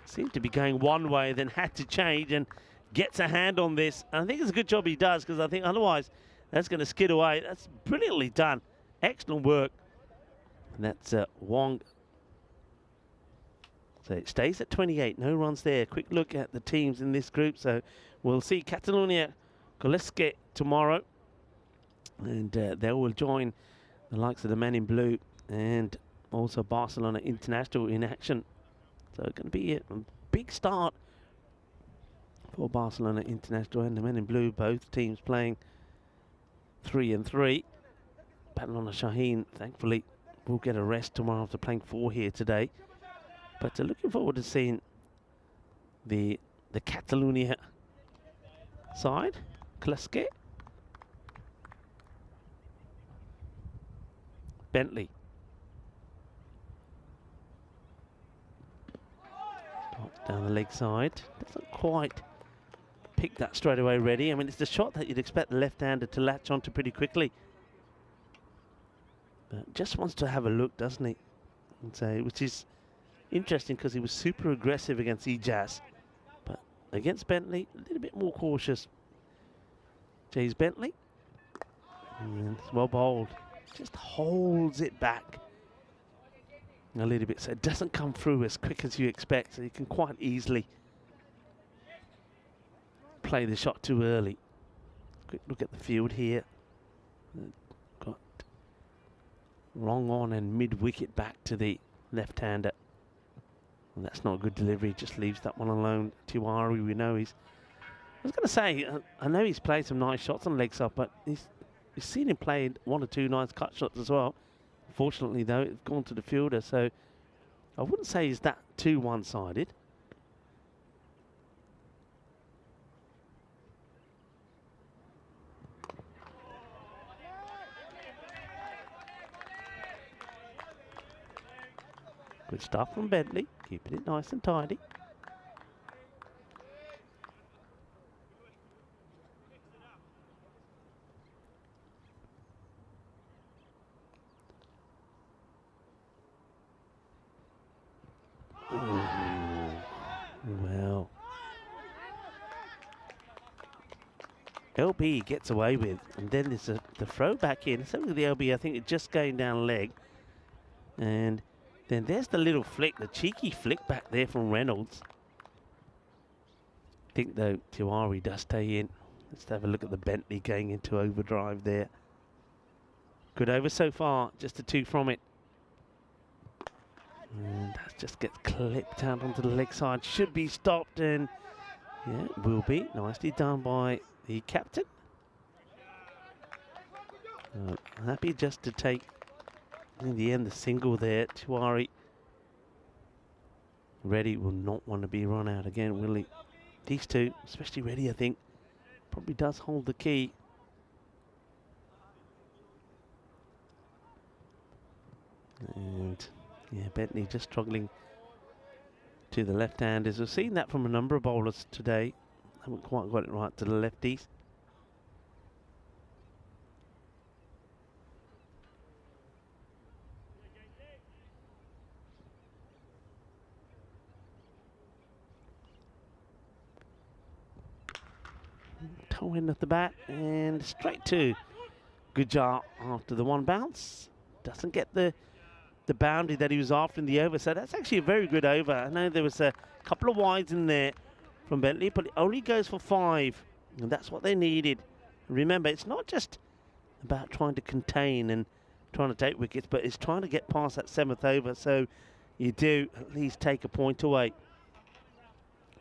Seemed to be going one way, then had to change and gets a hand on this. And I think it's a good job he does, because I think otherwise that's going to skid away. That's brilliantly done. Excellent work. And that's Wong. So it stays at 28. No runs there. Quick look at the teams in this group. So we'll see Catalonia Koleske tomorrow. And they will join the likes of the men in blue and also Barcelona International in action. So it's going to be a big start for Barcelona International and the men in blue, both teams playing 3 and 3. Barcelona Shaheen, thankfully, will get a rest tomorrow after playing 4 here today. But looking forward to seeing the Catalonia side, Kleske. Bentley. Down the leg side. Doesn't quite pick that straight away ready. I mean, it's the shot that you'd expect the left-hander to latch onto pretty quickly. But just wants to have a look, doesn't he? And so, which is interesting because he was super aggressive against Ejaz. But against Bentley, a little bit more cautious. Jays Bentley. And it's well bowled. Just holds it back a little bit, so it doesn't come through as quick as you expect, so you can quite easily play the shot too early. Quick look at the field here. Got wrong on and mid-wicket back to the left-hander. Well, that's not a good delivery, just leaves that one alone. Tiwari, we know he's... I was going to say, I know he's played some nice shots on leg side, but you've seen him play 1 or 2 nice cut shots as well. Fortunately, though, it's gone to the fielder, so I wouldn't say he's that too one-sided. Good stuff from Bentley, keeping it nice and tidy. Well, LB gets away with, and then there's the throw back in. Something with the LB, I think it's just going down leg. And then there's the little flick, the cheeky flick back there from Reynolds. I think though Tiwari does stay in. Let's have a look at the Bentley going into overdrive there. Good over so far, just a 2 from it. And that just gets clipped out onto the leg side. Should be stopped, and yeah, it will be. Nicely done by the captain. Happy just to take, in the end, the single there. Tiwari. Reddy will not want to be run out again, will he? These two, especially Reddy, I think, probably does hold the key. And yeah, Bentley just struggling to the left-handers. We've seen that from a number of bowlers today. Haven't quite got it right to the lefties. Toe end at the bat and straight to Gujar after the 1 bounce. Doesn't get the boundary that he was after in the over, so that's actually a very good over. I know there was a couple of wides in there from Bentley, but it only goes for 5, and that's what they needed. Remember, it's not just about trying to contain and trying to take wickets, but it's trying to get past that 7th over, so you do at least take a point away.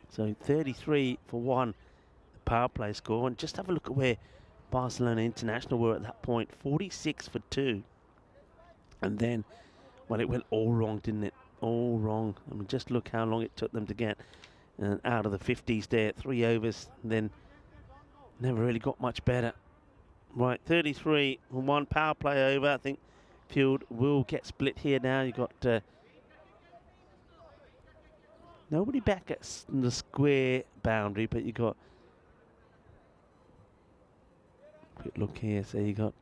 So 33 for 1, the power play score, and just have a look at where Barcelona International were at that point, 46 for 2. And then, well, it went all wrong, didn't it? All wrong. I mean, just look how long it took them to get out of the 50s there. 3 overs, and then never really got much better. Right, 33 and 1 power play over. I think field will get split here now. You've got nobody back at the square boundary, but you got, quick look here. So you got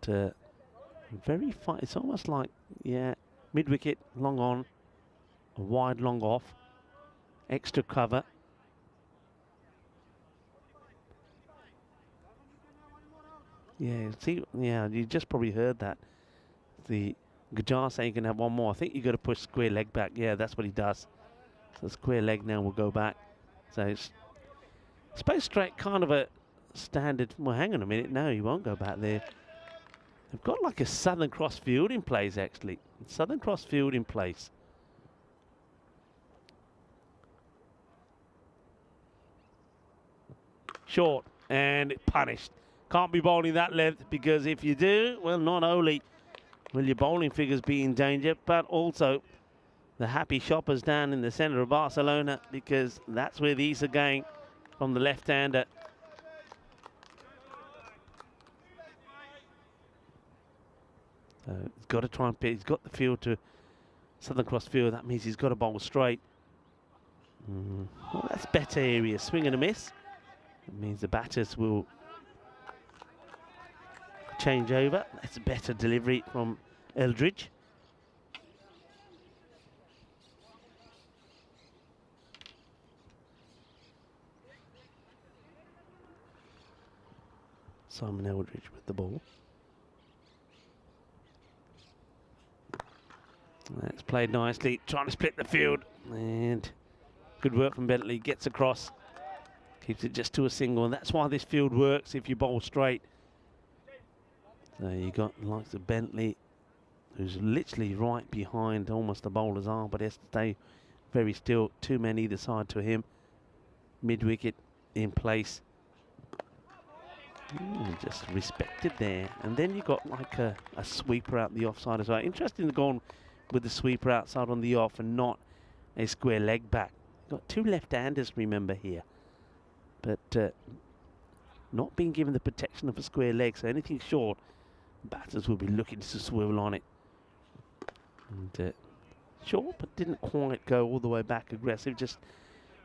very fine. It's almost like, yeah, mid wicket, long on, a wide long off, extra cover. Yeah, see, yeah, you just probably heard that. The Gujar saying you can have 1 more. I think you got to push square leg back. Yeah, that's what he does. So square leg now will go back. So it's space straight, kind of a standard. Well, hang on a minute. No, he won't go back there. They've got like a Southern Cross field in place, actually. Southern Cross field in place. Short and punished. Can't be bowling that length, because if you do, well, not only will your bowling figures be in danger, but also the happy shoppers down in the centre of Barcelona, because that's where these are going from the left-hander. So he's got to try and pitch. He's got the field to Southern Cross field. That means he's got to bowl straight. Well, that's better area. Swing and a miss. That means the batters will change over. That's a better delivery from Eldridge. Simon Eldridge with the ball. That's played nicely, trying to split the field, and good work from Bentley. Gets across, keeps it just to a single, and that's why this field works if you bowl straight. So you got the likes of Bentley, who's literally right behind almost the bowler's arm, but has to stay very still. 2 men either side to him. Mid wicket in place. Just respected there, and then you got like a sweeper out the offside as well. Interesting to go on with the sweeper outside on the off and not a square leg back. Got 2 left-handers, remember, here, but not being given the protection of a square leg, so anything short, batters will be looking to swivel on it. And short, but didn't quite go all the way back aggressive, just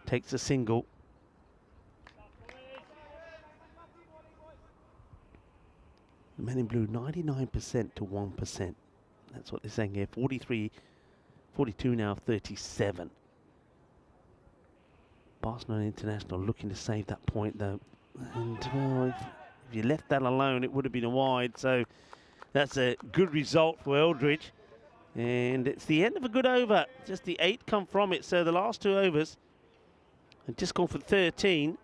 takes a single. The men in blue, 99% to 1%. That's what they're saying here. 43, 42 now, 37. Barcelona International looking to save that point, though. And well, if If you left that alone, it would have been a wide. So that's a good result for Eldridge. And it's the end of a good over. Just the 8 come from it. So the last 2 overs have just gone for 13.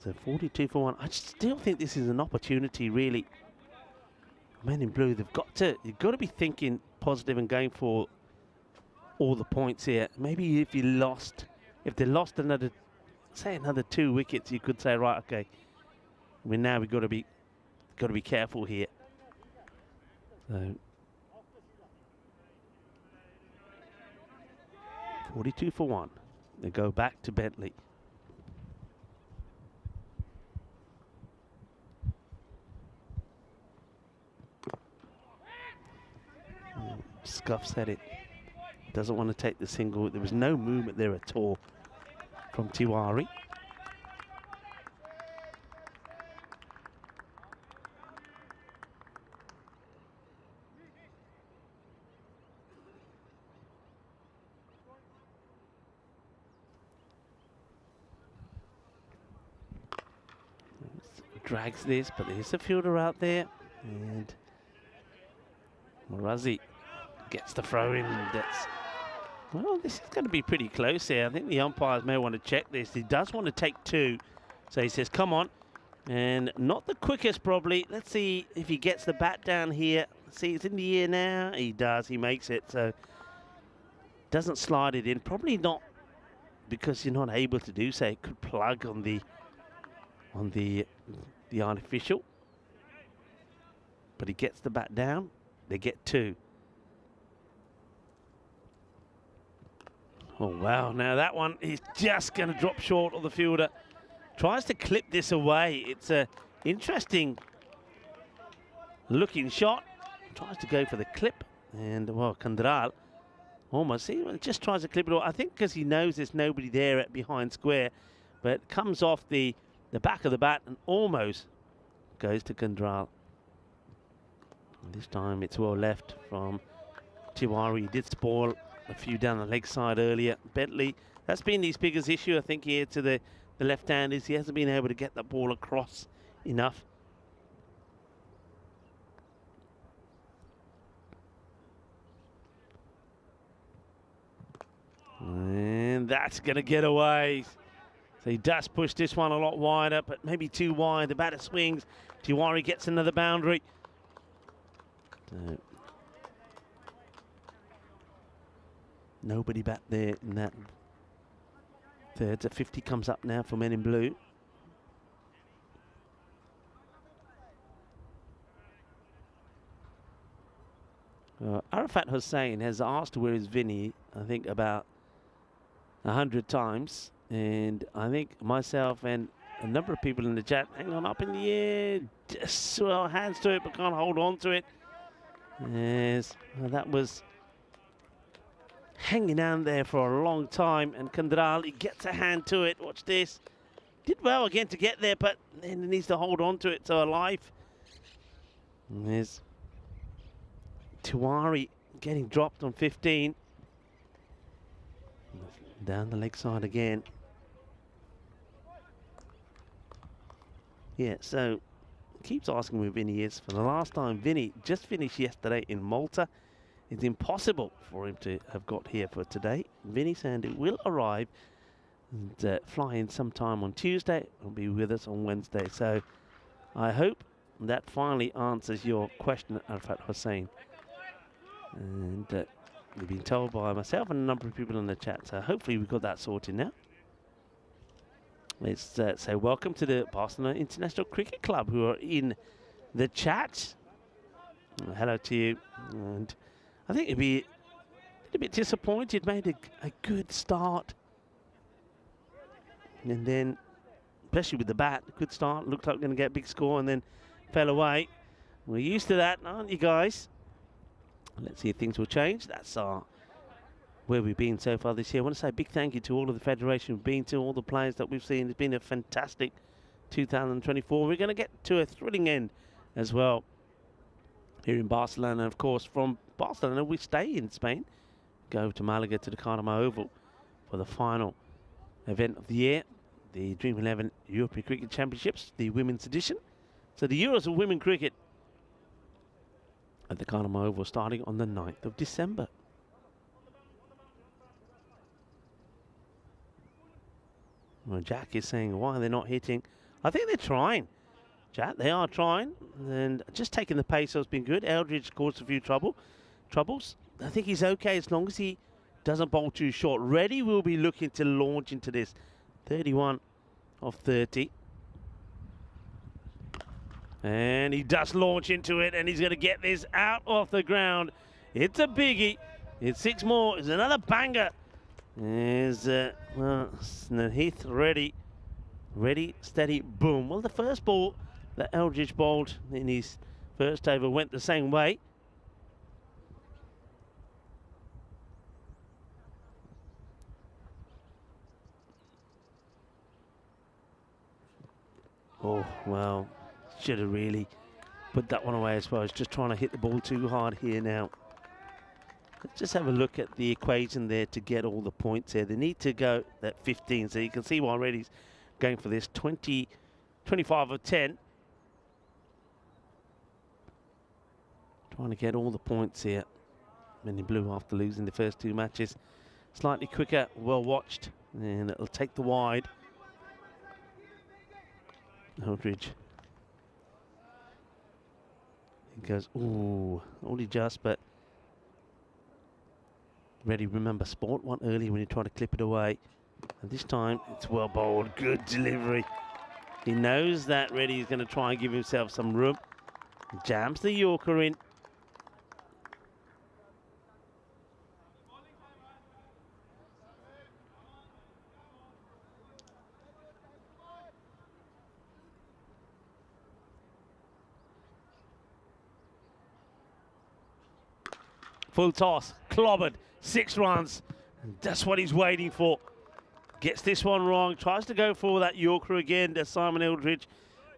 So 42 for 1. I still think this is an opportunity, really. Men in blue, you've got to be thinking positive and going for all the points here. Maybe if they lost another 2 wickets, you could say, right, okay. I mean, now we've got to be careful here. So 42 for 1. They go back to Bentley. Scuffs at it. Doesn't want to take the single. There was no movement there at all from Tiwari. Drags this, but there's a fielder out there, and Marazi gets the throw in. Well, this is going to be pretty close here. I think the umpires may want to check this. He does want to take 2, so he says, come on. And not the quickest, probably. Let's see if he gets the bat down here. See, it's in the air now. He does. He makes it. So doesn't slide it in. Probably not because you're not able to do so. It could plug on the artificial. But he gets the bat down. They get 2. Oh, wow. Now that one is just going to drop short of the fielder. Tries to clip this away. It's a interesting looking shot. Tries to go for the clip. And, well, Kandral almost, see, just tries to clip it away. I think because he knows there's nobody there at behind square. But comes off the back of the bat and almost goes to Kandral. This time it's well left from Tiwari. He did spoil a few down the leg side earlier. Bentley, that's been his biggest issue, I think, here to the left-handers. He hasn't been able to get the ball across enough. And that's going to get away. So he does push this one a lot wider, but maybe too wide. The batter swings. Tiwari gets another boundary. Nobody back there in that third. So 50 comes up now for men in blue. Arafat Hussain has asked where is Vinny, I think about 100 times. And I think myself and a number of people in the chat, hang on, up in the air, just well, hands to it, but can't hold on to it. Yes, well, that was hanging down there for a long time, and Kandral, he gets a hand to it. Watch this. Did well again to get there, but then he needs to hold on to it to alive. And there's Tiwari getting dropped on 15. Down the leg side again. Yeah, so keeps asking where Vinny is. For the last time, Vinny just finished yesterday in Malta. It's impossible for him to have got here for today. Vinny Sandy will arrive and fly in sometime on Tuesday. He'll be with us on Wednesday. So I hope that finally answers your question, Arafat Hussain. And we've been told by myself and a number of people in the chat. So hopefully we've got that sorted now. Let's say welcome to the Barcelona International Cricket Club who are in the chat. Hello to you. And I think it'd be a little bit disappointed. Made a good start. And then, especially with the bat, good start. Looked like we're going to get a big score and then fell away. We're used to that, aren't you guys? Let's see if things will change. That's where we've been so far this year. I want to say a big thank you to all of the Federation we've been to, all the players that we've seen. It's been a fantastic 2024. We're going to get to a thrilling end as well here in Barcelona. Of course, from Barcelona, we stay in Spain, go to Malaga to the Carnama Oval for the final event of the year. the Dream 11 European Cricket Championships, the women's edition. So the Euros of Women Cricket at the Carnaby Oval starting on the 9th of December. Well, Jack is saying, why are they not hitting? I think they're trying, Jack. They are trying. And just taking the pace has been good. Eldridge caused a few troubles. I think he's okay as long as he doesn't bowl too short. Reddy will be looking to launch into this. 31 of 30. And he does launch into it, and he's going to get this out off the ground. It's a biggie. It's 6 more. It's another banger. Is Snehith ready, steady, boom. Well, the first ball that Eldridge bowled in his first over went the same way. Oh, well, should have really put that one away as well. He's just trying to hit the ball too hard here now. Let's just have a look at the equation there to get all the points there. They need to go at 15, so you can see why Reddy's going for this. 25 of 10. Trying to get all the points here. Men in blue after losing the first 2 matches. Slightly quicker, well watched, and it'll take the wide. Eldridge. He goes, ooh, only just, but Reddy, remember, sport one early when you try to clip it away. And this time, it's well bowled. Good delivery. He knows that Reddy is going to try and give himself some room. Jams the Yorker in. Full toss, clobbered, 6 runs. That's what he's waiting for. Gets this one wrong, tries to go for that Yorker again, does Simon Eldridge,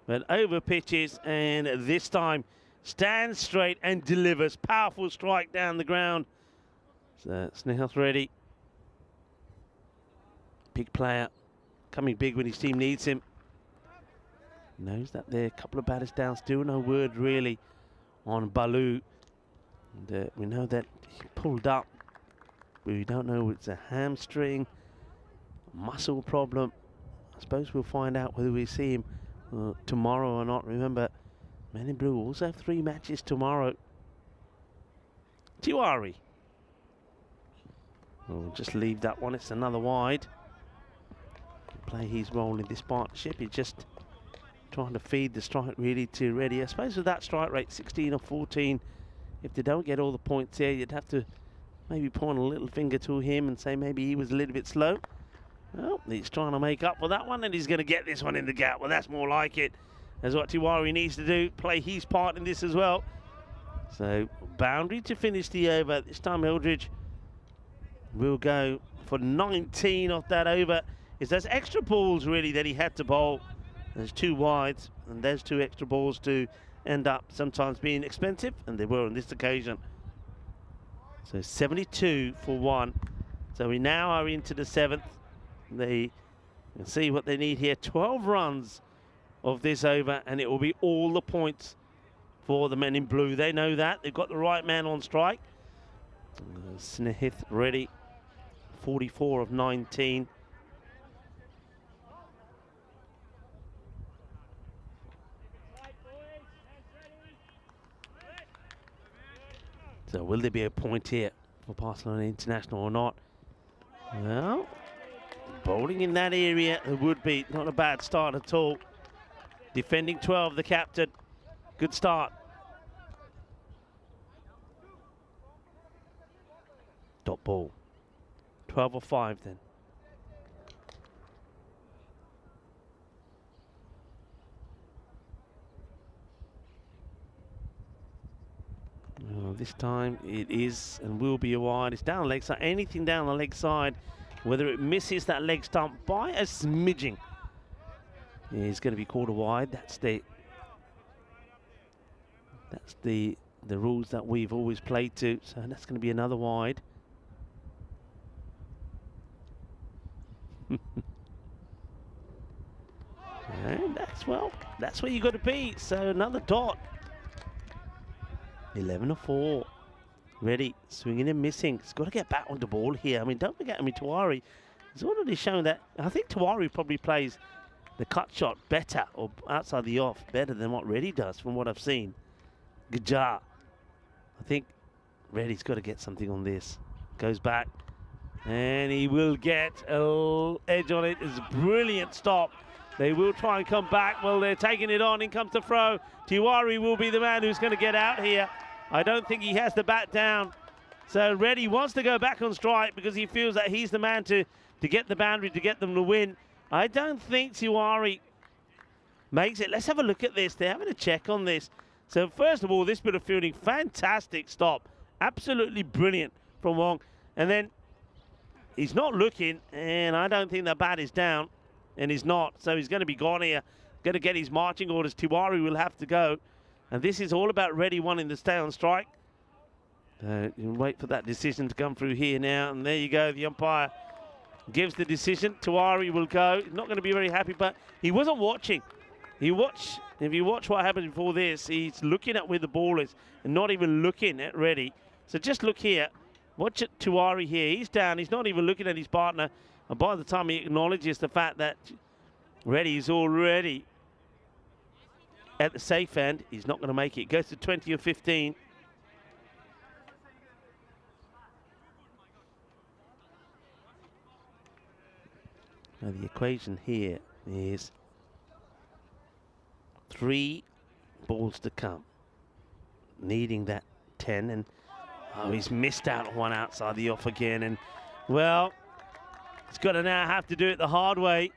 but over pitches, and this time stands straight and delivers. Powerful strike down the ground. So Snehith ready. Big player, coming big when his team needs him. Knows that there are a couple of batters down, still no word really on Balu. And we know that he pulled up. We don't know if it's a hamstring, muscle problem. I suppose we'll find out whether we see him tomorrow or not. Remember, Men in Blue also have 3 matches tomorrow. Tiwari. We'll just leave that one. It's another wide. Play his role in this partnership. He's just trying to feed the strike really to Reddy. I suppose with that strike rate, 16 or 14, if they don't get all the points here, you'd have to maybe point a little finger to him and say maybe he was a little bit slow. Well, he's trying to make up for that one, and he's going to get this one in the gap. Well, that's more like it. That's what Tiwari needs to do, play his part in this as well. So, boundary to finish the over. This time Eldridge will go for 19 off that over. It's those extra balls, really, that he had to bowl. There's 2 wides, and there's 2 extra balls to end up sometimes being expensive, and they were on this occasion. So 72 for 1. So we now are into the 7th. They can see what they need here. 12 runs of this over, and it will be all the points for the Men in Blue. They know that. They've got the right man on strike. Snehith ready. 44 of 19. So will there be a point here for Barcelona International or not? Well, bowling in that area, it would be not a bad start at all. Defending 12, the captain. Good start. Dot ball. 12 or 5 then. This time it is and will be a wide. It's down the leg side. Anything down the leg side, whether it misses that leg stump by a smidging, is going to be called a wide. That's the rules that we've always played to. So that's going to be another wide. well, that's where you got to be. So another dot. 11-4. Ready, swinging and missing. He's got to get back on the ball here. I mean, don't forget, Tawari has already shown that. I think Tawari probably plays the cut shot better, or outside the off, better than what Reddy does from what I've seen. Gajar. I think Reddy's got to get something on this. Goes back, and he will get an edge on it. It's a brilliant stop. They will try and come back. Well, they're taking it on. In comes the throw. Tiwari will be the man who's going to get out here. I don't think he has the bat down. So Reddy wants to go back on strike because he feels that he's the man to get the boundary, to get them to win. I don't think Tiwari makes it. Let's have a look at this. They're having a check on this. So first of all, this bit of fielding, fantastic stop. Absolutely brilliant from Wong. And then he's not looking, and I don't think the bat is down. And he's not, so he's going to be gone here. Going to get his marching orders. Tiwari will have to go. And this is all about Reddy wanting to stay on strike. You wait for that decision to come through here now. And there you go, the umpire gives the decision. Tiwari will go. He's not going to be very happy, but he wasn't watching. If you watch what happened before this, he's looking at where the ball is and not even looking at Reddy. So just look here. Watch it, Tiwari here. He's down. He's not even looking at his partner. And by the time he acknowledges the fact that Reddy is already at the safe end, he's not going to make it. Goes to 20 or 15. Now the equation here is 3 balls to come. Needing that 10, and he's missed out on one outside the off again. And well, he's got to now have to do it the hard way.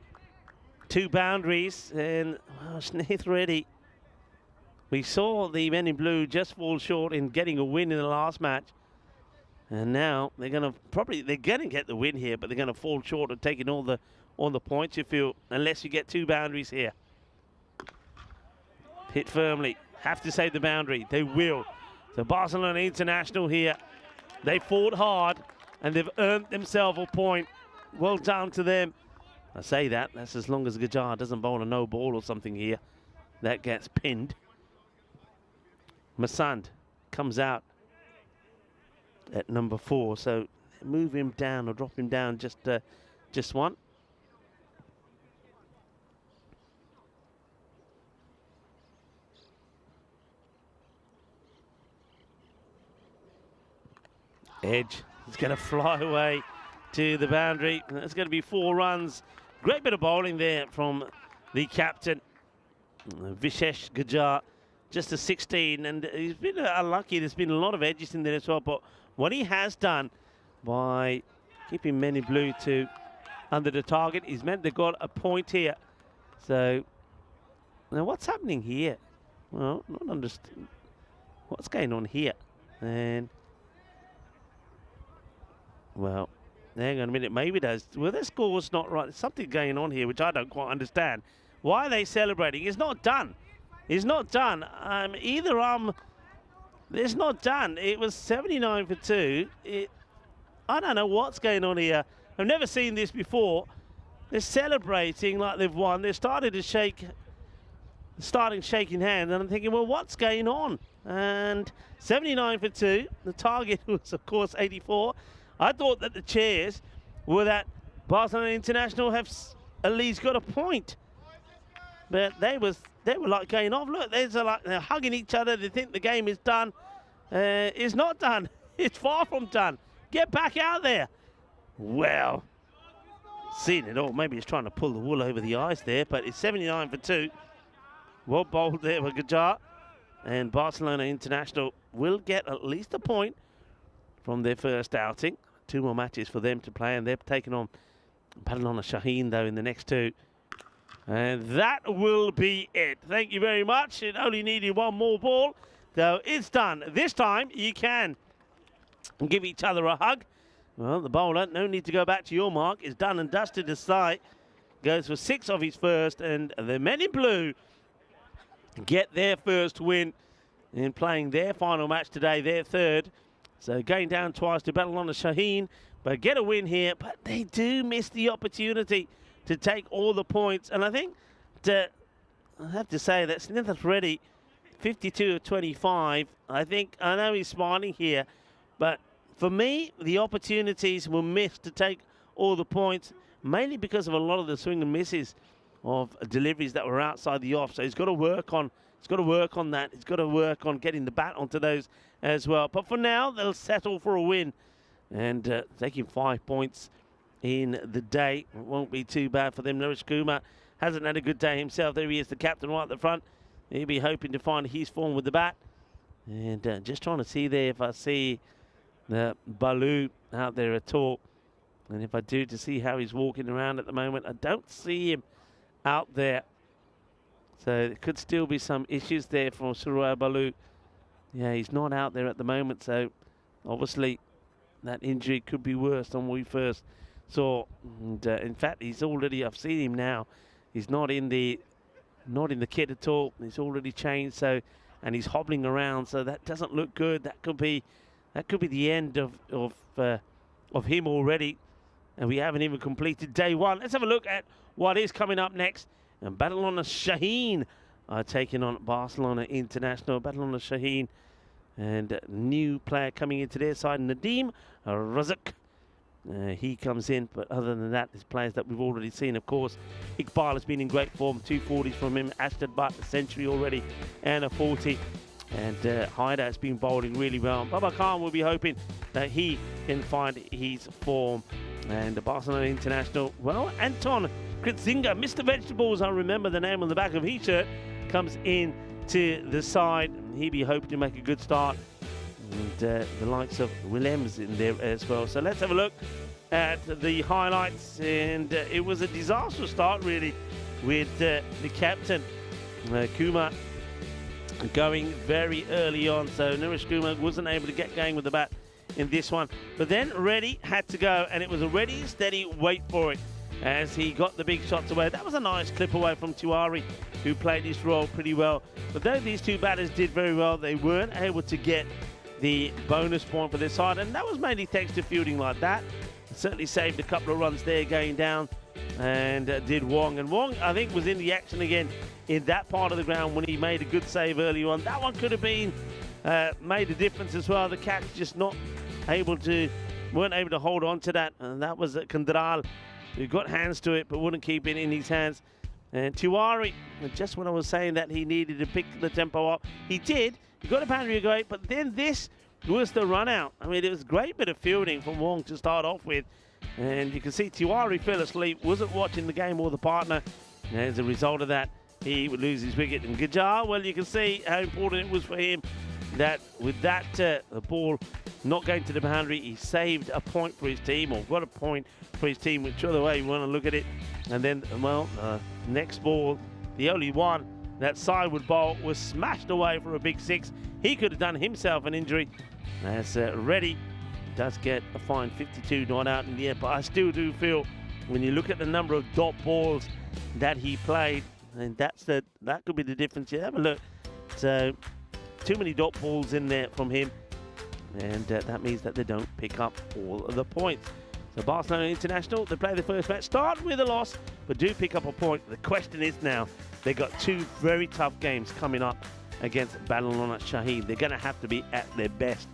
2 boundaries, and well, Smith Reddy. We saw the men in blue just fall short in getting a win in the last match. And now they're going to get the win here, but they're going to fall short of taking all the points, you feel, unless you get 2 boundaries here. Hit firmly. Have to save the boundary. They will. So Barcelona International here. They fought hard, and they've earned themselves a point. Well done to them. I say that's as long as Gajar doesn't bowl a no ball or something here. That gets pinned. Masand comes out at number 4, so move him down or drop him down just one. Edge is going to fly away to the boundary. That's going to be 4 runs. Great bit of bowling there from the captain, Vishesh Gajar. Just a 16, and he's been unlucky. There's been a lot of edges in there as well, but what he has done by keeping men in blue to under the target is meant they've got a point here. So now what's happening here? Well, not understand what's going on here. And well, hang on a minute, maybe there's, well, their score's not right. There's something going on here which I don't quite understand. Why are they celebrating? It's not done. It's not done. It's not done. It was 79 for 2. I don't know what's going on here. I've never seen this before. They're celebrating like they've won. They're starting shaking hands, and I'm thinking, well, what's going on? And 79 for 2. The target was, of course, 84. I thought that the chairs were that Barcelona International have at least got a point. But they were like going off. Look, they're hugging each other. They think the game is done. It's not done. It's far from done. Get back out there. Well, seen it all. Maybe he's trying to pull the wool over the eyes there, but it's 79 for 2. Well bowled there with Gajar. And Barcelona International will get at least a point from their first outing. 2 more matches for them to play, and they're taking on Badalona Shaheen, though, in the next 2. And that will be it. Thank you very much. It only needed 1 more ball, so it's done. This time, you can give each other a hug. Well, the bowler, no need to go back to your mark, is done and dusted aside. Goes for 6 of his first, and the men in blue get their first win in playing their final match today, their 3rd. So going down twice to Badalona Shaheen, but get a win here. But they do miss the opportunity to take all the points. And I think I have to say that Snither's ready, 52-25. I know he's smiling here, but for me, the opportunities were missed to take all the points, mainly because of a lot of the swing and misses of deliveries that were outside the off. So he's got to work on that. He's got to work on getting the bat onto those as well. But for now, they'll settle for a win and taking 5 points in the day. It won't be too bad for them. Naresh Kumar hasn't had a good day himself. There he is, the captain right at the front. He'll be hoping to find his form with the bat. And just trying to see there if I see the Balu out there at all. And if I do, to see how he's walking around at the moment. I don't see him out there. So there could still be some issues there for Suraya Balu. Yeah, he's not out there at the moment. So obviously that injury could be worse than we first saw. And in fact, he's already, I've seen him now. He's not in the kit at all. He's already changed. So, and he's hobbling around. So that doesn't look good. That could be the end of him already. And we haven't even completed day one. Let's have a look at what is coming up next. And Badalona Shaheen are taking on Barcelona International. Badalona Shaheen and a new player coming into their side, Nadeem Razak. He comes in, but other than that, there's players that we've already seen. Of course, Iqbal has been in great form, 240s from him. Ashtad Bhatt, a century already, and a 40. And Haider has been bowling really well. Baba Khan will be hoping that he can find his form. And the Barcelona International, well, Anton Kritzinga, Mr. Vegetables, I remember the name on the back of his shirt, comes in to the side. He'll be hoping to make a good start. And the likes of Willems in there as well. So let's have a look at the highlights. And it was a disastrous start, really, with the captain, Kumar, going very early on. So Naresh Kumar wasn't able to get going with the bat in this one. But then Reddy had to go, and it was a ready, steady, wait for it as he got the big shots away. That was a nice clip away from Tiwari, who played his role pretty well. But though these two batters did very well, they weren't able to get the bonus point for their side, and that was mainly thanks to fielding like that. It certainly saved a couple of runs there going down, and did Wong. And Wong, I think, was in the action again in that part of the ground when he made a good save early on. That one could have been made a difference as well. The catch just weren't able to hold on to that, and that was Kandral, who got hands to it but wouldn't keep it in his hands. And Tiwari, just when I was saying that he needed to pick the tempo up, he did. He got a boundary great, but then this was the run out. I mean, it was a great bit of fielding from Wong to start off with. And you can see Tiwari fell asleep, wasn't watching the game or the partner. And as a result of that, he would lose his wicket. And Gajar, well, you can see how important it was for him that with that the ball not going to the boundary, he saved a point for his team, or got a point for his team, whichever way you want to look at it. And then, well, next ball, the only one that sideward bowl was smashed away for a big six. He could have done himself an injury, as Reddy does get a fine 52 not out in the air. But I still do feel, when you look at the number of dot balls that he played, and that could be the difference. You have a look. So too many dot balls in there from him, and that means that they don't pick up all of the points. So Barcelona International, they play the first match, start with a loss, but do pick up a point. The question is now, they got two very tough games coming up against Badalona Shaheen. They're going to have to be at their best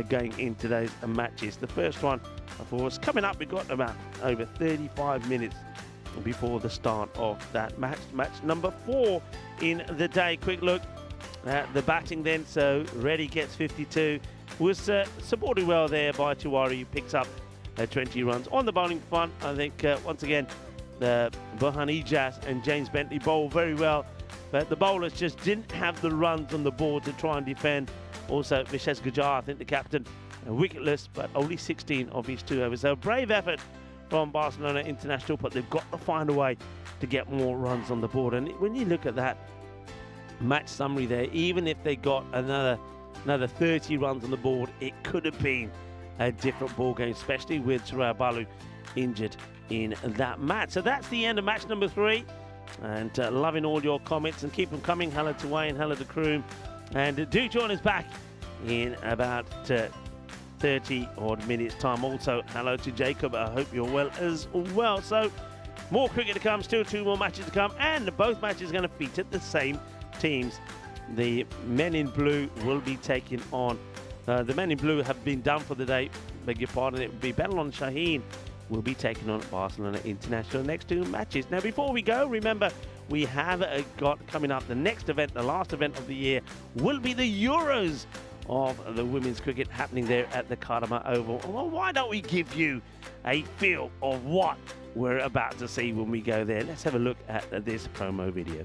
going into those matches. The first one, of course, coming up, we've got about over 35 minutes before the start of that match. Match number 4 in the day. Quick look at the batting then. So Reddy gets 52. Was supported well there by Tiwari, who picks up 20 runs. On the bowling front, I think, once again, Burhan Ijaz and James Bentley bowl very well, but the bowlers just didn't have the runs on the board to try and defend. Also, Vishesh Gajar, I think the captain, wicketless, but only 16 of his 2 overs. So a brave effort from Barcelona International, but they've got to find a way to get more runs on the board. And when you look at that match summary there, even if they got another 30 runs on the board, it could have been a different ball game, especially with Suraya Balu injured in that match. So that's the end of match number 3, and loving all your comments, and keep them coming. Hello to Wayne, hello to Kroom, and do join us back in about 30 odd minutes time. Also hello to Jacob, I hope you're well as well. So More cricket to come, still 2 more matches to come, and both matches are going to feature the same teams. The men in blue will be taking on, the men in blue have been done for the day, beg your pardon, it will be Babylon Shaheen will be taking on Barcelona International next 2 matches. Now before we go, remember we have got coming up the next event, the last event of the year, will be the Euros of the women's cricket happening there at the Kardama Oval. Well, why don't we give you a feel of what we're about to see when we go there? Let's have a look at this promo video.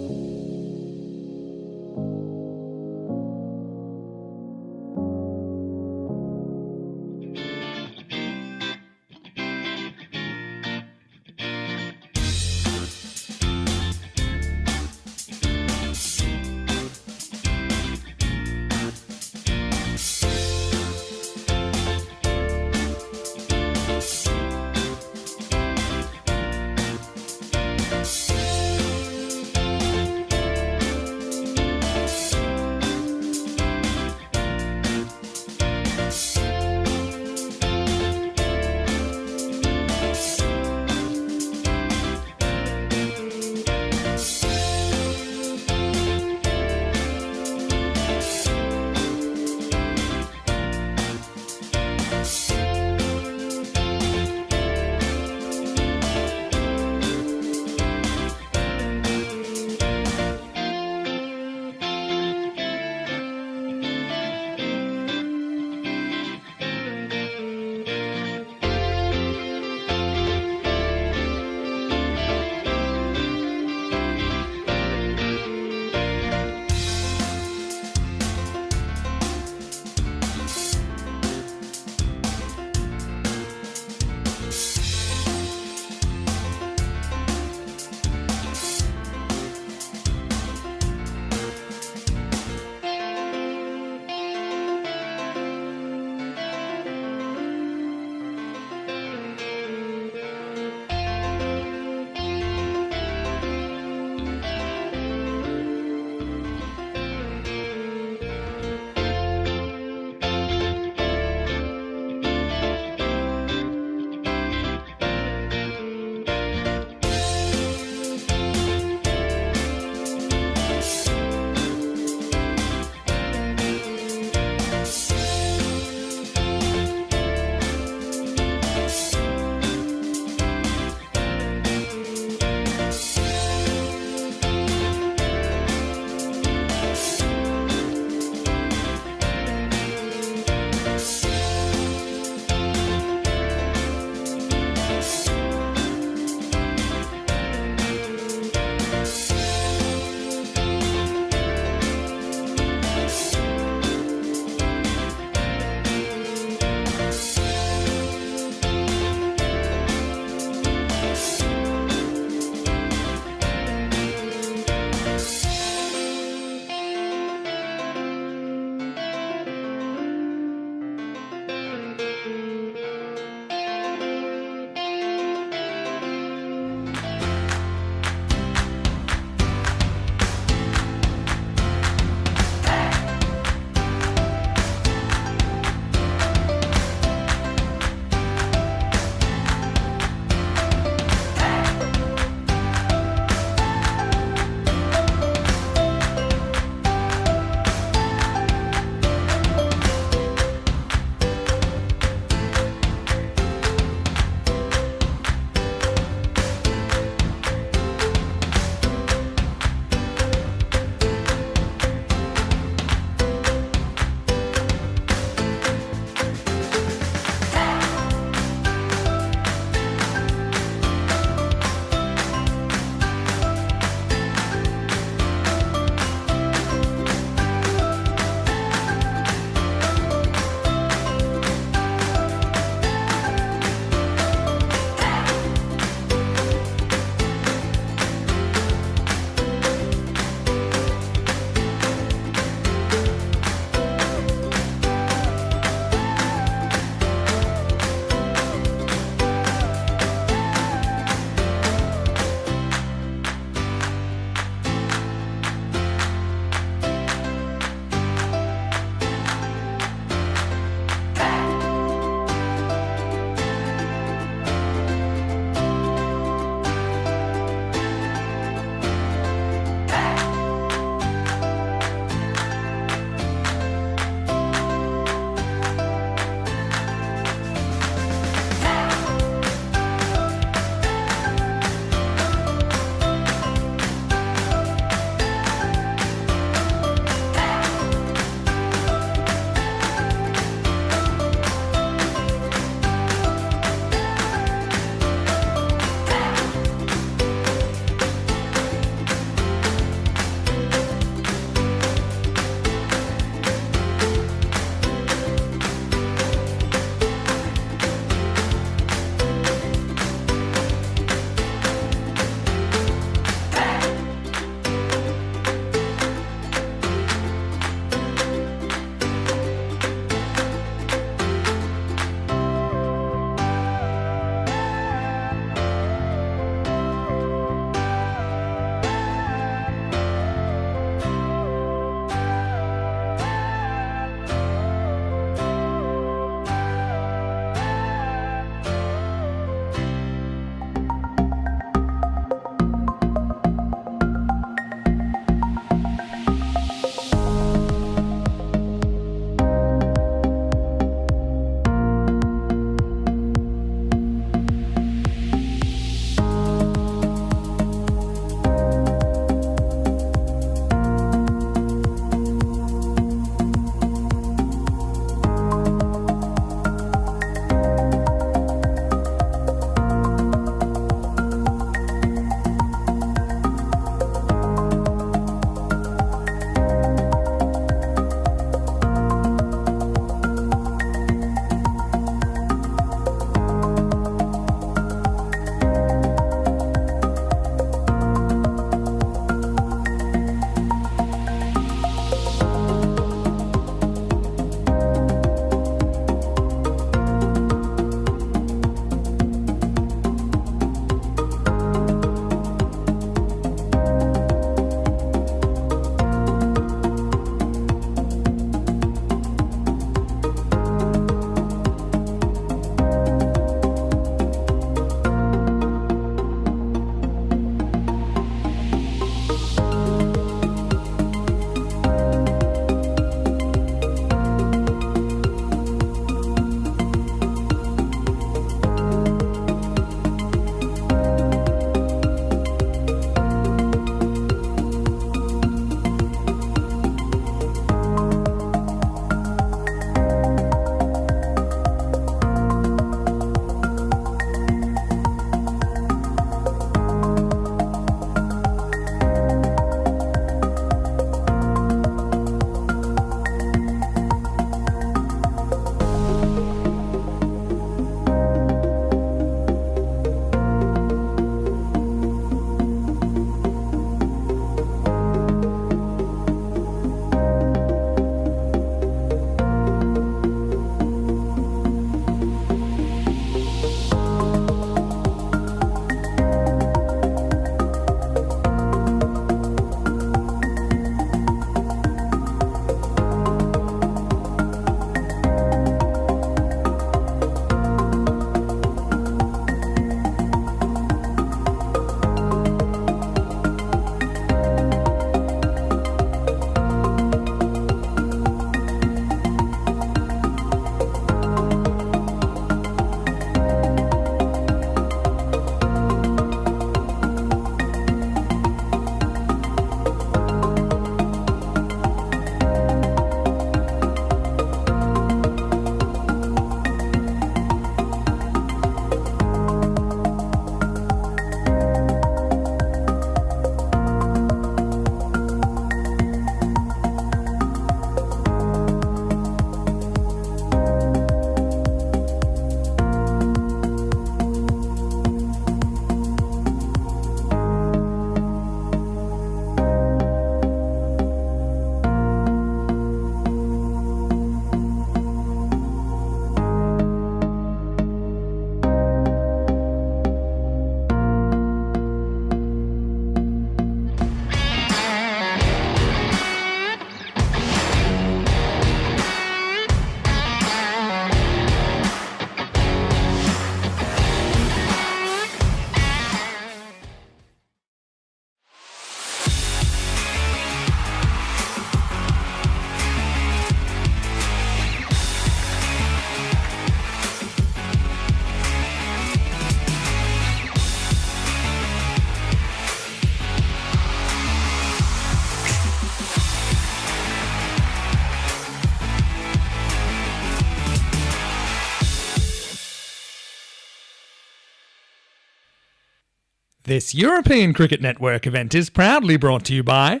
This European Cricket Network event is proudly brought to you by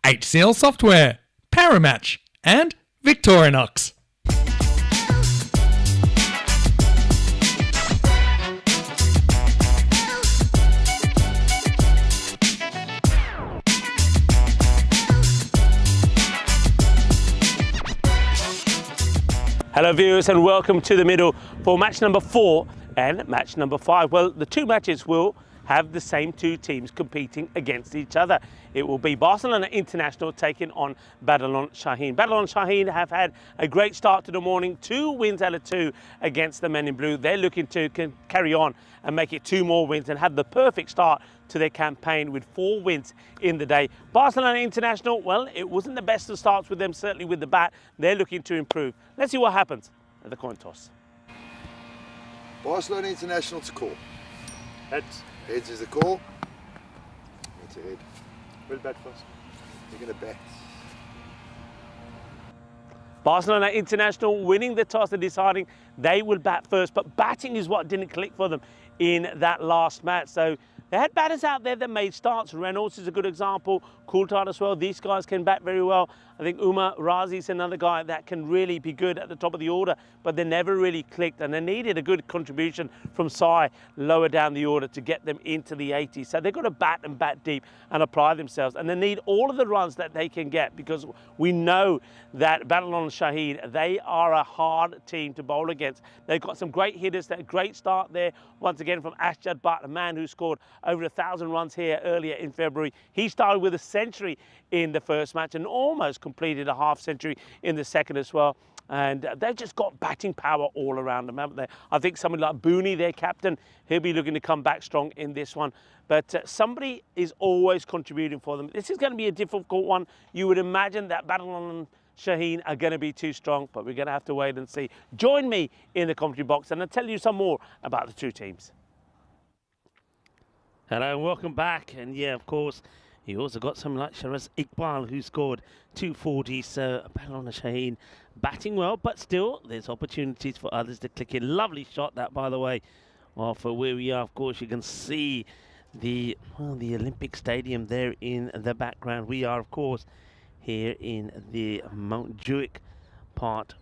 HCL Software, Paramatch, and Victorinox. Hello viewers and welcome to the middle for match number 4 and match number 5. Well, the two matches will have the same two teams competing against each other. It will be Barcelona International taking on Badalon Shaheen. Badalon Shaheen have had a great start to the morning, 2 wins out of 2 against the men in blue. They're looking to carry on and make it 2 more wins and have the perfect start to their campaign with 4 wins in the day. Barcelona International, well, it wasn't the best of starts with them, certainly with the bat. They're looking to improve. Let's see what happens at the coin toss. Barcelona International to call. Heads. Heads is the call. It's a head. We'll bat first. You're going to bet. Barcelona International winning the toss and deciding they will bat first, but batting is what didn't click for them in that last match. So they had batters out there that made starts. Reynolds is a good example, Coulthard as well. These guys can bat very well. I think Umar Razi is another guy that can really be good at the top of the order, but they never really clicked, and they needed a good contribution from Sai lower down the order to get them into the 80s. So they've got to bat and bat deep and apply themselves, and they need all of the runs that they can get, because we know that Badalon Shaheen, they are a hard team to bowl against. They've got some great hitters, that great start there once again from Ashjad Butt, a man who scored over 1,000 runs here earlier in February. He started with a century in the first match and almost completed a half century in the second as well. And they've just got batting power all around them, haven't they? I think somebody like Booney, their captain, he'll be looking to come back strong in this one. But somebody is always contributing for them. This is going to be a difficult one. You would imagine that Badalon Shaheen are going to be too strong, but we're going to have to wait and see. Join me in the commentary box and I'll tell you some more about the two teams. Hello and welcome back. And yeah, of course, you also got someone like Shiraz Iqbal who scored 240. So Badalon Shaheen batting well, but still there's opportunities for others to click in. Lovely shot that, by the way. Well, for where we are, of course, you can see the Olympic Stadium there in the background. We are, of course, here in the Montjuic part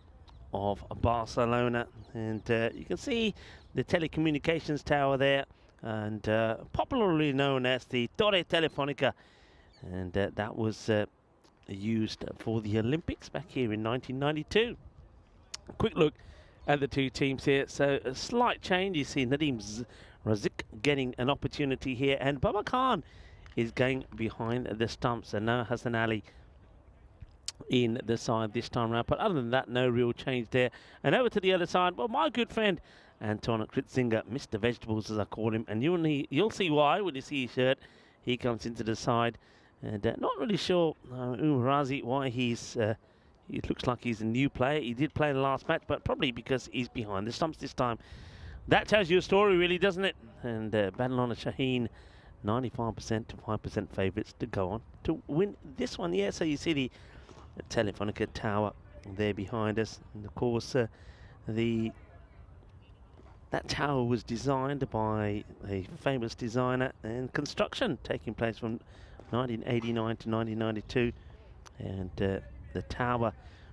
of Barcelona, and you can see the telecommunications tower there, and popularly known as the Torre Telefonica, and that was used for the Olympics back here in 1992. A quick look at the two teams here. So a slight change. You see Nadeem Razik getting an opportunity here, and Baba Khan is going behind the stumps, and now Hassan Ali in the side this time around. But other than that, no real change there. And over to the other side, well, my good friend Anton Kritzinger, Mr. Vegetables as I call him, and you'll see why when you see his shirt. He comes into the side, and not really sure Razi why he looks like he's a new player. He did play in the last match, but probably because he's behind the stumps this time. That tells you a story, really, doesn't it? And Badalon Shaheen, 95% to 5% favourites to go on to win this one. Yeah, so you see the Telefonica tower there behind us, and of course that tower was designed by a famous designer and construction taking place from 1989 to 1992, and the tower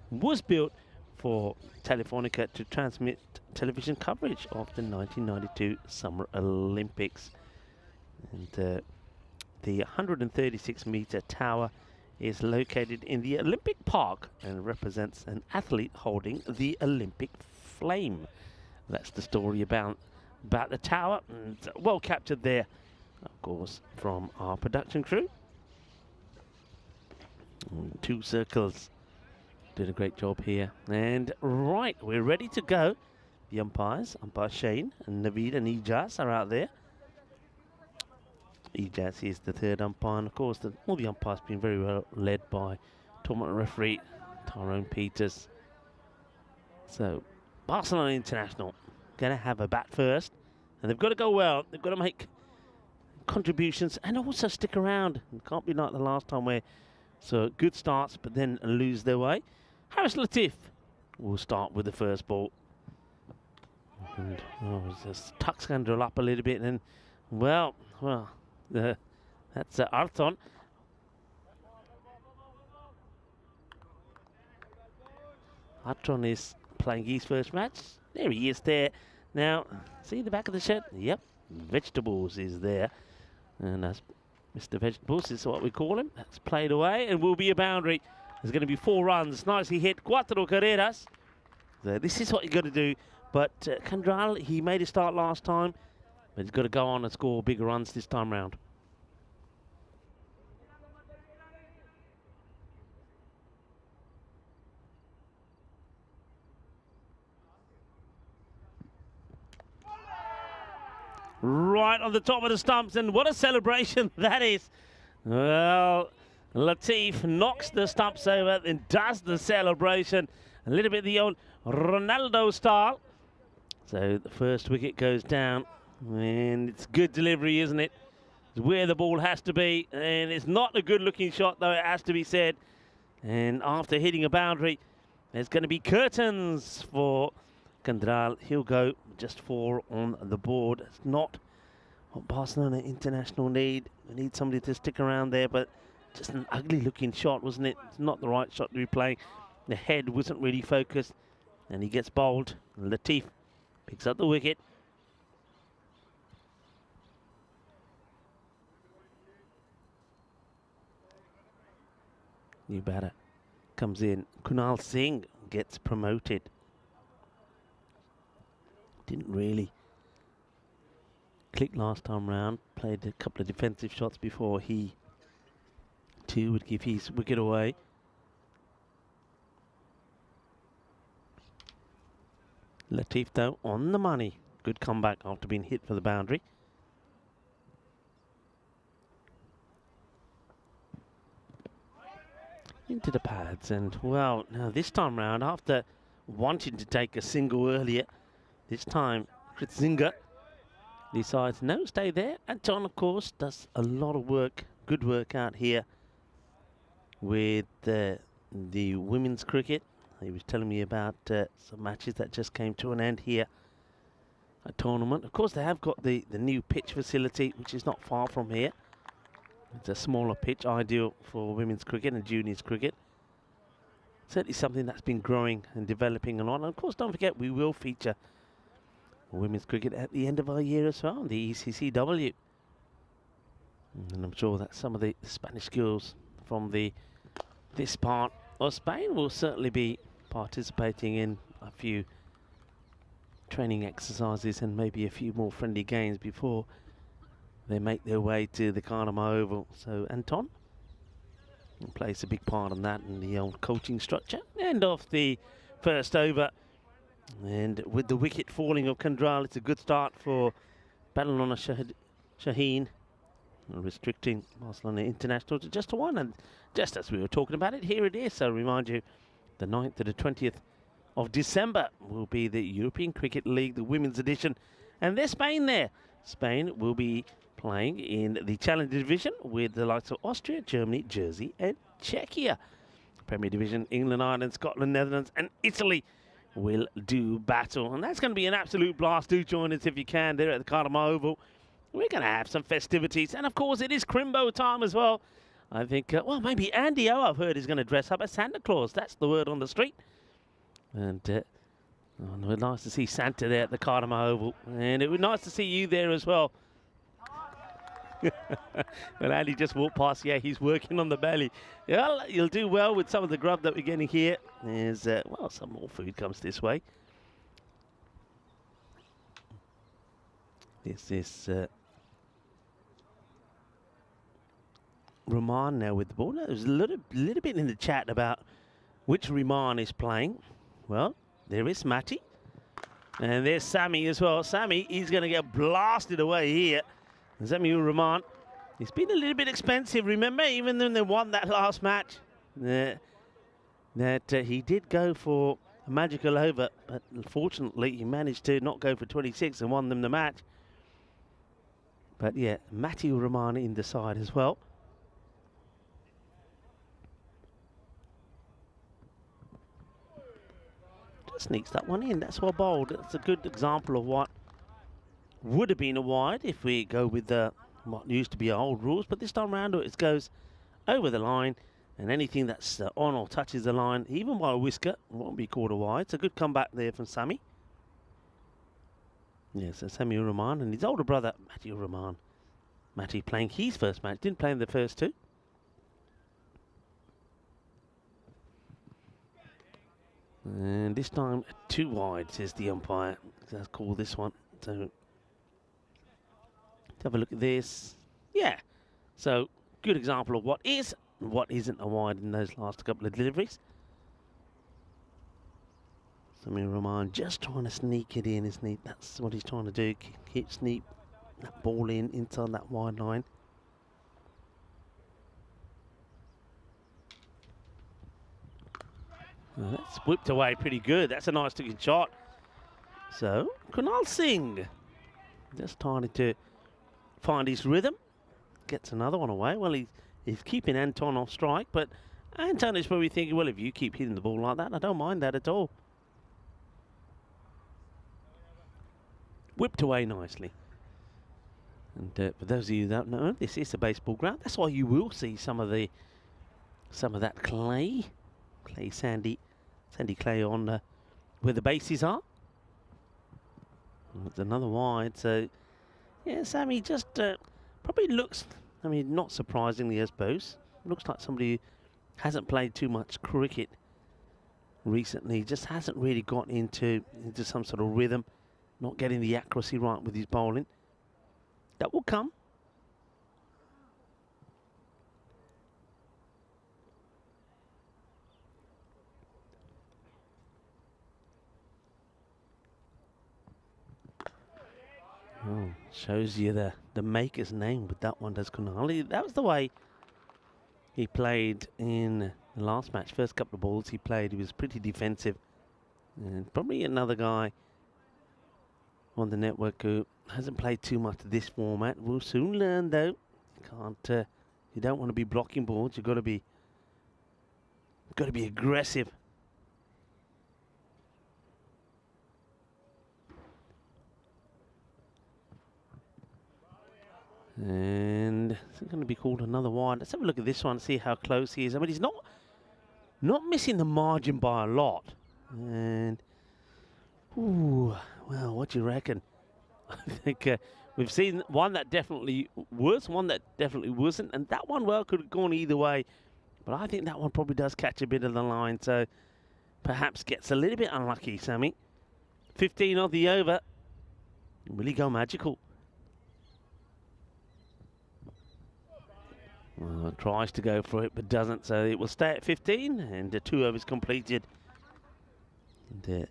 was built for Telefonica to transmit television coverage of the 1992 Summer Olympics. And the 136-meter tower is located in the Olympic Park and represents an athlete holding the Olympic flame. That's the story about the tower, and well captured there, of course, from our production crew. 2 circles did a great job here, and right, we're ready to go. The umpires, Umpire Shane and Naveed and Ijaz are out there. Ijaz is the third umpire, and of course all the umpires being very well led by tournament referee Tyrone Peters. So Barcelona International going to have a bat first, and they've got to go well. They've got to make contributions and also stick around. It can't be like the last time where good starts but then lose their way. Harris Latif will start with the first ball. And just Tuck's going to drill up a little bit, and then well That's Arthon. Arthon is playing his first match. There he is there. Now, see the back of the shirt? Yep, Vegetables is there. And that's Mr. Vegetables is what we call him. That's played away and will be a boundary. There's going to be 4 runs. Nicely hit. 4 carreras. So this is what you've got to do. But Kandral, he made a start last time. But he's got to go on and score bigger runs this time round. Right on the top of the stumps, and what a celebration that is. Well, Latif knocks the stumps over and does the celebration. A little bit the old Ronaldo style. So the first wicket goes down, and it's good delivery, isn't it? It's where the ball has to be, and it's not a good looking shot, though, it has to be said. And after hitting a boundary, there's going to be curtains for Kandral. He'll go just 4 on the board. It's not what Barcelona International need. They need somebody to stick around there, but just an ugly looking shot, wasn't it? It's not the right shot to be playing. The head wasn't really focused, and he gets bowled. Latif picks up the wicket. New batter comes in. Kunal Singh gets promoted. Didn't really click last time round. Played a couple of defensive shots before he too would give his wicket away. Latif though on the money. Good comeback after being hit for the boundary. Into the pads, and well, now this time round, after wanting to take a single earlier, this time Kritzinger decides no, stay there. Anton, of course, does a lot of work, good work out here with the women's cricket. He was telling me about some matches that just came to an end here. A tournament. Of course, they have got the new pitch facility, which is not far from here. It's a smaller pitch, ideal for women's cricket and juniors cricket. Certainly something that's been growing and developing a lot. And of course, don't forget, we will feature women's cricket at the end of our year as well, the ECCW. And I'm sure that some of the Spanish girls from this part of Spain will certainly be participating in a few training exercises and maybe a few more friendly games before they make their way to the Carnama Oval. So Anton plays a big part in that in the old coaching structure. End of the first over. And with the wicket falling of Kandral, it's a good start for Barcelona Shaheen, restricting Barcelona International to just 1. And just as we were talking about it, here it is. So remind you, the 9th to the 20th of December will be the European Cricket League, the women's edition. And there's Spain there. Spain will be playing in the Challenger Division with the likes of Austria, Germany, Jersey and Czechia. Premier Division, England, Ireland, Scotland, Netherlands and Italy will do battle. And that's going to be an absolute blast. Do join us if you can there at the Carnama Oval. We're going to have some festivities. And of course, it is Crimbo time as well. I think, well, maybe Andy O, I've heard, is going to dress up as Santa Claus. That's the word on the street. And oh, it's nice to see Santa there at the Carnama Oval. And it would be nice to see you there as well. Well, Andy just walked past. Yeah, he's working on the belly. Well, you'll do well with some of the grub that we're getting here. There's, well, some more food comes this way. This is Rahman now with the ball. There's a little bit in the chat about which Rahman is playing. Well, there is Matty. And there's Sammy as well. Sammy, he's going to get blasted away here. Sammy Rahman. He's been a little bit expensive, remember, even though they won that last match. He did go for a magical over, but unfortunately he managed to not go for 26 and won them the match. But yeah, Matthew Rahman in the side as well. Just sneaks that one in. That's well bowled. That's a good example of what would have been a wide if we go with the what used to be old rules, but this time around it goes over the line, and anything that's on or touches the line, even by a whisker, won't be called a wide. It's a good comeback there from Sammy. Yes, so Sammy Uraman and his older brother, Matty Uraman. Matty playing his first match, didn't play in the first two. And this time, 2 wide, says the umpire. Let's call this one. So, let's have a look at this. Yeah, so good example of what is and what isn't a wide in those last couple of deliveries. Samir Rahman just trying to sneak it in, isn't he? That's what he's trying to do. Keep sneak that ball in inside that wide line. Well, that's whipped away pretty good. That's a nice looking shot. So, Kunal Singh just trying to find his rhythm. Gets another one away. Well, he's keeping Anton off strike, but Anton is probably thinking, well, if you keep hitting the ball like that, I don't mind that at all. Whipped away nicely. And for those of you that don't know, this is a baseball ground. That's why you will see some of that clay, sandy clay on where the bases are. It's another wide. So yeah, Sammy just probably looks. I mean, not surprisingly, I suppose, looks like somebody who hasn't played too much cricket recently. Just hasn't really got into some sort of rhythm. Not getting the accuracy right with his bowling. That will come. Oh, shows you the maker's name with that one, does Kunali. That was the way he played in the last match. First couple of balls he played, he was pretty defensive. And probably another guy on the network who hasn't played too much of this format. Will soon learn though. You don't want to be blocking balls. You've got to be aggressive. And it's going to be called another wide. Let's have a look at this one, see how close he is. I mean, he's not missing the margin by a lot. And ooh, well, what do you reckon? I think we've seen one that definitely was, one that definitely wasn't, and that one, well, could have gone either way. But I think that one probably does catch a bit of the line, so perhaps gets a little bit unlucky, Sammy. 15 of the over. Will he go magical? Well, tries to go for it, but doesn't, so it will stay at 15, and the 2 overs completed. And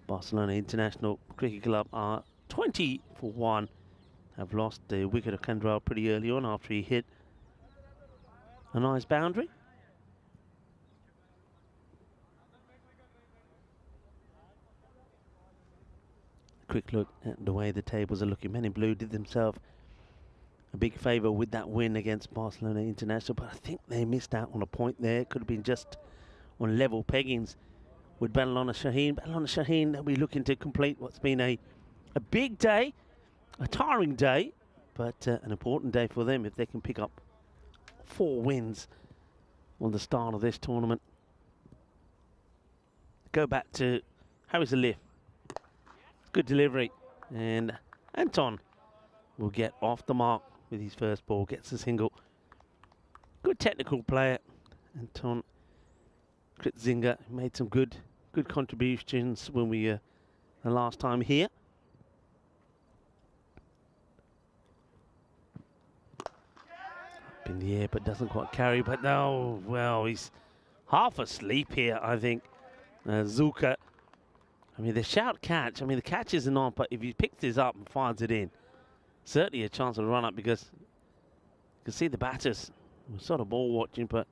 Barcelona International Cricket Club are 20 for 1. Have lost the wicket of Kandral pretty early on after he hit a nice boundary. Quick look at the way the tables are looking. Men in Blue did themselves a big favour with that win against Barcelona International, but I think they missed out on a point there. Could have been just on level peggings with Badalona Shaheen. Badalona Shaheen, they'll be looking to complete what's been a big day, a tiring day, but an important day for them if they can pick up 4 wins on the start of this tournament. Go back to Harris Alif. Good delivery, and Anton will get off the mark with his first ball, gets a single. Good technical player, Anton Kritzinger. Made some good contributions when we the last time here. Up in the air, but doesn't quite carry. But no, well, he's half asleep here, I think. Zuka. I mean, the shout catch. I mean, the catch isn't on, but if he picks this up and fires it in, certainly a chance of run up, because you can see the batters were sort of ball watching, but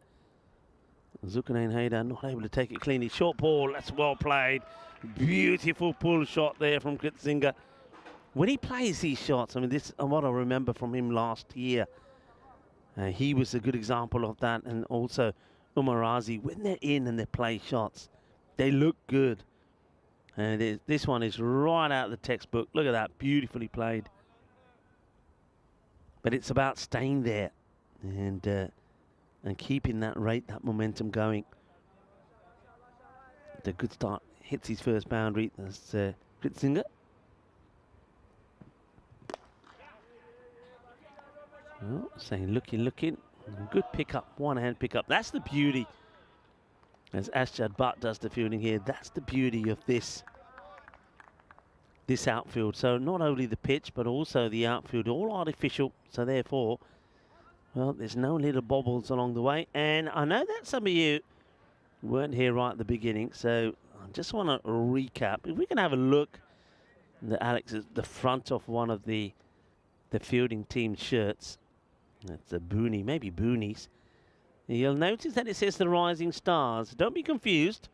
Zulkarnain Haider not able to take it cleanly. Short ball, that's well played. Beautiful pull shot there from Kritzinger. When he plays these shots, I mean, this is what I remember from him last year. He was a good example of that, and also Umar Razi, when they're in and they play shots, they look good. And this one is right out of the textbook. Look at that, beautifully played. But it's about staying there and keeping that rate, that momentum going. The good start, hits his first boundary. That's Gritzinger. Well, saying looking. Good pickup, one-hand pickup. That's the beauty. As Ashjad Butt does the fielding here, that's the beauty of this outfield. So not only the pitch, but also the outfield, all artificial. So therefore, well, there's no little bobbles along the way. And I know that some of you weren't here right at the beginning, so I just want to recap. If we can have a look at Alex is the front of one of the fielding team shirts. That's a boonie, maybe boonies. You'll notice that it says the Rising Stars. Don't be confused.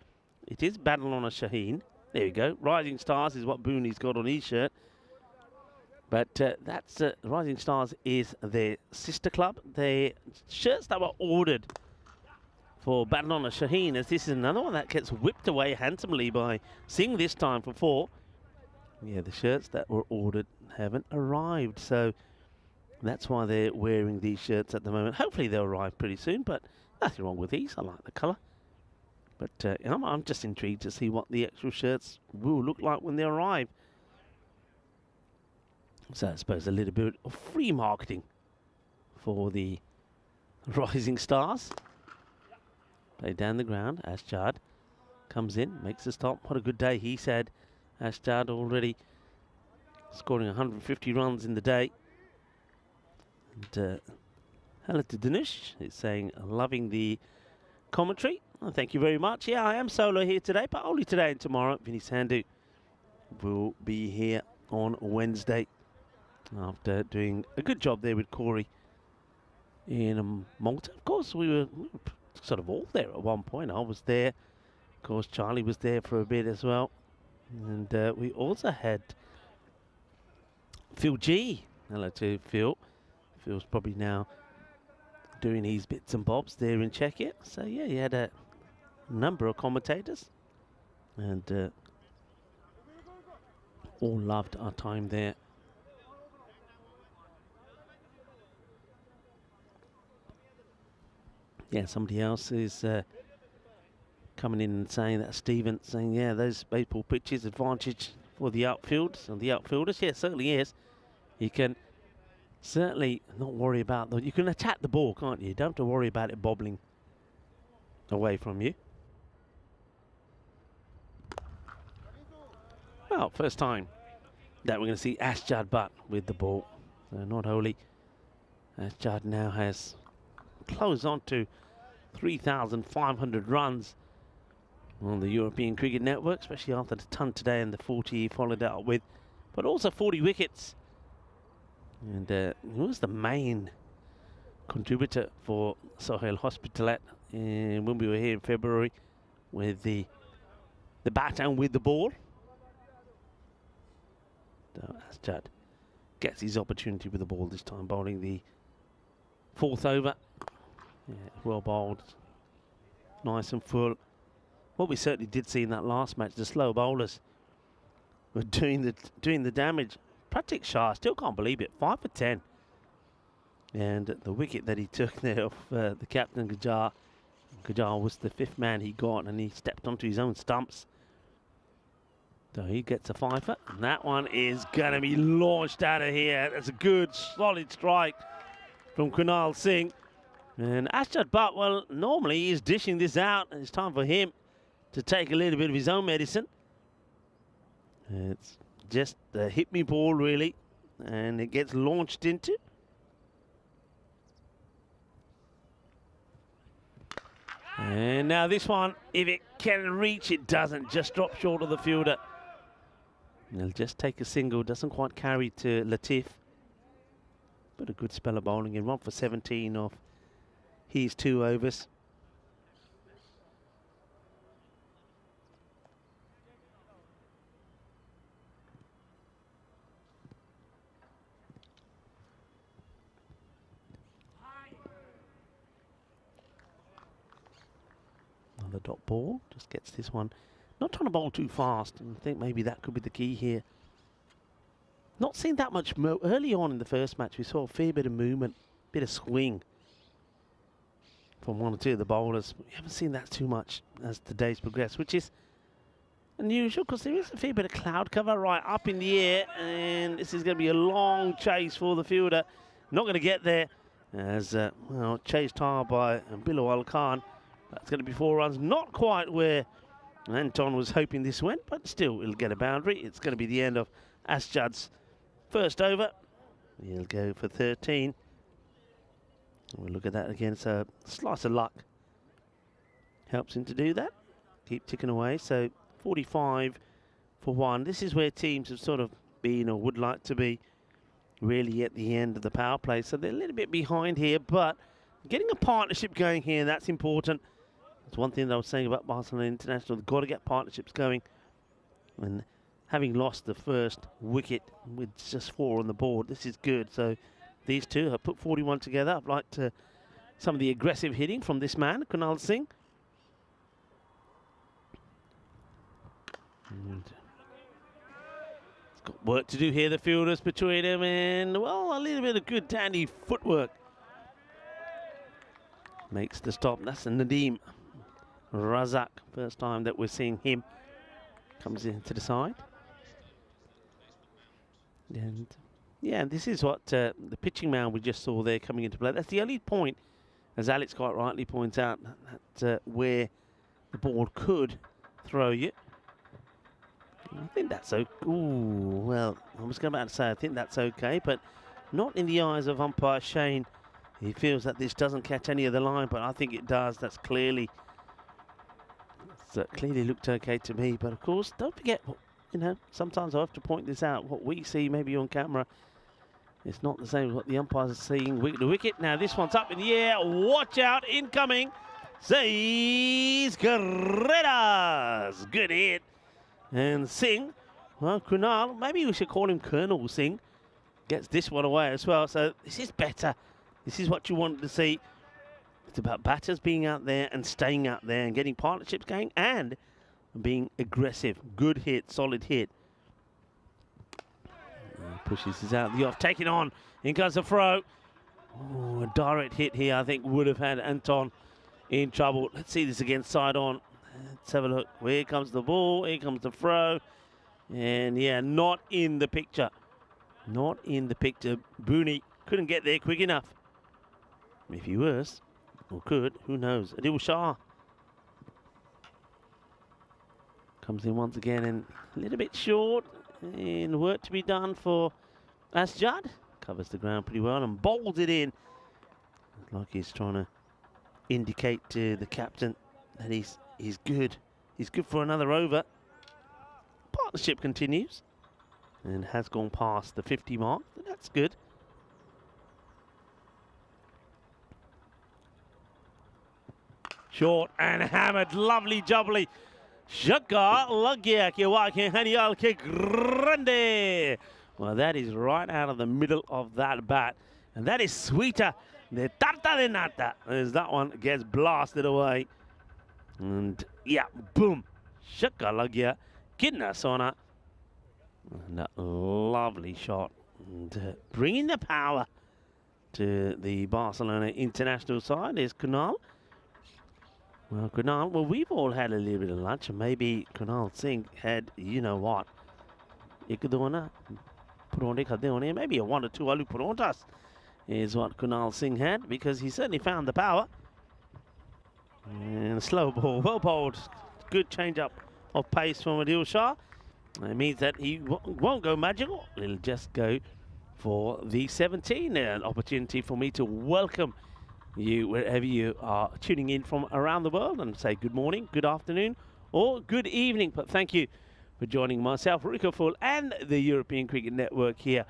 It is Battle on a Shaheen. There you go. Rising Stars is what Booney's got on his shirt. But that's Rising Stars is their sister club. Their shirts that were ordered for Battle on a Shaheen, as this is another one that gets whipped away handsomely by Singh this time for 4. Yeah, the shirts that were ordered haven't arrived, so that's why they're wearing these shirts at the moment. Hopefully they'll arrive pretty soon, but nothing wrong with these. I like the colour. But I'm just intrigued to see what the actual shirts will look like when they arrive. So I suppose a little bit of free marketing for the Rising Stars. Play down the ground. Ashjad comes in, makes a stop. What a good day he's had. Ashjad already scoring 150 runs in the day. And hello to Dinesh. He's saying, loving the commentary. Oh, thank you very much. Yeah, I am solo here today, but only today and tomorrow. Vinny Sandhu will be here on Wednesday after doing a good job there with Corey in Malta. Of course, we were sort of all there at one point. I was there. Of course, Charlie was there for a bit as well. And we also had Phil G. Hello to Phil. Phil's probably now doing his bits and bobs there in Czechia. So yeah, he had a number of commentators, and all loved our time there. Yeah, somebody else is coming in and saying that Stephen saying, yeah, those baseball pitches advantage for the outfields and the outfielders. Yeah, it certainly is. You can certainly not worry about that. You can attack the ball, can't you? You don't have to worry about it bobbling away from you. Well, first time that we're going to see Ashjad Butt with the ball. So not only Ashjad now has closed on to 3,500 runs on the European Cricket Network, especially after the ton today and the 40 he followed out with, but also 40 wickets. And he was the main contributor for Sohail Hospitalet when we were here in February with the bat and with the ball. So Ashjad gets his opportunity with the ball this time, bowling the 4th over. Yeah, well bowled, nice and full. What we certainly did see in that last match, the slow bowlers were doing the damage. Pratik Shah, still can't believe it, 5 for 10. And the wicket that he took there off the captain Gajar. Gajar was the 5th man he got, and he stepped onto his own stumps. So he gets a 5-er, and that one is going to be launched out of here. That's a good, solid strike from Kunal Singh. And Ashjad Butt, well, normally he's dishing this out, and it's time for him to take a little bit of his own medicine. It's just a hit me ball, really, and it gets launched into. And now this one, if it can reach, it doesn't. Just drop short of the fielder. And he'll just take a single. Doesn't quite carry to Latif. But a good spell of bowling in. 1 for 17 off his 2 overs. Another dot ball, just gets this one. Not trying to bowl too fast, and I think maybe that could be the key here. Not seen that much early on in the first match. We saw a fair bit of movement, bit of swing from one or two of the bowlers. We haven't seen that too much as the days progress, which is unusual because there is a fair bit of cloud cover right up in the air, and this is going to be a long chase for the fielder. Not going to get there as, well, chased hard by Bilal Khan. That's going to be 4 runs, not quite where Anton was hoping this went, but still it'll get a boundary. It's going to be the end of Asjad's first over. He'll go for 13. We'll look at that again. So slice of luck helps him to do that. Keep ticking away. So 45 for 1. This is where teams have sort of been or would like to be really at the end of the power play. So they're a little bit behind here, but getting a partnership going here, that's important. That's one thing that I was saying about Barcelona International. They've got to get partnerships going. And having lost the first wicket with just 4 on the board, this is good. So these two have put 41 together. I've liked some of the aggressive hitting from this man, Kunal Singh. And he's got work to do here, the fielders between him, and, well, a little bit of good dandy footwork. Makes the stop. That's a Nadeem Razak. First time that we're seeing him. Comes into the side. And, yeah, this is what the pitching mound we just saw there coming into play. That's the only point, as Alex quite rightly points out, that where the board could throw you. I think that's okay. Ooh, well, I was about to say I think that's okay, but not in the eyes of umpire Shane. He feels that this doesn't catch any of the line, but I think it does. That's clearly looked okay to me. But of course, don't forget, you know, sometimes I have to point this out. What we see maybe on camera, it's not the same as what the umpires are seeing. The wicket. Now this one's up in the air. Watch out, incoming. Says Carreras. Good hit. And Singh, well, Kunal, maybe we should call him Colonel Singh, gets this one away as well. So this is better. This is what you wanted to see. It's about batters being out there and staying out there and getting partnerships going and being aggressive. Good hit, solid hit. Pushes this out the off, taking on. In comes the throw. Oh, a direct hit here, I think, would have had Anton in trouble. Let's see this again, side on. Let's have a look. Here comes the ball. Here comes the throw. And, yeah, not in the picture. Not in the picture. Booney couldn't get there quick enough. If he was, or could, who knows. Adil Shah comes in once again and a little bit short. And work to be done for Asjad. Covers the ground pretty well and bowls it in. Like he's trying to indicate to the captain that he's good. He's good for another over. Partnership continues and has gone past the 50 mark. That's good. Short and hammered. Lovely jubbly. Shaka Lagya Kiwaki Hanial Grande. Well, that is right out of the middle of that bat. And that is sweeter. The tarta de nata. As that one gets blasted away. And yeah, boom. Shaka Lagya Kidna Sona. And a lovely shot. And bringing the power to the Barcelona international side is Kunal. Well, Kunal, well, we've all had a little bit of lunch, and maybe Kunal Singh had, you know what, maybe a 1 or 2 aloo parontas is what Kunal Singh had, because he certainly found the power. And a slow ball, well bowled, good change up of pace from Adil Shah. It means that he won't go magical, it'll just go for the 17. An opportunity for me to welcome you wherever you are tuning in from around the world and say good morning, good afternoon or good evening. But thank you for joining myself, Rico Full, and the European Cricket Network here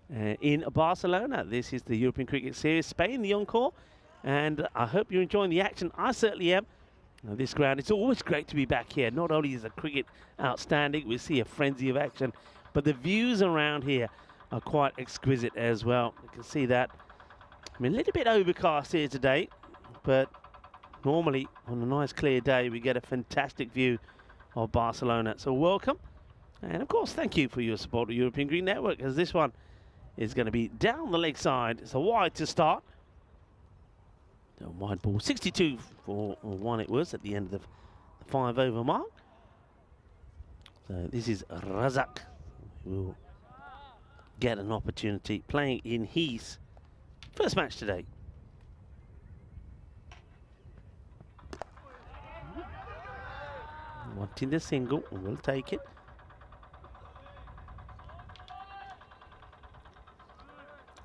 in Barcelona. This is the European Cricket Series, Spain, the Encore, and I hope you're enjoying the action. I certainly am. This ground, it's always great to be back here. Not only is the cricket outstanding, we see a frenzy of action, but the views around here are quite exquisite as well. You can see that. I mean, a little bit overcast here today, but normally on a nice clear day we get a fantastic view of Barcelona. So welcome And of course, thank you for your support of European Green Network, as this one is going to be down the leg side. It's a wide to start. A wide ball, 62 for 1 it was at the end of the 5 over mark. So this is Razak, who will get an opportunity playing in his first match today. Wanting the single, and we'll take it.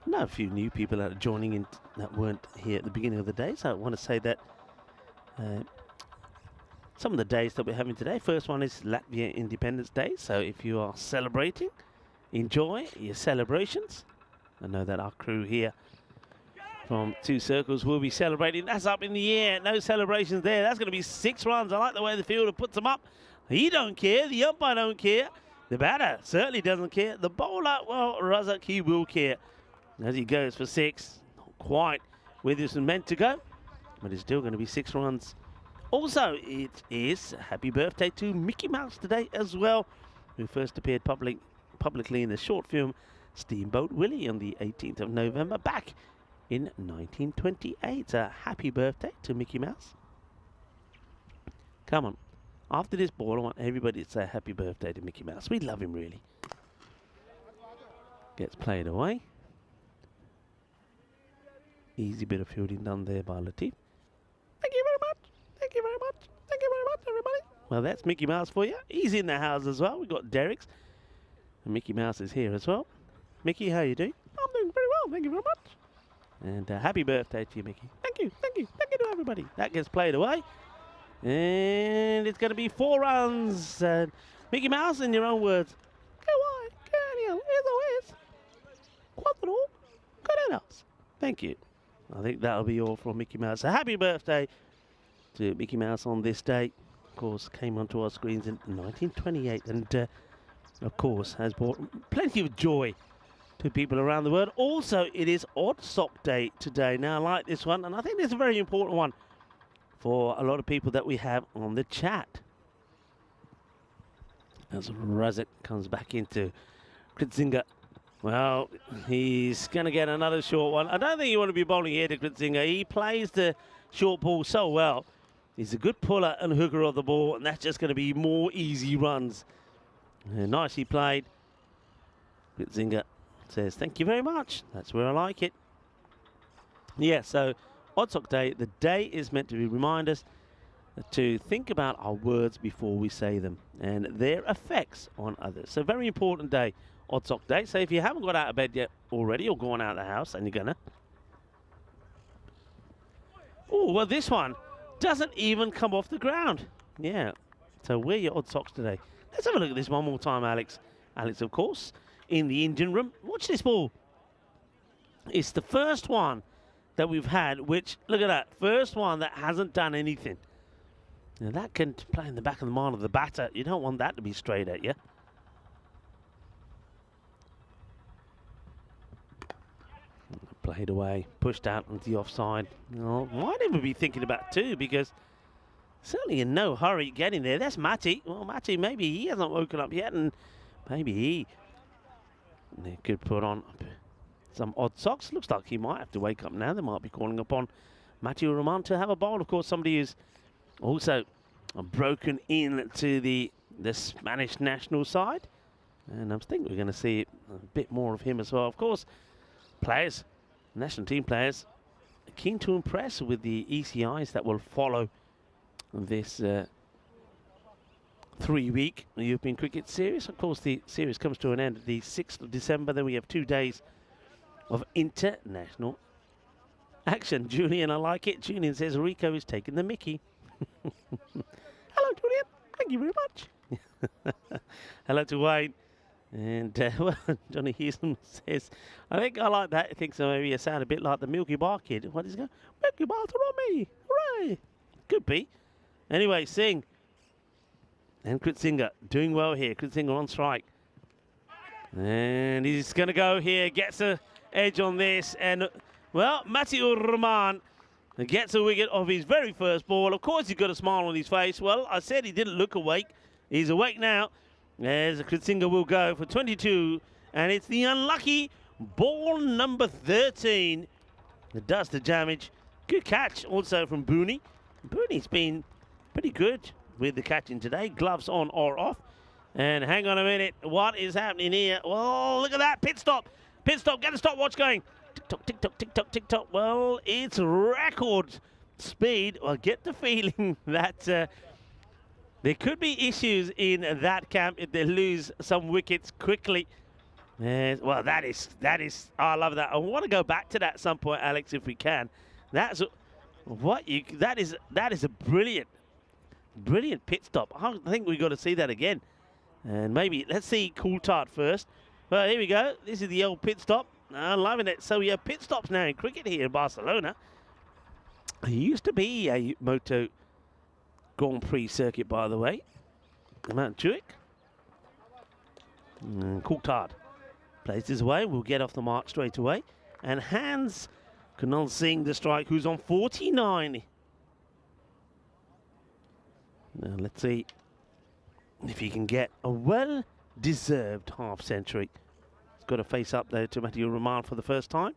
Now a few new people that are joining in that weren't here at the beginning of the day, so I want to say that some of the days that we're having today. First one is Latvia Independence Day, so if you are celebrating, enjoy your celebrations. I know that our crew here from Two Circles will be celebrating. That's up in the air, no celebrations there. That's going to be 6 runs. I like the way the fielder puts them up. He don't care, the umpire don't care. The batter certainly doesn't care. The bowler, well, Razak, he will care. As he goes for 6, not quite where this was meant to go, but it's still going to be 6 runs. Also, it is happy birthday to Mickey Mouse today as well, who first appeared publicly in the short film Steamboat Willie on the 18th of November back in 1928. So happy birthday to Mickey Mouse. Come on, after this ball, I want everybody to say happy birthday to Mickey Mouse. We love him, really. Gets played away. Easy bit of fielding done there by Latif. Thank you very much. Thank you very much. Thank you very much, everybody. Well, that's Mickey Mouse for you. He's in the house as well. We've got Derek's. And Mickey Mouse is here as well. Mickey, how you doing? I'm doing very well. Thank you very much. And happy birthday to you, Mickey. Thank you. Thank you. Thank you to everybody. That gets played away. And it's going to be 4 runs. Mickey Mouse, in your own words. Thank you. I think that'll be all from Mickey Mouse. So happy birthday to Mickey Mouse on this day. Of course, came onto our screens in 1928 and, of course, has brought plenty of joy to people around the world. Also, it is Odd Sock Day today. Now, I like this one, and I think it's a very important one for a lot of people that we have on the chat. As Razak comes back into Kritzinger. Well, he's going to get another short one. I don't think you want to be bowling here to Kritzinger. He plays the short ball so well. He's a good puller and hooker of the ball, and that's just going to be more easy runs. Nicely played. Kritzinger says, thank you very much. That's where I like it. Yeah, so Odd Sock Day. The day is meant to remind us to think about our words before we say them and their effects on others. So very important day. Odd Sock Day. So if you haven't got out of bed yet already or gone out of the house, and you're gonna. Oh, well, this one doesn't even come off the ground. Yeah. So wear your odd socks today. Let's have a look at this one more time, Alex. Alex, of course, in the engine room. Watch this ball. It's the first one that we've had, which, look at that, first one that hasn't done anything. Now that can play in the back of the mind of the batter. You don't want that to be straight at you. Played away, pushed out into the offside. Oh, might even be thinking about 2 because certainly in no hurry getting there. That's Matty. Well, Matty, maybe he hasn't woken up yet, and maybe they could put on some odd socks. Looks like he might have to wake up now. They might be calling upon Matty Roman to have a bowl. Of course, somebody who's also broken into the Spanish national side, and I think we're going to see a bit more of him as well. Of course, players. National team players are keen to impress with the ECIs that will follow this 3-week European Cricket Series. Of course, the series comes to an end the 6th of December. Then we have 2 days of international action. Julian, I like it. Julian says Rico is taking the mickey. Hello, Julian. Thank you very much. Hello to Wayne. And, well, Johnny Houston says, I think I like that. I think so. Maybe it sound a bit like the Milky Bar kid. What is it? Milky Bar to Romy. Hooray. Could be. Anyway, Singh. And Kritzinger doing well here. Kritzinger on strike. And he's going to go here. Gets a edge on this. And, well, Matthew Rahman gets a wicket of his very first ball. Of course, he's got a smile on his face. Well, I said he didn't look awake. He's awake now. as Kritsinga will go for 22, and it's the unlucky ball number 13 that does the damage. Good catch also from Booney. Booney's been pretty good with the catching today. Gloves on or off. And hang on a minute, what is happening here? Well, look at that, pit stop. Pit stop, get a stopwatch going. Tick-tock, tick-tock, tick-tock, tick-tock. Well, it's record speed. I get the feeling that there could be issues in that camp if they lose some wickets quickly. Well, that is, I love that. I want to go back to that at some point, Alex, if we can. That is a brilliant pit stop. I think we've got to see that again. And maybe, let's see Coulthard first. Well, here we go. This is the old pit stop. I'm loving it. So we have pit stops now in cricket here in Barcelona. It used to be a Moto Grand Prix circuit, by the way. Mount Juic. Coulthard plays his way. We'll get off the mark straight away. And hands Kunal Singh the strike, who's on 49. Now let's see if he can get a well-deserved half-century. He's got to face up there to Matthew Rahman for the first time.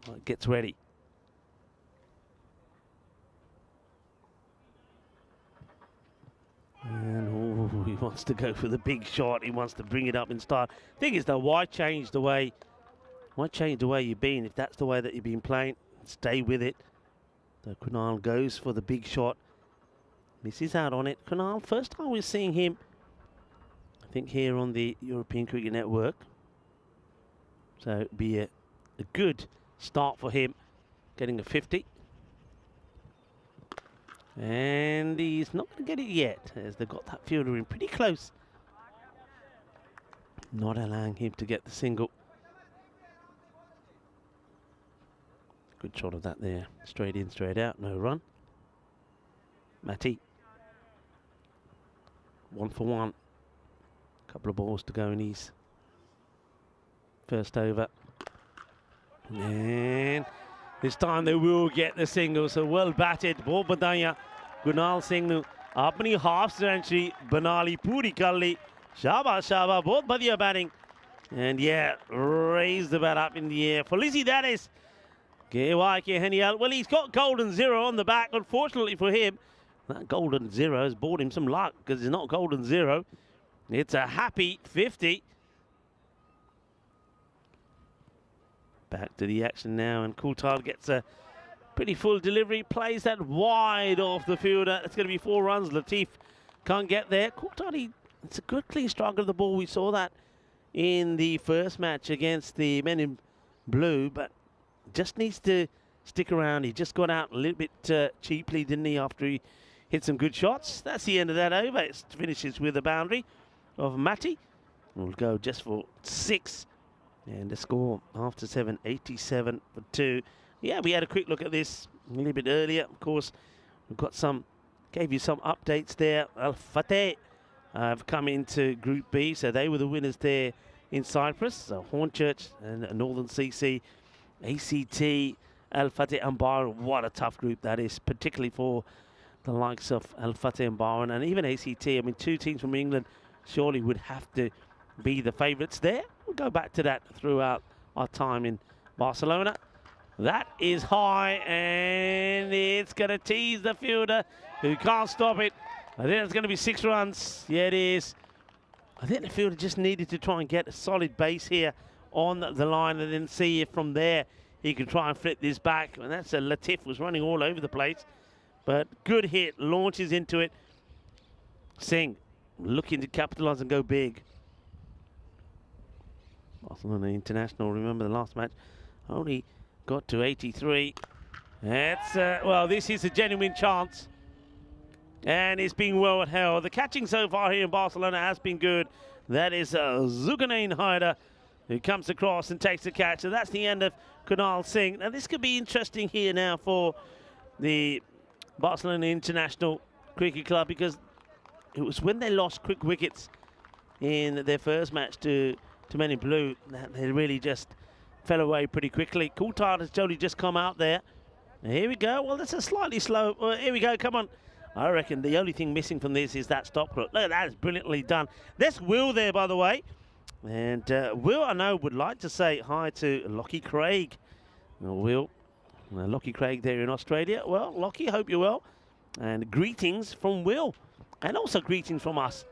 Well, gets ready. And he wants to go for the big shot. He wants to bring it up in style. Thing is, though, why change the way you've been if that's the way that you've been playing? Stay with it. So Kunal goes for the big shot. Misses out on it. Kunal, first time we're seeing him, I think, here on the European Cricket Network. So it'd be a good start for him, getting a 50. And he's not going to get it yet, as they've got that fielder in pretty close. Not allowing him to get the single. Good shot of that there. Straight in, straight out, no run. Matty. 1 for 1. Couple of balls to go in his first over. And this time they will get the single, so well batted. बहुत बधाइयां गुरनाल सिंह ਨੂੰ ਆਪਣੀ half century ਬਣਾ ਲਈ ਪੂਰੀ ਕਰ ਲਈ शाबाश शाबाश बहुत बढ़िया batting. And yeah, raised the bat up in the air. Felici, that is. Well, he's got golden 0 on the back. Unfortunately for him, that golden 0 has brought him some luck because it's not golden 0. It's a happy 50. Back to the action now, and Coulthard gets a pretty full delivery, plays that wide off the fielder. It's going to be 4 runs. Latif can't get there. Coulthard, it's a good clean strike of the ball. We saw that in the first match against the men in blue, but just needs to stick around. He just got out a little bit cheaply, didn't he, after he hit some good shots. That's the end of that over. It finishes with a boundary of Matty. We'll go just for 6. And the score after 7, 87 for 2. Yeah, we had a quick look at this a little bit earlier. Of course, we've got gave you some updates there. Al Fateh have come into Group B, so they were the winners there in Cyprus. So Hornchurch and Northern CC, ACT, Al Fateh and Byron. What a tough group that is, particularly for the likes of Al Fateh and Byron, and even ACT. I mean, 2 teams from England surely would have to be the favourites there. We'll go back to that throughout our time in Barcelona. That is high, and it's going to tease the fielder, who can't stop it. I think it's going to be 6 runs. Yeah, it is. I think the fielder just needed to try and get a solid base here on the line, and then see if from there he could try and flip this back. And that's Latif was running all over the place. But good hit, launches into it. Singh looking to capitalise and go big. Barcelona International, remember the last match, only got to 83. That's, well, this is a genuine chance. And it's been well held. The catching so far here in Barcelona has been good. That is Zulkarnain Haider, who comes across and takes the catch. So that's the end of Kunal Singh. Now this could be interesting here now for the Barcelona International Cricket Club, because it was when they lost quick wickets in their first match to Men in Blue that they really just fell away pretty quickly. Coulthard has only just come out there. Here we go. Well, that's a slightly slow. Here we go. Come on. I reckon the only thing missing from this is that stop crook. Look at that. It's brilliantly done. There's Will there, by the way. And Will, I know, would like to say hi to Lockie Craig. Well, Will, Lockie Craig there in Australia. Well, Lockie, hope you're well. And greetings from Will. And also greetings from us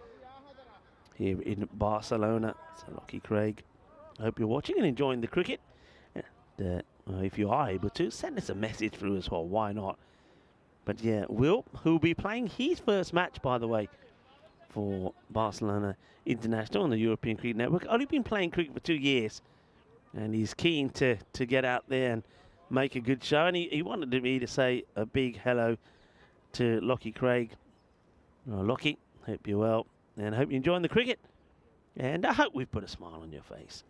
here in Barcelona. So Lockie Craig, I hope you're watching and enjoying the cricket. And, if you are able to, send us a message through as well. Why not? But yeah, Will, who will be playing his first match, by the way, for Barcelona International on the European Cricket Network. Only been playing cricket for 2 years. And he's keen to get out there and make a good show. And he wanted me to say a big hello to Lockie Craig. Lockie, hope you're well. And I hope you're enjoying the cricket. And I hope we've put a smile on your face.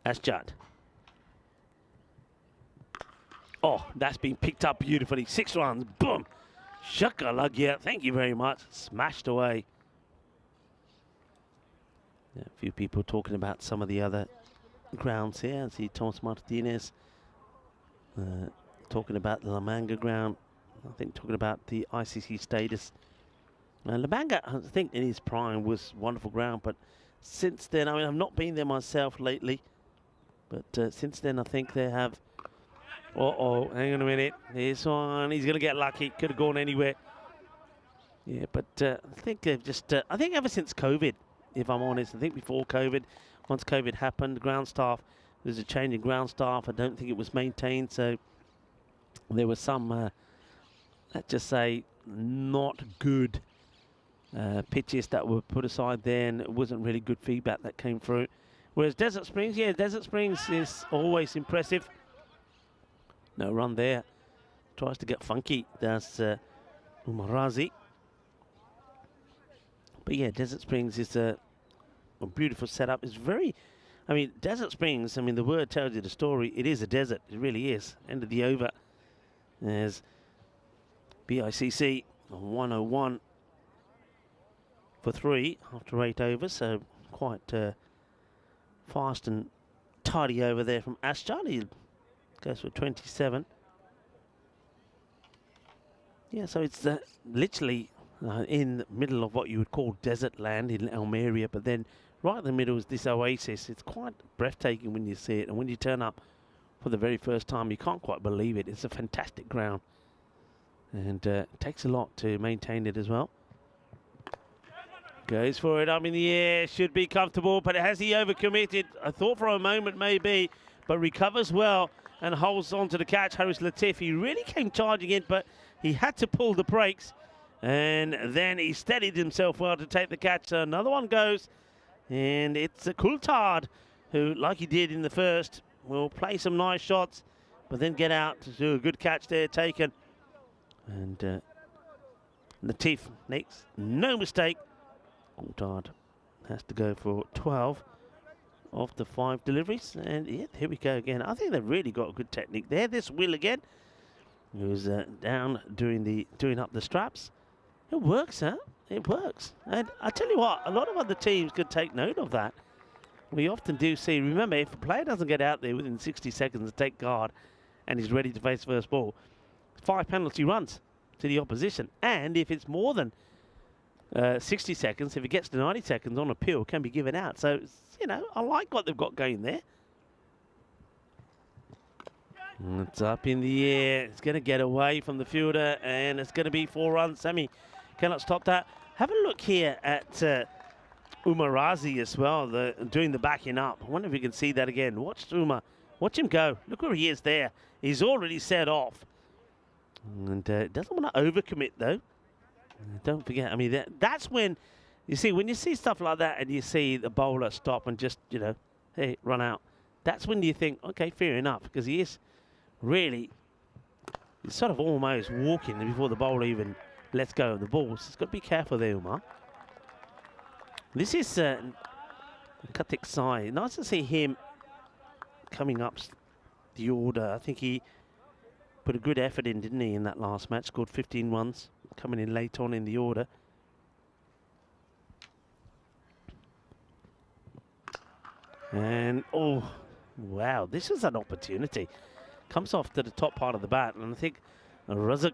That's Judd. Oh, that's been picked up beautifully. 6 runs. Boom. Shaka-lugya. Thank you very much. Smashed away. Yeah, a few people talking about some of the other grounds here. I see Thomas Martinez talking about the La Manga ground. I think talking about the ICC status. La Manga, I think in his prime was wonderful ground, but since then, I mean, I've not been there myself lately, but since then I think they have. Hang on a minute. This one, he's going to get lucky. Could have gone anywhere. Yeah, but I think they've just, I think ever since COVID, if I'm honest, I think before COVID, once COVID happened, the ground staff, there's a change in ground staff. I don't think it was maintained, so there was some, let's just say, not good pitches that were put aside there, and it wasn't really good feedback that came through. Whereas Desert Springs, yeah, Desert Springs is always impressive. No run there. Tries to get funky. That's Umarazi. But yeah, Desert Springs is a beautiful setup. It's very, I mean, Desert Springs, I mean, the word tells you the story. It is a desert. It really is. End of the over. There's BICC 101 for 3 after 8 overs. So quite fast and tidy over there from Ashjar. He goes for 27. Yeah, so it's literally in the middle of what you would call desert land in Almeria, but then right in the middle is this oasis. It's quite breathtaking when you see it, and when you turn up for the very first time, you can't quite believe it. It's a fantastic ground, and it takes a lot to maintain it as well. Goes for it up in the air, should be comfortable, but has he overcommitted? I thought for a moment maybe, but recovers well and holds on to the catch. Haris Latif, he really came charging in, but he had to pull the brakes, and then he steadied himself well to take the catch. So another one goes, and it's a Coulthard who, like he did in the first, will play some nice shots, but then get out to do a good catch there taken. And Latif makes no mistake. Coulthard has to go for 12 of the 5 deliveries, and yeah, here we go again. I think they've really got a good technique there. This Will again, who's down doing up the straps. It works, huh? It works. And I tell you what, a lot of other teams could take note of that. We often do see, remember, if a player doesn't get out there within 60 seconds to take guard and he's ready to face first ball, 5 penalty runs to the opposition. And if it's more than 60 seconds, if it gets to 90 seconds on appeal, can be given out. So, you know, I like what they've got going there. It's up in the air. It's going to get away from the fielder, and it's going to be 4 runs. Sammy cannot stop that. Have a look here at Umarazi as well, doing the backing up. I wonder if you can see that again. Watch Uma. Watch him go. Look where he is there. He's already set off. And doesn't want to overcommit, though. Don't forget, I mean, that's when, you see, when you see stuff like that and you see the bowler stop and just, you know, hey, run out, that's when you think, okay, fair enough, because he is really, he's sort of almost walking before the bowler even lets go of the ball. So he's got to be careful there, Umar. This is Kartik Sai. Nice to see him coming up the order. I think he put a good effort in, didn't he, in that last match? Scored 15 runs, coming in late on in the order. And, oh, wow, this is an opportunity. Comes off to the top part of the bat, and I think Razak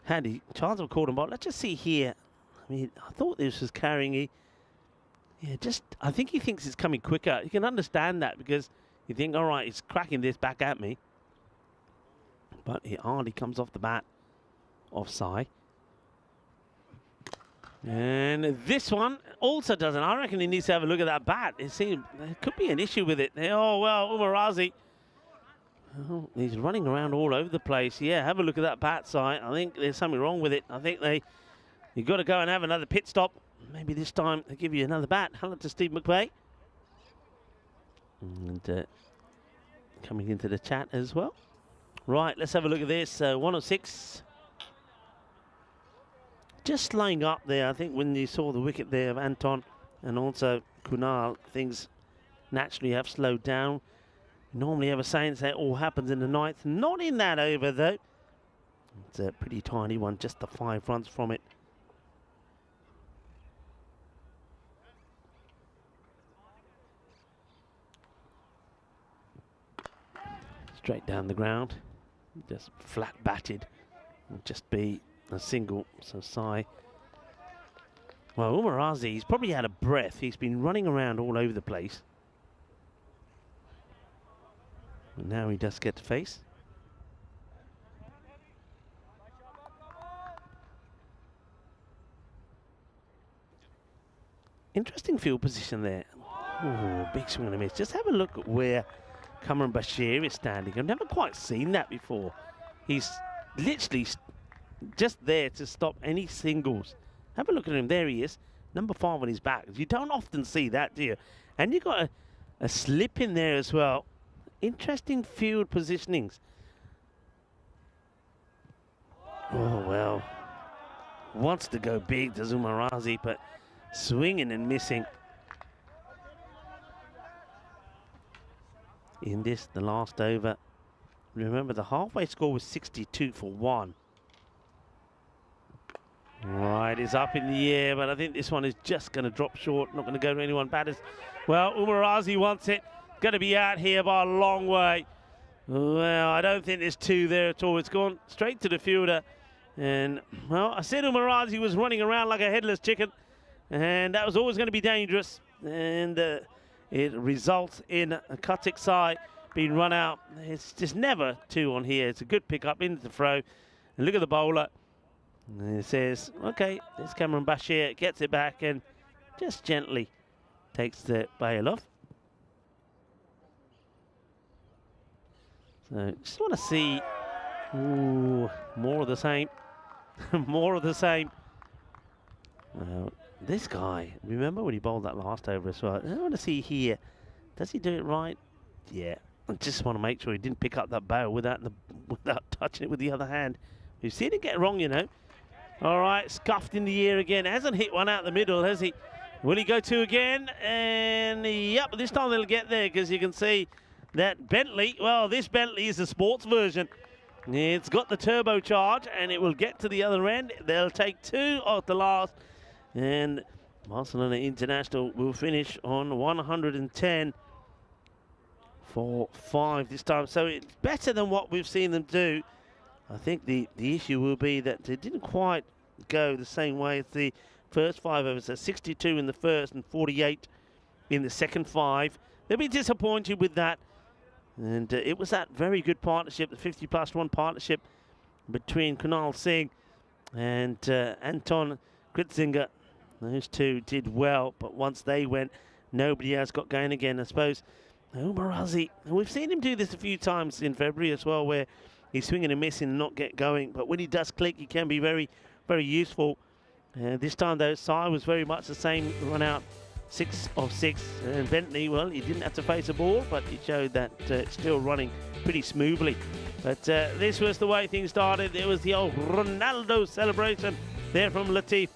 had a chance of calling ball. Let's just see here. I mean, I thought this was carrying. I think he thinks it's coming quicker. You can understand that because you think, all right, it's cracking this back at me. But it hardly comes off the bat offside. And this one also doesn't. I reckon he needs to have a look at that bat. It seems there could be an issue with it. Oh, well, Umarazi. Oh, he's running around all over the place. Yeah, have a look at that bat side. I think there's something wrong with it. I think you've got to go and have another pit stop. Maybe this time they give you another bat. Hello to Steve McVeigh. And coming into the chat as well. Right, let's have a look at this. 106. Just laying up there. I think when you saw the wicket there of Anton and also Kunal, things naturally have slowed down. Normally have a saying that all happens in the ninth. Not in that over though. It's a pretty tiny one, just the 5 runs from it. Straight down the ground, just flat batted. It'll just be a single. So Sai. Well, Umarazi, he's probably out of breath. He's been running around all over the place. And now he does get to face. Interesting field position there. Oh, big swing and a miss. Just have a look at where Kamran Bashir is standing. I've never quite seen that before. He's literally just there to stop any singles. Have a look at him. There he is. Number 5 on his back. You don't often see that, do you? And you've got a slip in there as well. Interesting field positionings. Oh, well. Wants to go big, does Umarazi, but swinging and missing. In this, the last over. Remember, the halfway score was 62 for 1. Right, it's up in the air, but I think this one is just going to drop short. Not going to go to anyone batters. Well, Umarazi wants it. Going to be out here by a long way. Well, I don't think there's 2 there at all. It's gone straight to the fielder. And, well, I said Umarazi was running around like a headless chicken. And that was always going to be dangerous. And it results in a Katik Sai being run out. It's just never 2 on here. It's a good pickup into the throw. And look at the bowler. And it says, okay, there's Kamran Bashir. Gets it back and just gently takes the bail off. So just want to see more of the same. More of the same. This guy, remember when he bowled that last over as well? I want to see here. Does he do it right? Yeah. I just want to make sure he didn't pick up that bail without touching it with the other hand. We've seen it get wrong, you know. All right, scuffed in the air again. Hasn't hit one out the middle, has he? Will he go 2 again? And yep, this time they'll get there because you can see that Bentley, well, this Bentley is the sports version. It's got the turbocharge and it will get to the other end. They'll take 2 off the last. And Barcelona International will finish on 110 for 5 this time. So it's better than what we've seen them do. I think the issue will be that they didn't quite go the same way as the first 5 overs. So 62 in the first and 48 in the second 5. They'll be disappointed with that. And it was that very good partnership, the 50+1 partnership between Kunal Singh and Anton Kritzinger. Those 2 did well, but once they went, nobody else got going again. I suppose Umarazi, we've seen him do this a few times in February as well, where he's swinging and missing and not get going. But when he does click, he can be very, very useful. This time, though, Sai was very much the same run out, 6 of 6. And Bentley, well, he didn't have to face a ball, but he showed that it's still running pretty smoothly. But this was the way things started. It was the old Ronaldo celebration there from Latif,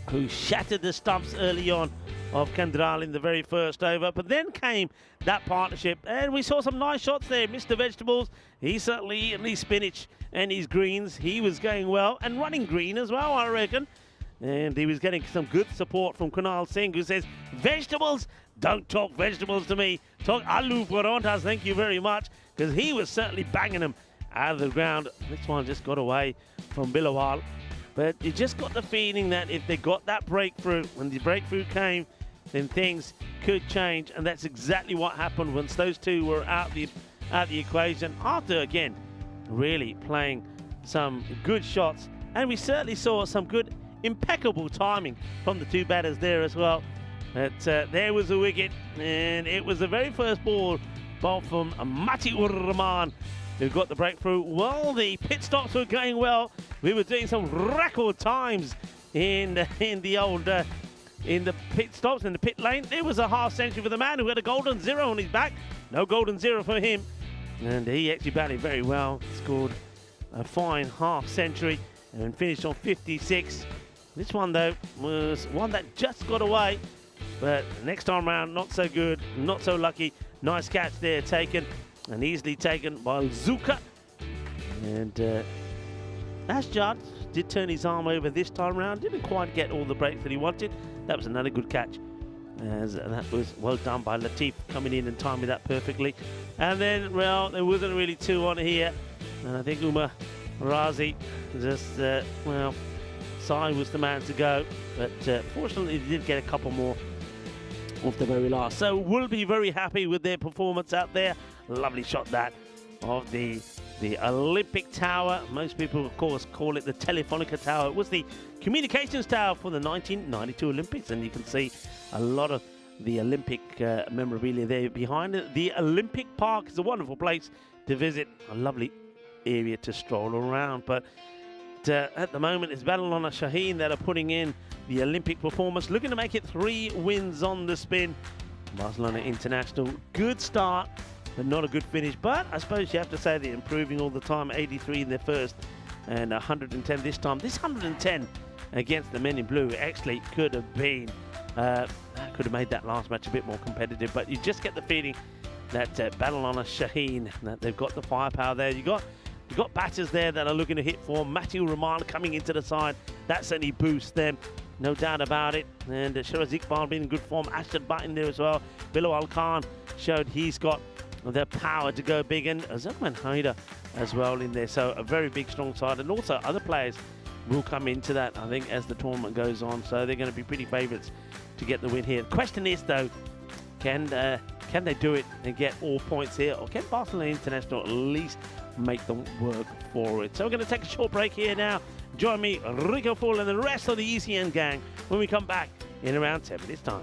who shattered the stumps early on of Kandral in the very first over. But then came that partnership, and we saw some nice shots there. Mr. Vegetables, he certainly, at least spinach and his greens, he was going well, and running green as well, I reckon. And he was getting some good support from Kunal Singh, who says, vegetables, Don't talk vegetables to me. Talk aloo parantas, thank you very much, because he was certainly banging them out of the ground. This one just got away from Bilawal. But you just got the feeling that if they got that breakthrough, when the breakthrough came, then things could change. And that's exactly what happened once those two were out the equation. After, again, really playing some good shots. And we certainly saw some good, impeccable timing from the two batters there as well. But there was a wicket, and it was the very first ball from Matiur Rahman, who got the breakthrough. Well, the pit stops were going well. We were doing some record times in the pit stops, in the pit lane. There was a half century for the man who had a golden zero on his back. No golden zero for him. And he actually batted very well, scored a fine half century and finished on 56. This one, though, was one that just got away. But next time around, not so good, not so lucky. Nice catch there taken, and easily taken by Zuka. And Asjad did turn his arm over this time around. Didn't quite get all the breaks that he wanted. That was another good catch. As that was well done by Latif, coming in and timing that perfectly. And then, well, there wasn't really two on here. And I think Umar Razi just, well, Sai was the man to go. But fortunately, they did get a couple more off the very last. So we'll be very happy with their performance out there. Lovely shot that of the Olympic Tower. Most people, of course, call it the Telefonica Tower. It was the communications tower for the 1992 Olympics, and you can see a lot of the Olympic memorabilia there behind it. The Olympic Park is a wonderful place to visit, a lovely area to stroll around. But at the moment, it's Barcelona Shaheen that are putting in the Olympic performance, looking to make it 3 wins on the spin. Barcelona International, good start, but not a good finish. But I suppose you have to say they're improving all the time. 83 in their first and 110 this time. This 110 against the men in blue actually could have been, could have made that last match a bit more competitive. But you just get the feeling that Barcelona Shaheen, that they've got the firepower there. You've got batters there that are looking to hit for. Matthew Rahman coming into the side. That certainly boosts them, no doubt about it. And Shiraz Iqbal being in good form. Ashton Butt in there as well. Bilawal Khan showed he's got the power to go big. And Zakman Haider as well in there. So a very big, strong side. And also other players will come into that, I think, as the tournament goes on. So they're going to be pretty favourites to get the win here. The question is, though, can they do it and get all points here? Or can Barcelona International at least make them work for it? So we're going to take a short break here now. Join me, Rico Full, and the rest of the ECN gang when we come back in around 10 minutes time.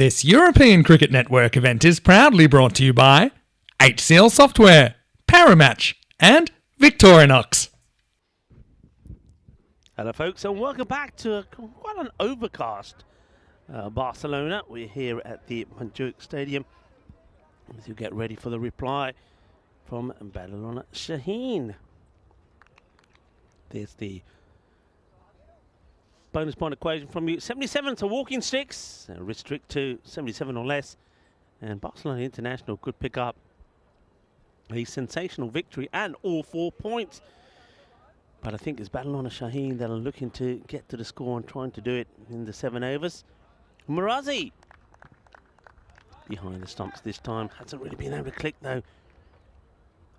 This European Cricket Network event is proudly brought to you by HCL Software, Paramatch, and Victorinox. Hello folks, and welcome back to quite an overcast Barcelona. We're here at the Montjuic Stadium as you get ready for the reply from Badalona Shaheen. There's the bonus point equation from you. 77 to walking sticks, restrict to 77 or less, and Barcelona International could pick up a sensational victory and all 4 points. But I think it's Badalona Shaheen that are looking to get to the score and trying to do it in the 7 overs. Murazi behind the stumps this time. Hasn't really been able to click though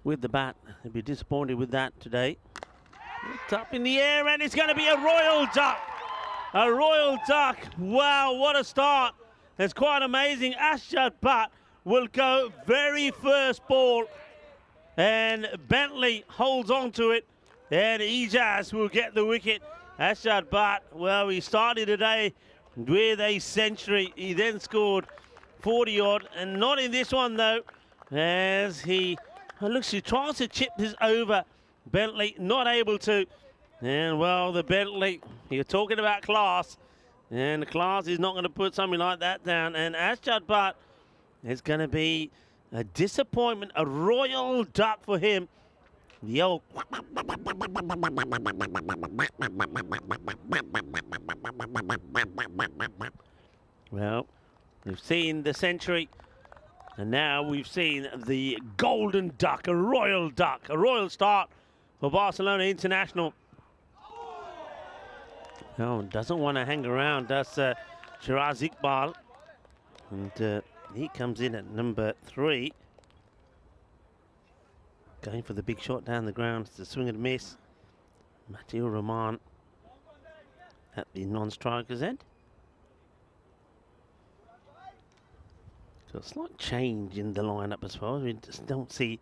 with the bat. They'll be disappointed with that today. It's up in the air and it's going to be a royal duck. A royal duck. Wow, what a start. It's quite amazing. Ashad Butt will go very first ball. And Bentley holds on to it. And Ijaz will get the wicket. Ashad Butt, well, he started today with a century. He then scored 40 odd. And not in this one, though. As he tries to chip this over. Bentley not able to. And, well, the Bentley, you're talking about class. And the class is not going to put something like that down. And Ashad Butt is going to be a disappointment, a royal duck for him. The old... Well, we've seen the century. And now we've seen the golden duck, a royal start for Barcelona International. No, doesn't want to hang around, does Shiraz Iqbal. And he comes in at number 3. Going for the big shot down the ground. It's a swing and miss. Mateo Rahman at the non-striker's end. So a slight change in the lineup as well. We just don't see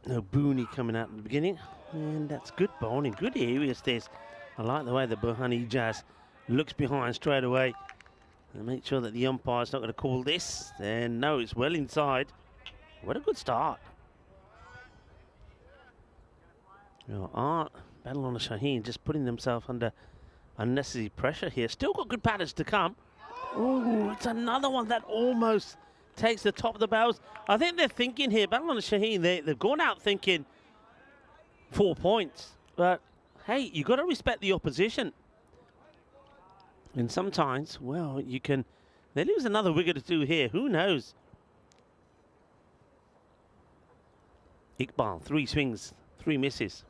no Booney coming out at the beginning. And that's good bowling, good areas this. I like the way the Burhani Ijaz looks behind straight away. And make sure that the umpire's not going to call this. And no, it's well inside. What a good start. Badalona Shaheen just putting themselves under unnecessary pressure here. Still got good batters to come. Oh, it's another one that almost takes the top of the barrels. I think they're thinking here, Badalona Shaheen, they've gone out thinking 4 points. But, hey, you've got to respect the opposition. And sometimes, well, you can... They lose another wicket or two here. Who knows? Iqbal, 3 swings, 3 misses.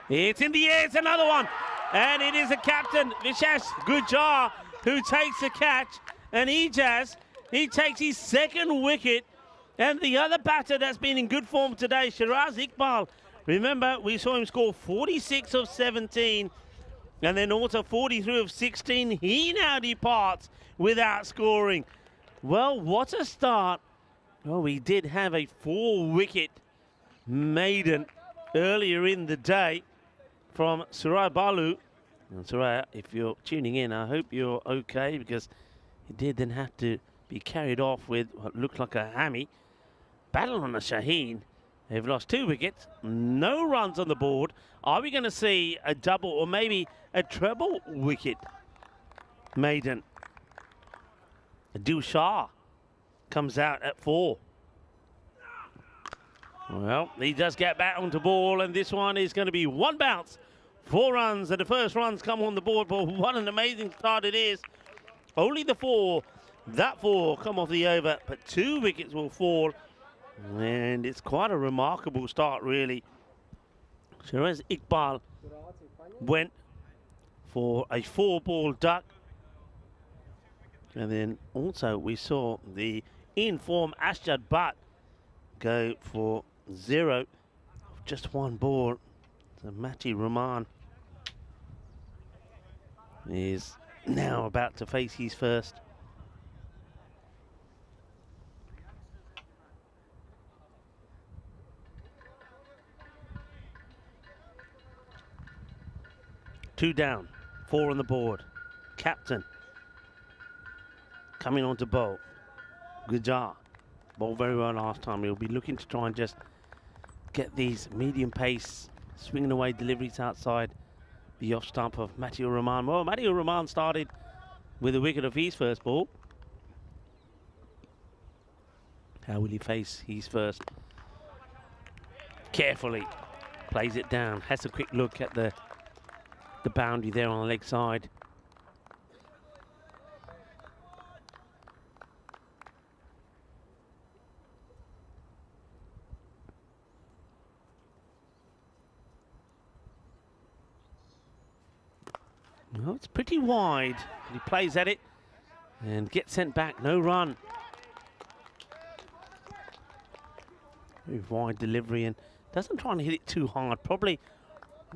It's in the air, it's another one. And it is the captain, Vishesh Gujjar, who takes the catch. And Ijaz, he takes his 2nd wicket. And the other batter that's been in good form today, Shiraz Iqbal. Remember, we saw him score 46 of 17. And then also 43 of 16. He now departs without scoring. Well, what a start. Well, we did have a 4-wicket maiden earlier in the day from Suraya Balu. And Suraya, if you're tuning in, I hope you're okay, because he did then have to be carried off with what looked like a hammy. Badalona Shaheen, they've lost 2 wickets, no runs on the board. Are we going to see a double or maybe a treble wicket maiden? Adil Shah comes out at 4. Well, he does get back onto ball, and this one is going to be 1 bounce. 4 runs, and the first runs come on the board, but what an amazing start it is. Only the 4, that 4 come off the over, but 2 wickets will fall, and it's quite a remarkable start, really. Shiraz Iqbal went for a 4-ball duck, and then also we saw the in-form Ashad Butt go for 0, just 1 ball. So Matty Rahman is now about to face his first. Two down, 4 on the board. Captain coming on to bowl. Good job. Bowled very well last time. He'll be looking to try and just get these medium pace, swinging away deliveries outside the off stump of Matthew Rahman. Well, Matthew Rahman started with a wicket of his first ball. How will he face his first? Carefully plays it down. Has a quick look at the boundary there on the leg side. Well, it's pretty wide. He plays at it and gets sent back. No run. Very wide delivery and doesn't try and hit it too hard. Probably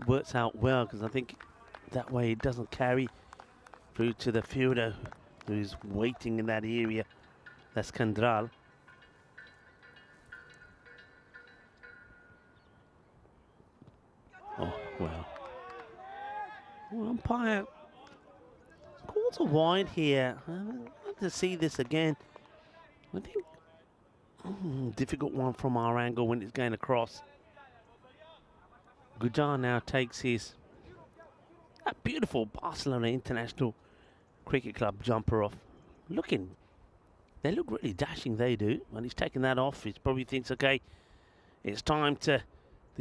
works out well because I think that way it doesn't carry through to the fielder who's waiting in that area. That's Kandral. Oh, well. Well, umpire calls a wide here. I'd like to see this again. I think difficult one from our angle when it's going across. Gujar now takes his beautiful Barcelona International Cricket Club jumper off. They look really dashing, they do. When he's taken that off, he probably thinks, okay, it's time to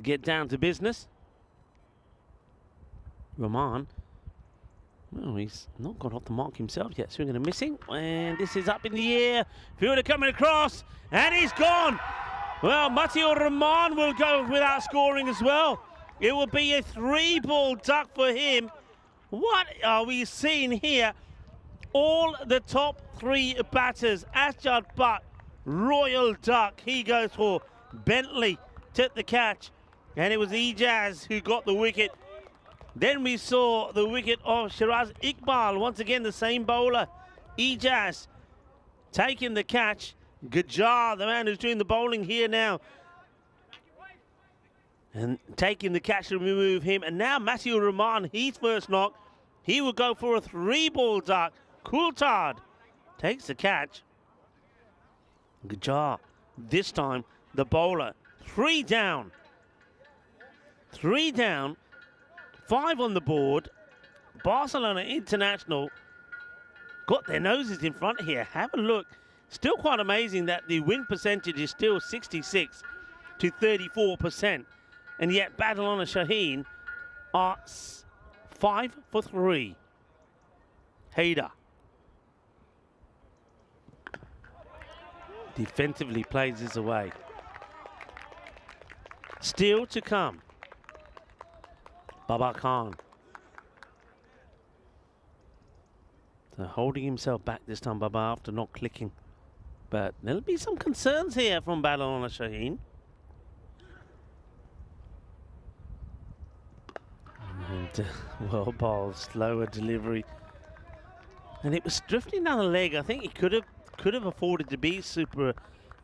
get down to business. Rahman, well, he's not got off the mark himself yet. Swinging and missing, and this is up in the air. Fielder coming across, and he's gone. Well, Mateo Rahman will go without scoring as well. It will be a 3-ball duck for him. What are we seeing here? All the top 3 batters, Asjad Butt, Royal Duck, he goes for. Bentley took the catch, and it was Ijaz who got the wicket. Then we saw the wicket of Shiraz Iqbal, once again the same bowler. Ijaz taking the catch. Gujar, the man who's doing the bowling here now, and taking the catch to remove him. And now Matthew Rahman, his first knock. He will go for a 3-ball duck. Coulthard takes the catch. Gujar, this time the bowler. 3 down. 3 down. 5 on the board. Barcelona International got their noses in front here. Have a look. Still quite amazing that the win percentage is still 66 to 34%. And yet Badalona Shaheen are 5 for 3. Haider defensively plays this away. Still to come. Baba Khan. So holding himself back this time, Baba, after not clicking. But there'll be some concerns here from Badalona Shaheen. And well bowled, slower delivery. And it was drifting down the leg. I think he could have afforded to be super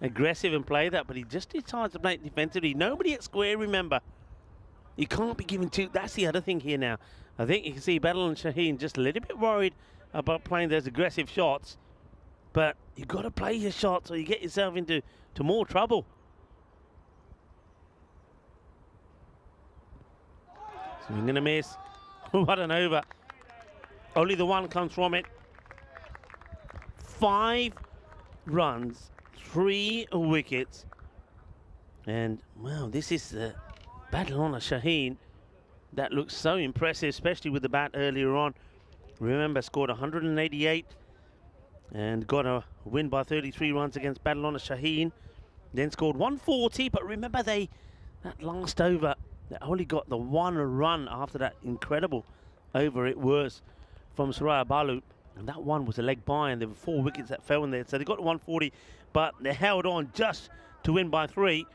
aggressive and play that, but he just decides to play it defensively. Nobody at square, remember. You can't be giving two. That's the other thing here now. I think you can see Badalona Shaheen just a little bit worried about playing those aggressive shots. But you've got to play your shots or you get yourself into more trouble. Swing and a miss. What an over. Only the one comes from it. 5 runs, 3 wickets. And, wow, this is the Badalona Shaheen. That looks so impressive, especially with the bat earlier on. Remember, scored 188 and got a win by 33 runs against Badalona Shaheen. Then scored 140, but remember that last over, they only got the 1 run after that incredible over it was from Suraya Balu. And that one was a leg by, and there were 4 wickets that fell in there. So they got 140, but they held on just to win by 3.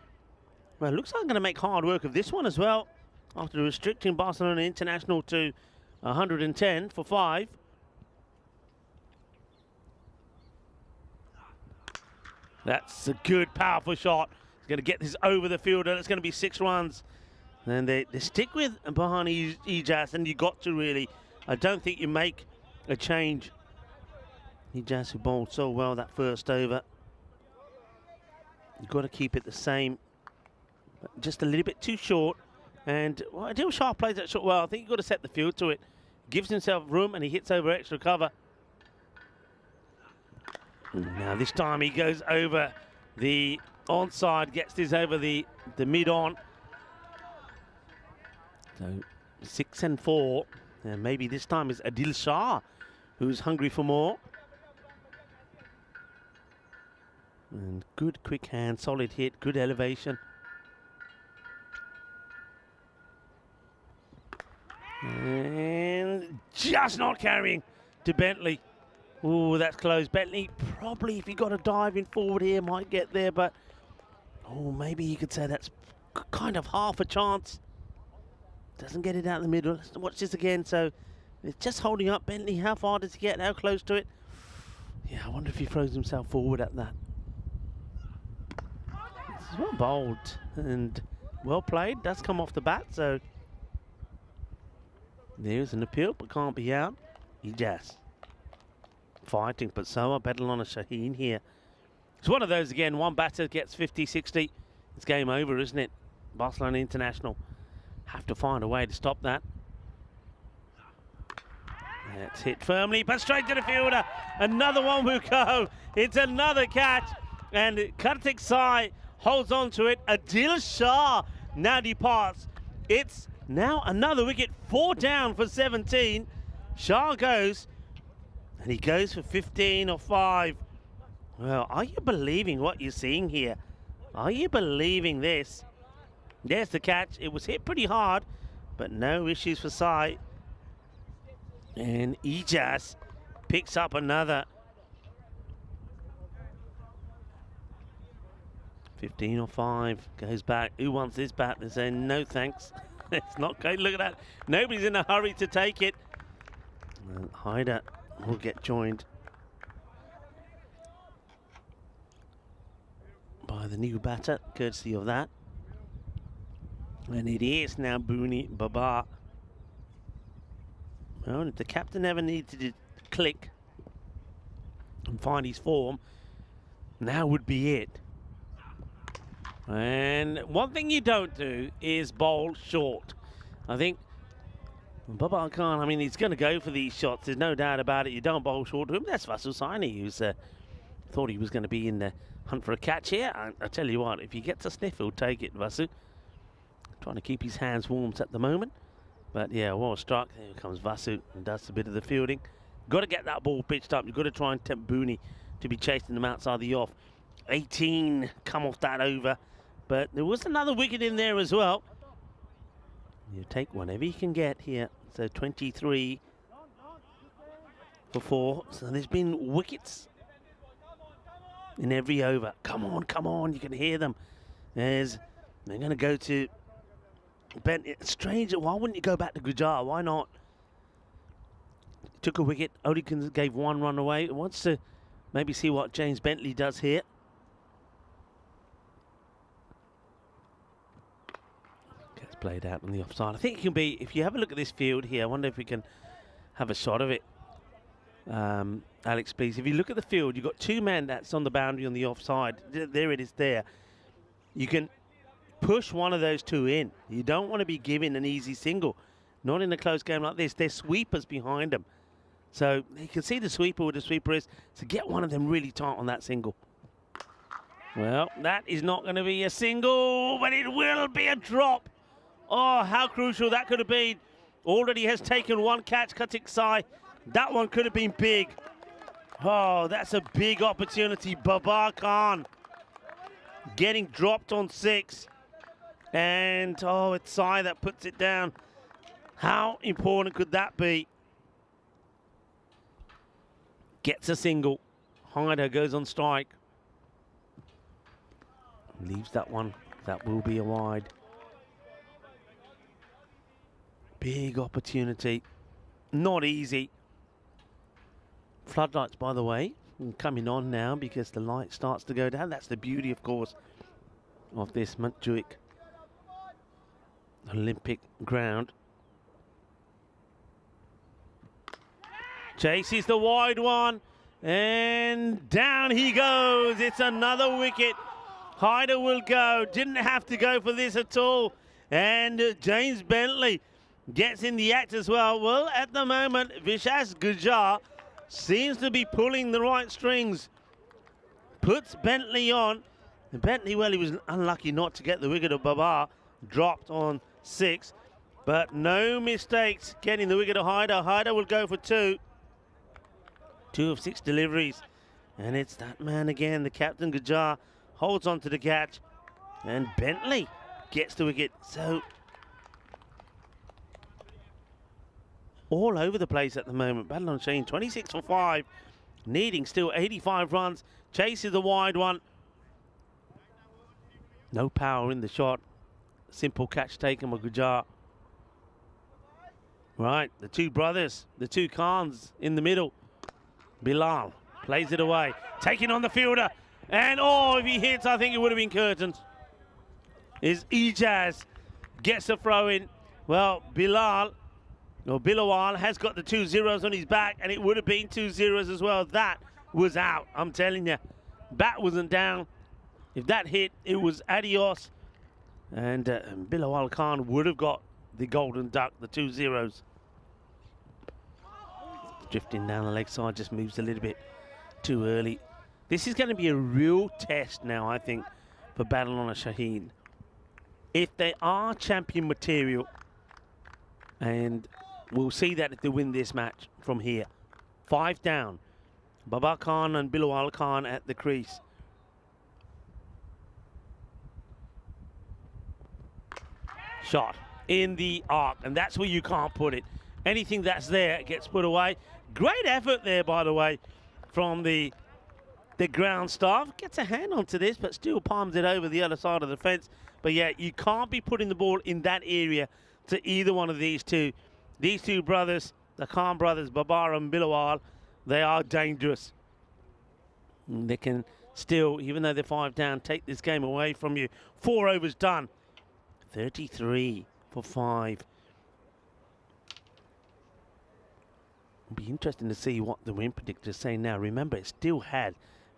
Well, it looks like I'm going to make hard work of this one as well, after restricting Barcelona International to 110 for 5. That's a good, powerful shot. He's going to get this over the fielder. It's going to be 6 runs. And they stick with Bahani Ijaz, and you got to really. I don't think you make a change ECS, who bowled so well that first over. You've got to keep it the same. Just a little bit too short. And well, Adil Shah plays that shot well. I think you've got to set the field to it. Gives himself room and he hits over extra cover. Now this time he goes over the onside, gets this over the mid-on. So 6 and 4. And maybe this time it's Adil Shah who's hungry for more. And good quick hand, solid hit, good elevation. And just not carrying to Bentley. Oh, that's close. Bentley probably, if he got a dive in forward here, might get there, but oh, maybe you could say that's kind of half a chance. Doesn't get it out the middle. Let's watch this again. So it's just holding up. Bentley, how far does he get? How close to it? Yeah, I wonder if he throws himself forward at that. This is well bowled and well played. Does come off the bat, so there's an appeal, but can't be out. ECS fighting, but so are battle on a Shaheen here. It's one of those again. One batter gets 50, 60. It's game over, isn't it? Barcelona International have to find a way to stop that. That's hit firmly, but straight to the fielder. Another one will go. It's another catch, and Kartik Sai holds on to it. Adil Shah now departs. It's now another wicket, 4 down for 17. Shah goes, and he goes for 15 or 5. Well, are you believing what you're seeing here? Are you believing this? There's the catch. It was hit pretty hard, but no issues for Sai. And ECS picks up another. 15 or 5, goes back. Who wants this bat? They're saying no thanks. It's not going. Look at that. Nobody's in a hurry to take it. And Haider will get joined by the new batter, courtesy of that. And it is now Booney Babar. Well, if the captain ever needed to click and find his form, now would be it. And one thing you don't do is bowl short. I think Babar Khan, I mean, he's going to go for these shots. There's no doubt about it. You don't bowl short to him. That's Vasu Saini, who's thought he was going to be in the hunt for a catch here. I tell you what, if he gets a sniff, he'll take it, Vasu. Trying to keep his hands warm at the moment. But yeah, well struck. Here comes Vasu and does a bit of the fielding. Got to get that ball pitched up. You've got to try and tempt Booney to be chasing them outside the off. 18 come off that over. But there was another wicket in there as well. You take whatever you can get here. So 23 for 4. So there's been wickets in every over. Come on, come on. You can hear them. They're going to go to Ben. It's strange. Why wouldn't you go back to Gujar? Why not? Took a wicket. Odikins gave 1 run away. Wants to maybe see what James Bentley does here. Gets played out on the offside. I think it can be, if you have a look at this field here, I wonder if we can have a shot of it. Alex, please. If you look at the field, you've got 2 men that's on the boundary on the offside. There it is there. You can push one of those 2 in. You don't want to be giving an easy single. Not in a close game like this. There's sweepers behind them. So you can see the sweeper where the sweeper is. So get one of them really tight on that single. Well, that is not going to be a single, but it will be a drop. Oh, how crucial that could have been. Already has taken 1 catch, Kartik Sai. That one could have been big. Oh, that's a big opportunity. Babar Khan getting dropped on 6. And, oh, it's Sai that puts it down. How important could that be? Gets a single. Haider goes on strike. Leaves that one. That will be a wide. Big opportunity. Not easy. Floodlights, by the way, coming on now because the light starts to go down. That's the beauty, of course, of this Montjuic Olympic ground. Chases the wide one, And down he goes. It's another wicket. Hyder will go. Didn't have to go for this at all. And James Bentley gets in the act as well. Well, at the moment, Vishas Gujar seems to be pulling the right strings. Puts Bentley on. And Bentley, well, he was unlucky not to get the wicket of Babar. Dropped on 6. But no mistakes getting the wicket of Hyder. Hyder will go for 2. 2 of 6 deliveries. And it's that man again, the captain Gujar, holds on to the catch. And Bentley gets the wicket. So all over the place at the moment. Battle on Shane, 26 for 5. Needing still 85 runs. Chases the wide one. No power in the shot. Simple catch taken by Gujar. Right, the two brothers, the two Khans in the middle. Bilal plays it away. Taking on the fielder. And oh, if he hits, I think it would have been curtains. Is Ijaz gets a throw in. Well, Bilawal has got the 2 zeros on his back, and it would have been 2 zeros as well. That was out, I'm telling you. Bat wasn't down. If that hit, it was adios. And Bilawal Khan would have got the golden duck, the 2 zeros. Drifting down the leg side, just moves a little bit too early. This is going to be a real test now, I think, for Badalona Shaheen. If they are champion material, and we'll see that if they win this match from here. 5 down. Babar Khan and Bilawal Khan at the crease. Shot in the arc, and that's where you can't put it. Anything that's there gets put away. Great effort there, by the way, from the ground staff. Gets a hand onto this, but still palms it over the other side of the fence. But yeah, you can't be putting the ball in that area to either one of these two. These two brothers, the Khan brothers, Babar and Bilawal, they are dangerous. And they can still, even though they're 5 down, take this game away from you. 4 overs done. 33 for 5. It'll be interesting to see what the win predictors say now. Remember, it still had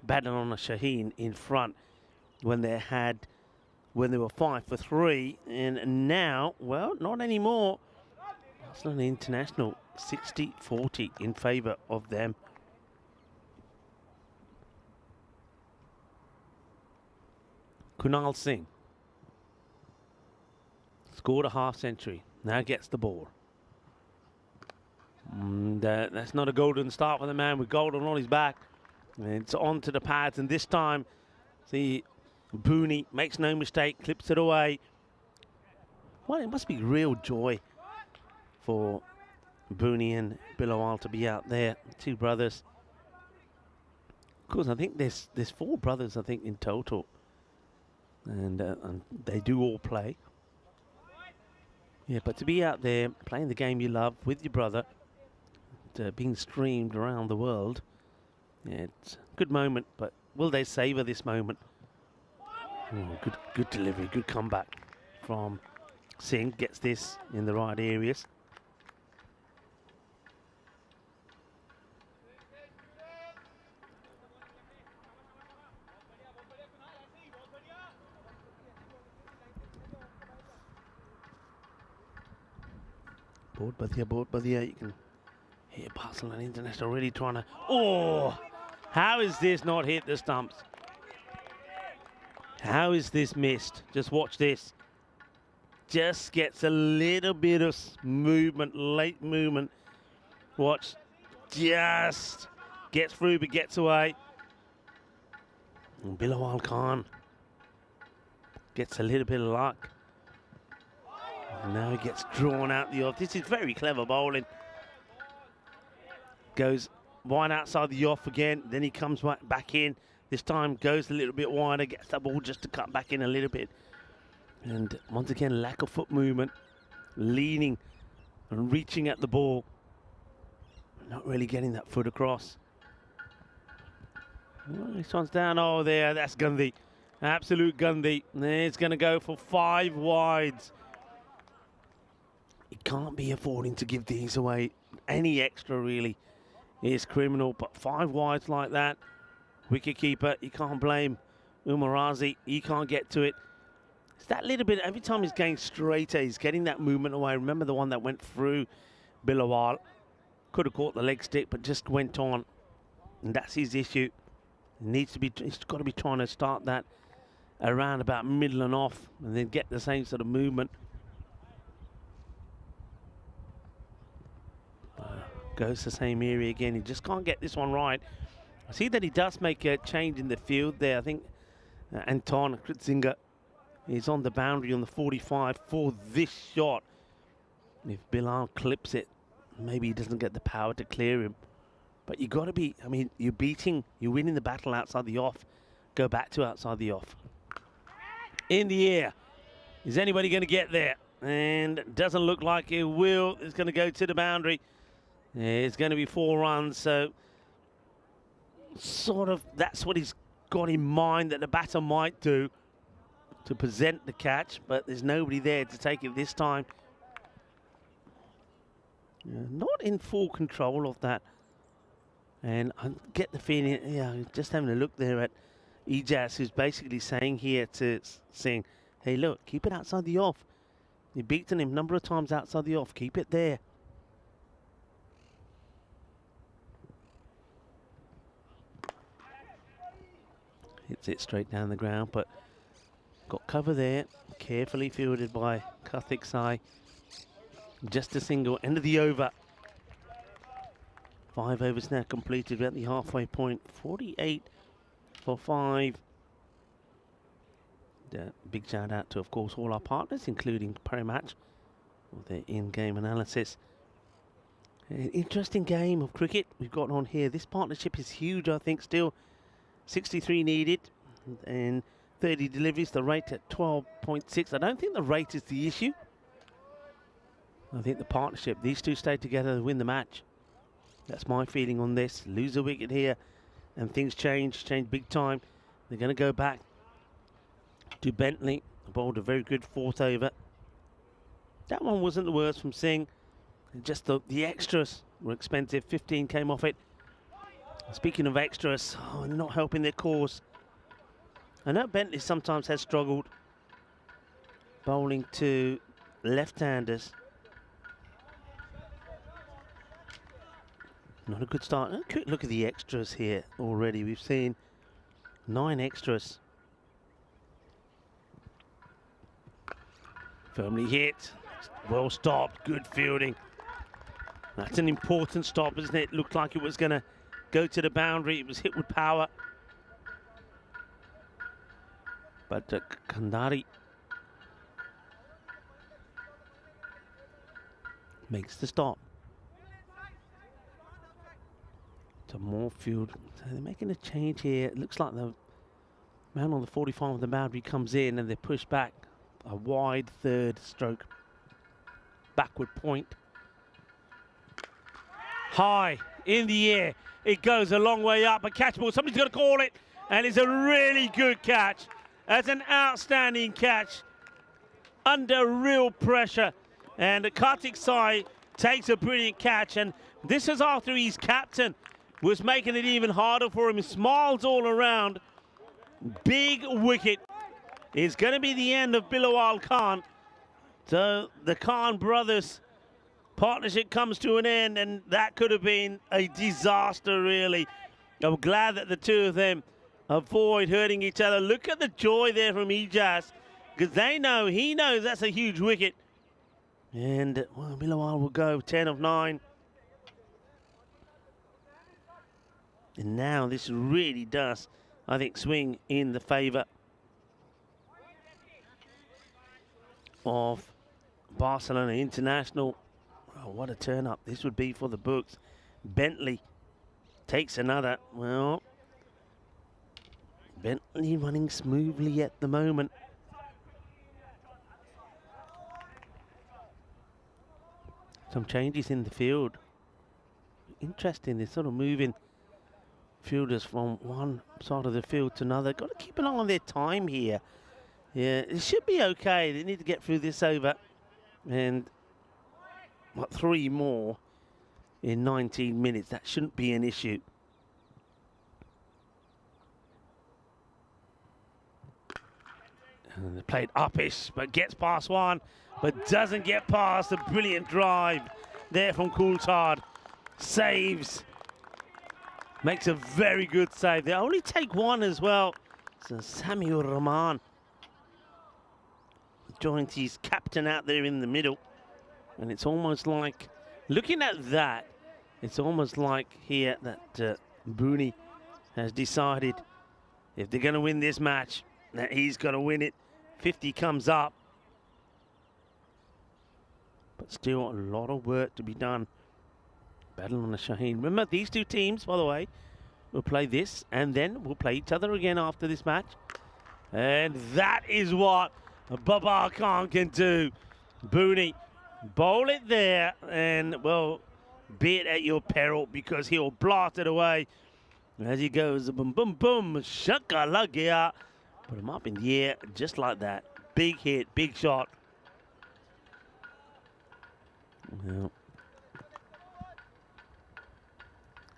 Badalona Shaheen in front when they were 5 for 3, and now, well, not anymore. Barcelona International 60-40 in favour of them. Kunal Singh scored a half century. Now gets the ball. And, that's not a golden start for the man with golden on his back. And it's on to the pads, and this time, see, Booney makes no mistake, clips it away. Well, it must be real joy for Booney and Bilawal to be out there, 2 brothers. Of course, I think there's 4 brothers, I think, in total. And they do all play. Yeah, but to be out there playing the game you love with your brother, being streamed around the world, yeah, it's a good moment, but will they savour this moment? Good delivery, good comeback from Singh. Gets this in the right areas. Board Badia, you can hear Barcelona International really trying to... Oh! How is this not hit the stumps? How is this missed? Just watch this. Just gets a little bit of movement, late movement. Watch. Just gets through but gets away. And Bilawal Khan gets a little bit of luck. And now he gets drawn out the off. This is very clever bowling. Goes wide outside the off again. Then he comes back in. This time goes a little bit wider. Gets the ball just to cut back in a little bit. And once again, lack of foot movement. Leaning and reaching at the ball. Not really getting that foot across. Well, this one's down. Oh, there. That's Gandhi. Absolute Gandhi. It's going to go for 5 wides. You can't be affording to give these away any extra, really. is criminal. But 5 wides like that, wicketkeeper, you can't blame Umarazi. He can't get to it. It's that little bit, every time he's going straighter, he's getting that movement away. Remember the one that went through Bilawal? Could have caught the leg stick, but just went on. And that's his issue. He's got to be trying to start that around about middle and off, and then get the same sort of movement. Goes the same area again. He just can't get this one right. I see that he does make a change in the field there. I think Anton Kritzinger is on the boundary on the 45 for this shot. If Bilal clips it, maybe he doesn't get the power to clear him. But you got to be, I mean, you're winning the battle outside the off. Go back to outside the off. In the air. Is anybody going to get there? And it doesn't look like it will. It's going to go to the boundary. It's going to be 4 runs. So sort of that's what he's got in mind that the batter might do to present the catch. But there's nobody there to take it this time. Not in full control of that. And I get the feeling, yeah, just having a look there at Ejaz, who's basically saying here to Singh, hey, look, keep it outside the off. You've beaten him a number of times outside the off. Keep it there. Hits it straight down the ground, but got cover there. Carefully fielded by Karthik Sai. Just a single, end of the over. 5 overs now completed at the halfway point. 48 for 5. Big shout out to, of course, all our partners, including Parimatch, for their in-game analysis. An interesting game of cricket we've got on here. This partnership is huge, I think, still. 63 needed and 30 deliveries. The rate at 12.6. I don't think the rate is the issue. I think the partnership, these two stay together to win the match. That's my feeling on this. Lose a wicket here and things change big time. They're going to go back to Bentley. Bowled a very good 4th over. That one wasn't the worst from Singh. Just the extras were expensive. 15 came off it. Speaking of extras, not helping their cause. I know Bentley sometimes has struggled bowling to left-handers. Not a good start. A quick look at the extras here already. We've seen 9 extras. Firmly hit. Well stopped. Good fielding. That's an important stop, isn't it? Looked like it was going to go to the boundary. It was hit with power. But Kandari makes the stop. To more field. So they're making a change here. It looks like the man on the 45 of the boundary comes in and they push back a wide 3rd stroke backward point. High in the air. It goes a long way up. A catch ball. Somebody's got to call it. And it's a really good catch. That's an outstanding catch under real pressure. And Karthik Sai takes a brilliant catch. And this is after his captain was making it even harder for him. Smiles all around. Big wicket. It's going to be the end of Bilawal Khan. So the Khan brothers partnership comes to an end, and that could have been a disaster, really. I'm glad that the two of them avoid hurting each other. Look at the joy there from Ejaz, because he knows that's a huge wicket. And, well, Bilawal will go 10 of 9. And now this really does, I think, swing in the favour of Barcelona International. Oh, what a turn-up this would be for the books. Bentley takes another. Well, Bentley running smoothly at the moment. Some changes in the field. Interesting, they're sort of moving fielders from one side of the field to another. Got to keep an eye on their time here. Yeah, it should be okay. They need to get through this over. And what, 3 more. in 19 minutes. That shouldn't be an issue. And they played uppish, but gets past one, but doesn't get past. A brilliant drive there from Coulthard. Saves. Makes a very good save. They only take one as well. So Samuel Rahman joins his captain out there in the middle. And it's almost like, looking at that, it's almost like here that Booney has decided if they're going to win this match, that he's going to win it. 50 comes up. But still a lot of work to be done. Battle on the Shaheen. Remember, these two teams, by the way, will play this, and then we'll play each other again after this match. And that is what Babar Khan can do. Booney, bowl it there, and, well, be it at your peril, because he'll blast it away. As he goes, boom, boom, boom, shaka-lagia. Put him up in the air, just like that. Big hit, big shot. Well,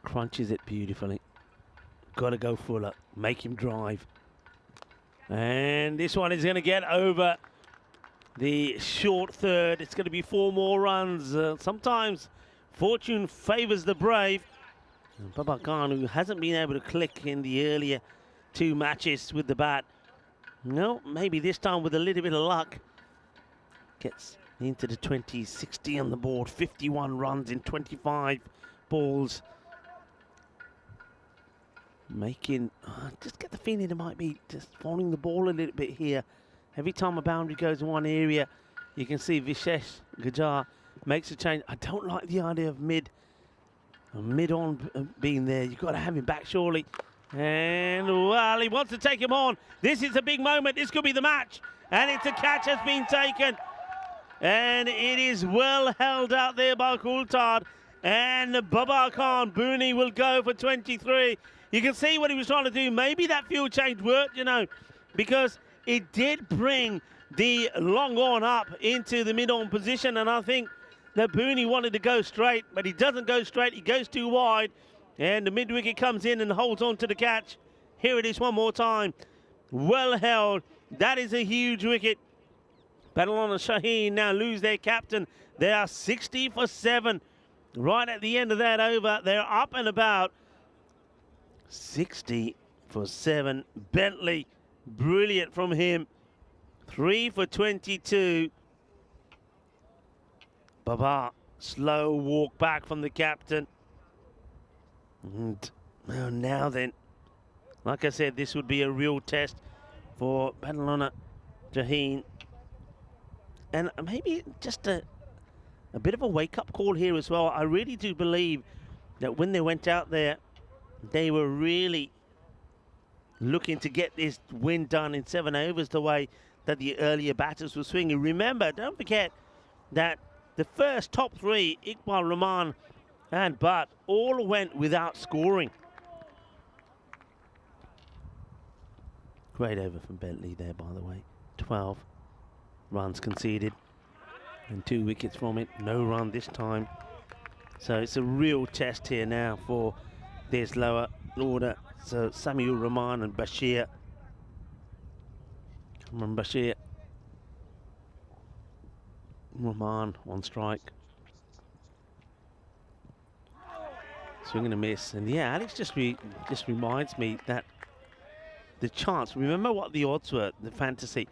crunches it beautifully. Got to go fuller. Make him drive. And this one is going to get over the short third. It's going to be 4 more runs. Sometimes fortune favors the brave. And Babar Khan, who hasn't been able to click in the earlier 2 matches with the bat. No, maybe this time with a little bit of luck. Gets into the 20s, 60 on the board, 51 runs in 25 balls. Making, just get the feeling it might be just following the ball a little bit here. Every time a boundary goes in one area, you can see Vishesh Gajar makes a change. I don't like the idea of mid-on being there. You've got to have him back surely. And, well, he wants to take him on. This is a big moment. This could be the match. And it's a catch has been taken. And it is well held out there by Coulthard. And Babar Khan, Booney will go for 23. You can see what he was trying to do. Maybe that fuel change worked, you know, because it did bring the long on up into the mid-on position. And I think that Booney wanted to go straight, but he doesn't go straight. He goes too wide. And the mid-wicket comes in and holds on to the catch. Here it is one more time. Well held. That is a huge wicket. Battle on the Shaheen now lose their captain. They are 60 for 7. Right at the end of that over, they're up and about. 60 for 7. Bentley, brilliant from him. 3 for 22. Babar, slow walk back from the captain. And well, now then, like I said, this would be a real test for Badalona Shaheen. And maybe just a bit of a wake-up call here as well. I really do believe that when they went out there, they were really looking to get this win done in 7 overs the way that the earlier batters were swinging. Remember, don't forget that the first top 3, Iqbal Rahman and Butt, all went without scoring. Great over from Bentley there, by the way. 12 runs conceded and 2 wickets from it. No run this time. So it's a real test here now for this lower order. So Samuel Rahman and Bashir. Come on, Bashir. Rahman on strike. Swing and a miss. And yeah, Alex just reminds me that the chance, remember what the odds were, the fantasy.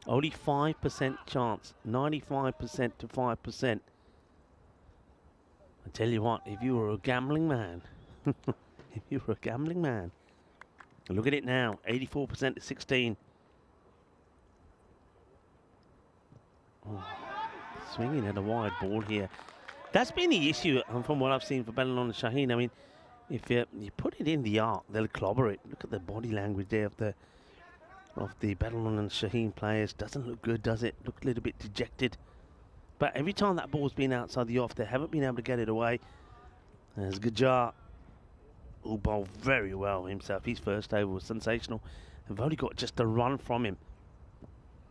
Only 5% chance, 95% to 5%. I tell you what, if you were a gambling man, if you were a gambling man, look at it now, 84% to 16. Oh, swinging at a wide ball here. That's been the issue from what I've seen for Badalona Shaheen. I mean, if you put it in the arc, they'll clobber it. Look at the body language there of the Badalona Shaheen players. Doesn't look good, does it? Look a little bit dejected. But every time that ball's been outside the off, they haven't been able to get it away. There's Gajar, who bowled very well himself. His first over was sensational. They've only got just a run from him.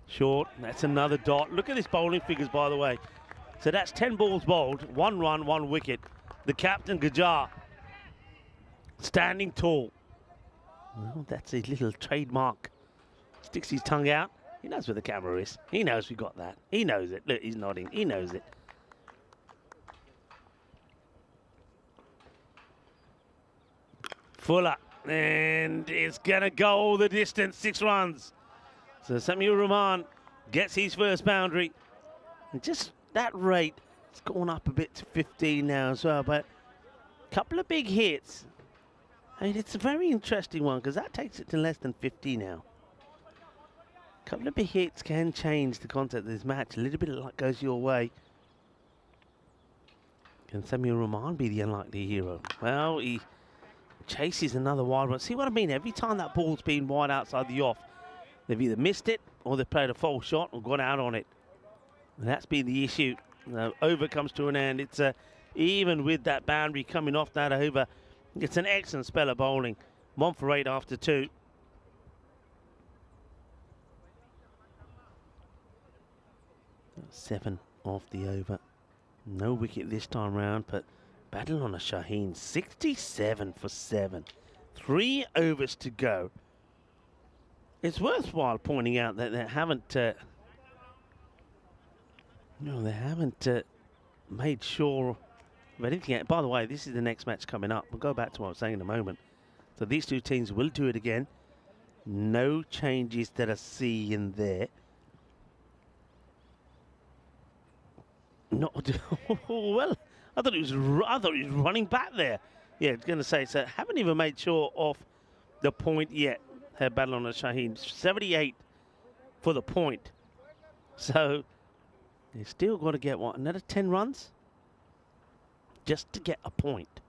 Short, that's another dot. Look at this bowling figures, by the way. So that's 10 balls bowled, 1 run, 1 wicket. the captain, Gajar, standing tall. Well, that's his little trademark. Sticks his tongue out. He knows where the camera is. He knows we got that. He knows it. Look, he's nodding. He knows it. Fuller. And it's going to go all the distance. 6 runs. So Samuel Rahman gets his first boundary. And just that rate, it's gone up a bit to 15 now as well. But a couple of big hits. I mean, it's a very interesting one because that takes it to less than 50 now. A couple of big hits can change the concept of this match. A little bit of luck goes your way. Can Samuel Rahman be the unlikely hero? Well, he chases another wide one. See what I mean? Every time that ball's been wide outside the off, they've either missed it or they've played a false shot or gone out on it. And that's been the issue. Over comes to an end. It's even with that boundary coming off that over, it's an excellent spell of bowling. 1 for 8 after 2. Seven off the over. No wicket this time round, but battle on a Shaheen. 67 for 7. 3 overs to go. It's worthwhile pointing out that they haven't made sure of anything. By the way, this is the next match coming up. We'll go back to what I was saying in a moment. So these two teams will do it again. No changes that I see in there. Not well. I thought he was running back there. Yeah, I was going to say. So haven't even made sure of the point yet. Her battle on the Shaheen, 78 for the point. So they still got to get what, another 10 runs just to get a point.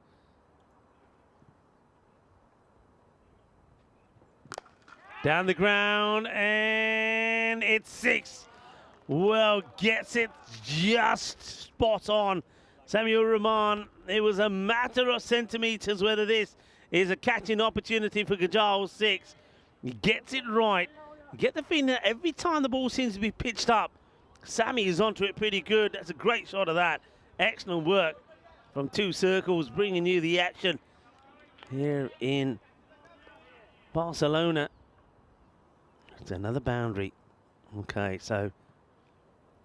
Down the ground and it's 6. Well, gets it just spot on. Samuel Rahman, it was a matter of centimetres whether this is a catching opportunity for Gajal 6. He gets it right. You get the feeling that every time the ball seems to be pitched up, Sammy is onto it pretty good. That's a great shot of that. Excellent work from 2 circles, bringing you the action here in Barcelona. It's another boundary. Okay, so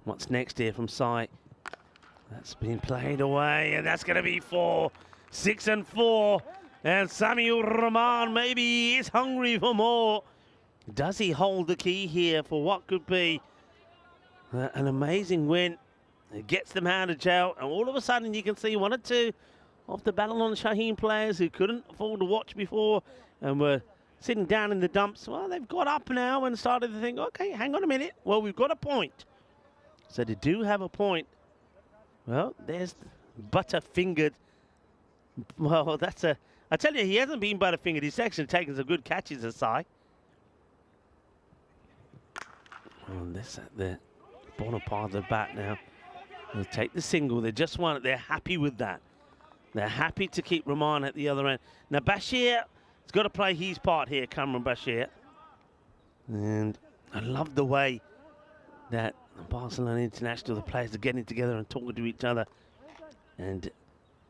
what's next here from Sai? That's been played away, and that's going to be 4. 6 and 4. And Samuel Rahman maybe is hungry for more. Does he hold the key here for what could be an amazing win? It gets them out of jail, and all of a sudden you can see 1 or 2 of the battle on Shaheen players who couldn't afford to watch before and were sitting down in the dumps. Well, they've got up now and started to think, okay, hang on a minute. Well, we've got a point. So they do have a point. Well, there's Butterfingered. Well, that's a... I tell you, he hasn't been Butterfingered. He's actually taken some good catches aside. Oh, this at the bottom part of the bat now. They'll take the single. They just want it. They're happy with that. They're happy to keep Rahman at the other end. Now, Bashir has got to play his part here, Cameron Bashir. And I love the way that Barcelona International, the players are getting together and talking to each other. And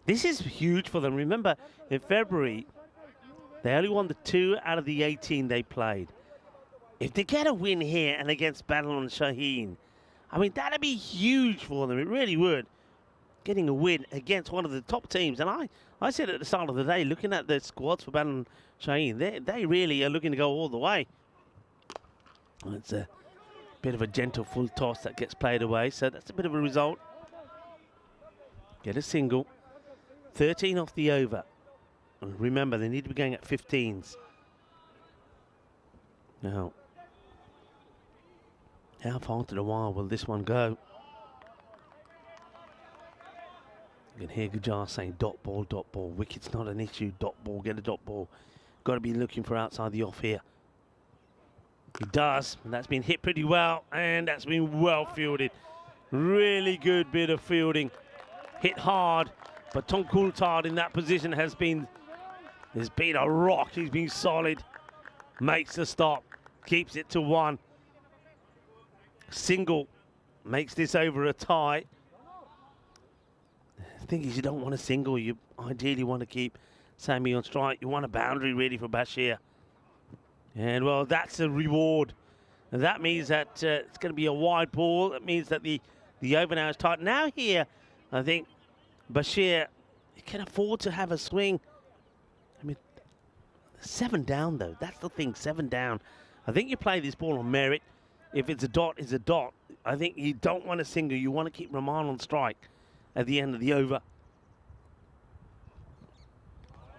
this is huge for them. Remember, in February, they only won the 2 out of the 18 they played. If they get a win here and against Battle on Shaheen, I mean, that'd be huge for them. It really would. Getting a win against one of the top teams. And I said at the start of the day, looking at the squads for Battle on Shaheen, they really are looking to go all the way. Well, it's a bit of a gentle full toss that gets played away. So that's a bit of a result. Get a single. 13 off the over. And remember, they need to be going at 15s. Now, how far to the wire will this one go? You can hear Gujar saying dot ball, dot ball. Wicket's not an issue. Dot ball, get a dot ball. Got to be looking for outside the off here. He does. And that's been hit pretty well. And that's been well fielded. Really good bit of fielding. Hit hard. But Tom Coulthard in that position has been a rock. He's been solid. Makes the stop. Keeps it to 1. Single makes this over a tie. thing is, you don't want a single. You ideally want to keep Sammy on strike. You want a boundary ready for Bashir. And, well, that's a reward. And that means that it's going to be a wide ball. That means that the over now is tight. Now here, I think Bashir can afford to have a swing. I mean, 7 down, though. That's the thing, 7 down. I think you play this ball on merit. If it's a dot, it's a dot. I think you don't want a single. You want to keep Rahman on strike at the end of the over.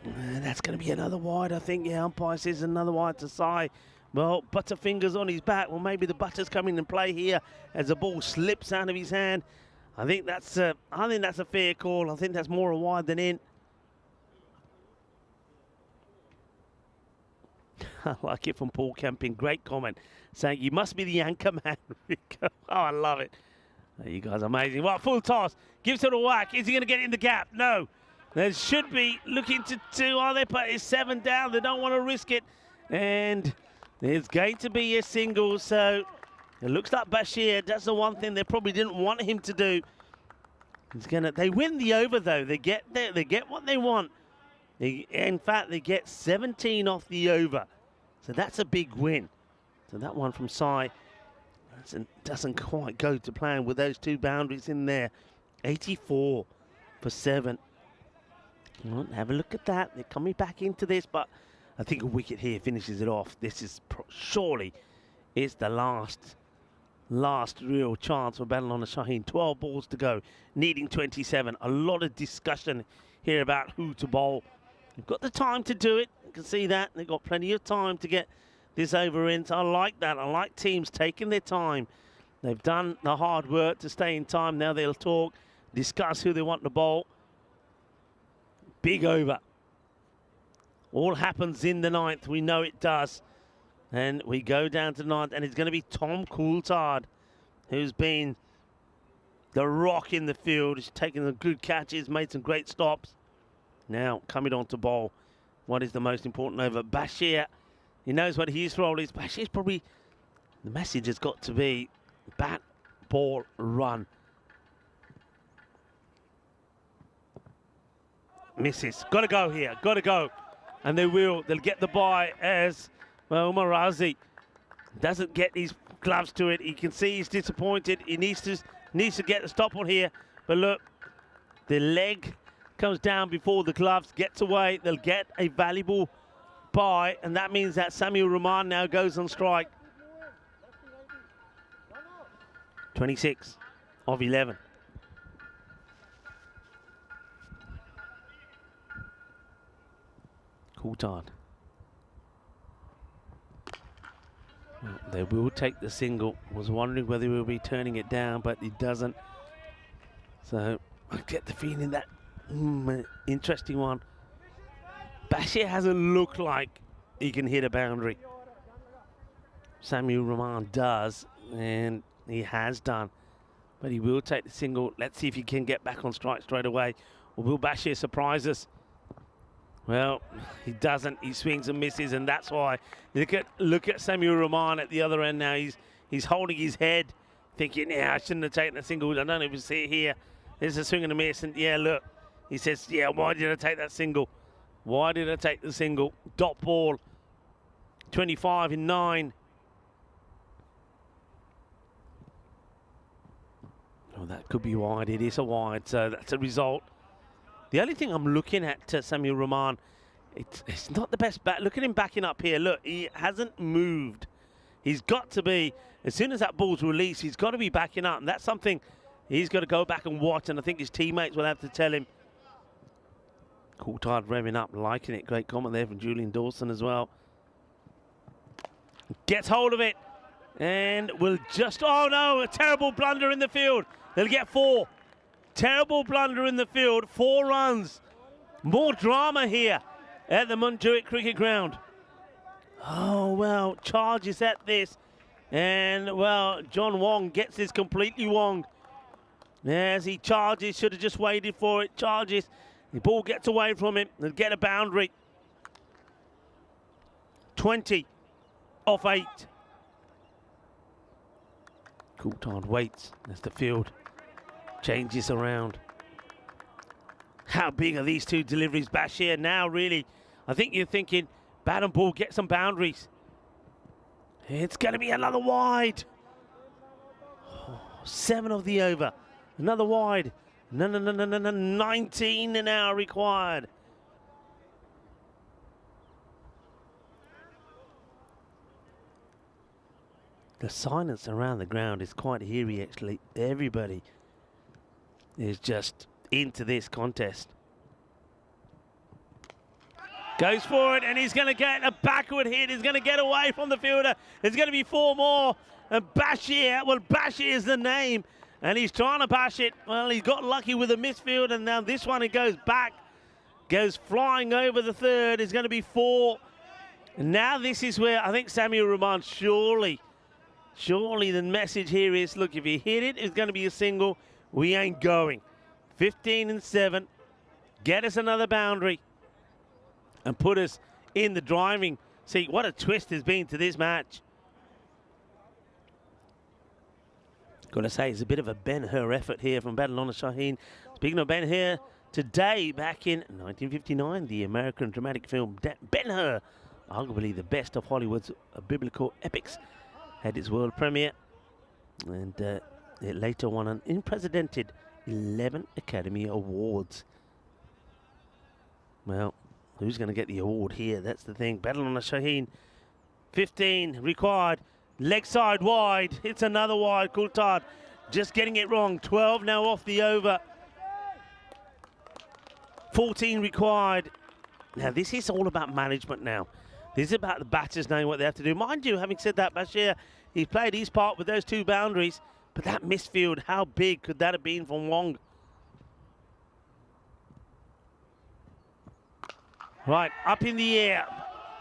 And that's going to be another wide, I think. Yeah, umpire says another wide to Sai. Well, Butterfingers on his back. Well, maybe the Butter's coming in play here as the ball slips out of his hand. I think that's a fair call. I think that's more a wide than in. I like it from Paul Camping. Great comment. Saying, you must be the anchor man, Rico. Oh, I love it. Oh, you guys are amazing. Well, full toss. Gives it a whack. Is he going to get in the gap? No. There should be looking to 2. Are they? But it's 7 down. They don't want to risk it. And there's going to be a single. So it looks like Bashir. That's the one thing they probably didn't want him to do. They win the over, though. They get there. They get what they want. In fact, they get 17 off the over. So that's a big win. So that one from Sai doesn't quite go to plan with those 2 boundaries in there. 84 for 7. Well, have a look at that. They're coming back into this, but I think a wicket here finishes it off. This is surely it's the last real chance for battle on the Shaheen. 12 balls to go, needing 27. A lot of discussion here about who to bowl. You've got the time to do it. You can see that. They've got plenty of time to get this over in. So I like that. I like teams taking their time. They've done the hard work to stay in time. Now they'll talk, discuss who they want to bowl. Big over. All happens in the 9th. We know it does. And we go down to the 9th. And it's going to be Tom Coulthard, who's been the rock in the field. He's taken some good catches, made some great stops. Now, coming on to bowl, what is the most important over? Bashir, he knows what his role is. Bashir's probably, the message has got to be bat, ball, run. Misses. Got to go here. Got to go. And they will. They'll get the bye as, well, Marazi doesn't get his gloves to it. He can see he's disappointed. He needs to get the stop on here. But look, the leg comes down before the gloves, gets away. They'll get a valuable bye, and that means that Samuel Rahman now goes on strike. 26 of 11. Coulthard. Well, they will take the single. Was wondering whether he will be turning it down, but he doesn't. So I get the feeling that interesting one. Bashir hasn't looked like he can hit a boundary. Samuel Rahman does, and he has done. But he will take the single. Let's see if he can get back on strike straight away. Or will Bashir surprise us? Well, he doesn't. He swings and misses, and that's why. Look at Samuel Rahman at the other end now. He's holding his head, thinking, yeah, I shouldn't have taken the single. I don't know if you see it here. There's a swing and a miss, and yeah, look. He says, yeah, why did I take that single? Why did I take the single? Dot ball. 25 in 9. Oh, that could be wide. It is a wide, so that's a result. The only thing I'm looking at, Samuel Rahman, it's not the best bat. Look at him backing up here. Look, he hasn't moved. He's got to be, as soon as that ball's released, he's got to be backing up. And that's something he's got to go back and watch, and I think his teammates will have to tell him. Coulthard revving up, liking it. Great comment there from Julian Dawson as well. Gets hold of it, and will just, oh no, a terrible blunder in the field. They'll get 4. Terrible blunder in the field, 4 runs. More drama here at the Montjuic Cricket Ground. Oh, well, charges at this. And, well, John Wong gets this completely wrong. As he charges, should have just waited for it. Charges, the ball gets away from him. They'll get a boundary. 20 off 8. Coulthard waits as the field changes around. How big are these two deliveries? Bashir now really, I think you're thinking, bat and ball, get some boundaries. It's going to be another wide. 7 of the over. Another wide. No, 19 now required. The silence around the ground is quite eerie, actually. Everybody is just into this contest. Goes for it, and he's going to get a backward hit. He's going to get away from the fielder. There's going to be 4 more. And Bashir, well, Bashir is the name, and he's trying to bash it. Well, he got lucky with a misfield, and now this one, it goes back, goes flying over the third. It's going to be 4. And now this is where I think Samuel Rahman surely the message here is, look, if you hit it, it's going to be a single. We ain't going. 15 and 7. Get us another boundary and put us in the driving seat. What a twist has been to this match. Got to say, it's a bit of a Ben-Hur effort here from Badalona Shaheen. Speaking of Ben-Hur, today, back in 1959, the American dramatic film Ben-Hur, arguably the best of Hollywood's biblical epics, had its world premiere, and it later won an unprecedented 11 Academy Awards. Well, who's going to get the award here? That's the thing. Badalona Shaheen, 15 required. Leg side wide. It's another wide. Coulthard just getting it wrong. 12 now off the over. 14 required. Now, this is all about management now. This is about the batters knowing what they have to do. Mind you, having said that, Bashir, he played his part with those 2 boundaries. But that misfield, how big could that have been from Wong? Right, up in the air.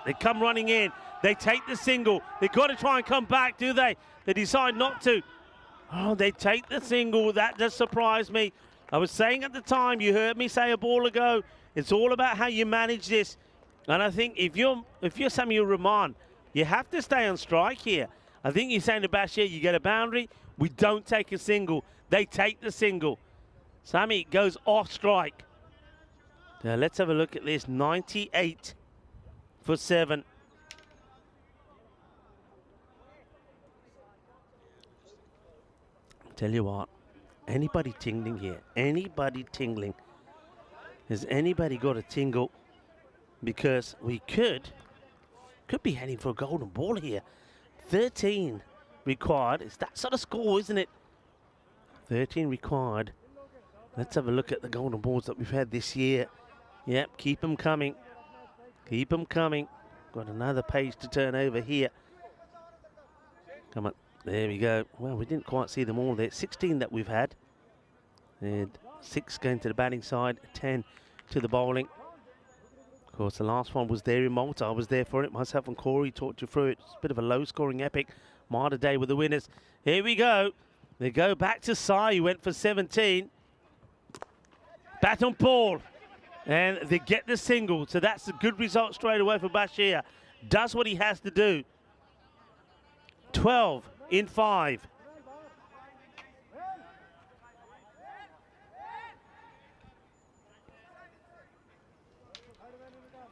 They come running in. They take the single. They've got to try and come back, do they? They decide not to. Oh, they take the single. That just surprised me. I was saying at the time, you heard me say a ball ago, it's all about how you manage this. And I think if you're Samuel Rahman, you have to stay on strike here. I think you're saying to Bashir, you get a boundary, we don't take a single. They take the single. Sammy goes off strike. Now let's have a look at this. 98 for 7. Tell you what, anybody tingling here? Anybody tingling? Has anybody got a tingle? Because we could be heading for a golden ball here. 13 required. It's that sort of score, isn't it? 13 required. Let's have a look at the golden balls that we've had this year. Yep, keep them coming. Keep them coming. Got another page to turn over here. Come on. There we go. Well, we didn't quite see them all there. 16 that we've had. And 6 going to the batting side, 10 to the bowling. Of course, the last one was there in Malta. I was there for it. Myself and Corey talked you through it. It's a bit of a low-scoring epic. Marder Day with the winners. Here we go. They go back to Sai, who went for 17. Bat on ball. And they get the single. So that's a good result straight away for Bashir. Does what he has to do. 12 in 5.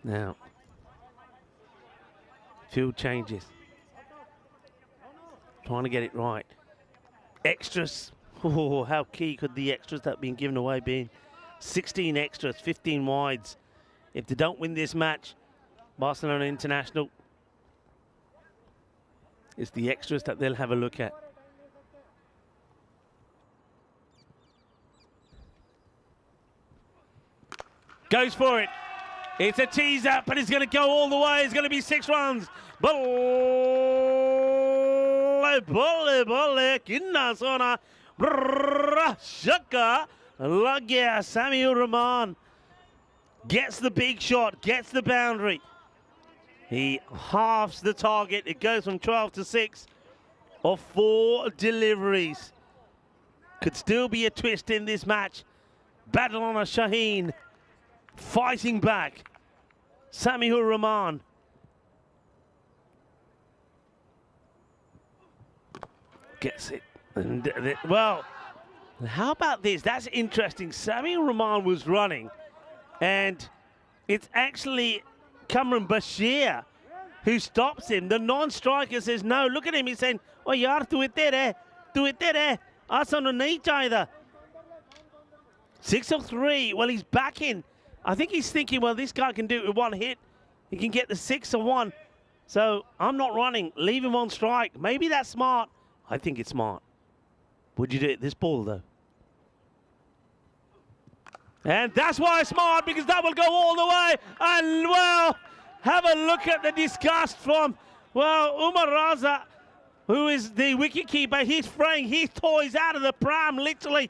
Now, field changes. Trying to get it right. Extras. Oh, how key could the extras that have been given away be? 16 extras, 15 wides. If they don't win this match, Barcelona International, it's the extras that they'll have a look at. Goes for it. It's a tease up, but it's going to go all the way. It's going to be 6 runs. Kinnasona. Shaka. Lagia. Samuel Rahman gets the big shot, gets the boundary. He halves the target. It goes from 12 to 6 of 4 deliveries. Could still be a twist in this match. Badalona Shaheen fighting back. Samuel Rahman. Gets it. And, well, how about this? That's interesting. Samuel Rahman was running. And it's actually Kamran Bashir who stops him. The non-striker says, no, look at him. He's saying, oh, yaar, tu itte reh. Tu itte reh. Asan nahi chahida. 6 of 3. Well, he's back in. I think he's thinking, well, this guy can do it with one hit. He can get the 6 of 1. So I'm not running. Leave him on strike. Maybe that's smart. I think it's smart. Would you do it this ball, though? And that's why it's smart, because that will go all the way. And, well, have a look at the disgust from, well, Umar Raza, who is the wicketkeeper. He's throwing his toys out of the pram, literally.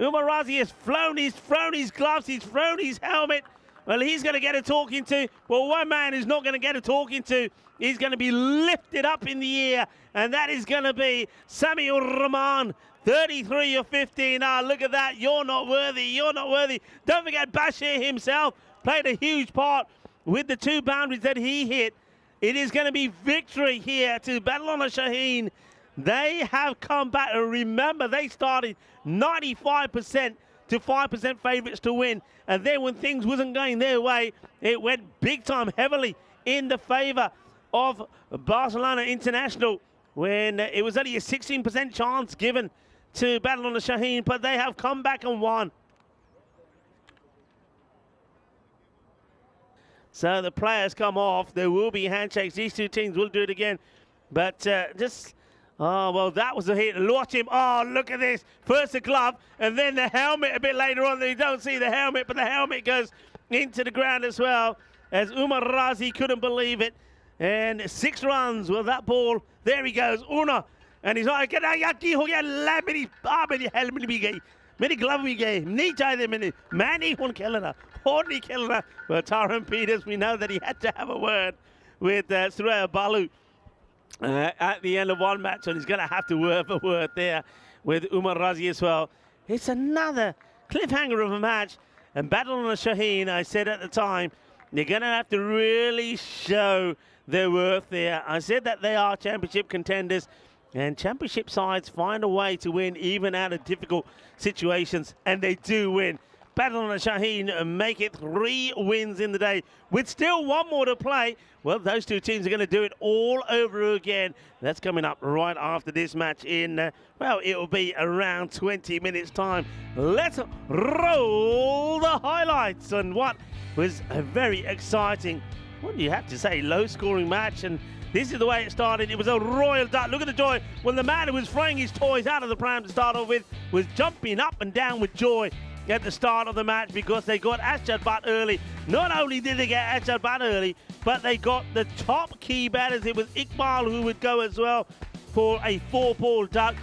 Umar Raza has thrown his gloves, he's thrown his helmet. Well, he's going to get a talking to. Well, one man who's not going to get a talking to is going to be lifted up in the air, and that is going to be Sami ur Rahman, 33 of 15. Ah, look at that. You're not worthy. You're not worthy. Don't forget, Bashir himself played a huge part with the 2 boundaries that he hit. It is going to be victory here to Badalona Shaheen. They have come back. And remember, they started 95% to 5% favourites to win. And then when things wasn't going their way, it went big time, heavily in the favour of Barcelona International, when it was only a 16% chance given to Badalona Shaheen, but they have come back and won. So the players come off. There will be handshakes. These 2 teams will do it again. But oh, well, that was a hit. Watch him. Oh, look at this. First the glove, and then the helmet a bit later on. You don't see the helmet, but the helmet goes into the ground as well, as Umar Razi couldn't believe it. And 6 runs. Well, that ball, there he goes. Una. And he's like, many glove we gave. Many one killer. Only killer. Well, Taran Peters, we know that he had to have a word with Suraya Balu at the end of one match, and he's going to have to have a word there with Umar Razi as well. It's another cliffhanger of a match, and Badalona Shaheen, I said at the time, they're going to have to really show their worth there. I said that they are championship contenders, and championship sides find a way to win even out of difficult situations, and they do win. Badalona Shaheen make it 3 wins in the day with still 1 more to play. Well, those 2 teams are going to do it all over again. That's coming up right after this match in, well, it will be around 20 minutes time. Let's roll the highlights on what was a very exciting, what do you have to say, low-scoring match. And this is the way it started. It was a royal duck. Look at the joy when the man who was throwing his toys out of the pram to start off with was jumping up and down with joy at the start of the match, because they got Ashad Butt early. Not only did they get Ashad Butt early, but they got the top key batters. It was Iqbal who would go as well for a 4-ball duck.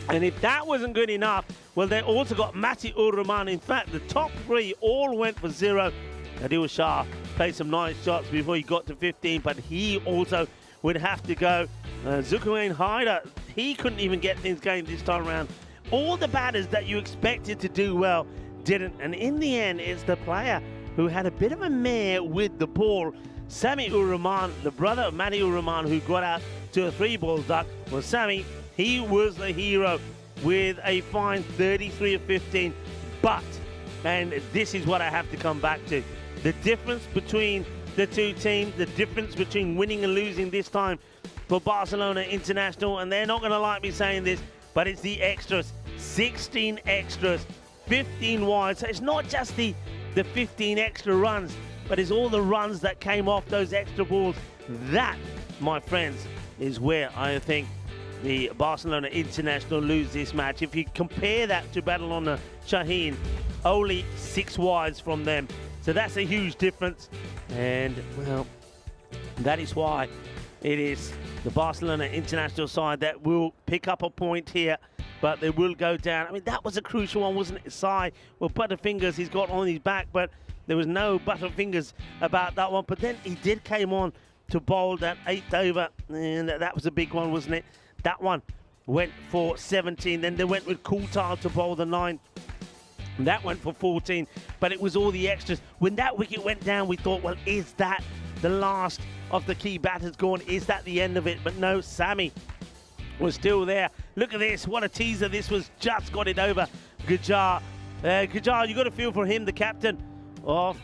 And if that wasn't good enough, well, they also got Mati ur Rahman. In fact, the top 3 all went for 0. Adil Shah played some nice shots before he got to 15, but he also would have to go. Zukawain Haider, he couldn't even get things going this time around. All the batters that you expected to do well didn't. And in the end, it's the player who had a bit of a mare with the ball. Sami ur Rahman, the brother of Mati ur Rahman, who got out to a 3-ball duck. Well, Sami, he was the hero with a fine 33 of 15. But, and this is what I have to come back to, the difference between the 2 teams, the difference between winning and losing this time for Barcelona International, and they're not going to like me saying this, but it's the extras. 16 extras, 15 wide. So it's not just the 15 extra runs, but it's all the runs that came off those extra balls. That, my friends, is where I think the Barcelona International lose this match. If you compare that to Badalona Shaheen, only 6 wides from them. So that's a huge difference. And, well, that is why it is the Barcelona International side that will pick up a point here, but they will go down. I mean, that was a crucial one, wasn't it? Sai, well, Butterfingers, he's got on his back, but there was no Butterfingers about that one. But then he did came on to bowl that 8th over, and that was a big one, wasn't it? That one went for 17. Then they went with Coulthard to bowl the 9. That went for 14, but it was all the extras. When that wicket went down, we thought, well, is that the last of the key batters gone? Is that the end of it? But no, Sami was still there. Look at this. What a teaser this was. Just got it over Gujar. Gujar, you got to feel for him, the captain of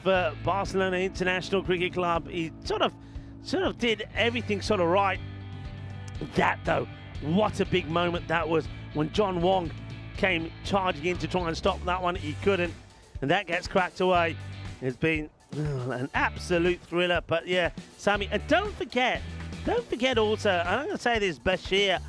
Barcelona International Cricket Club. He sort of did everything sort of right. That though, what a big moment that was when John Wong came charging in to try and stop that one. He couldn't, and that gets cracked away. It's been an absolute thriller. But yeah, Sammy, and don't forget also, and I'm going to say this, Bashir,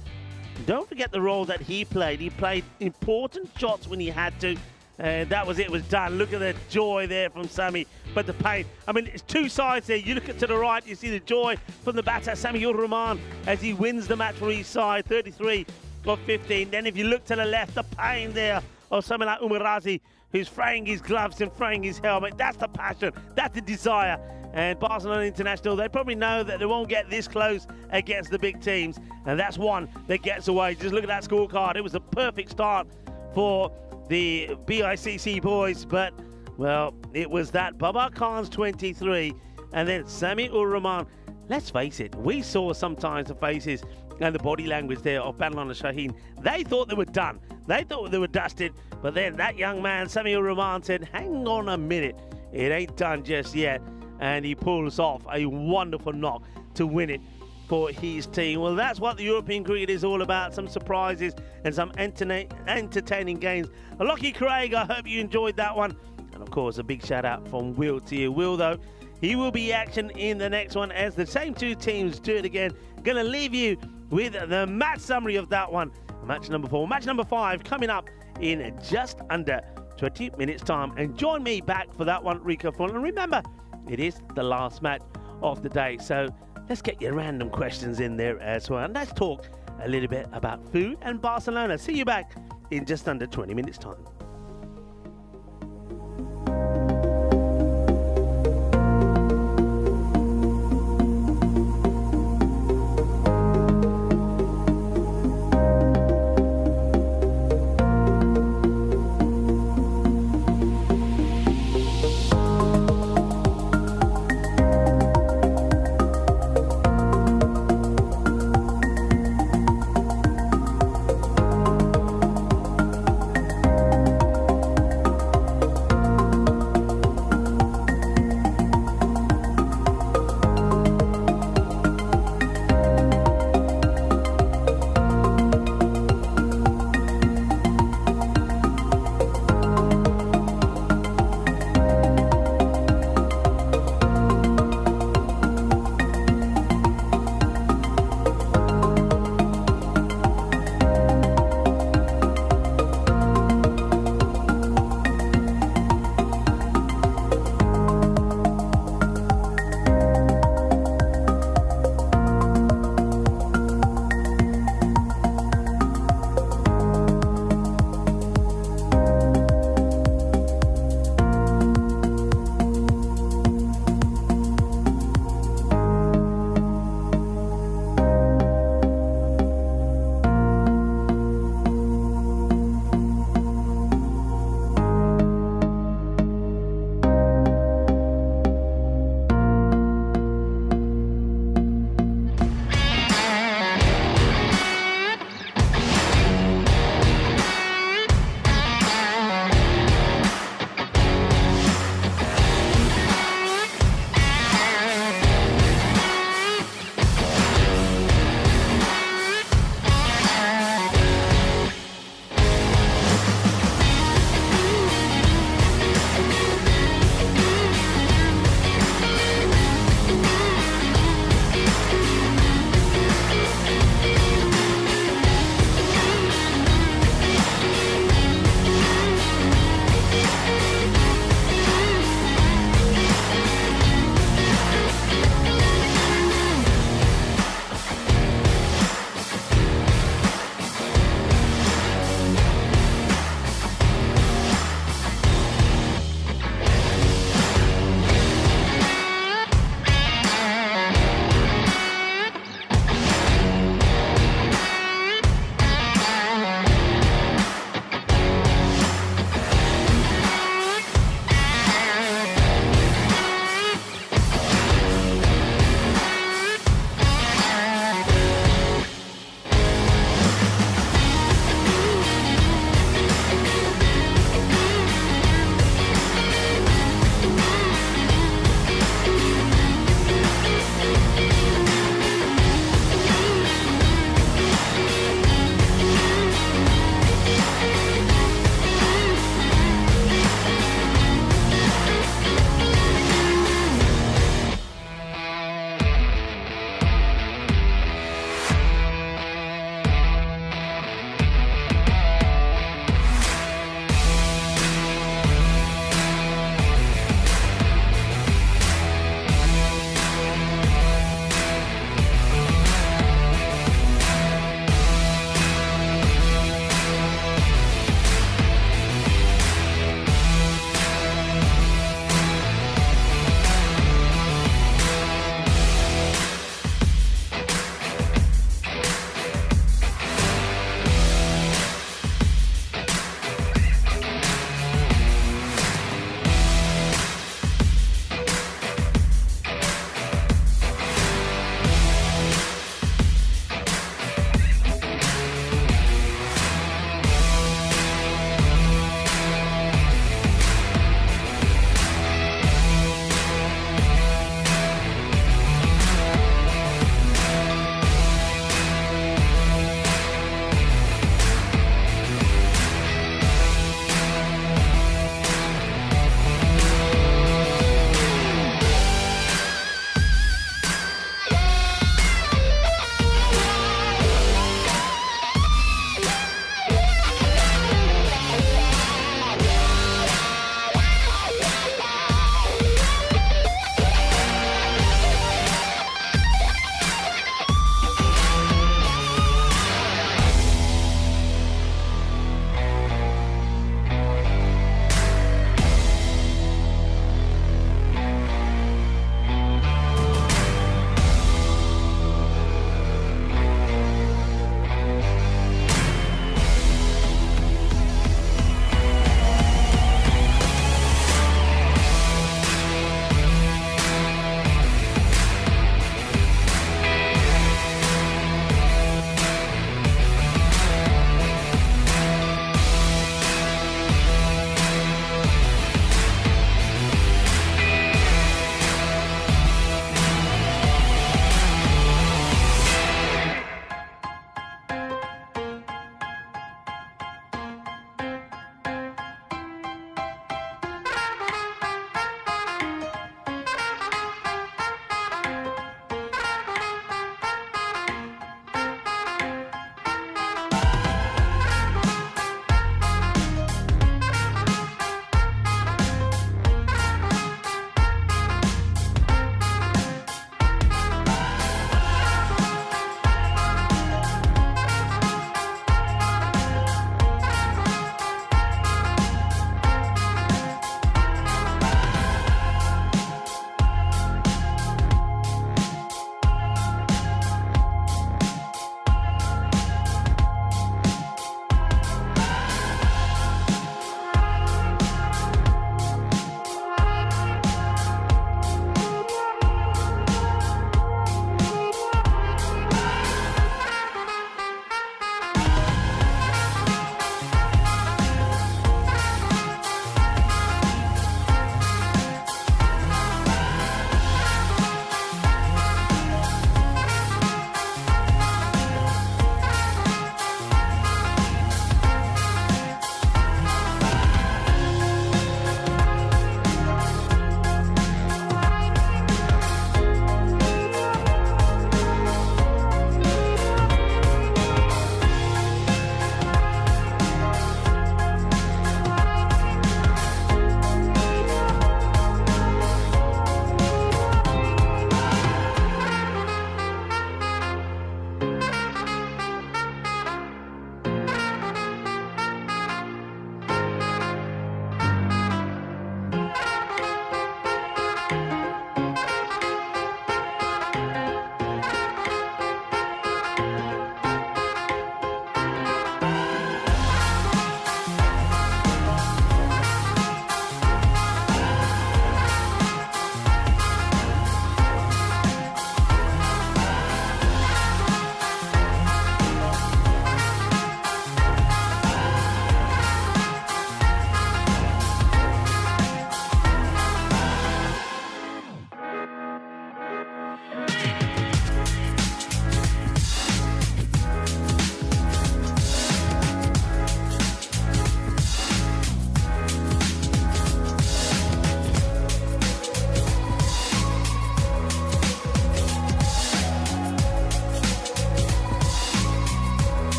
don't forget the role that he played. He played important shots when he had to. That was it, was done. Look at the joy there from Sammy, but the pain. I mean, it's two sides there. You look to the right, you see the joy from the batter, Sami ur Rahman, as he wins the match for his side, 33 of 15. Then if you look to the left, the pain there of someone like Umar Razi, who's fraying his gloves and fraying his helmet. That's the passion, that's the desire. And Barcelona International, they probably know that they won't get this close against the big teams, and that's one that gets away. Just look at that scorecard. It was a perfect start for the BICC boys, but, well, it was that Babar Khan's 23, and then Sami ur Rahman. Let's face it, we saw sometimes the faces and the body language there of Badlan and Shaheen. They thought they were done. They thought they were dusted, but then that young man, Sami ur Rahman, said, hang on a minute, it ain't done just yet, and he pulls off a wonderful knock to win it for his team. Well, that's what the European cricket is all about, some surprises and some entertaining games. Lockie Craig, I hope you enjoyed that one. And of course, a big shout out from Will to you. Will, though, he will be action in the next one as the same two teams do it again. Gonna leave you with the match summary of that one. Match number 4. Match number 5 coming up in just under 20 minutes time. And join me back for that one, Rico Full. And remember, it is the last match of the day. So let's get your random questions in there as well. And let's talk a little bit about food and Barcelona. See you back in just under 20 minutes time.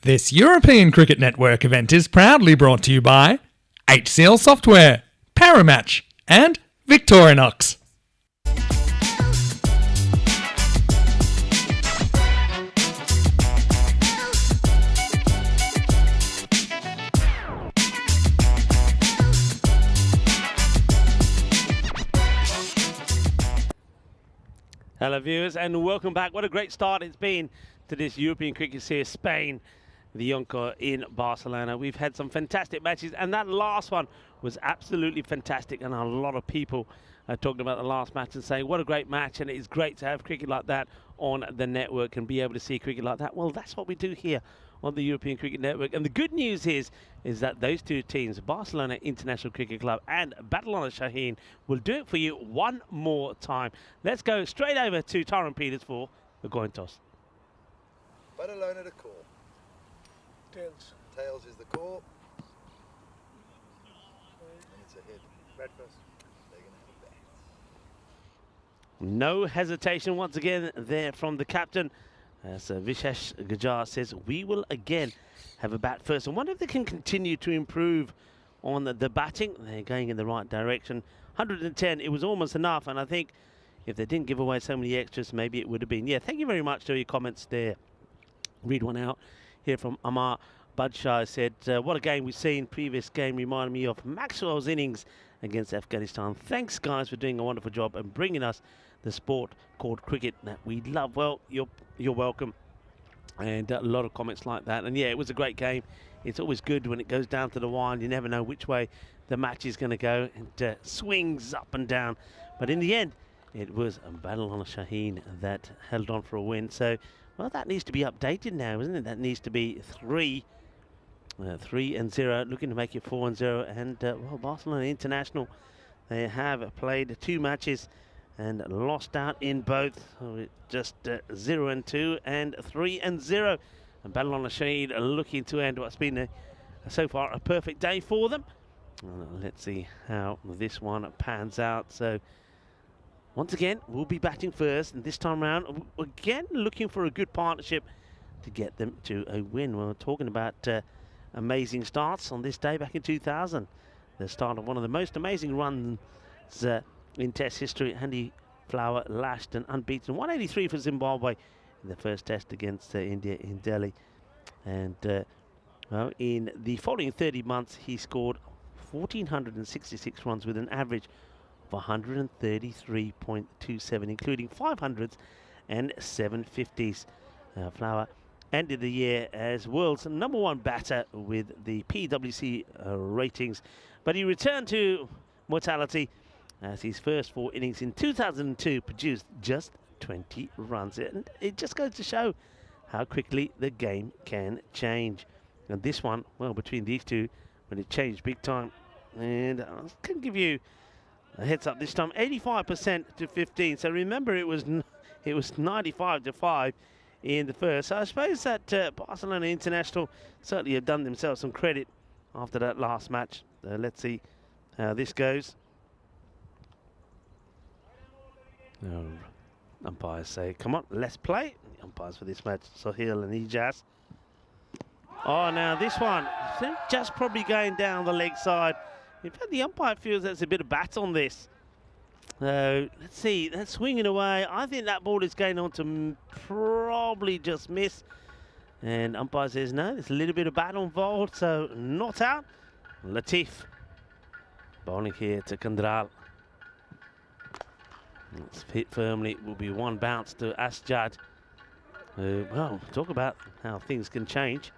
This European Cricket Network event is proudly brought to you by HCL Software, Paramatch, and Victorinox. Hello viewers and welcome back. What a great start it's been to this European Cricket Series, Spain, the Encore in Barcelona. We've had some fantastic matches and that last one was absolutely fantastic, and a lot of people are talking about the last match and saying what a great match, and it is great to have cricket like that on the network and be able to see cricket like that. Well, that's what we do here on the European Cricket Network, and the good news is that those two teams, Barcelona International Cricket Club and Badalona Shaheen, will do it for you one more time. Let's go straight over to Tyrone Peters for the coin toss. Badalona to call. Tails. Tails is the call. And it's a hit. Bat first. They're going to have a bat. No hesitation once again there from the captain. As Vishesh Gajar says, we will again have a bat first. I wonder if they can continue to improve on the batting. They're going in the right direction. 110, it was almost enough, and I think if they didn't give away so many extras, maybe it would have been. Yeah, thank you very much for your comments there. Read one out here from Amar Badshah. Said, what a game we've seen. Previous game reminded me of Maxwell's innings against Afghanistan. Thanks, guys, for doing a wonderful job and bringing us the sport called cricket that we love. Well, you're welcome. And a lot of comments like that. And yeah, it was a great game. It's always good when it goes down to the wire. You never know which way the match is going to go, and swings up and down. But in the end, it was Badalona Shaheen that held on for a win. So, well, that needs to be updated now, isn't it? That needs to be 3-0, looking to make it 4-0. And well, Barcelona International, they have played 2 matches and lost out in both. So just 0-2 and 3-0. And Badalona Shaheen are looking to end what's been so far a perfect day for them. Let's see how this one pans out. So once again, we'll be batting first, and this time around, again looking for a good partnership to get them to a win. We're talking about amazing starts on this day back in 2000. The start of one of the most amazing runs in Test history. Andy Flower lashed an unbeaten 183 for Zimbabwe in the first Test against India in Delhi. And well, in the following 30 months, he scored 1,466 runs with an average of 133.27, including 500s and 750s. Flower ended the year as world's #1 batter with the PwC ratings, but he returned to mortality as his first 4 innings in 2002 produced just 20 runs. And it just goes to show how quickly the game can change. And this one, well, between these two, when it changed big time. And I can give you a heads up this time, 85% to 15. So remember, it was 95-5 in the first. So I suppose that Barcelona International certainly have done themselves some credit after that last match. Let's see how this goes. Umpires say, come on, let's play. The umpires for this match, Sohail and Ijaz. Oh, now this one, just probably going down the leg side. In fact, the umpire feels there's a bit of bat on this. So, let's see, that's swinging away. I think that ball is going on to probably just miss. And umpire says, no, there's a little bit of bat involved, so not out. Latif bowling here to Kandral. It's hit firmly. Will be 1 bounce to Asjad. Well, talk about how things can change.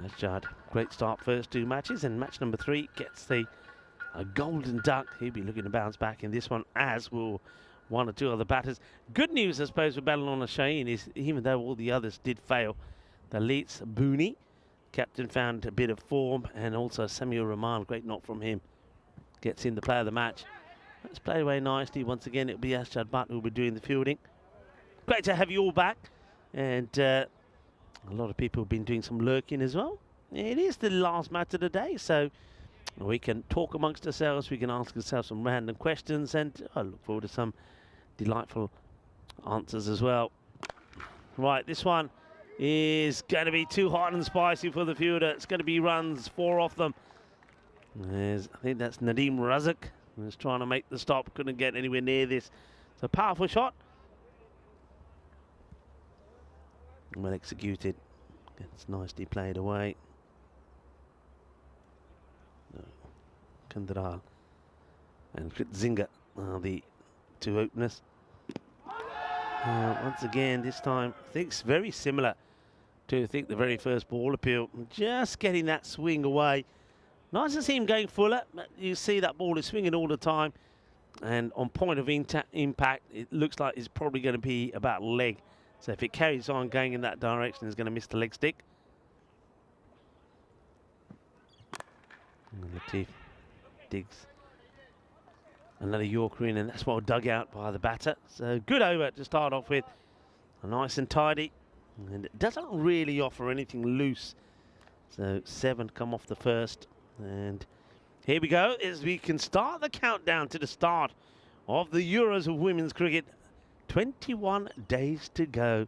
Asjad, great start first 2 matches, and match number 3 gets the golden duck. He'll be looking to bounce back in this one, as will 1 or 2 other batters. Good news, I suppose, for Badalona Shaheen is, even though all the others did fail, the Leeds Booney captain found a bit of form, and also Samuel Rahman, great knock from him, gets in the player of the match. Let's play away nicely. Once again, it'll be Asjad Butt who will be doing the fielding. Great to have you all back. And a lot of people have been doing some lurking as well. It is the last match of the day, so we can talk amongst ourselves. We can ask ourselves some random questions, and I look forward to some delightful answers as well. Right, this one is going to be too hot and spicy for the fielder. It's going to be runs, 4 off them. I think that's Nadeem Razak, who's trying to make the stop. Couldn't get anywhere near this. It's a powerful shot. Well executed. It's nicely played away. Kandral and Kritzinga are the 2 openers. Once again, this time, I think it's very similar to the very first ball appeal. Just getting that swing away. Nice to see him going fuller, but you see that ball is swinging all the time. And on point of impact, it looks like it's probably going to be about leg. So if it carries on going in that direction, it's going to miss the leg stick. And Latif digs another Yorker in, and that's well dug out by the batter. So good over to start off with. Nice and tidy. And it doesn't really offer anything loose. So 7 come off the first. And here we go, as we can start the countdown to the start of the Euros of women's cricket. 21 days to go.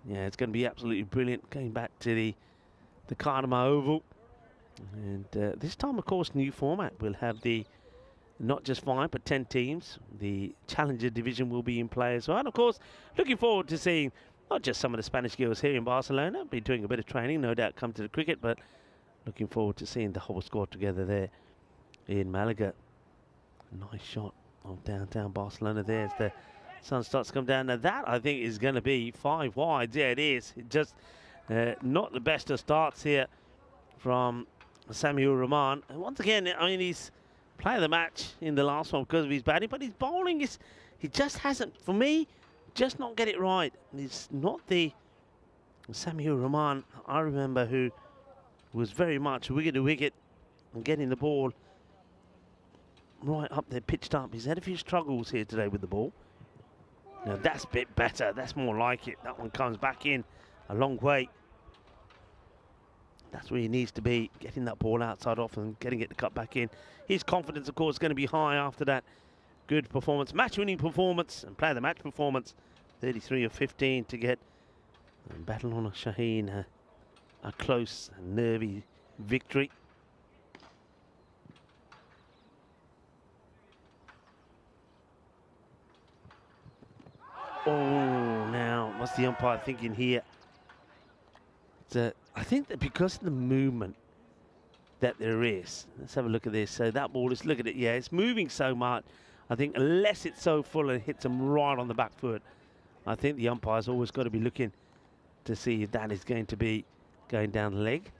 Yeah, it's going to be absolutely brilliant going back to the Cardamom Oval. And this time, of course, new format. We'll have the not just 5 but 10 teams. The Challenger division will be in play as well. And of course, looking forward to seeing not just some of the Spanish girls here in Barcelona, be doing a bit of training, no doubt come to the cricket, but looking forward to seeing the whole squad together there in Malaga. Nice shot of downtown Barcelona there as the sun starts to come down. Now that, I think, is going to be 5 wides. Yeah, it is. It just not the best of starts here from Samuel Rahman. And once again, I mean, he's player of the match in the last one because of his batting, but his bowling is, he just hasn't, for me, just not get it right. He's not the Samuel Rahman I remember, who was very much wicket to wicket and getting the ball right up there, pitched up. He's had a few struggles here today with the ball. Now that's a bit better. That's more like it. That one comes back in a long way. That's where he needs to be, getting that ball outside off and getting it to cut back in. His confidence, of course, is going to be high after that good performance, match-winning performance, and player of the match performance. 33 of 15 to get battle on a Shaheen, a close and nervy victory. Oh, now what's the umpire thinking here? I think that because of the movement that there is, let's have a look at this. So that ball is, look at it, yeah, it's moving so much. I think unless it's so full and hits him right on the back foot, I think the umpire's always got to be looking to see if that is going to be going down the leg.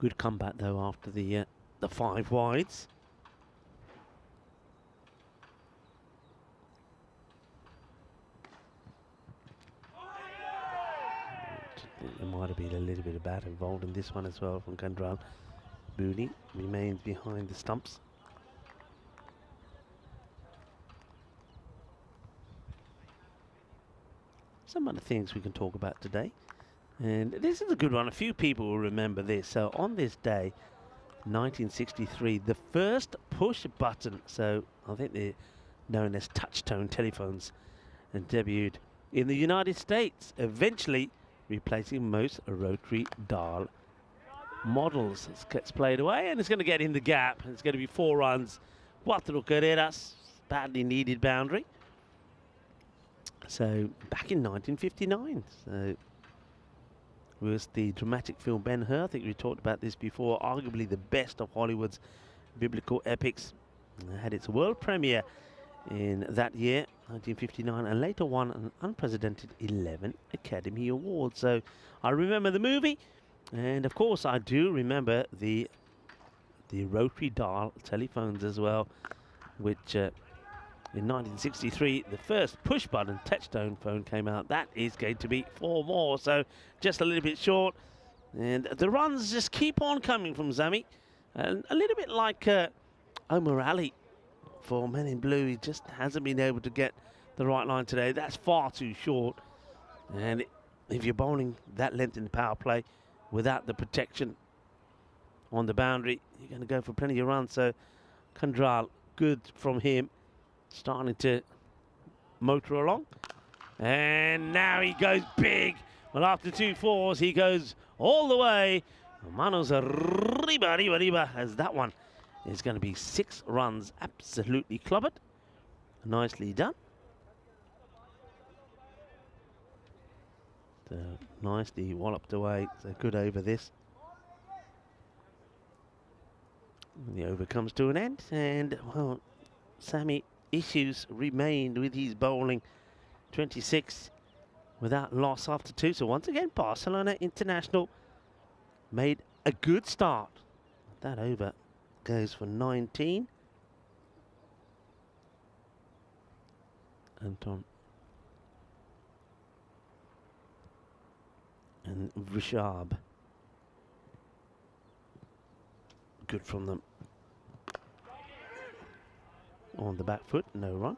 Good comeback though after the 5 wides. There might have been a little bit of bat involved in this one as well from Kandral. Booney remains behind the stumps. Some other things we can talk about today. And this is a good one. A few people will remember this. So on this day, 1963, the first push button, so I think they're known as touch-tone telephones, and debuted in the United States, eventually replacing most rotary dial models. It gets played away and it's going to get in the gap. It's going to be 4 runs. 4 carreras, badly needed boundary. So back in 1959, so was the dramatic film Ben-Hur. I think we talked about this before. Arguably the best of Hollywood's biblical epics. It had its world premiere in that year, 1959, and later won an unprecedented 11 Academy Awards. So I remember the movie, and of course I do remember the rotary dial telephones as well, which in 1963 the first push button touch-tone phone came out. That is going to be 4 more, so just a little bit short, and the runs just keep on coming from Zami, and a little bit like Omar Ali for Men in Blue. He just hasn't been able to get the right line today. That's far too short, and if you're bowling that length in the power play without the protection on the boundary, you're going to go for plenty of runs. So Kandral, good from him, starting to motor along. And now he goes big. Well, after 2 fours, he goes all the way. Manos arriba, as that one is going to be 6 runs. Absolutely clobbered. Nicely done. So nicely walloped away. So good over this. The over comes to an end, and well, Sammy issues remained with his bowling. 26 without loss after 2. So once again, Barcelona International made a good start. That over goes for 19. Anton and Rishab. Good from them. On the back foot, no run.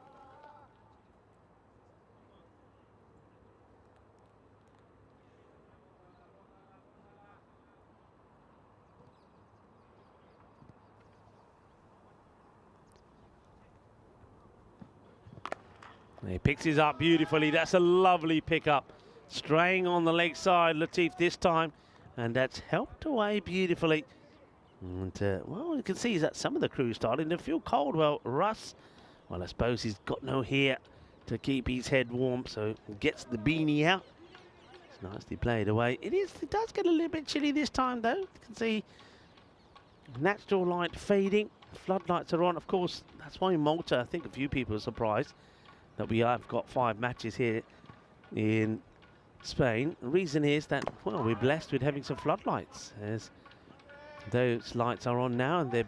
He picks his up beautifully. That's a lovely pickup. Straying on the leg side, Latif this time. And that's helped away beautifully. And, well, you can see that some of the crew starting to feel cold. Well, Russ, well, I suppose he's got no hair to keep his head warm, so he gets the beanie out. It's nicely played away. It does get a little bit chilly this time, though. You can see natural light fading. Floodlights are on. Of course, that's why in Malta, I think a few people are surprised that we have got 5 matches here in Spain. The reason is that, well, we're blessed with having some floodlights, as those lights are on now, and they're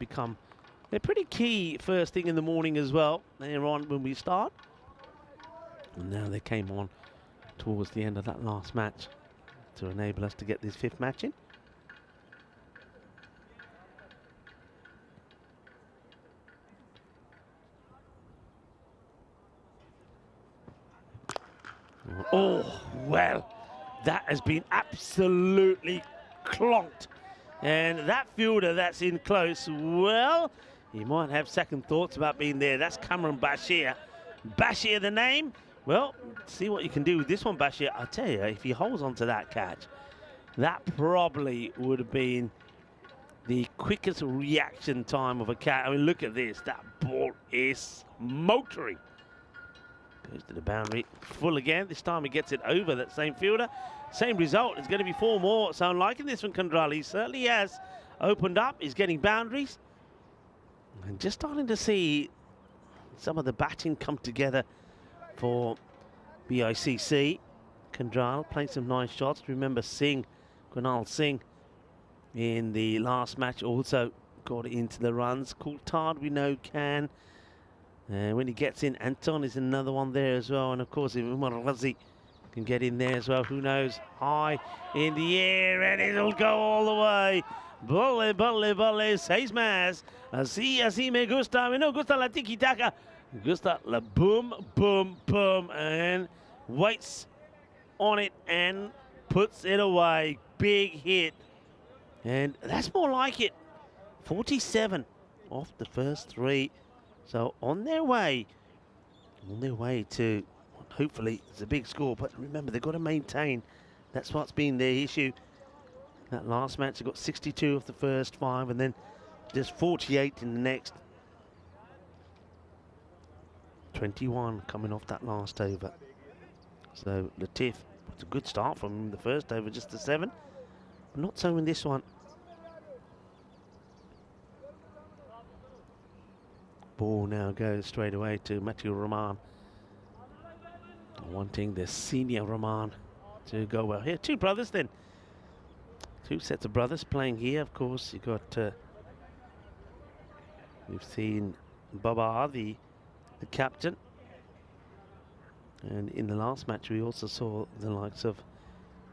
pretty key first thing in the morning as well. They're on when we start, and now they came on towards the end of that last match to enable us to get this 5th match in. Oh, well, that has been absolutely clonked. And that fielder that's in close, well, he might have second thoughts about being there. That's Cameron Bashir. Bashir the name. Well, see what you can do with this one, Bashir. I tell you, if he holds on to that catch, that probably would have been the quickest reaction time of a cat. I mean, look at this. That ball is motoring. Goes to the boundary, full again. This time he gets it over that same fielder. Same result. It's going to be 4 more. So I'm liking this one, Kandral. He certainly has opened up. He's getting boundaries. And just starting to see some of the batting come together for BICC. Kandral playing some nice shots. Remember Kunal Singh in the last match also got into the runs. Coulthard we know can. When he gets in, Anton is another one there as well. And of course, if Umar Razi can get in there as well, who knows? High in the air, and it'll go all the way. Bolle, bolle, bolle, 6 más. Así me gusta. Me no gusta la tiki-taka. Me gusta la boom, boom, boom. And waits on it and puts it away. Big hit. And that's more like it. 47 off the first 3. So on their way to, hopefully it's a big score, but remember they've got to maintain. That's what's been their issue. That last match, they got 62 off the first 5, and then just 48 in the next. 21 coming off that last over. So Latif, it's a good start from him the first over, just a 7. But not so in this one. Ball now goes straight away to Matthew Rahman. Wanting the senior Rahman to go well. Here, 2 brothers then. 2 sets of brothers playing here. Of course, you got, we've seen Baba, the captain. And in the last match, we also saw the likes of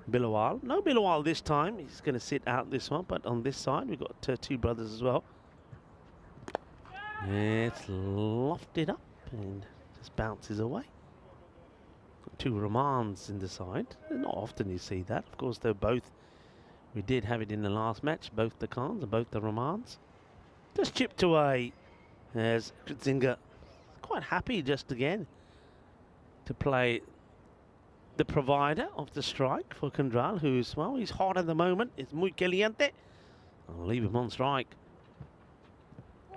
Bilawal. No Bilawal this time. He's going to sit out this one. But on this side, we've got 2 brothers as well. It's lofted up and just bounces away. 2 Ramans in the side. Not often you see that. Of course, they're both. We did have it in the last match, both the Khans and both the Ramans. Just chipped away as Kritzinger quite happy just again. to play the provider of the strike for Condral, who's, well, he's hot at the moment. It's muy caliente. I'll leave him on strike.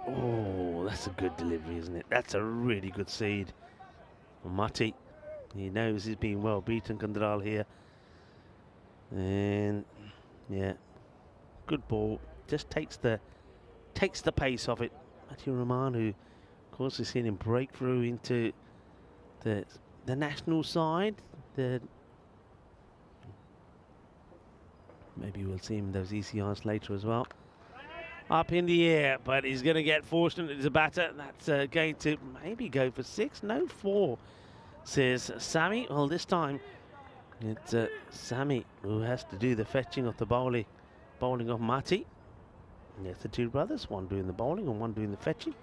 Oh, that's a good delivery, isn't it? That's a really good seed. Mati, he knows he's been well beaten, Condral here. And yeah, good ball. Just takes the pace off it. Mati Rahman, who of course we've seen him break through into the national side. Maybe we'll see him in those ECS later as well. Up in the air, but he's going to get fortunate as a batter. That's going to maybe go for 6, no 4, says Sammy. Well, this time it's Sammy who has to do the fetching of the bowling of Mati. Yes, the two brothers, one doing the bowling and one doing the fetching.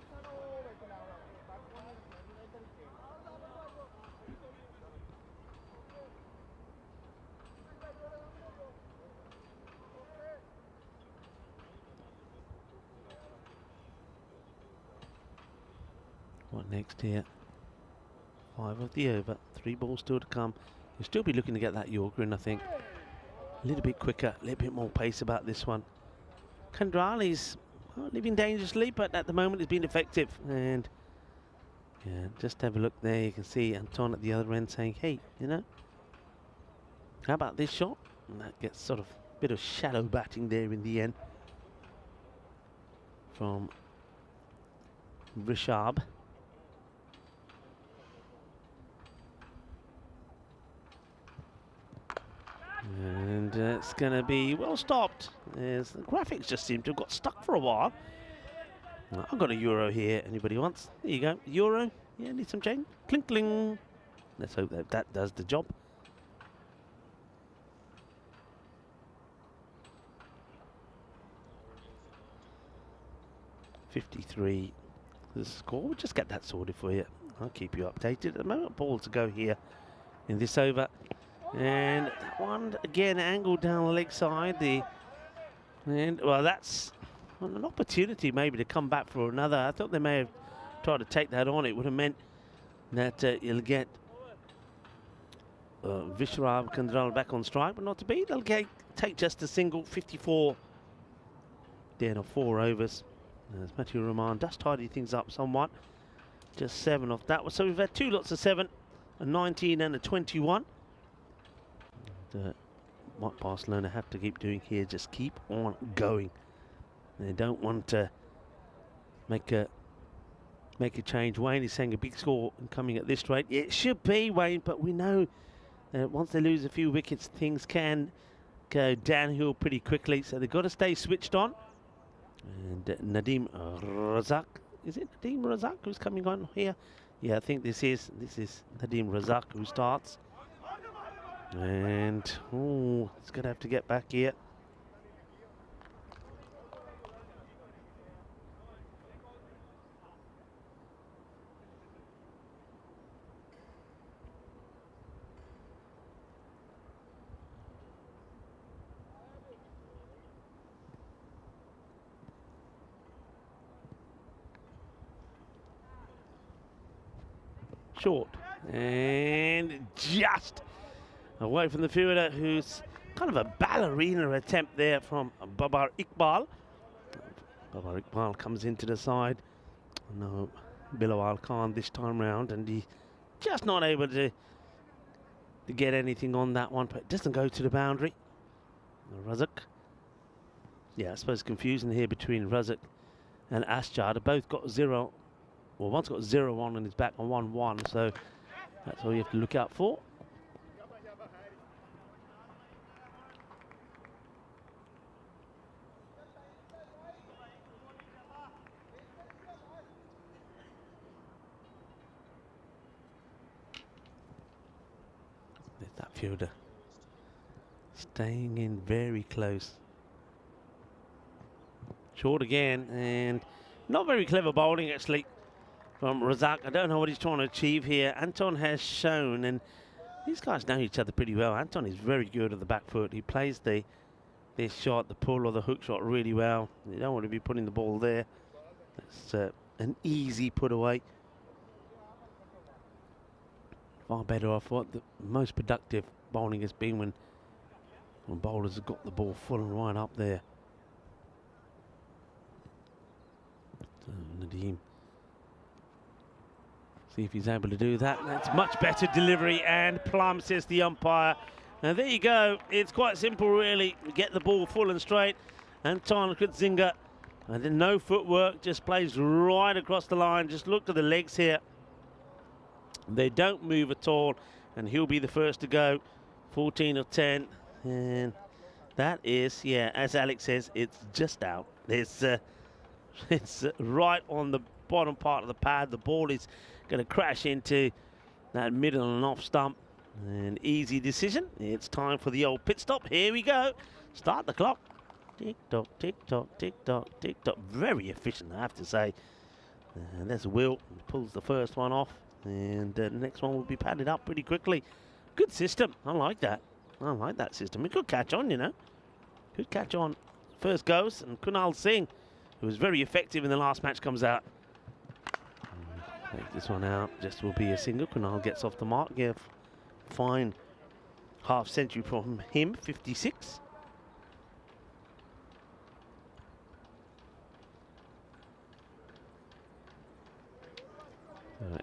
What next here? 5 of the over, 3 balls still to come. You'll still be looking to get that Yorker in, I think. A little bit quicker, a little bit more pace about this one. Kandrali's living dangerously, but at the moment he's been effective. And yeah, just have a look there. You can see Anton at the other end saying, hey, you know, how about this shot? And that gets sort of a bit of shadow batting there in the end from Rishabh. And it's going to be well stopped. The graphics just seem to have got stuck for a while. I've got a euro here. Anybody wants? There you go. Euro. Yeah, need some change. Clink, cling. Let's hope that that does the job. .53 the score. We'll just get that sorted for you. I'll keep you updated. At the moment, ball to go here in this over. And that one again angled down the leg side. Well, that's an opportunity maybe to come back for another. I thought they may have tried to take that on. It would have meant that you'll get Vishrab Kandral back on strike, but not to be. They'll take just a single 54. Then of 4 overs. As Matthew Rahman does tidy things up somewhat. Just 7 off that one. So we've had 2 lots of 7, a 19 and a 21. What Barcelona have to keep doing here, just keep on going. They don't want to make a change. Wayne is saying a big score coming at this rate. It should be, Wayne, but we know that once they lose a few wickets, things can go downhill pretty quickly. So they've got to stay switched on. And Nadeem Razak, is it Nadeem Razak who's coming on here? Yeah, I think this is Nadeem Razak who starts. And oh, it's going to have to get back here. Short and just away from the fielder, who's kind of a ballerina attempt there from Babar Iqbal. Babar Iqbal comes into the side. No, Bilawal Khan this time round, and he's just not able to get anything on that one, but it doesn't go to the boundary. Razak. Yeah, I suppose confusing here between Razak and Asjar. They both got 0. Well, one's got 0 on and he's back on 1-1, so that's all you have to look out for. There's that fielder staying in very close. Short again, and not very clever bowling actually from Razak. I don't know what he's trying to achieve here. Anton has shown, and these guys know each other pretty well. Anton is very good at the back foot. He plays this shot, the pull or the hook shot really well. You don't want to be putting the ball there. That's an easy put away. far better off. What the most productive bowling has been when bowlers have got the ball full and right up there. So Nadeem, see if he's able to do that. That's much better delivery and plumb, says the umpire. Now there you go. It's quite simple, really. Get the ball full and straight. Anton Kutzinger, and then no footwork, just plays right across the line. Just look at the legs here. They don't move at all, and he'll be the first to go. 14 of 10, and that is, yeah, as Alex says, it's just out. It's right on the bottom part of the pad. The ball is going to crash into that middle and off stump. An easy decision. It's time for the old pit stop. Here we go. Start the clock. Tick tock, tick tock, tick tock, tick tock. Very efficient, I have to say. And there's Will. He pulls the first one off, and the next one will be padded up pretty quickly. Good system. I like that. I like that system. It could catch on, you know. Could catch on. First goes, and Kunal Singh, who was very effective in the last match, comes out. Take this one out. Just will be a single. Kunal gets off the mark. Yeah, fine half century from him. 56.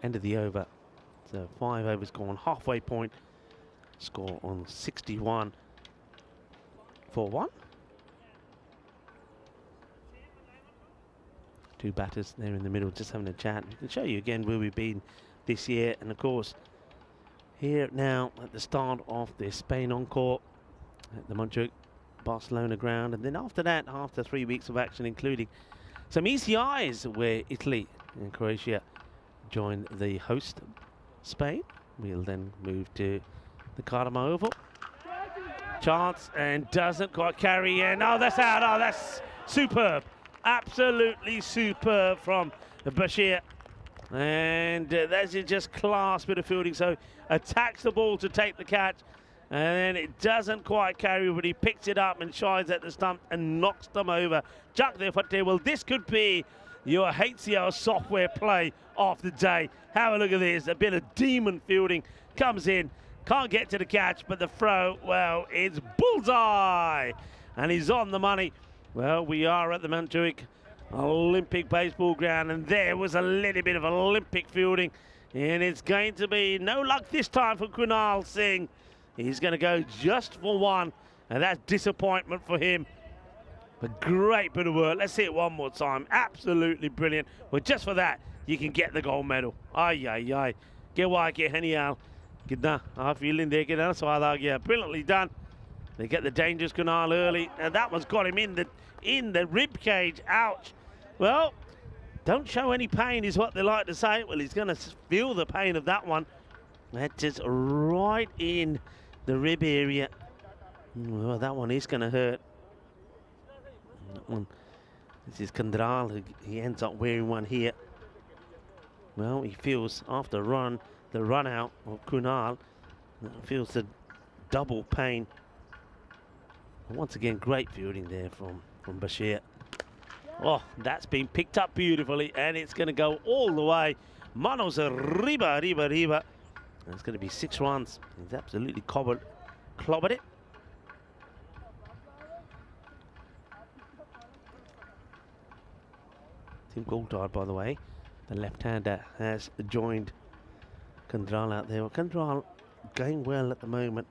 End of the over. So 5 overs gone. Halfway point. Score on 61 for 1. Two batters there in the middle just having a chat. I can show you again where we've been this year, and of course here now at the start of the Spain Encore at the Montjuic Barcelona ground, and then after that, after 3 weeks of action, including some ECIs where Italy and Croatia join the host Spain. We'll then move to the Cardiff Oval. Chance, and doesn't quite carry in. Oh, that's out. Oh, that's superb. Absolutely superb from Bashir. And that's just class bit of fielding. So attacks the ball to take the catch, and then it doesn't quite carry, but he picks it up and shies at the stump and knocks them over. Chuck there for well, this could be your HCL software play of the day. Have a look at this. A bit of demon fielding comes in. Can't get to the catch, but the throw, well, it's bullseye. And he's on the money. Well, we are at the Montjuic Olympic baseball ground, and there was a little bit of Olympic fielding. And it's going to be no luck this time for Kunal Singh. He's going to go just for 1, and that's disappointment for him. But great bit of work. Let's see it one more time. Absolutely brilliant. Well, just for that, you can get the gold medal. Ay, ay, ay. Get genial. Gidna. I feel in there. Gidna. Brilliantly done. They get the dangerous Kunal early, and that one's got him in the rib cage. Ouch. Well, don't show any pain is what they like to say. Well, he's going to feel the pain of that one. That's just right in the rib area. Well, that one is going to hurt. That one. This is Kandral. He ends up wearing one here. Well, he feels after the run out of Kunal, feels the double pain. And once again, great fielding there from Bashir. Oh, that's been picked up beautifully, and it's going to go all the way. Manos arriba. And it's going to be 6 runs. He's absolutely clobbered it. Tim Coulthard, by the way, the left-hander, has joined Kandral out there. Well, Kandral going well at the moment.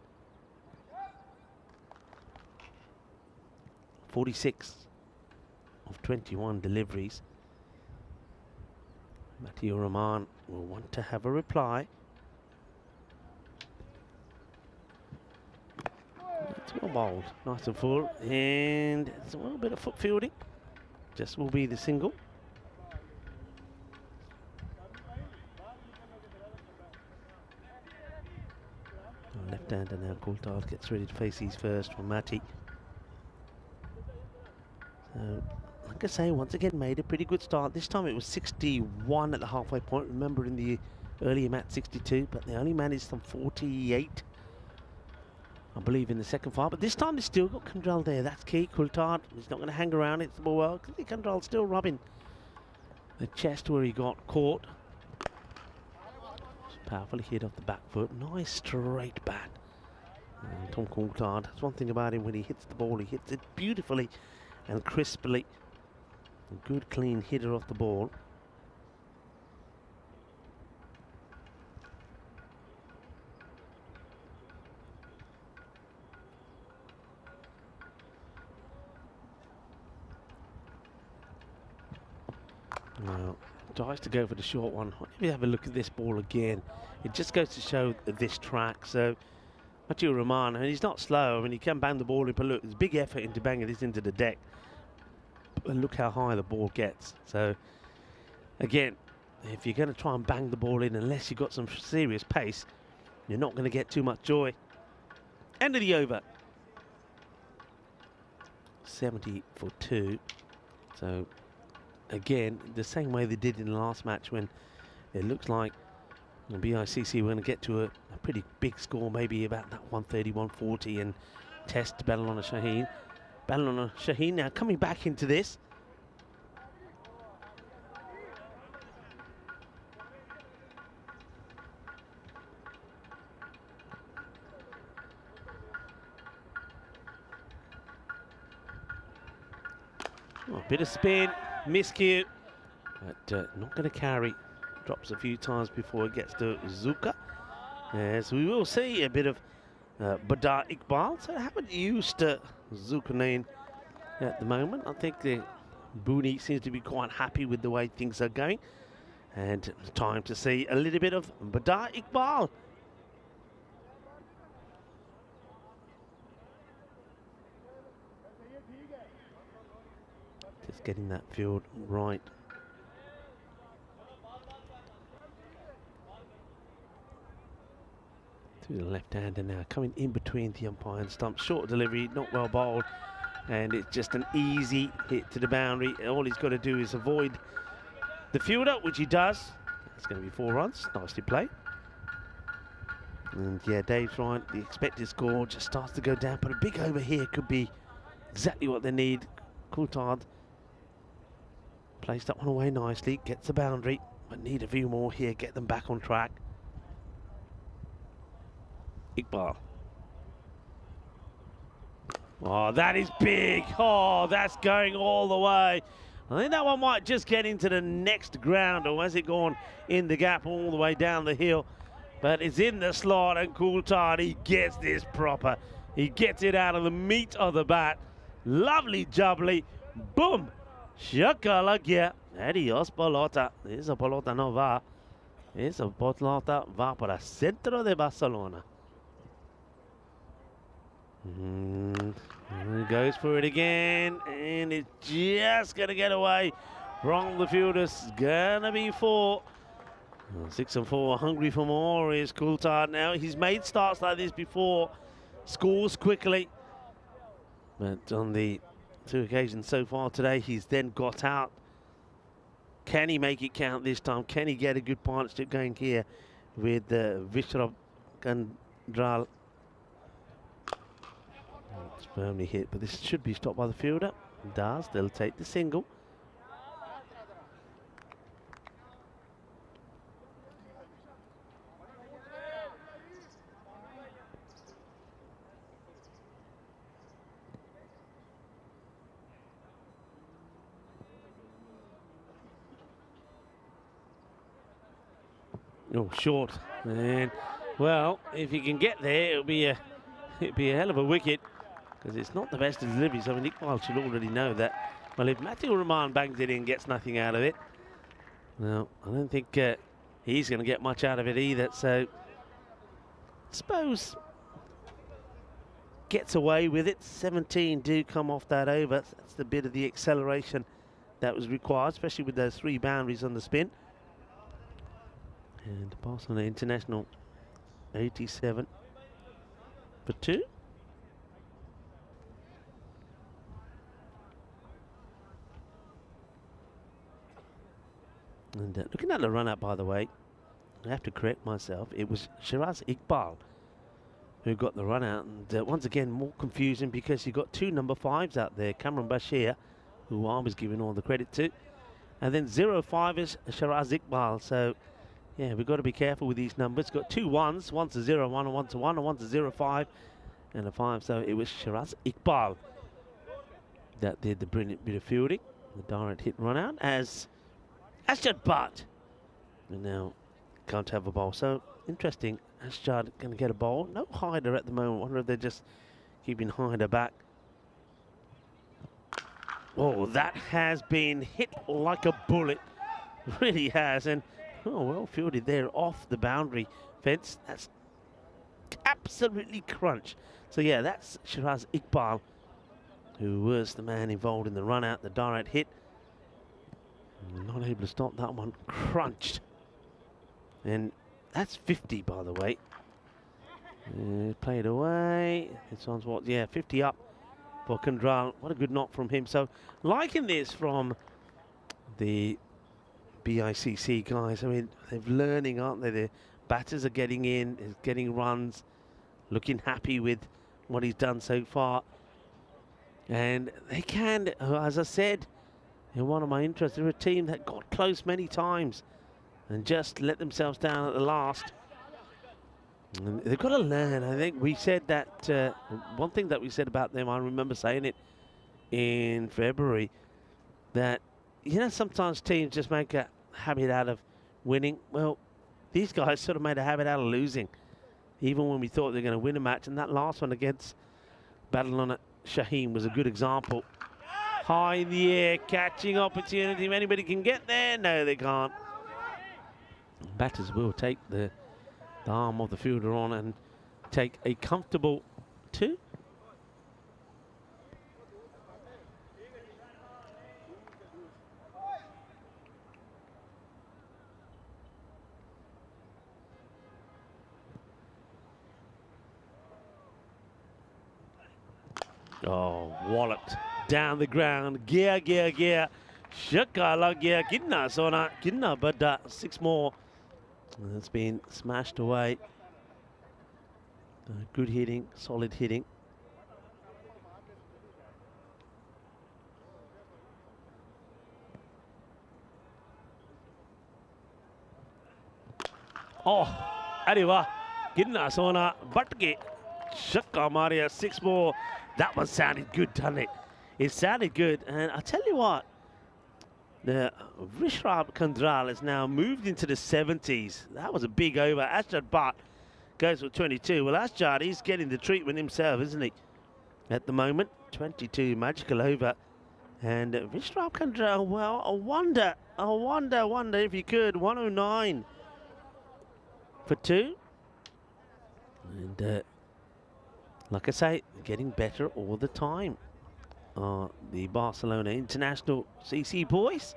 46 of 21 deliveries. Matthew Rahman will want to have a reply. It's well bowled, nice and full, and it's a little bit of foot fielding. Just will be the single. Left-hander now, Coulthard gets ready to face his first from Matty. So, like I say, once again made a pretty good start. This time it was 61 at the halfway point. Remember in the earlier match 62, but they only managed some 48, I believe, in the second file. But this time they still got Kandral there. That's key. Coulthard, he's not going to hang around. It's the ball well. Kandral's still rubbing the chest where he got caught. Powerfully hit off the back foot. Nice straight bat. And Tom Coulthard, that's one thing about him, when he hits the ball, he hits it beautifully and crisply. A good clean hitter off the ball. Well, tries to go for the short one. If you have a look at this ball again, it just goes to show this track. So, Matthew Rahman, and he's not slow. I mean, he can bang the ball in, but look, there's big effort into banging this into the deck. And look how high the ball gets. So, again, if you're going to try and bang the ball in, unless you've got some serious pace, you're not going to get too much joy. End of the over. 70 for 2. So, again, the same way they did in the last match, when it looks like the BICC were going to get to a pretty big score, maybe about that 130, 140, and test Ballalona Shaheen. Ballalona Shaheen now coming back into this. Oh, bit of spin, miscue, but not going to carry. Drops a few times before it gets to Zuka. As we will see a bit of Badar Iqbal. So I haven't used Zulkarnain at the moment. I think the Booney seems to be quite happy with the way things are going. And time to see a little bit of Badar Iqbal. Just getting that field right. To the left-hander now, coming in between the umpire and stump. Short delivery, not well bowled, and it's just an easy hit to the boundary. All he's got to do is avoid the fielder, which he does. That's going to be 4 runs. Nicely played. And yeah, Dave's right. The expected score just starts to go down, but a big over here could be exactly what they need. Coulthard placed that one away nicely, gets the boundary, but need a few more here, get them back on track. Iqbal. Oh, that is big. Oh, that's going all the way. I think that one might just get into the next ground, or has it gone in the gap all the way down the hill? But it's in the slot, and Coulthard, he gets this proper. He gets it out of the meat of the bat. Lovely jubbly. Boom. Shakalagia. Adios, pelota. Esa pelota no va. Esa pelota va para centro de Barcelona. He goes for it again, and it's just going to get away from the fielders. Gonna be 4. 6 and 4, hungry for more is Coulthard now. He's made starts like this before, scores quickly, but on the 2 occasions so far today, he's then got out. Can he make it count this time? Can he get a good partnership going here with Vishrab Kandral? It's firmly hit, but this should be stopped by the fielder. It does. They'll take the single. Oh, short. And well, if he can get there, it'd be a hell of a wicket, because it's not the best of deliveries. I mean, Iqbal should already know that. Well, if Matthew Rahman bangs it in, gets nothing out of it, no, I don't think he's going to get much out of it either. So, I suppose gets away with it. 17 do come off that over. That's the bit of the acceleration that was required, especially with those 3 boundaries on the spin. And Barcelona International 87 for 2. And looking at the run out, by the way, I have to correct myself. It was Shiraz Iqbal who got the run out. And once again, more confusing because you got 2 number 5s out there. Kamran Bashir, who I was giving all the credit to. And then 0-5 is Shiraz Iqbal. So Yeah, we've got to be careful with these numbers. Got two ones. One's a 0-1 and one's a 1 and one's a 0-5 and a 5. So it was Shiraz Iqbal that did the brilliant bit of fielding. The direct hit run out as Asjad Butt. And now can't have a bowl. So interesting. Asjad going to get a bowl. No Hyder at the moment. Wonder if they're just keeping Hyder back. Oh, that has been hit like a bullet. Really has. And oh, well fielded there off the boundary fence. That's absolutely crunch. So yeah, that's Shiraz Iqbal, who was the man involved in the run out, the direct hit. Not able to stop that one. Crunched. And that's 50, by the way. Played away. This one's what? Yeah, 50 up for Kandral. What a good knock from him. So liking this from the BICC guys. I mean, they're learning, aren't they? The batters are getting in, is getting runs, looking happy with what he's done so far. And they can, as I said in one of my interests, they're a team that got close many times and just let themselves down at the last. And they've got to learn. I think we said that, one thing that we said about them, I remember saying it in February, that, you know, sometimes teams just make a habit out of winning. Well, these guys sort of made a habit out of losing, even when we thought they were going to win a match. And that last one against Badalona Shaheen was a good example. High in the air, catching opportunity. If anybody can get there, no, they can't. Batters will take the arm of the fielder on and take a comfortable 2. Oh, walloped down the ground. Gear. Shakala gear. Kidna sona. Kidna, but 6 more. It's been smashed away. Good hitting, solid hitting. Oh, Ariva. Kidna sona. Batke. Shakka Maria. 6 more. That one sounded good, doesn't it? It sounded good. And I tell you what, the Rishabh Kandral has now moved into the 70s. That was a big over. Asjad Butt goes for 22. Well, Asjad, he's getting the treatment himself, isn't he? At the moment, 22 magical over. And Rishabh Kandral, well, I wonder if you could. 109 for 2. And like I say, getting better all the time. The Barcelona International CC boys.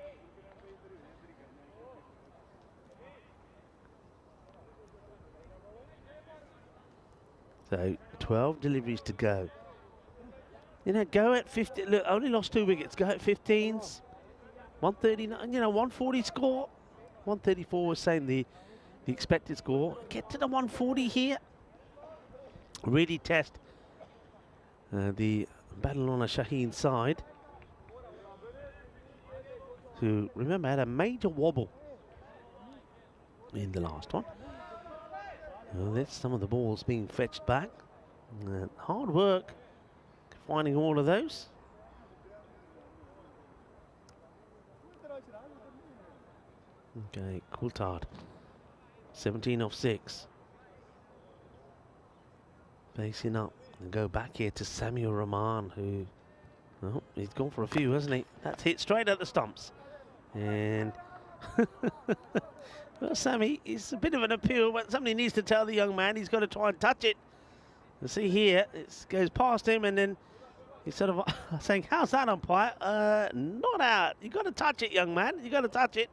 So 12 deliveries to go. You know, go at 50. Look, only lost 2 wickets. Go at 15s. 139. You know, 140 score. 134 was saying the expected score. Get to the 140 here. Really test the Badalona Shaheen side, who, remember, had a major wobble in the last one. Well, that's some of the balls being fetched back. Hard work finding all of those. Okay, Coulthard, 17 off 6. Facing up and go back here to Samuel Rahman, who, well, he's gone for a few, hasn't he? That's hit straight at the stumps. And, well, Sammy, it's a bit of an appeal, but somebody needs to tell the young man he's got to try and touch it. You see here, it goes past him, and then he's sort of saying, how's that, umpire? Not out. You got to touch it, young man. You got to touch it.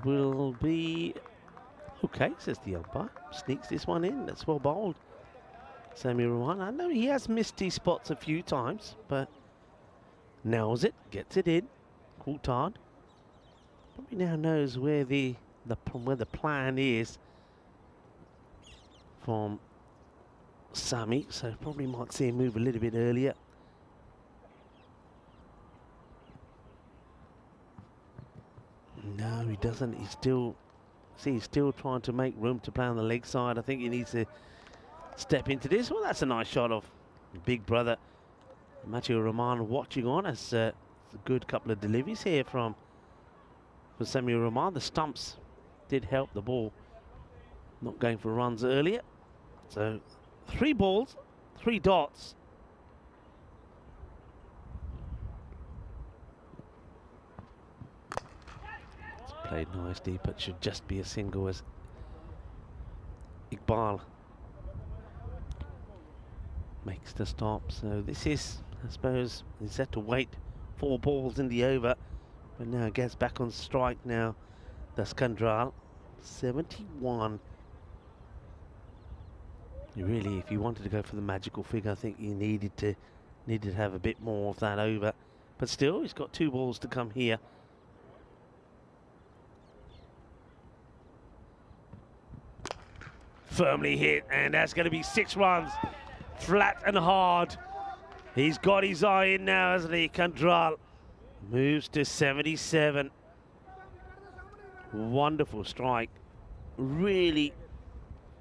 Will be okay, says the umpire. Sneaks this one in. That's well bowled. Samuel Rahman. I know he has missed his spots a few times, but nails it, gets it in. Coulthard probably now knows where the plan is from Sammy, so probably might see him move a little bit earlier. No, he doesn't. He's still trying to make room to play on the leg side. I think he needs to step into this. Well, that's a nice shot of big brother Matthew Roman watching on. As a good couple of deliveries here from Samuel Roman. The stumps did help the ball not going for runs earlier. So 3 balls, 3 dots. It's played nicely, but should just be a single as Iqbal makes the stop. So this is, I suppose, he's had to wait 4 balls in the over, but now gets back on strike now. That's Kandral, 71. You really, if you wanted to go for the magical figure, I think you needed to have a bit more of that over. But still, he's got 2 balls to come here. Firmly hit, and that's going to be 6 runs. Flat and hard. He's got his eye in now, hasn't he? Kandral moves to 77. Wonderful strike. Really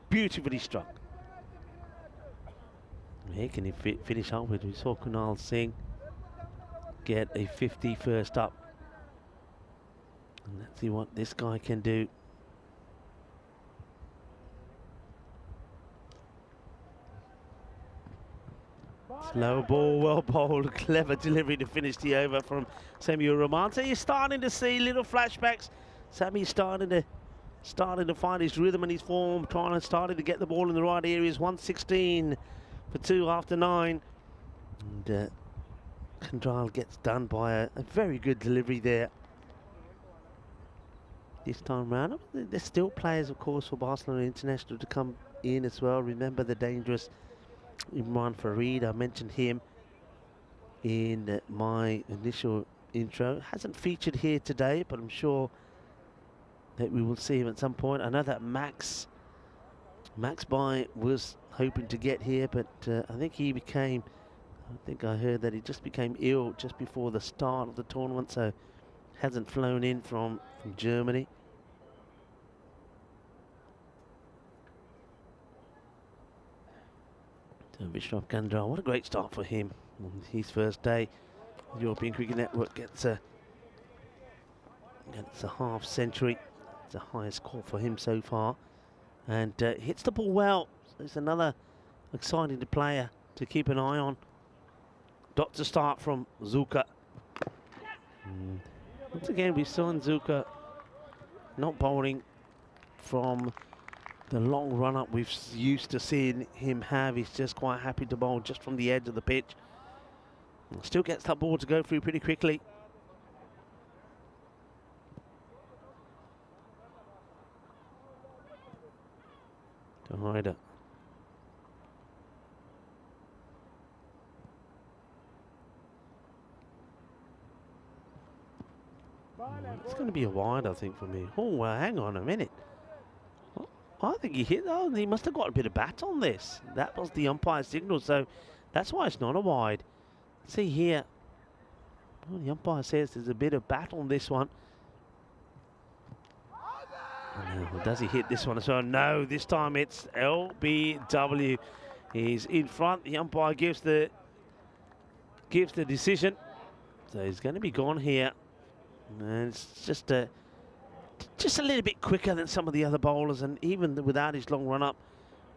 beautifully struck. Here can he finish up with? We saw Kunal Singh get a 50 first up. And let's see what this guy can do. Slow ball, well bowled, clever delivery to finish the over from Samuel Roman. So you're starting to see little flashbacks. Sammy's starting to find his rhythm and his form, starting to get the ball in the right areas. 116 for 2 after 9. And Kandral gets done by a very good delivery there. This time round, there's still players, of course, for Barcelona International to come in as well. Remember the dangerous Imran Farid, I mentioned him in my initial intro. Hasn't featured here today, but I'm sure that we will see him at some point. I know that Max Bai was hoping to get here, but I think I heard that he just became ill just before the start of the tournament, so hasn't flown in from Germany. So Vishnu Kandral, what a great start for him on his first day. The European Cricket Network gets a half century. It's the highest score for him so far, and hits the ball well. So it's another exciting player to keep an eye on. Dot to start from Zuka. Once again, we saw Zuka not bowling from the long run-up we've used to seeing him have. He's just quite happy to bowl just from the edge of the pitch. Still gets that ball to go through pretty quickly. To Hyder. It's going to be a wide, I think, for me. Oh, well, hang on a minute. I think he hit. Oh, he must have got a bit of bat on this. That was the umpire signal, so that's why it's not a wide. See here. Well, the umpire says there's a bit of bat on this one. Well, does he hit this one as well? No, this time it's LBW. He's in front. The umpire gives the decision. So he's going to be gone here. And it's just a little bit quicker than some of the other bowlers, and even without his long run-up,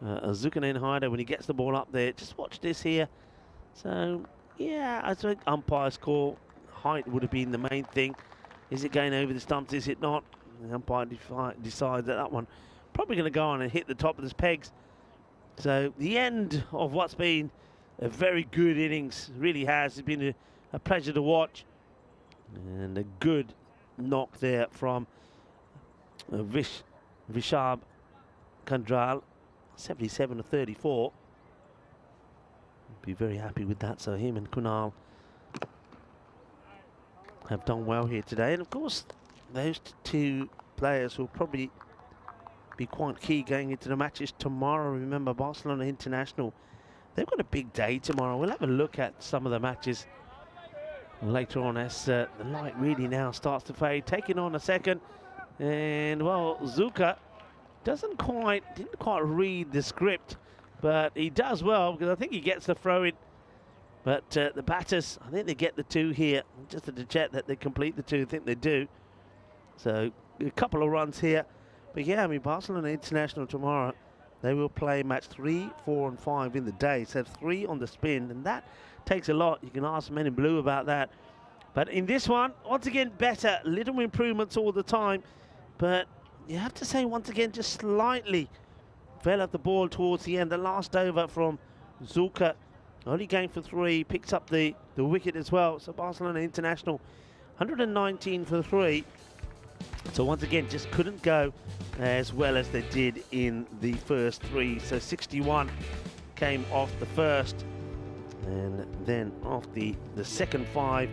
Zulkarnain Hyder, when he gets the ball up there, just watch this here. So, yeah, I think umpire's call, height would have been the main thing. Is it going over the stumps, is it not? The umpire decides that one probably going to go on and hit the top of his pegs. So, the end of what's been a very good innings, really has. It's been a pleasure to watch. And a good knock there from Vishab Kandral, 77 to 34. Be very happy with that. So him and Kunal have done well here today. And of course, those 2 players will probably be quite key going into the matches tomorrow. Remember, Barcelona International, they've got a big day tomorrow. We'll have a look at some of the matches later on as the light really now starts to fade. Taking on a second, and well, Zuka didn't quite read the script, but he does well because I think he gets the throw in. But the batters, I think they get the 2 here. Just to check that they complete the 2, I think they do. So a couple of runs here. But yeah, I mean, Barcelona International tomorrow, they will play match 3, 4 and 5 in the day. So 3 on the spin, and that takes a lot. You can ask Men in Blue about that. But in this one, once again, better. Little improvements all the time. But you have to say, once again, just slightly fell at the ball towards the end. The last over from Zuka, only going for 3, picks up the wicket as well. So Barcelona International, 119 for 3. So once again, just couldn't go as well as they did in the first 3. So 61 came off the first, and then off the second 5,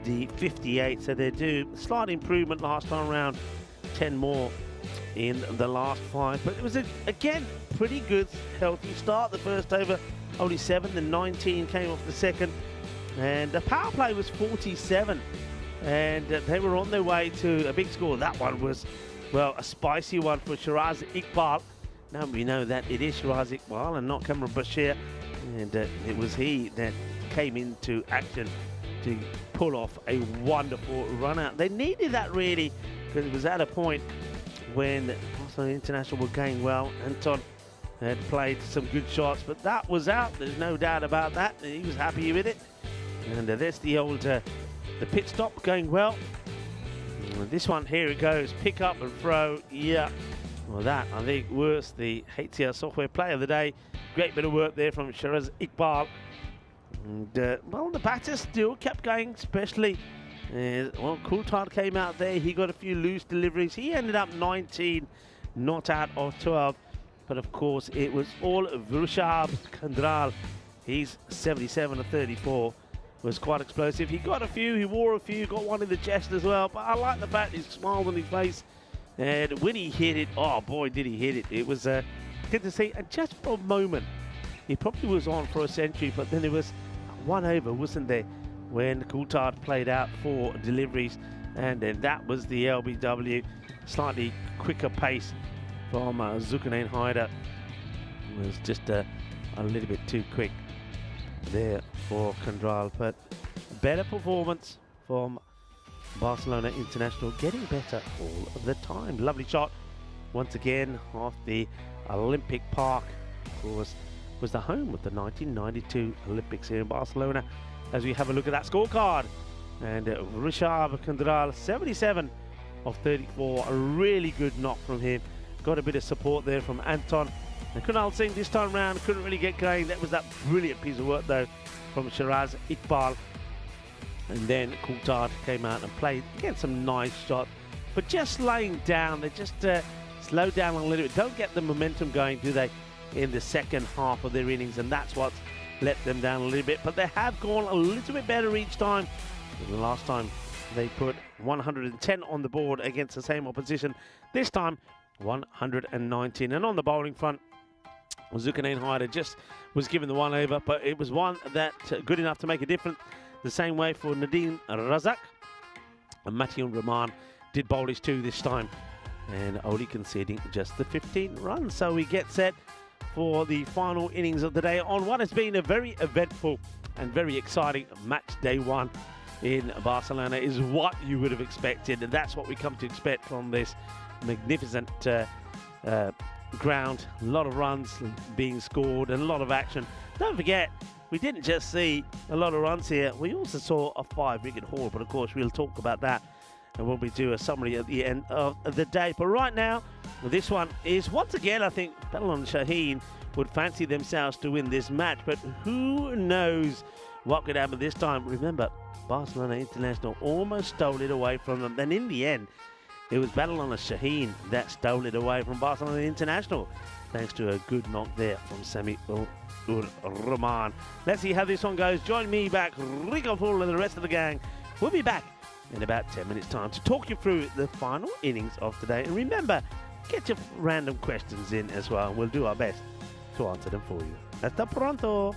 the 58. So they do slight improvement last time around, 10 more in the last 5. But it was again pretty good, healthy start. The first over only 7, then 19 came off the second, and the power play was 47. And they were on their way to a big score. That one was, well, a spicy one for Shiraz Iqbal. Now we know that it is Shiraz Iqbal and not Kamran Bashir. And it was he that came into action to pull off a wonderful run out. They needed that really, because it was at a point when Barcelona International were going well. Anton had played some good shots, but that was out. There's no doubt about that. He was happy with it. And there's the old... the pit stop going well. This one, here it goes. Pick up and throw. Yeah. Well, that, I think, was the HCL Software Player of the Day. Great bit of work there from Shiraz Iqbal. And, well, the batters still kept going, especially... well, Coulthard came out there. He got a few loose deliveries. He ended up 19, not out of 12. But, of course, it was all Vrishab Kandral. He's 77 of 34. Was quite explosive. He got a few, he wore a few, got one in the chest as well. But I like the fact he smiled on his face. And when he hit it, oh boy, did he hit it. It was good to see. And just for a moment, he probably was on for a century, but then there was one over, wasn't there, when Coulthard played out 4 deliveries. And then that was the LBW. Slightly quicker pace from Zulkarnain Haider. It was just a little bit too quick there for Kandral, but better performance from Barcelona International, getting better all of the time. Lovely shot once again off the Olympic Park. Of course, was the home of the 1992 Olympics here in Barcelona. As we have a look at that scorecard, and Vrishab Kandral, 77 of 34, a really good knock from him. Got a bit of support there from Anton. And Kunal Singh this time round couldn't really get going. That was that brilliant piece of work though from Shiraz Iqbal. And then Coulthard came out and played again some nice shots, but just laying down. They just slow down a little bit. Don't get the momentum going, do they, in the second half of their innings, and that's what's let them down a little bit. But they have gone a little bit better each time. And the last time they put 110 on the board against the same opposition. This time 119. And on the bowling front, Zulkarnain Haider just was given the 1 over, but it was one that good enough to make a difference. The same way for Nadeem Razak. And Matiun Rahman did bowl his 2 this time, and only conceding just the 15 runs. So we get set for the final innings of the day on what has been a very eventful and very exciting match day 1 in Barcelona. Is what you would have expected, and that's what we come to expect from this magnificent ground. A lot of runs being scored and a lot of action. Don't forget, we didn't just see a lot of runs here, we also saw a 5-wicket haul, but of course we'll talk about that and when we do a summary at the end of the day. But right now, this one is once again, I think Badal Shaheen would fancy themselves to win this match, but who knows what could happen this time. Remember, Barcelona International almost stole it away from them. Then in the end, it was Badal Shaheen that stole it away from Barcelona International, thanks to a good knock there from Sami ur Rahman. Let's see how this one goes. Join me back, Rico Paul and the rest of the gang. We'll be back in about 10 minutes time to talk you through the final innings of today. And remember, get your random questions in as well. We'll do our best to answer them for you. Hasta pronto!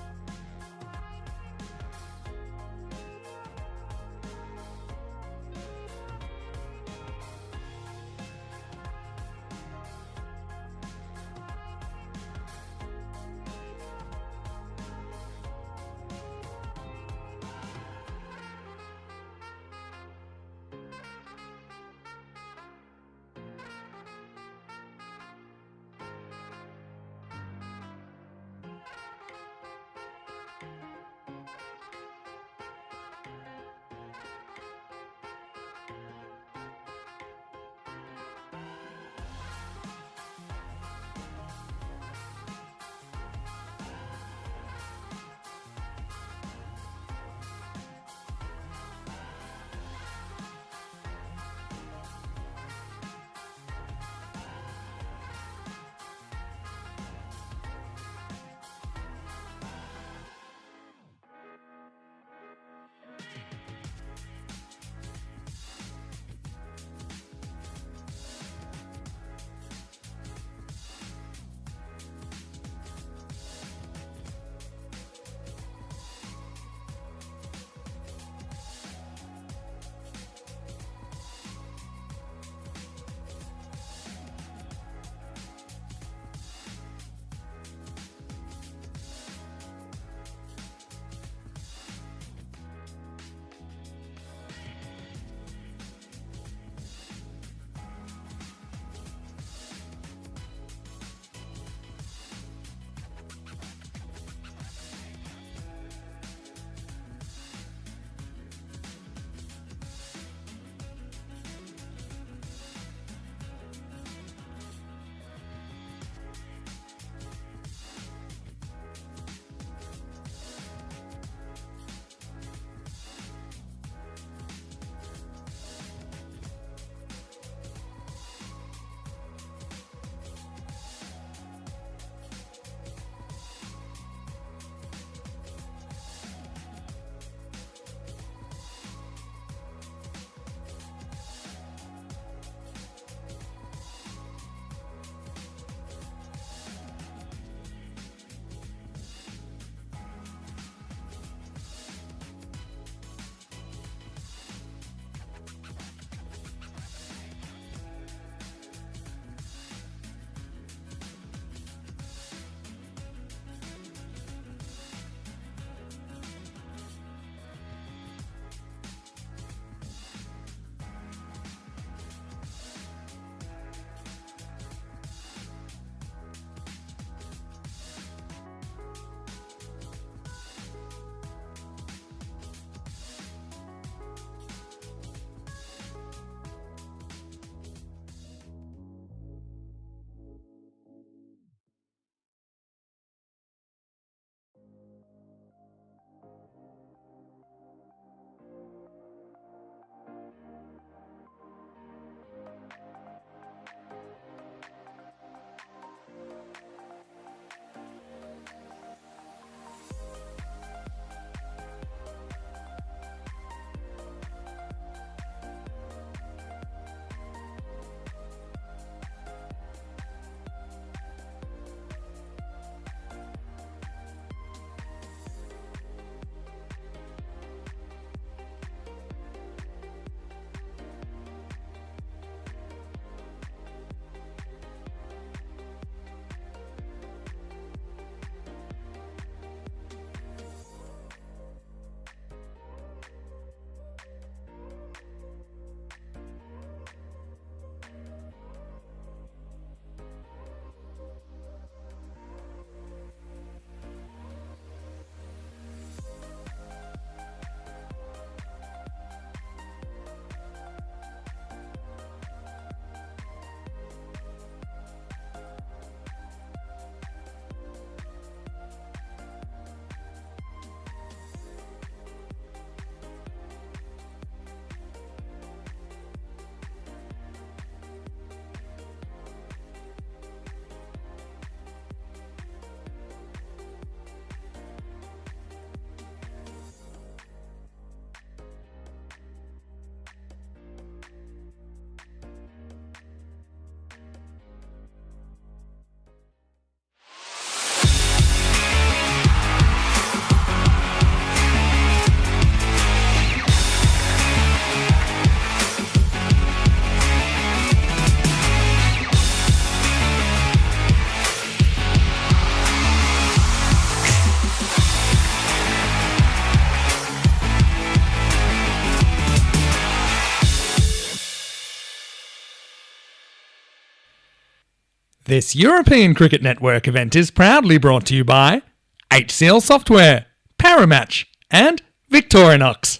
This European Cricket Network event is proudly brought to you by HCL Software, Paramatch, and Victorinox.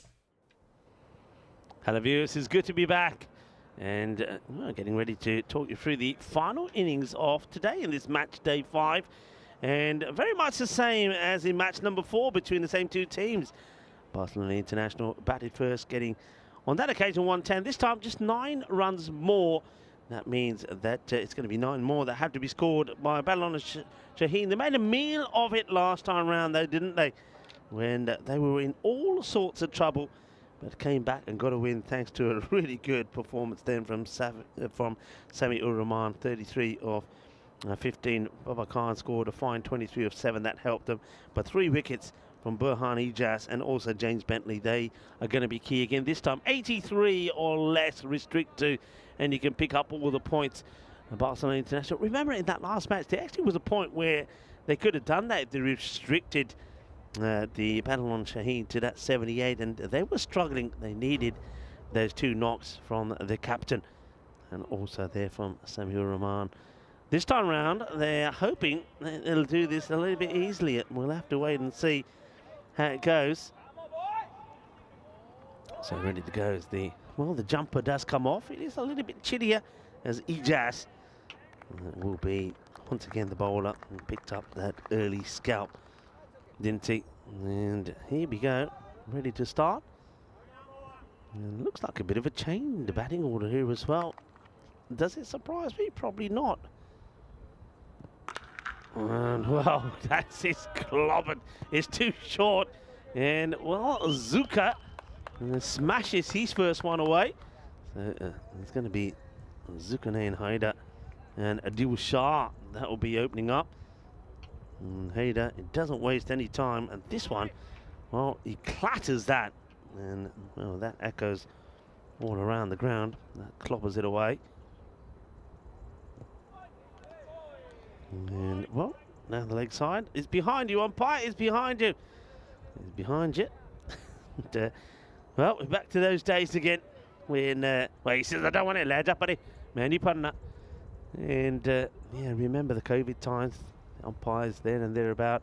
Hello viewers, it's good to be back and getting ready to talk you through the final innings of today in this match day 5, and very much the same as in match number 4 between the same two teams. Barcelona International batted first, getting on that occasion 110, this time just 9 runs more. That means that it's going to be 9 more that have to be scored by Badalona Shaheen. They made a meal of it last time round though, didn't they? When they were in all sorts of trouble, but came back and got a win thanks to a really good performance then from Sami-ur-Rahman. 33 of 15. Baba Khan scored a fine 23 of 7. That helped them. But 3 wickets from Burhan Ijaz and also James Bentley. They are going to be key again. This time 83 or less restrict to, and you can pick up all the points. Barcelona International. Remember in that last match, there actually was a point where they could have done that if they restricted the Badalona Shaheen to that 78, and they were struggling. They needed those 2 knocks from the captain and also there from Sami-ur-Rahman. This time round, they're hoping they'll do this a little bit easily. We'll have to wait and see how it goes. So ready to go as the jumper does come off. It is a little bit chillier as Ijaz will be once again the bowler, and picked up that early scalp, didn't he? And here we go, ready to start. And looks like a bit of a change in the batting order here as well. Does it surprise me? Probably not. And well, that's his clobbered. It's too short. And well, Zuka smashes his first one away. So it's going to be Zulkarnain Haider and Adil Shah that will be opening up. And Haider, it doesn't waste any time, and this one, well, he clatters that, and well, that echoes all around the ground. That clobbers it away. And well, now the leg side is behind you. Umpire is behind you. He's behind you. And, well, we're back to those days again when well, he says, I don't want it, lad, buddy. Man, you pardon that. And yeah, remember the COVID times. Umpires then and thereabout.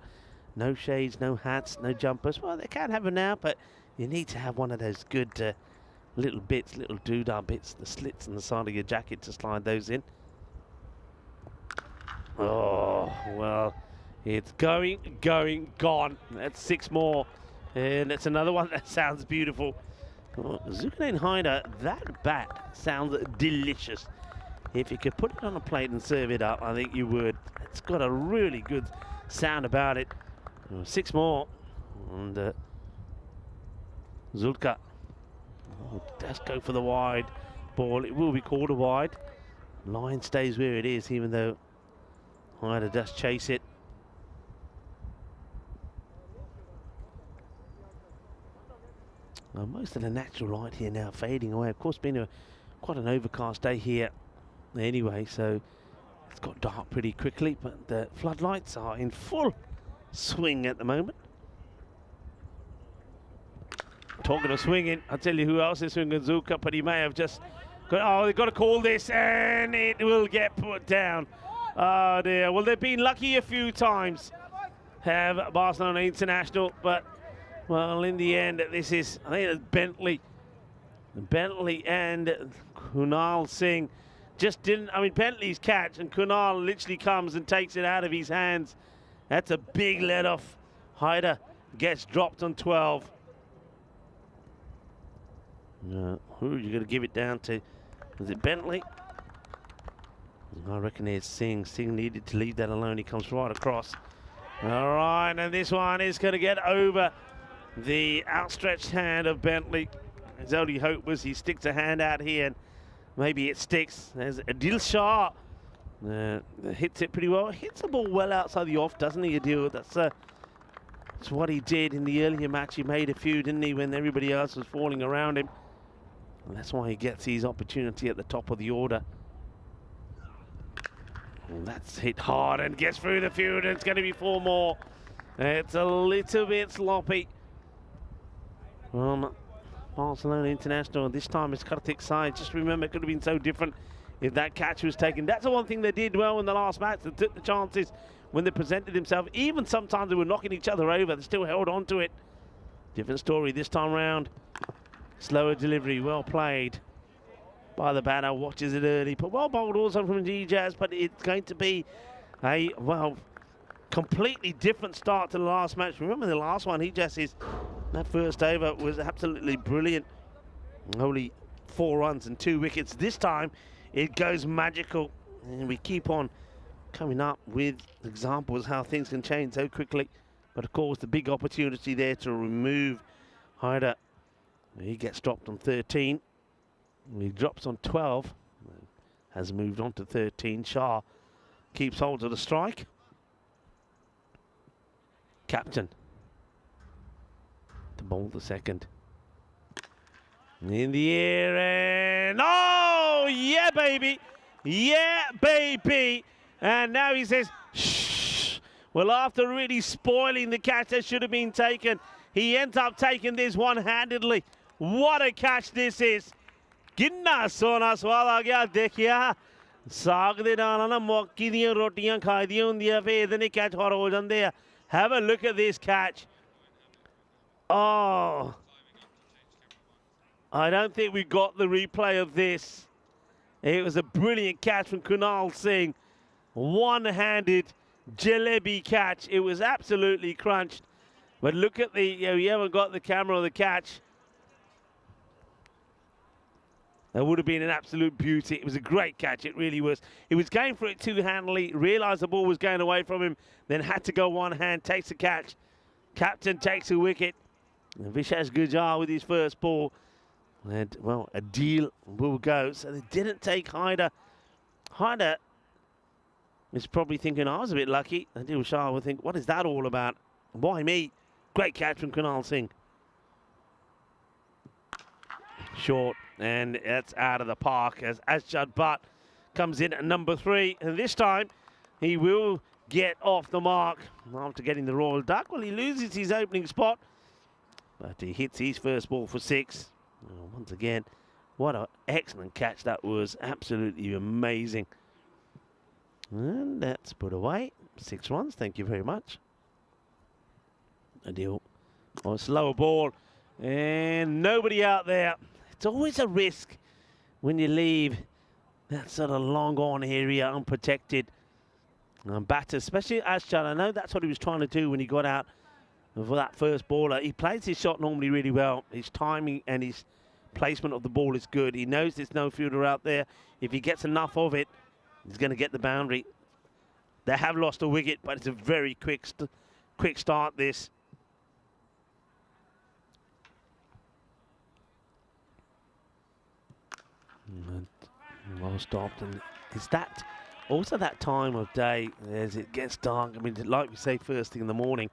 No shades, no hats, no jumpers. Well, they can have them now, but you need to have one of those good little bits, little doodah bits, the slits in the side of your jacket to slide those in. Oh, well, it's going, gone. That's 6 more. And that's another one that sounds beautiful. Oh, Zulkarnain Haider, that bat sounds delicious. If you could put it on a plate and serve it up, I think you would. It's got a really good sound about it. 6 more. And Zulka does go for the wide ball. It will be called a wide. Line stays where it is, even though Haider does chase it. Most of the natural light here now fading away. Of course, been quite an overcast day here anyway, so it's got dark pretty quickly, but the floodlights are in full swing at the moment. Talking of swinging, I'll tell you who else is swinging, Zuka, but he may have just got, oh, they've got to call this, and it will get put down. Oh dear, well, they've been lucky a few times, have Barcelona International, but well, in the end, this is, I think it's Bentley and Kunal Singh just didn't, I mean, Bentley's catch, and Kunal literally comes and takes it out of his hands. That's a big let off. Haider gets dropped on 12. Who are you going to give it down to? Is it Bentley? I reckon it's Singh. Singh needed to leave that alone. He comes right across. All right, and this one is going to get over the outstretched hand of Bentley. His only hope was he sticks a hand out here and maybe it sticks. There's Adil Shah. Hits it pretty well. Hits the ball well outside the off, doesn't he, Adil? That's what he did in the earlier match. He made a few, didn't he, when everybody else was falling around him. And that's why he gets his opportunity at the top of the order. And that's hit hard and gets through the field, and it's going to be 4 more. It's a little bit sloppy. Barcelona International, this time it's Karthik's side. Just remember, it could have been so different if that catch was taken. That's the one thing they did well in the last match. They took the chances when they presented themselves. Even sometimes they were knocking each other over, they still held on to it. Different story this time round. Slower delivery, well played by the batter. Watches it early, but well bowled also from ECS, but it's going to be a, well, completely different start to the last match. Remember the last one, that first over was absolutely brilliant. Only 4 runs and 2 wickets. This time it goes magical, and we keep on coming up with examples how things can change so quickly. But of course the big opportunity there to remove Hyder. He gets dropped on 13. He drops on 12. Has moved on to 13. Shah keeps hold of the strike. Captain to bowl the second. In the air, and oh, yeah, baby. Yeah, baby. And now he says, shh. Well, after really spoiling the catch that should have been taken, he ends up taking this one-handedly. What a catch this is. किन्ना सोना स्वाद आ गया देखिया साग दे नाल ना मक्की दियां रोटियां खाई दियां हुंदियां फे इहदे ने catch और हो जांदे आ. Have a look at this catch. Oh, I don't think we got the replay of this. It was a brilliant catch from Kunal Singh. One-handed jalebi catch. It was absolutely crunched. But look at the, you haven't got the camera of the catch. That would have been an absolute beauty. It was a great catch, it really was. He was going for it two-handedly, realised the ball was going away from him, then had to go one hand, takes the catch. Captain takes a wicket. And Vishesh Gujjar with his first ball. And, well, a deal will go. So they didn't take Hyder. Hyder is probably thinking, I was a bit lucky. Adil Shah will think, what is that all about? Why me? Great catch from Kunal Singh. Short, and that's out of the park as Ashjad Butt comes in at number 3. And this time, he will get off the mark after getting the Royal Duck. Well, he loses his opening spot, but he hits his first ball for 6. Oh, once again, what an excellent catch that was. Absolutely amazing. And that's put away. 6 runs, thank you very much. Adil. Oh, slower ball, and nobody out there. It's always a risk when you leave that sort of long on area unprotected. And batters, especially Ashjad, I know that's what he was trying to do when he got out for that first baller. He plays his shot normally really well. His timing and his placement of the ball is good. He knows there's no fielder out there. If he gets enough of it, he's going to get the boundary. They have lost a wicket, but it's a very quick start, this. Well stopped, and is that also that time of day as it gets dark? I mean, like we say, first thing in the morning,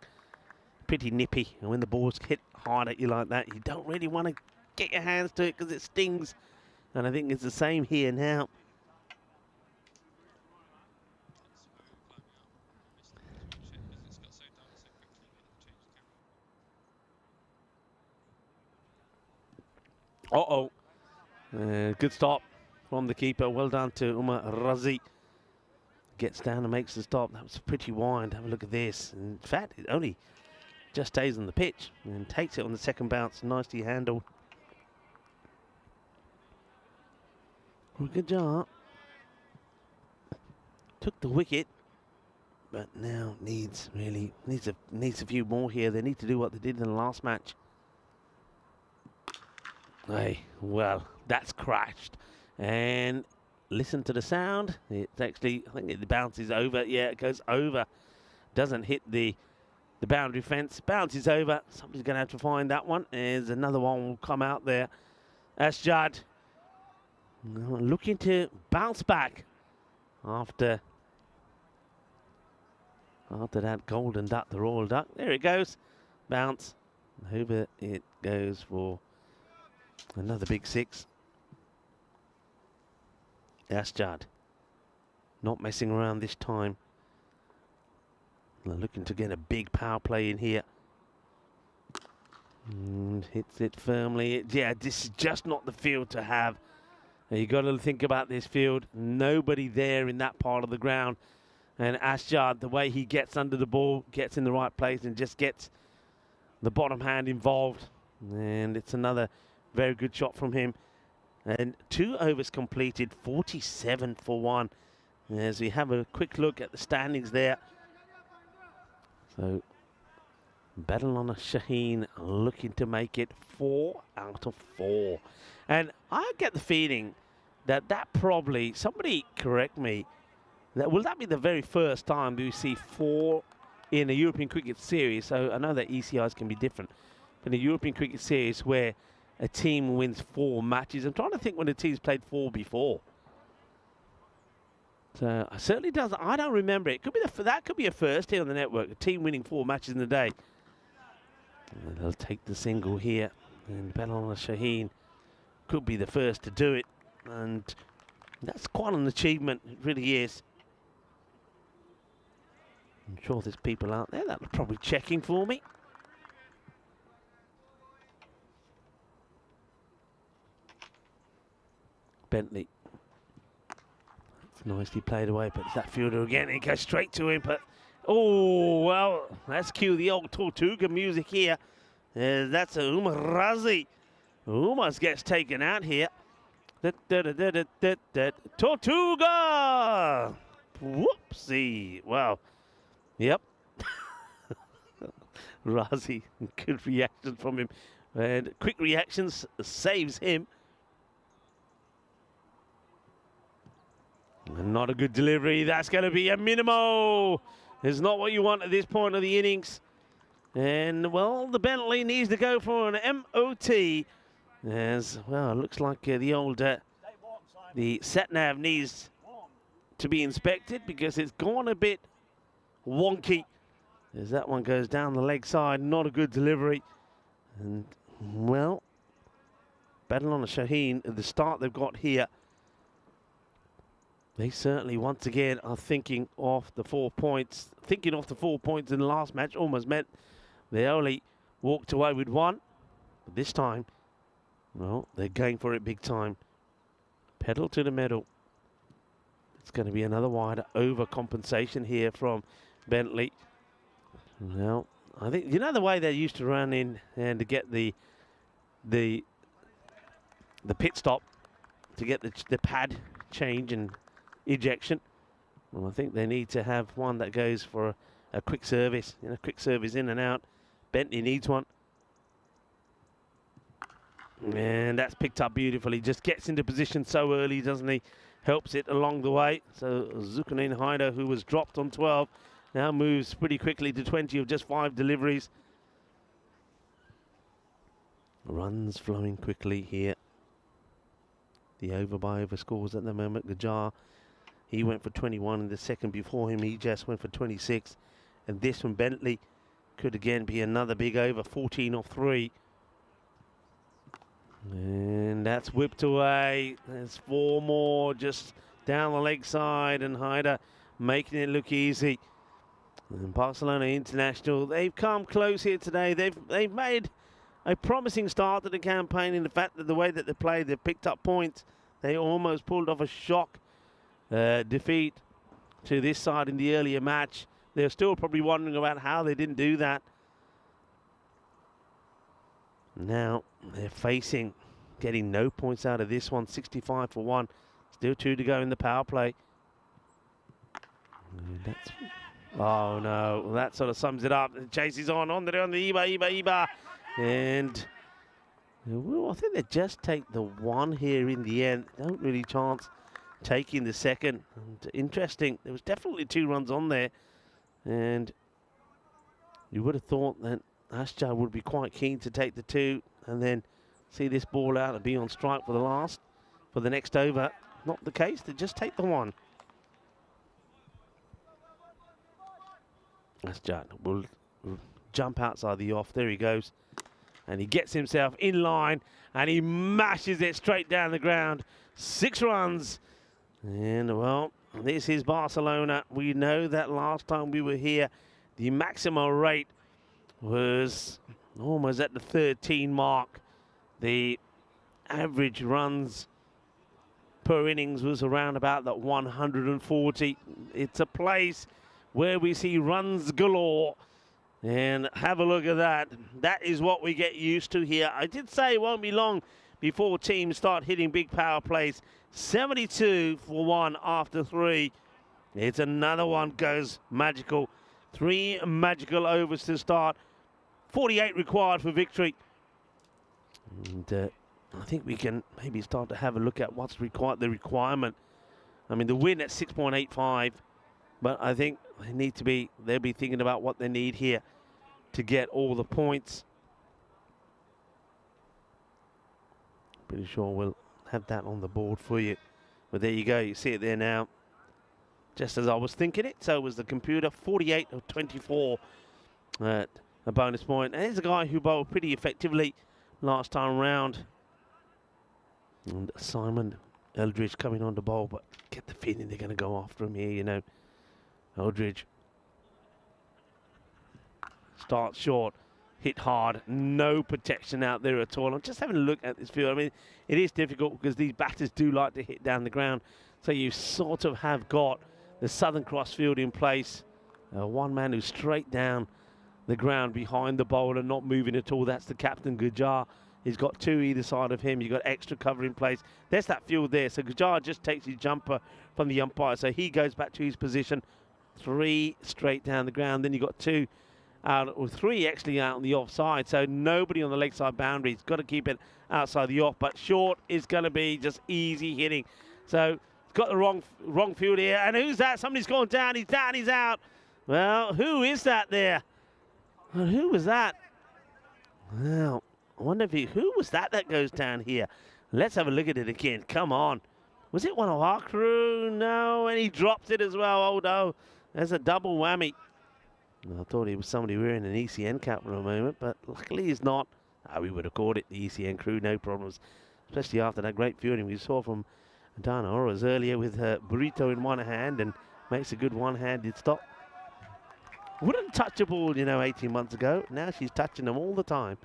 pretty nippy, and when the balls hit hard at you like that, you don't really want to get your hands to it because it stings. And I think it's the same here now. Uh-oh. Good stop from the keeper. Well done to Umar Razi. Gets down and makes the stop. That was pretty wide. Have a look at this. In fact, it only just stays on the pitch and takes it on the second bounce. Nicely handled. Good job. Took the wicket, but now needs a few more here. They need to do what they did in the last match. Hey, well, that's crashed. And listen to the sound. It's actually, I think it bounces over. Yeah, it goes over. Doesn't hit the boundary fence. Bounces over. Somebody's going to have to find that one. There's another one will come out there. Ashjad looking to bounce back after that golden duck, the Royal Duck. There it goes. Bounce. Over it goes for another big 6. Ashjad not messing around this time. They're looking to get a big power play in here. Hits it firmly. Yeah, this is just not the field to have You got to think about this field. Nobody there in that part of the ground. And Ashjad, the way he gets under the ball, gets in the right place and just gets the bottom hand involved. And it's another very good shot from him. And 2 overs completed, 47 for 1. As we have a quick look at the standings there. So, Badalona Shaheen looking to make it 4 out of 4. And I get the feeling that probably, somebody correct me, will that be the very first time we see 4 in a European Cricket Series? So I know that ECIs can be different. But in a European Cricket Series where a team wins 4 matches, I'm trying to think when a team's played 4 before. So it certainly does. I don't remember it. Could be that could be a first here on the network. A team winning 4 matches in a day. And they'll take the single here, and Badalona Shaheen could be the first to do it, and that's quite an achievement. It really is. I'm sure there's people out there that are probably checking for me. Bentley. It's nicely played away, but it's that fielder again. It goes straight to him, but oh, well, let's cue the old Tortuga music here. That's a Umar Razi. Umar gets taken out here. Tortuga! Whoopsie. Wow. Yep. Razi, good reaction from him. And quick reactions saves him. And not a good delivery. That's going to be a minimo. It's not what you want at this point of the innings. And, well, the Bentley needs to go for an MOT. As, well, it looks like the sat-nav needs to be inspected because it's gone a bit wonky. As that one goes down the leg side, not a good delivery. And, well, Badalona Shaheen, at the start they've got here, they certainly, once again, are thinking off the 4 points. Thinking off the 4 points in the last match almost meant they only walked away with 1. But this time, well, they're going for it big time. Pedal to the metal. It's going to be another wider overcompensation here from Bentley. Now, I think, you know the way they used to run in and to get the pit stop, to get the pad change and ejection. Well, I think they need to have one that goes for a quick service, quick service in and out. Bentley needs one. And that's picked up beautifully. Just gets into position so early, doesn't he? Helps it along the way. So Zulkarnain Haider, who was dropped on 12, now moves pretty quickly to 20 of just 5 deliveries. Runs flowing quickly here. The over scores at the moment. Gajar, he went for 21 in the second. Before him, he just went for 26. And this from Bentley could again be another big over, 14 off 3. And that's whipped away. There's 4 more just down the leg side, and Haider making it look easy. And Barcelona International, they've come close here today. They've made a promising start to the campaign in the fact that the way that they played, they've picked up points. They almost pulled off a shock defeat to this side in the earlier match. They're still probably wondering about how they didn't do that. Now they're facing getting no points out of this one, 65 for 1. Still 2 to go in the power play. Oh no, well, that sort of sums it up. Chase is on the Iba. And well, I think they just take the 1 here in the end. Don't really chance taking the second. And interesting, there was definitely 2 runs on there. And you would have thought that Ashjar would be quite keen to take the 2 and then see this ball out and be on strike for the next over. Not the case, they just take the 1. Ashjar will jump outside the off. There he goes. And he gets himself in line and he mashes it straight down the ground. 6 runs. And well, this is Barcelona. We know that last time we were here, the maximum rate was almost at the 13 mark. The average runs per innings was around about that 140. It's a place where we see runs galore. And have a look at that. That is what we get used to here. I did say it won't be long before teams start hitting big power plays. 72 for 1 after 3. It's another one goes magical. 3 magical overs to start. 48 required for victory. And I think we can maybe start to have a look at what's required. The requirement. I mean, the win at 6.85. But I think they need to be. They'll be thinking about what they need here to get all the points. Pretty sure we'll have that on the board for you. But there you go. You see it there now. Just as I was thinking it, so was the computer. 48 of 24 at a bonus point. And here's a guy who bowled pretty effectively last time round. And Simon Eldridge coming on the bowl, but get the feeling they're going to go after him here, you know. Eldridge starts short, hit hard, no protection out there at all. I'm just having a look at this field. I mean, it is difficult because these batters do like to hit down the ground. So you sort of have got the Southern Cross field in place. One man who's straight down the ground behind the bowler, not moving at all. That's the captain, Gujar. He's got 2 either side of him. You've got extra cover in place. There's that field there. So Gujar just takes his jumper from the umpire. So he goes back to his position. 3 straight down the ground. Then you've got 2 out, or 3 actually out on the offside. So nobody on the leg side boundary. He's got to keep it outside the off. But short is going to be just easy hitting. So got the wrong field here. And who's that? Somebody's gone down. He's down. He's out. Well, who is that there? Well, who was that? Well, I wonder if who was that goes down here? Let's have a look at it again. Come on. Was it one of our crew? No, and he dropped it as well. Oh, no. There's a double whammy. I thought he was somebody wearing an ECN cap for a moment, but luckily he's not. We would have caught it, the ECN crew, no problems. Especially after that great fielding we saw from Dana Oroz earlier with her burrito in one hand and makes a good one-handed stop. Wouldn't touch a ball, you know, 18 months ago. Now she's touching them all the time.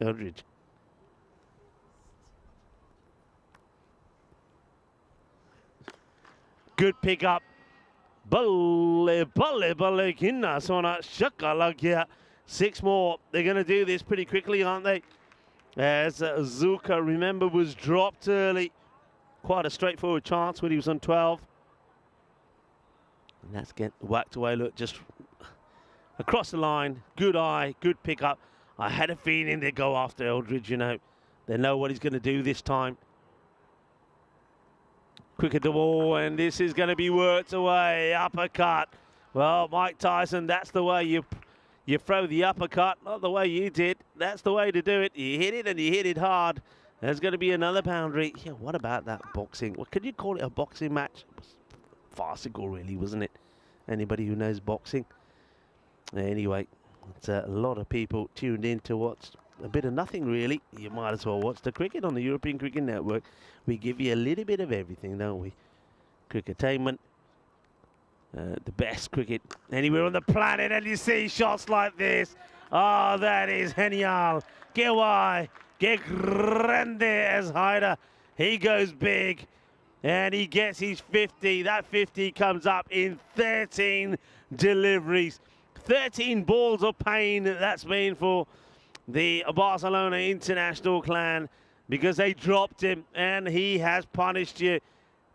Eldridge. Good pick up. Balle, balle, balle, kinna, sona, shakalagia. 6 more. They're going to do this pretty quickly, aren't they? As Zuka, remember, was dropped early. Quite a straightforward chance when he was on 12. And that's getting whacked away. Look, just across the line. Good eye, good pick up. I had a feeling they'd go after Eldridge, you know. They know what he's going to do this time. Quick at the ball, and this is going to be worked away. Uppercut. Well, Mike Tyson, that's the way you throw the uppercut, not the way you did. That's the way to do it. You hit it, and you hit it hard. There's going to be another boundary. Yeah, what about that boxing? What could you call it, a boxing match? It was farcical, really, wasn't it? Anybody who knows boxing? Anyway, it's a lot of people tuned in to watch a bit of nothing, really. You might as well watch the cricket on the European Cricket Network. We give you a little bit of everything, don't we? Cricketainment. The best cricket anywhere on the planet, and you see shots like this. Oh, that is genial. Que guay. Que grande as Hyder. He goes big, and he gets his 50. That 50 comes up in 13 deliveries. 13 balls of pain that's been for the Barcelona international clan, because they dropped him, and he has punished you.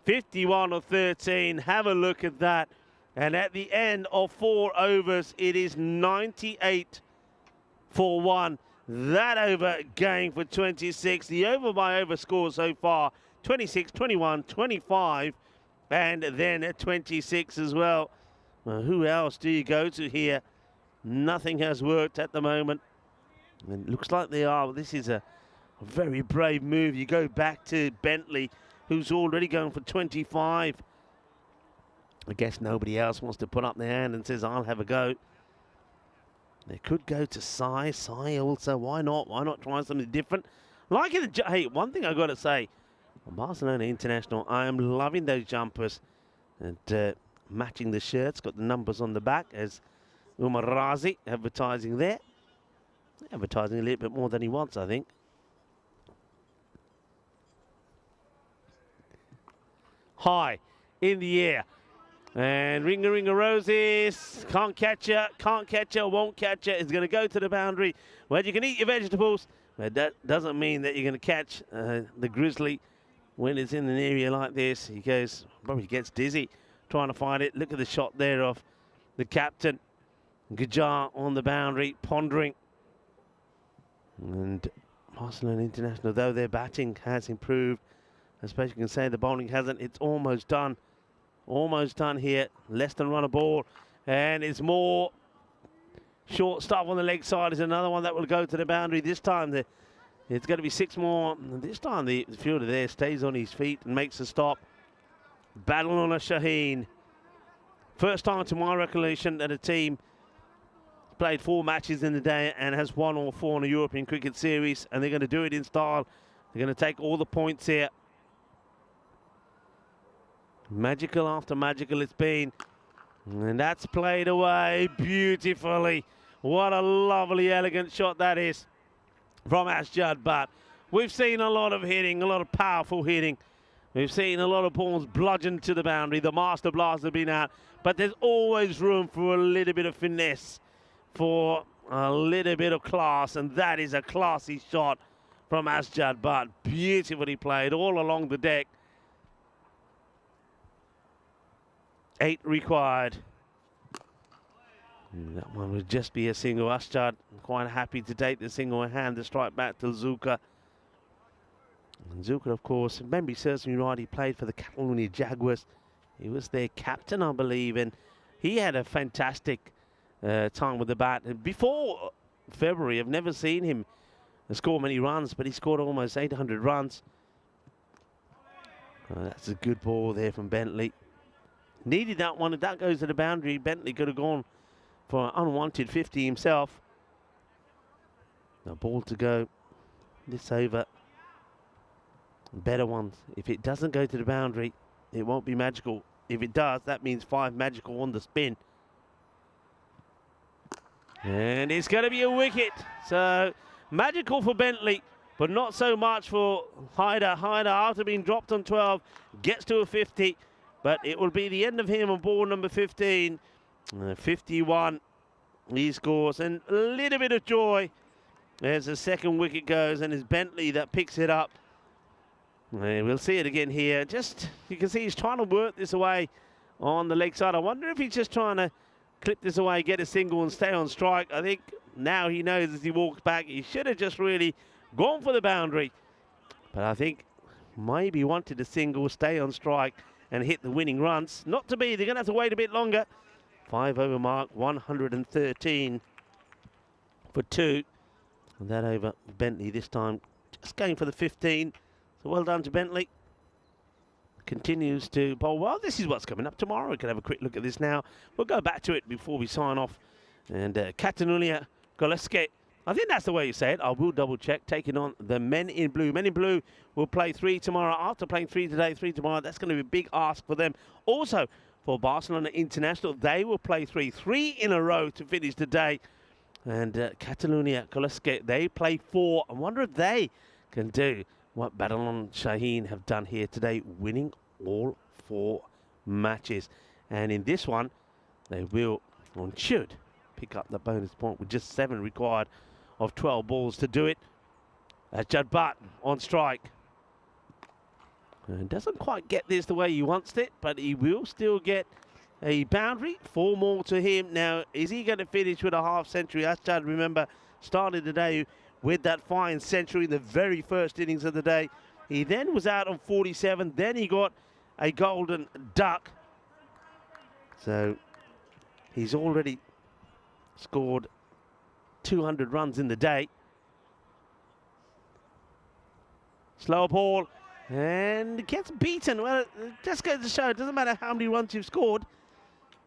51 of 13. Have a look at that. And at the end of 4 overs, it is 98 for 1. That over going for 26. The over by over score so far, 26, 21, 25, and then 26 as well. Well, who else do you go to here? Nothing has worked at the moment. And it looks like they are. This is a very brave move. You go back to Bentley, who's already going for 25. I guess nobody else wants to put up their hand and says, I'll have a go. They could go to Sai. Sai also, why not? Why not try something different? Like it. Hey, one thing I got to say, Barcelona International, I am loving those jumpers. And matching the shirts, got the numbers on the back as Umar Razi advertising there. Advertising a little bit more than he wants, I think. high in the air. And Ringa Ringa Roses, can't catch her, won't catch her. It's going to go to the boundary. Well, you can eat your vegetables, but that doesn't mean that you're going to catch the grizzly when it's in an area like this. He goes, probably gets dizzy trying to find it. Look at the shot there of the captain, Gajar, on the boundary, pondering. And Barcelona International, though their batting has improved, I suppose you can say the bowling hasn't. It's almost done. Almost done here. Less than run a ball. And it's more short stuff on the leg side. Is another one that will go to the boundary. This time it's going to be 6 more. And this time the fielder there stays on his feet and makes a stop. Battle on a Shaheen. First time to my recollection that a team played 4 matches in the day and has won all 4 in a European cricket series. And they're going to do it in style. They're going to take all the points here. Magical after magical it's been. And that's played away beautifully. What a lovely, elegant shot that is from Asjad Butt. We've seen a lot of hitting, a lot of powerful hitting. We've seen a lot of balls bludgeoned to the boundary. The master blast have been out. But there's always room for a little bit of finesse, for a little bit of class. And that is a classy shot from Asjad Butt. Beautifully played all along the deck. 8 required. And that one would just be a single. Asjad quite happy to take the single and hand the strike back to Zuka. And Zuka, of course, if memory serves me right, he played for the Catalonia Jaguars. He was their captain, I believe, and he had a fantastic time with the bat. And before February, I've never seen him score many runs, but he scored almost 800 runs. That's a good ball there from Bentley. Needed that one. If that goes to the boundary, Bentley could have gone for an unwanted 50 himself. A ball to go this over. Better ones. If it doesn't go to the boundary, it won't be magical. If it does, that means 5 magical on the spin. And it's going to be a wicket. So magical for Bentley, but not so much for Haider. Haider, after being dropped on 12, gets to a 50. But it will be the end of him on ball number 15. 51 he scores. And a little bit of joy as the second wicket goes. And it's Bentley that picks it up. And we'll see it again here. Just, you can see he's trying to work this away on the leg side. I wonder if he's just trying to clip this away, get a single and stay on strike. I think now he knows as he walks back, he should have just really gone for the boundary. But I think maybe wanted a single, stay on strike, and hit the winning runs. Not to be. They're going to have to wait a bit longer. 5 over mark, 113 for 2. And that over Bentley this time, just going for the 15. So well done to Bentley. Continues to bowl well. This is what's coming up tomorrow. We can have a quick look at this now. We'll go back to it before we sign off. And Catalonia Goleske, I think that's the way you say it. I will double check. Taking on the Men in Blue. Men in Blue will play 3 tomorrow. After playing 3 today, 3 tomorrow. That's going to be a big ask for them. Also, for Barcelona International, they will play 3 in a row to finish the day. And Catalonia Goleske, they play 4. I wonder if they can do what Badalon Shaheen have done here today, winning all 4 matches. And in this one, they will, or should, pick up the bonus point with just 7 required of 12 balls to do it. Judd Butt on strike. And doesn't quite get this the way he wants it, but he will still get a boundary. 4 more to him. Now, is he going to finish with a half century? Asjad, remember, started the day with that fine century in the very first innings of the day. He then was out on 47. Then he got a golden duck. So he's already scored 200 runs in the day. Slow ball and gets beaten. Well, it just goes to show it doesn't matter how many runs you've scored.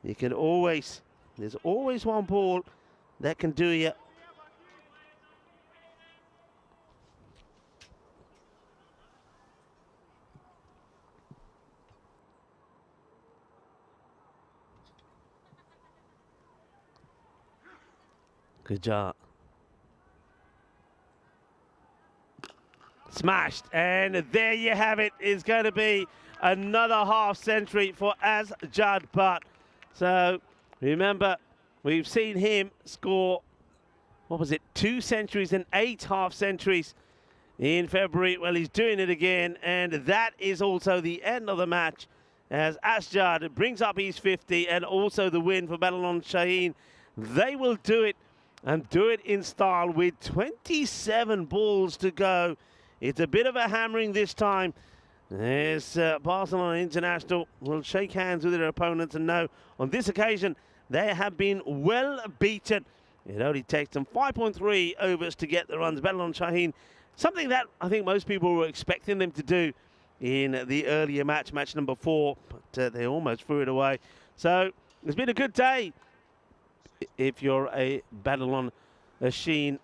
You can always, there's always one ball that can do you. Good job. smashed. And there you have it. It's going to be another half century for Asjad Butt. So remember, we've seen him score, what was it, 2 centuries and 8 half centuries in February. Well, he's doing it again, and that is also the end of the match as Asjad brings up his 50 and also the win for Babylon Shaheen. They will do it and do it in style with 27 balls to go. It's a bit of a hammering this time. As Barcelona International will shake hands with their opponents and know on this occasion they have been well beaten. It only takes them 5.3 overs to get the runs. Babylon Shaheen, something that I think most people were expecting them to do in the earlier match number 4, but they almost threw it away. So it's been a good day if you're a Babylon Shaheen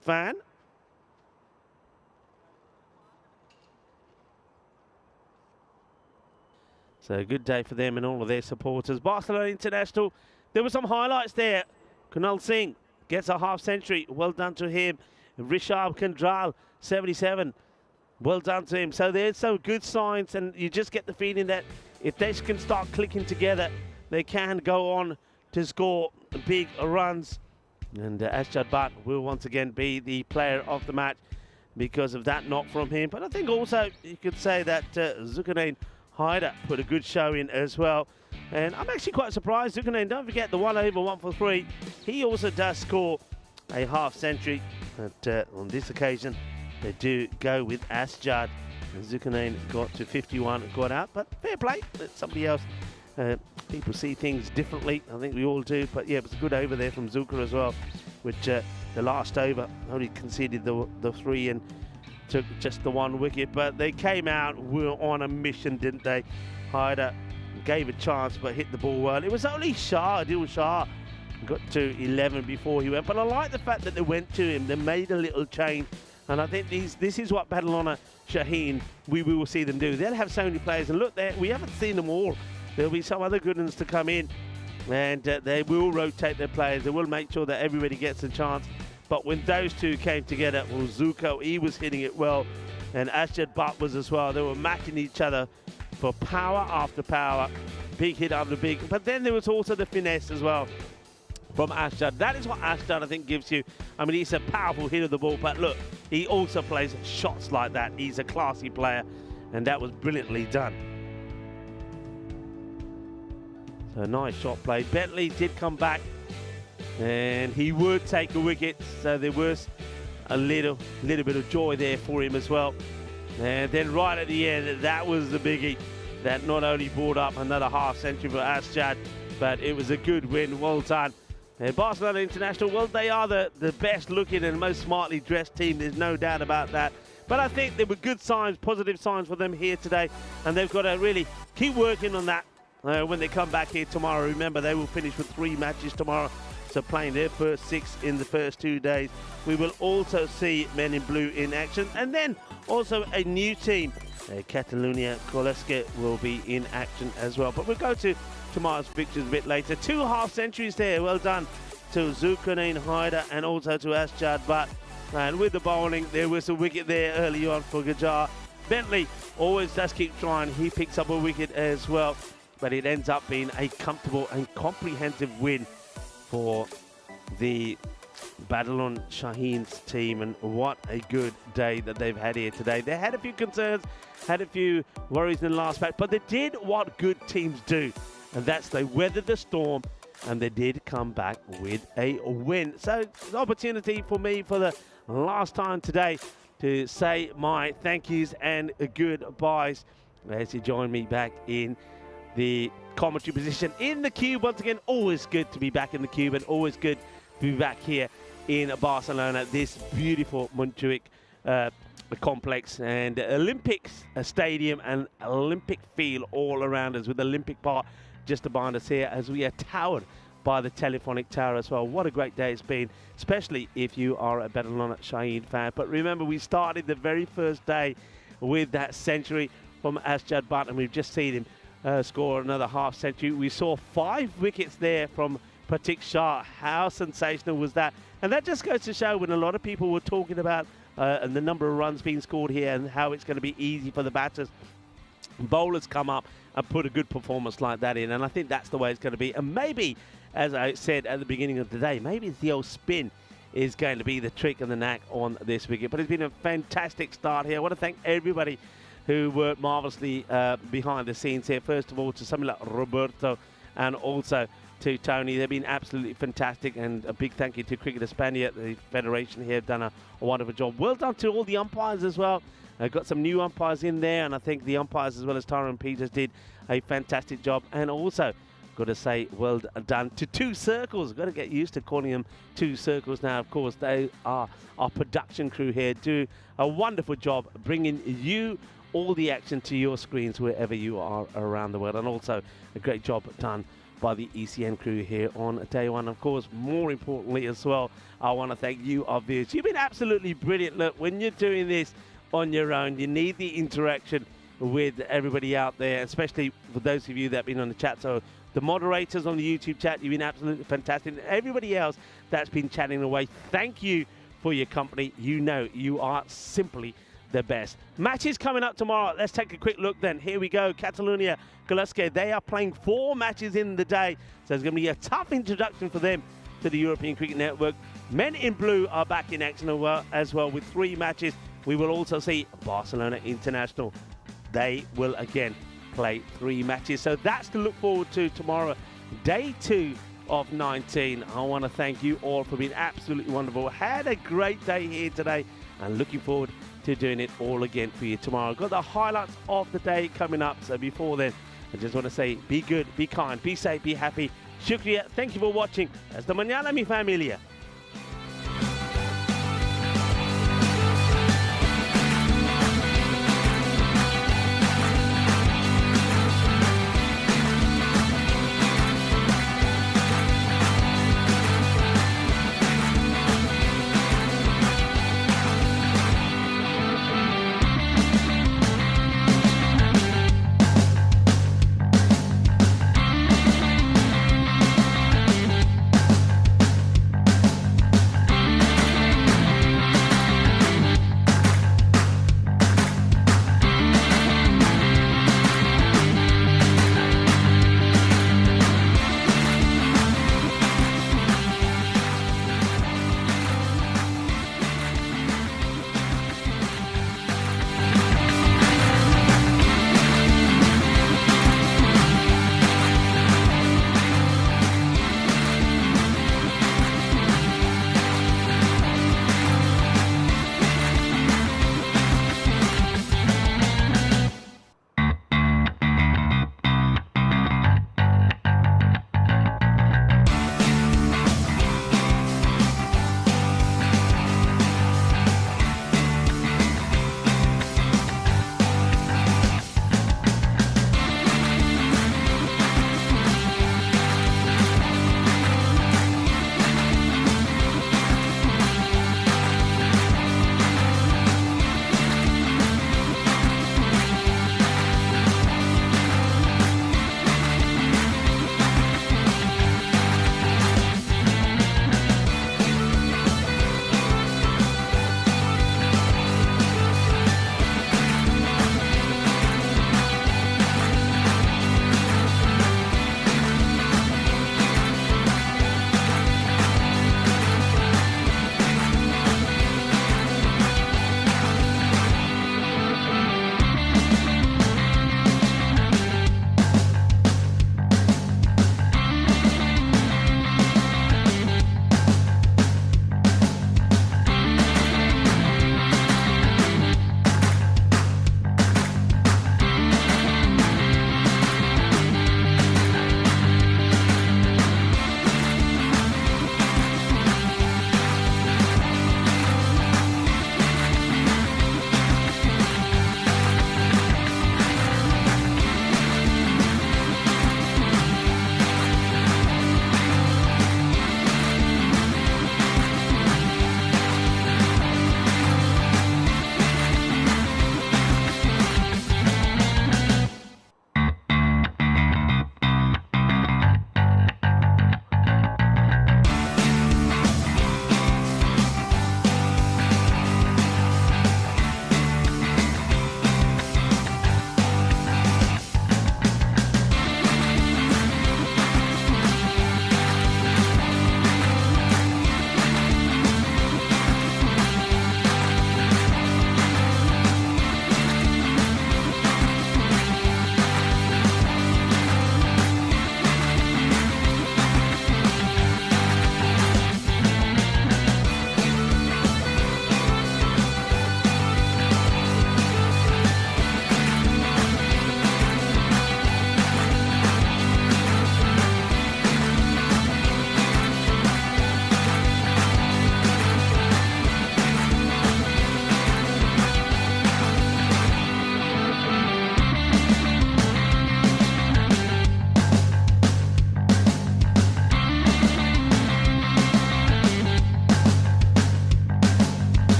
fan. So a good day for them and all of their supporters. Barcelona International, there were some highlights there. Kunal Singh gets a half century. Well done to him. Rishabh Kandral, 77. Well done to him. So there's some good signs, and you just get the feeling that if they can start clicking together, they can go on to score big runs. And Asjad Butt will once again be the player of the match because of that knock from him. But I think also you could say that Zulkarnain Haider put a good show in as well. And I'm actually quite surprised. Zulkarnain, don't forget the 1 over 1 for 3. He also does score a half century. But on this occasion, they do go with Asjad. Zulkarnain got to 51 and got out. But fair play. Somebody else. People see things differently. I think we all do. But yeah, it was a good over there from Zulka as well. Which the last over only conceded the 3 and took just the 1 wicket, but they came out, were on a mission, didn't they? Haider gave a chance, but hit the ball well. It was only Shah, Adil Shah, got to 11 before he went, but I like the fact that they went to him. They made a little change, and I think this is what Babylon Shaheen, we will see them do. They'll have so many players, and look, there we haven't seen them all. There'll be some other good ones to come in, and they will rotate their players. They will make sure that everybody gets a chance. But when those two came together, well, Zuko, he was hitting it well, and Asjad Butt was as well. They were matching each other for power after power, big hit after big. But then there was also the finesse as well from Asjad. That is what Asjad, I think, gives you. I mean, he's a powerful hit of the ball, but look, he also plays shots like that. He's a classy player, and that was brilliantly done. So nice shot play. Bentley did come back, and he would take a wicket, so there was a little bit of joy there for him as well. And then right at the end, that was the biggie that not only brought up another half century for Asjad, but it was a good win. Well done. And Barcelona International, well, they are the best looking and most smartly dressed team, there's no doubt about that. But I think there were good signs, positive signs for them here today, and they've got to really keep working on that when they come back here tomorrow. Remember, they will finish with 3 matches tomorrow. So playing their first 6 in the first 2 days. We will also see Men in Blue in action, and then also a new team, Catalunya Koleske, will be in action as well. But we'll go to tomorrow's pictures a bit later. 2 half centuries there, well done to Zulkarnain Haider and also to Asjad Butt. And with the bowling, there was a wicket there early on for Gajar. Bentley always does keep trying. He picks up a wicket as well, but it ends up being a comfortable and comprehensive win for the Babylon Shaheen's team, and what a good day that they've had here today. They had a few concerns, had a few worries in the last match, but they did what good teams do, and that's they weathered the storm, and they did come back with a win. So it's an opportunity for me for the last time today to say my thank yous and goodbyes as you join me back in the commentary position in the cube once again. Always good to be back in the cube, and always good to be back here in Barcelona, this beautiful Montjuic complex and Olympics stadium and Olympic feel all around us, with Olympic Park just behind us here as we are towered by the telephonic tower as well. What a great day it's been, especially if you are a Babylon Shaheen fan. But remember, we started the very first day with that century from Asjad Butt, and we've just seen him score another half century. We saw 5 wickets there from Pratik Shah. How sensational was that? And that just goes to show, when a lot of people were talking about and the number of runs being scored here and how it's going to be easy for the batters. Bowlers come up and put a good performance like that in, and I think that's the way it's going to be. And maybe, as I said at the beginning of the day, maybe it's the old spin is going to be the trick and the knack on this wicket. But it's been a fantastic start here. I want to thank everybody who worked marvellously behind the scenes here. First of all, to somebody like Roberto, and also to Tony. They've been absolutely fantastic, and a big thank you to Cricket Hispania, the Federation here, have done a wonderful job. Well done to all the umpires as well. Got some new umpires in there, and I think the umpires as well as Tyrone Peters did a fantastic job. And also, got to say, well done to Two Circles. Got to get used to calling them Two Circles now. Of course, they are our production crew here, do a wonderful job bringing you all the action to your screens wherever you are around the world. And also, a great job done by the ECN crew here on day one. Of course, more importantly as well, I want to thank you, our viewers. You've been absolutely brilliant. Look, when you're doing this on your own, you need the interaction with everybody out there, especially for those of you that have been on the chat. So the moderators on the YouTube chat, you've been absolutely fantastic. And everybody else that's been chatting away, thank you for your company. You know you are simply the best. Matches coming up tomorrow. Let's take a quick look then. Here we go. Catalonia, Goluske, they are playing 4 matches in the day. So it's going to be a tough introduction for them to the European Cricket Network. Men in Blue are back in action as well with 3 matches. We will also see Barcelona International. They will again play 3 matches. So that's to look forward to tomorrow, day 2 of 19. I want to thank you all for being absolutely wonderful. Had a great day here today, and looking forward to doing it all again for you tomorrow. Got the highlights of the day coming up. So before then, I just want to say, be good, be kind, be safe, be happy. Shukriya, thank you for watching. Hasta mañana, mi familia.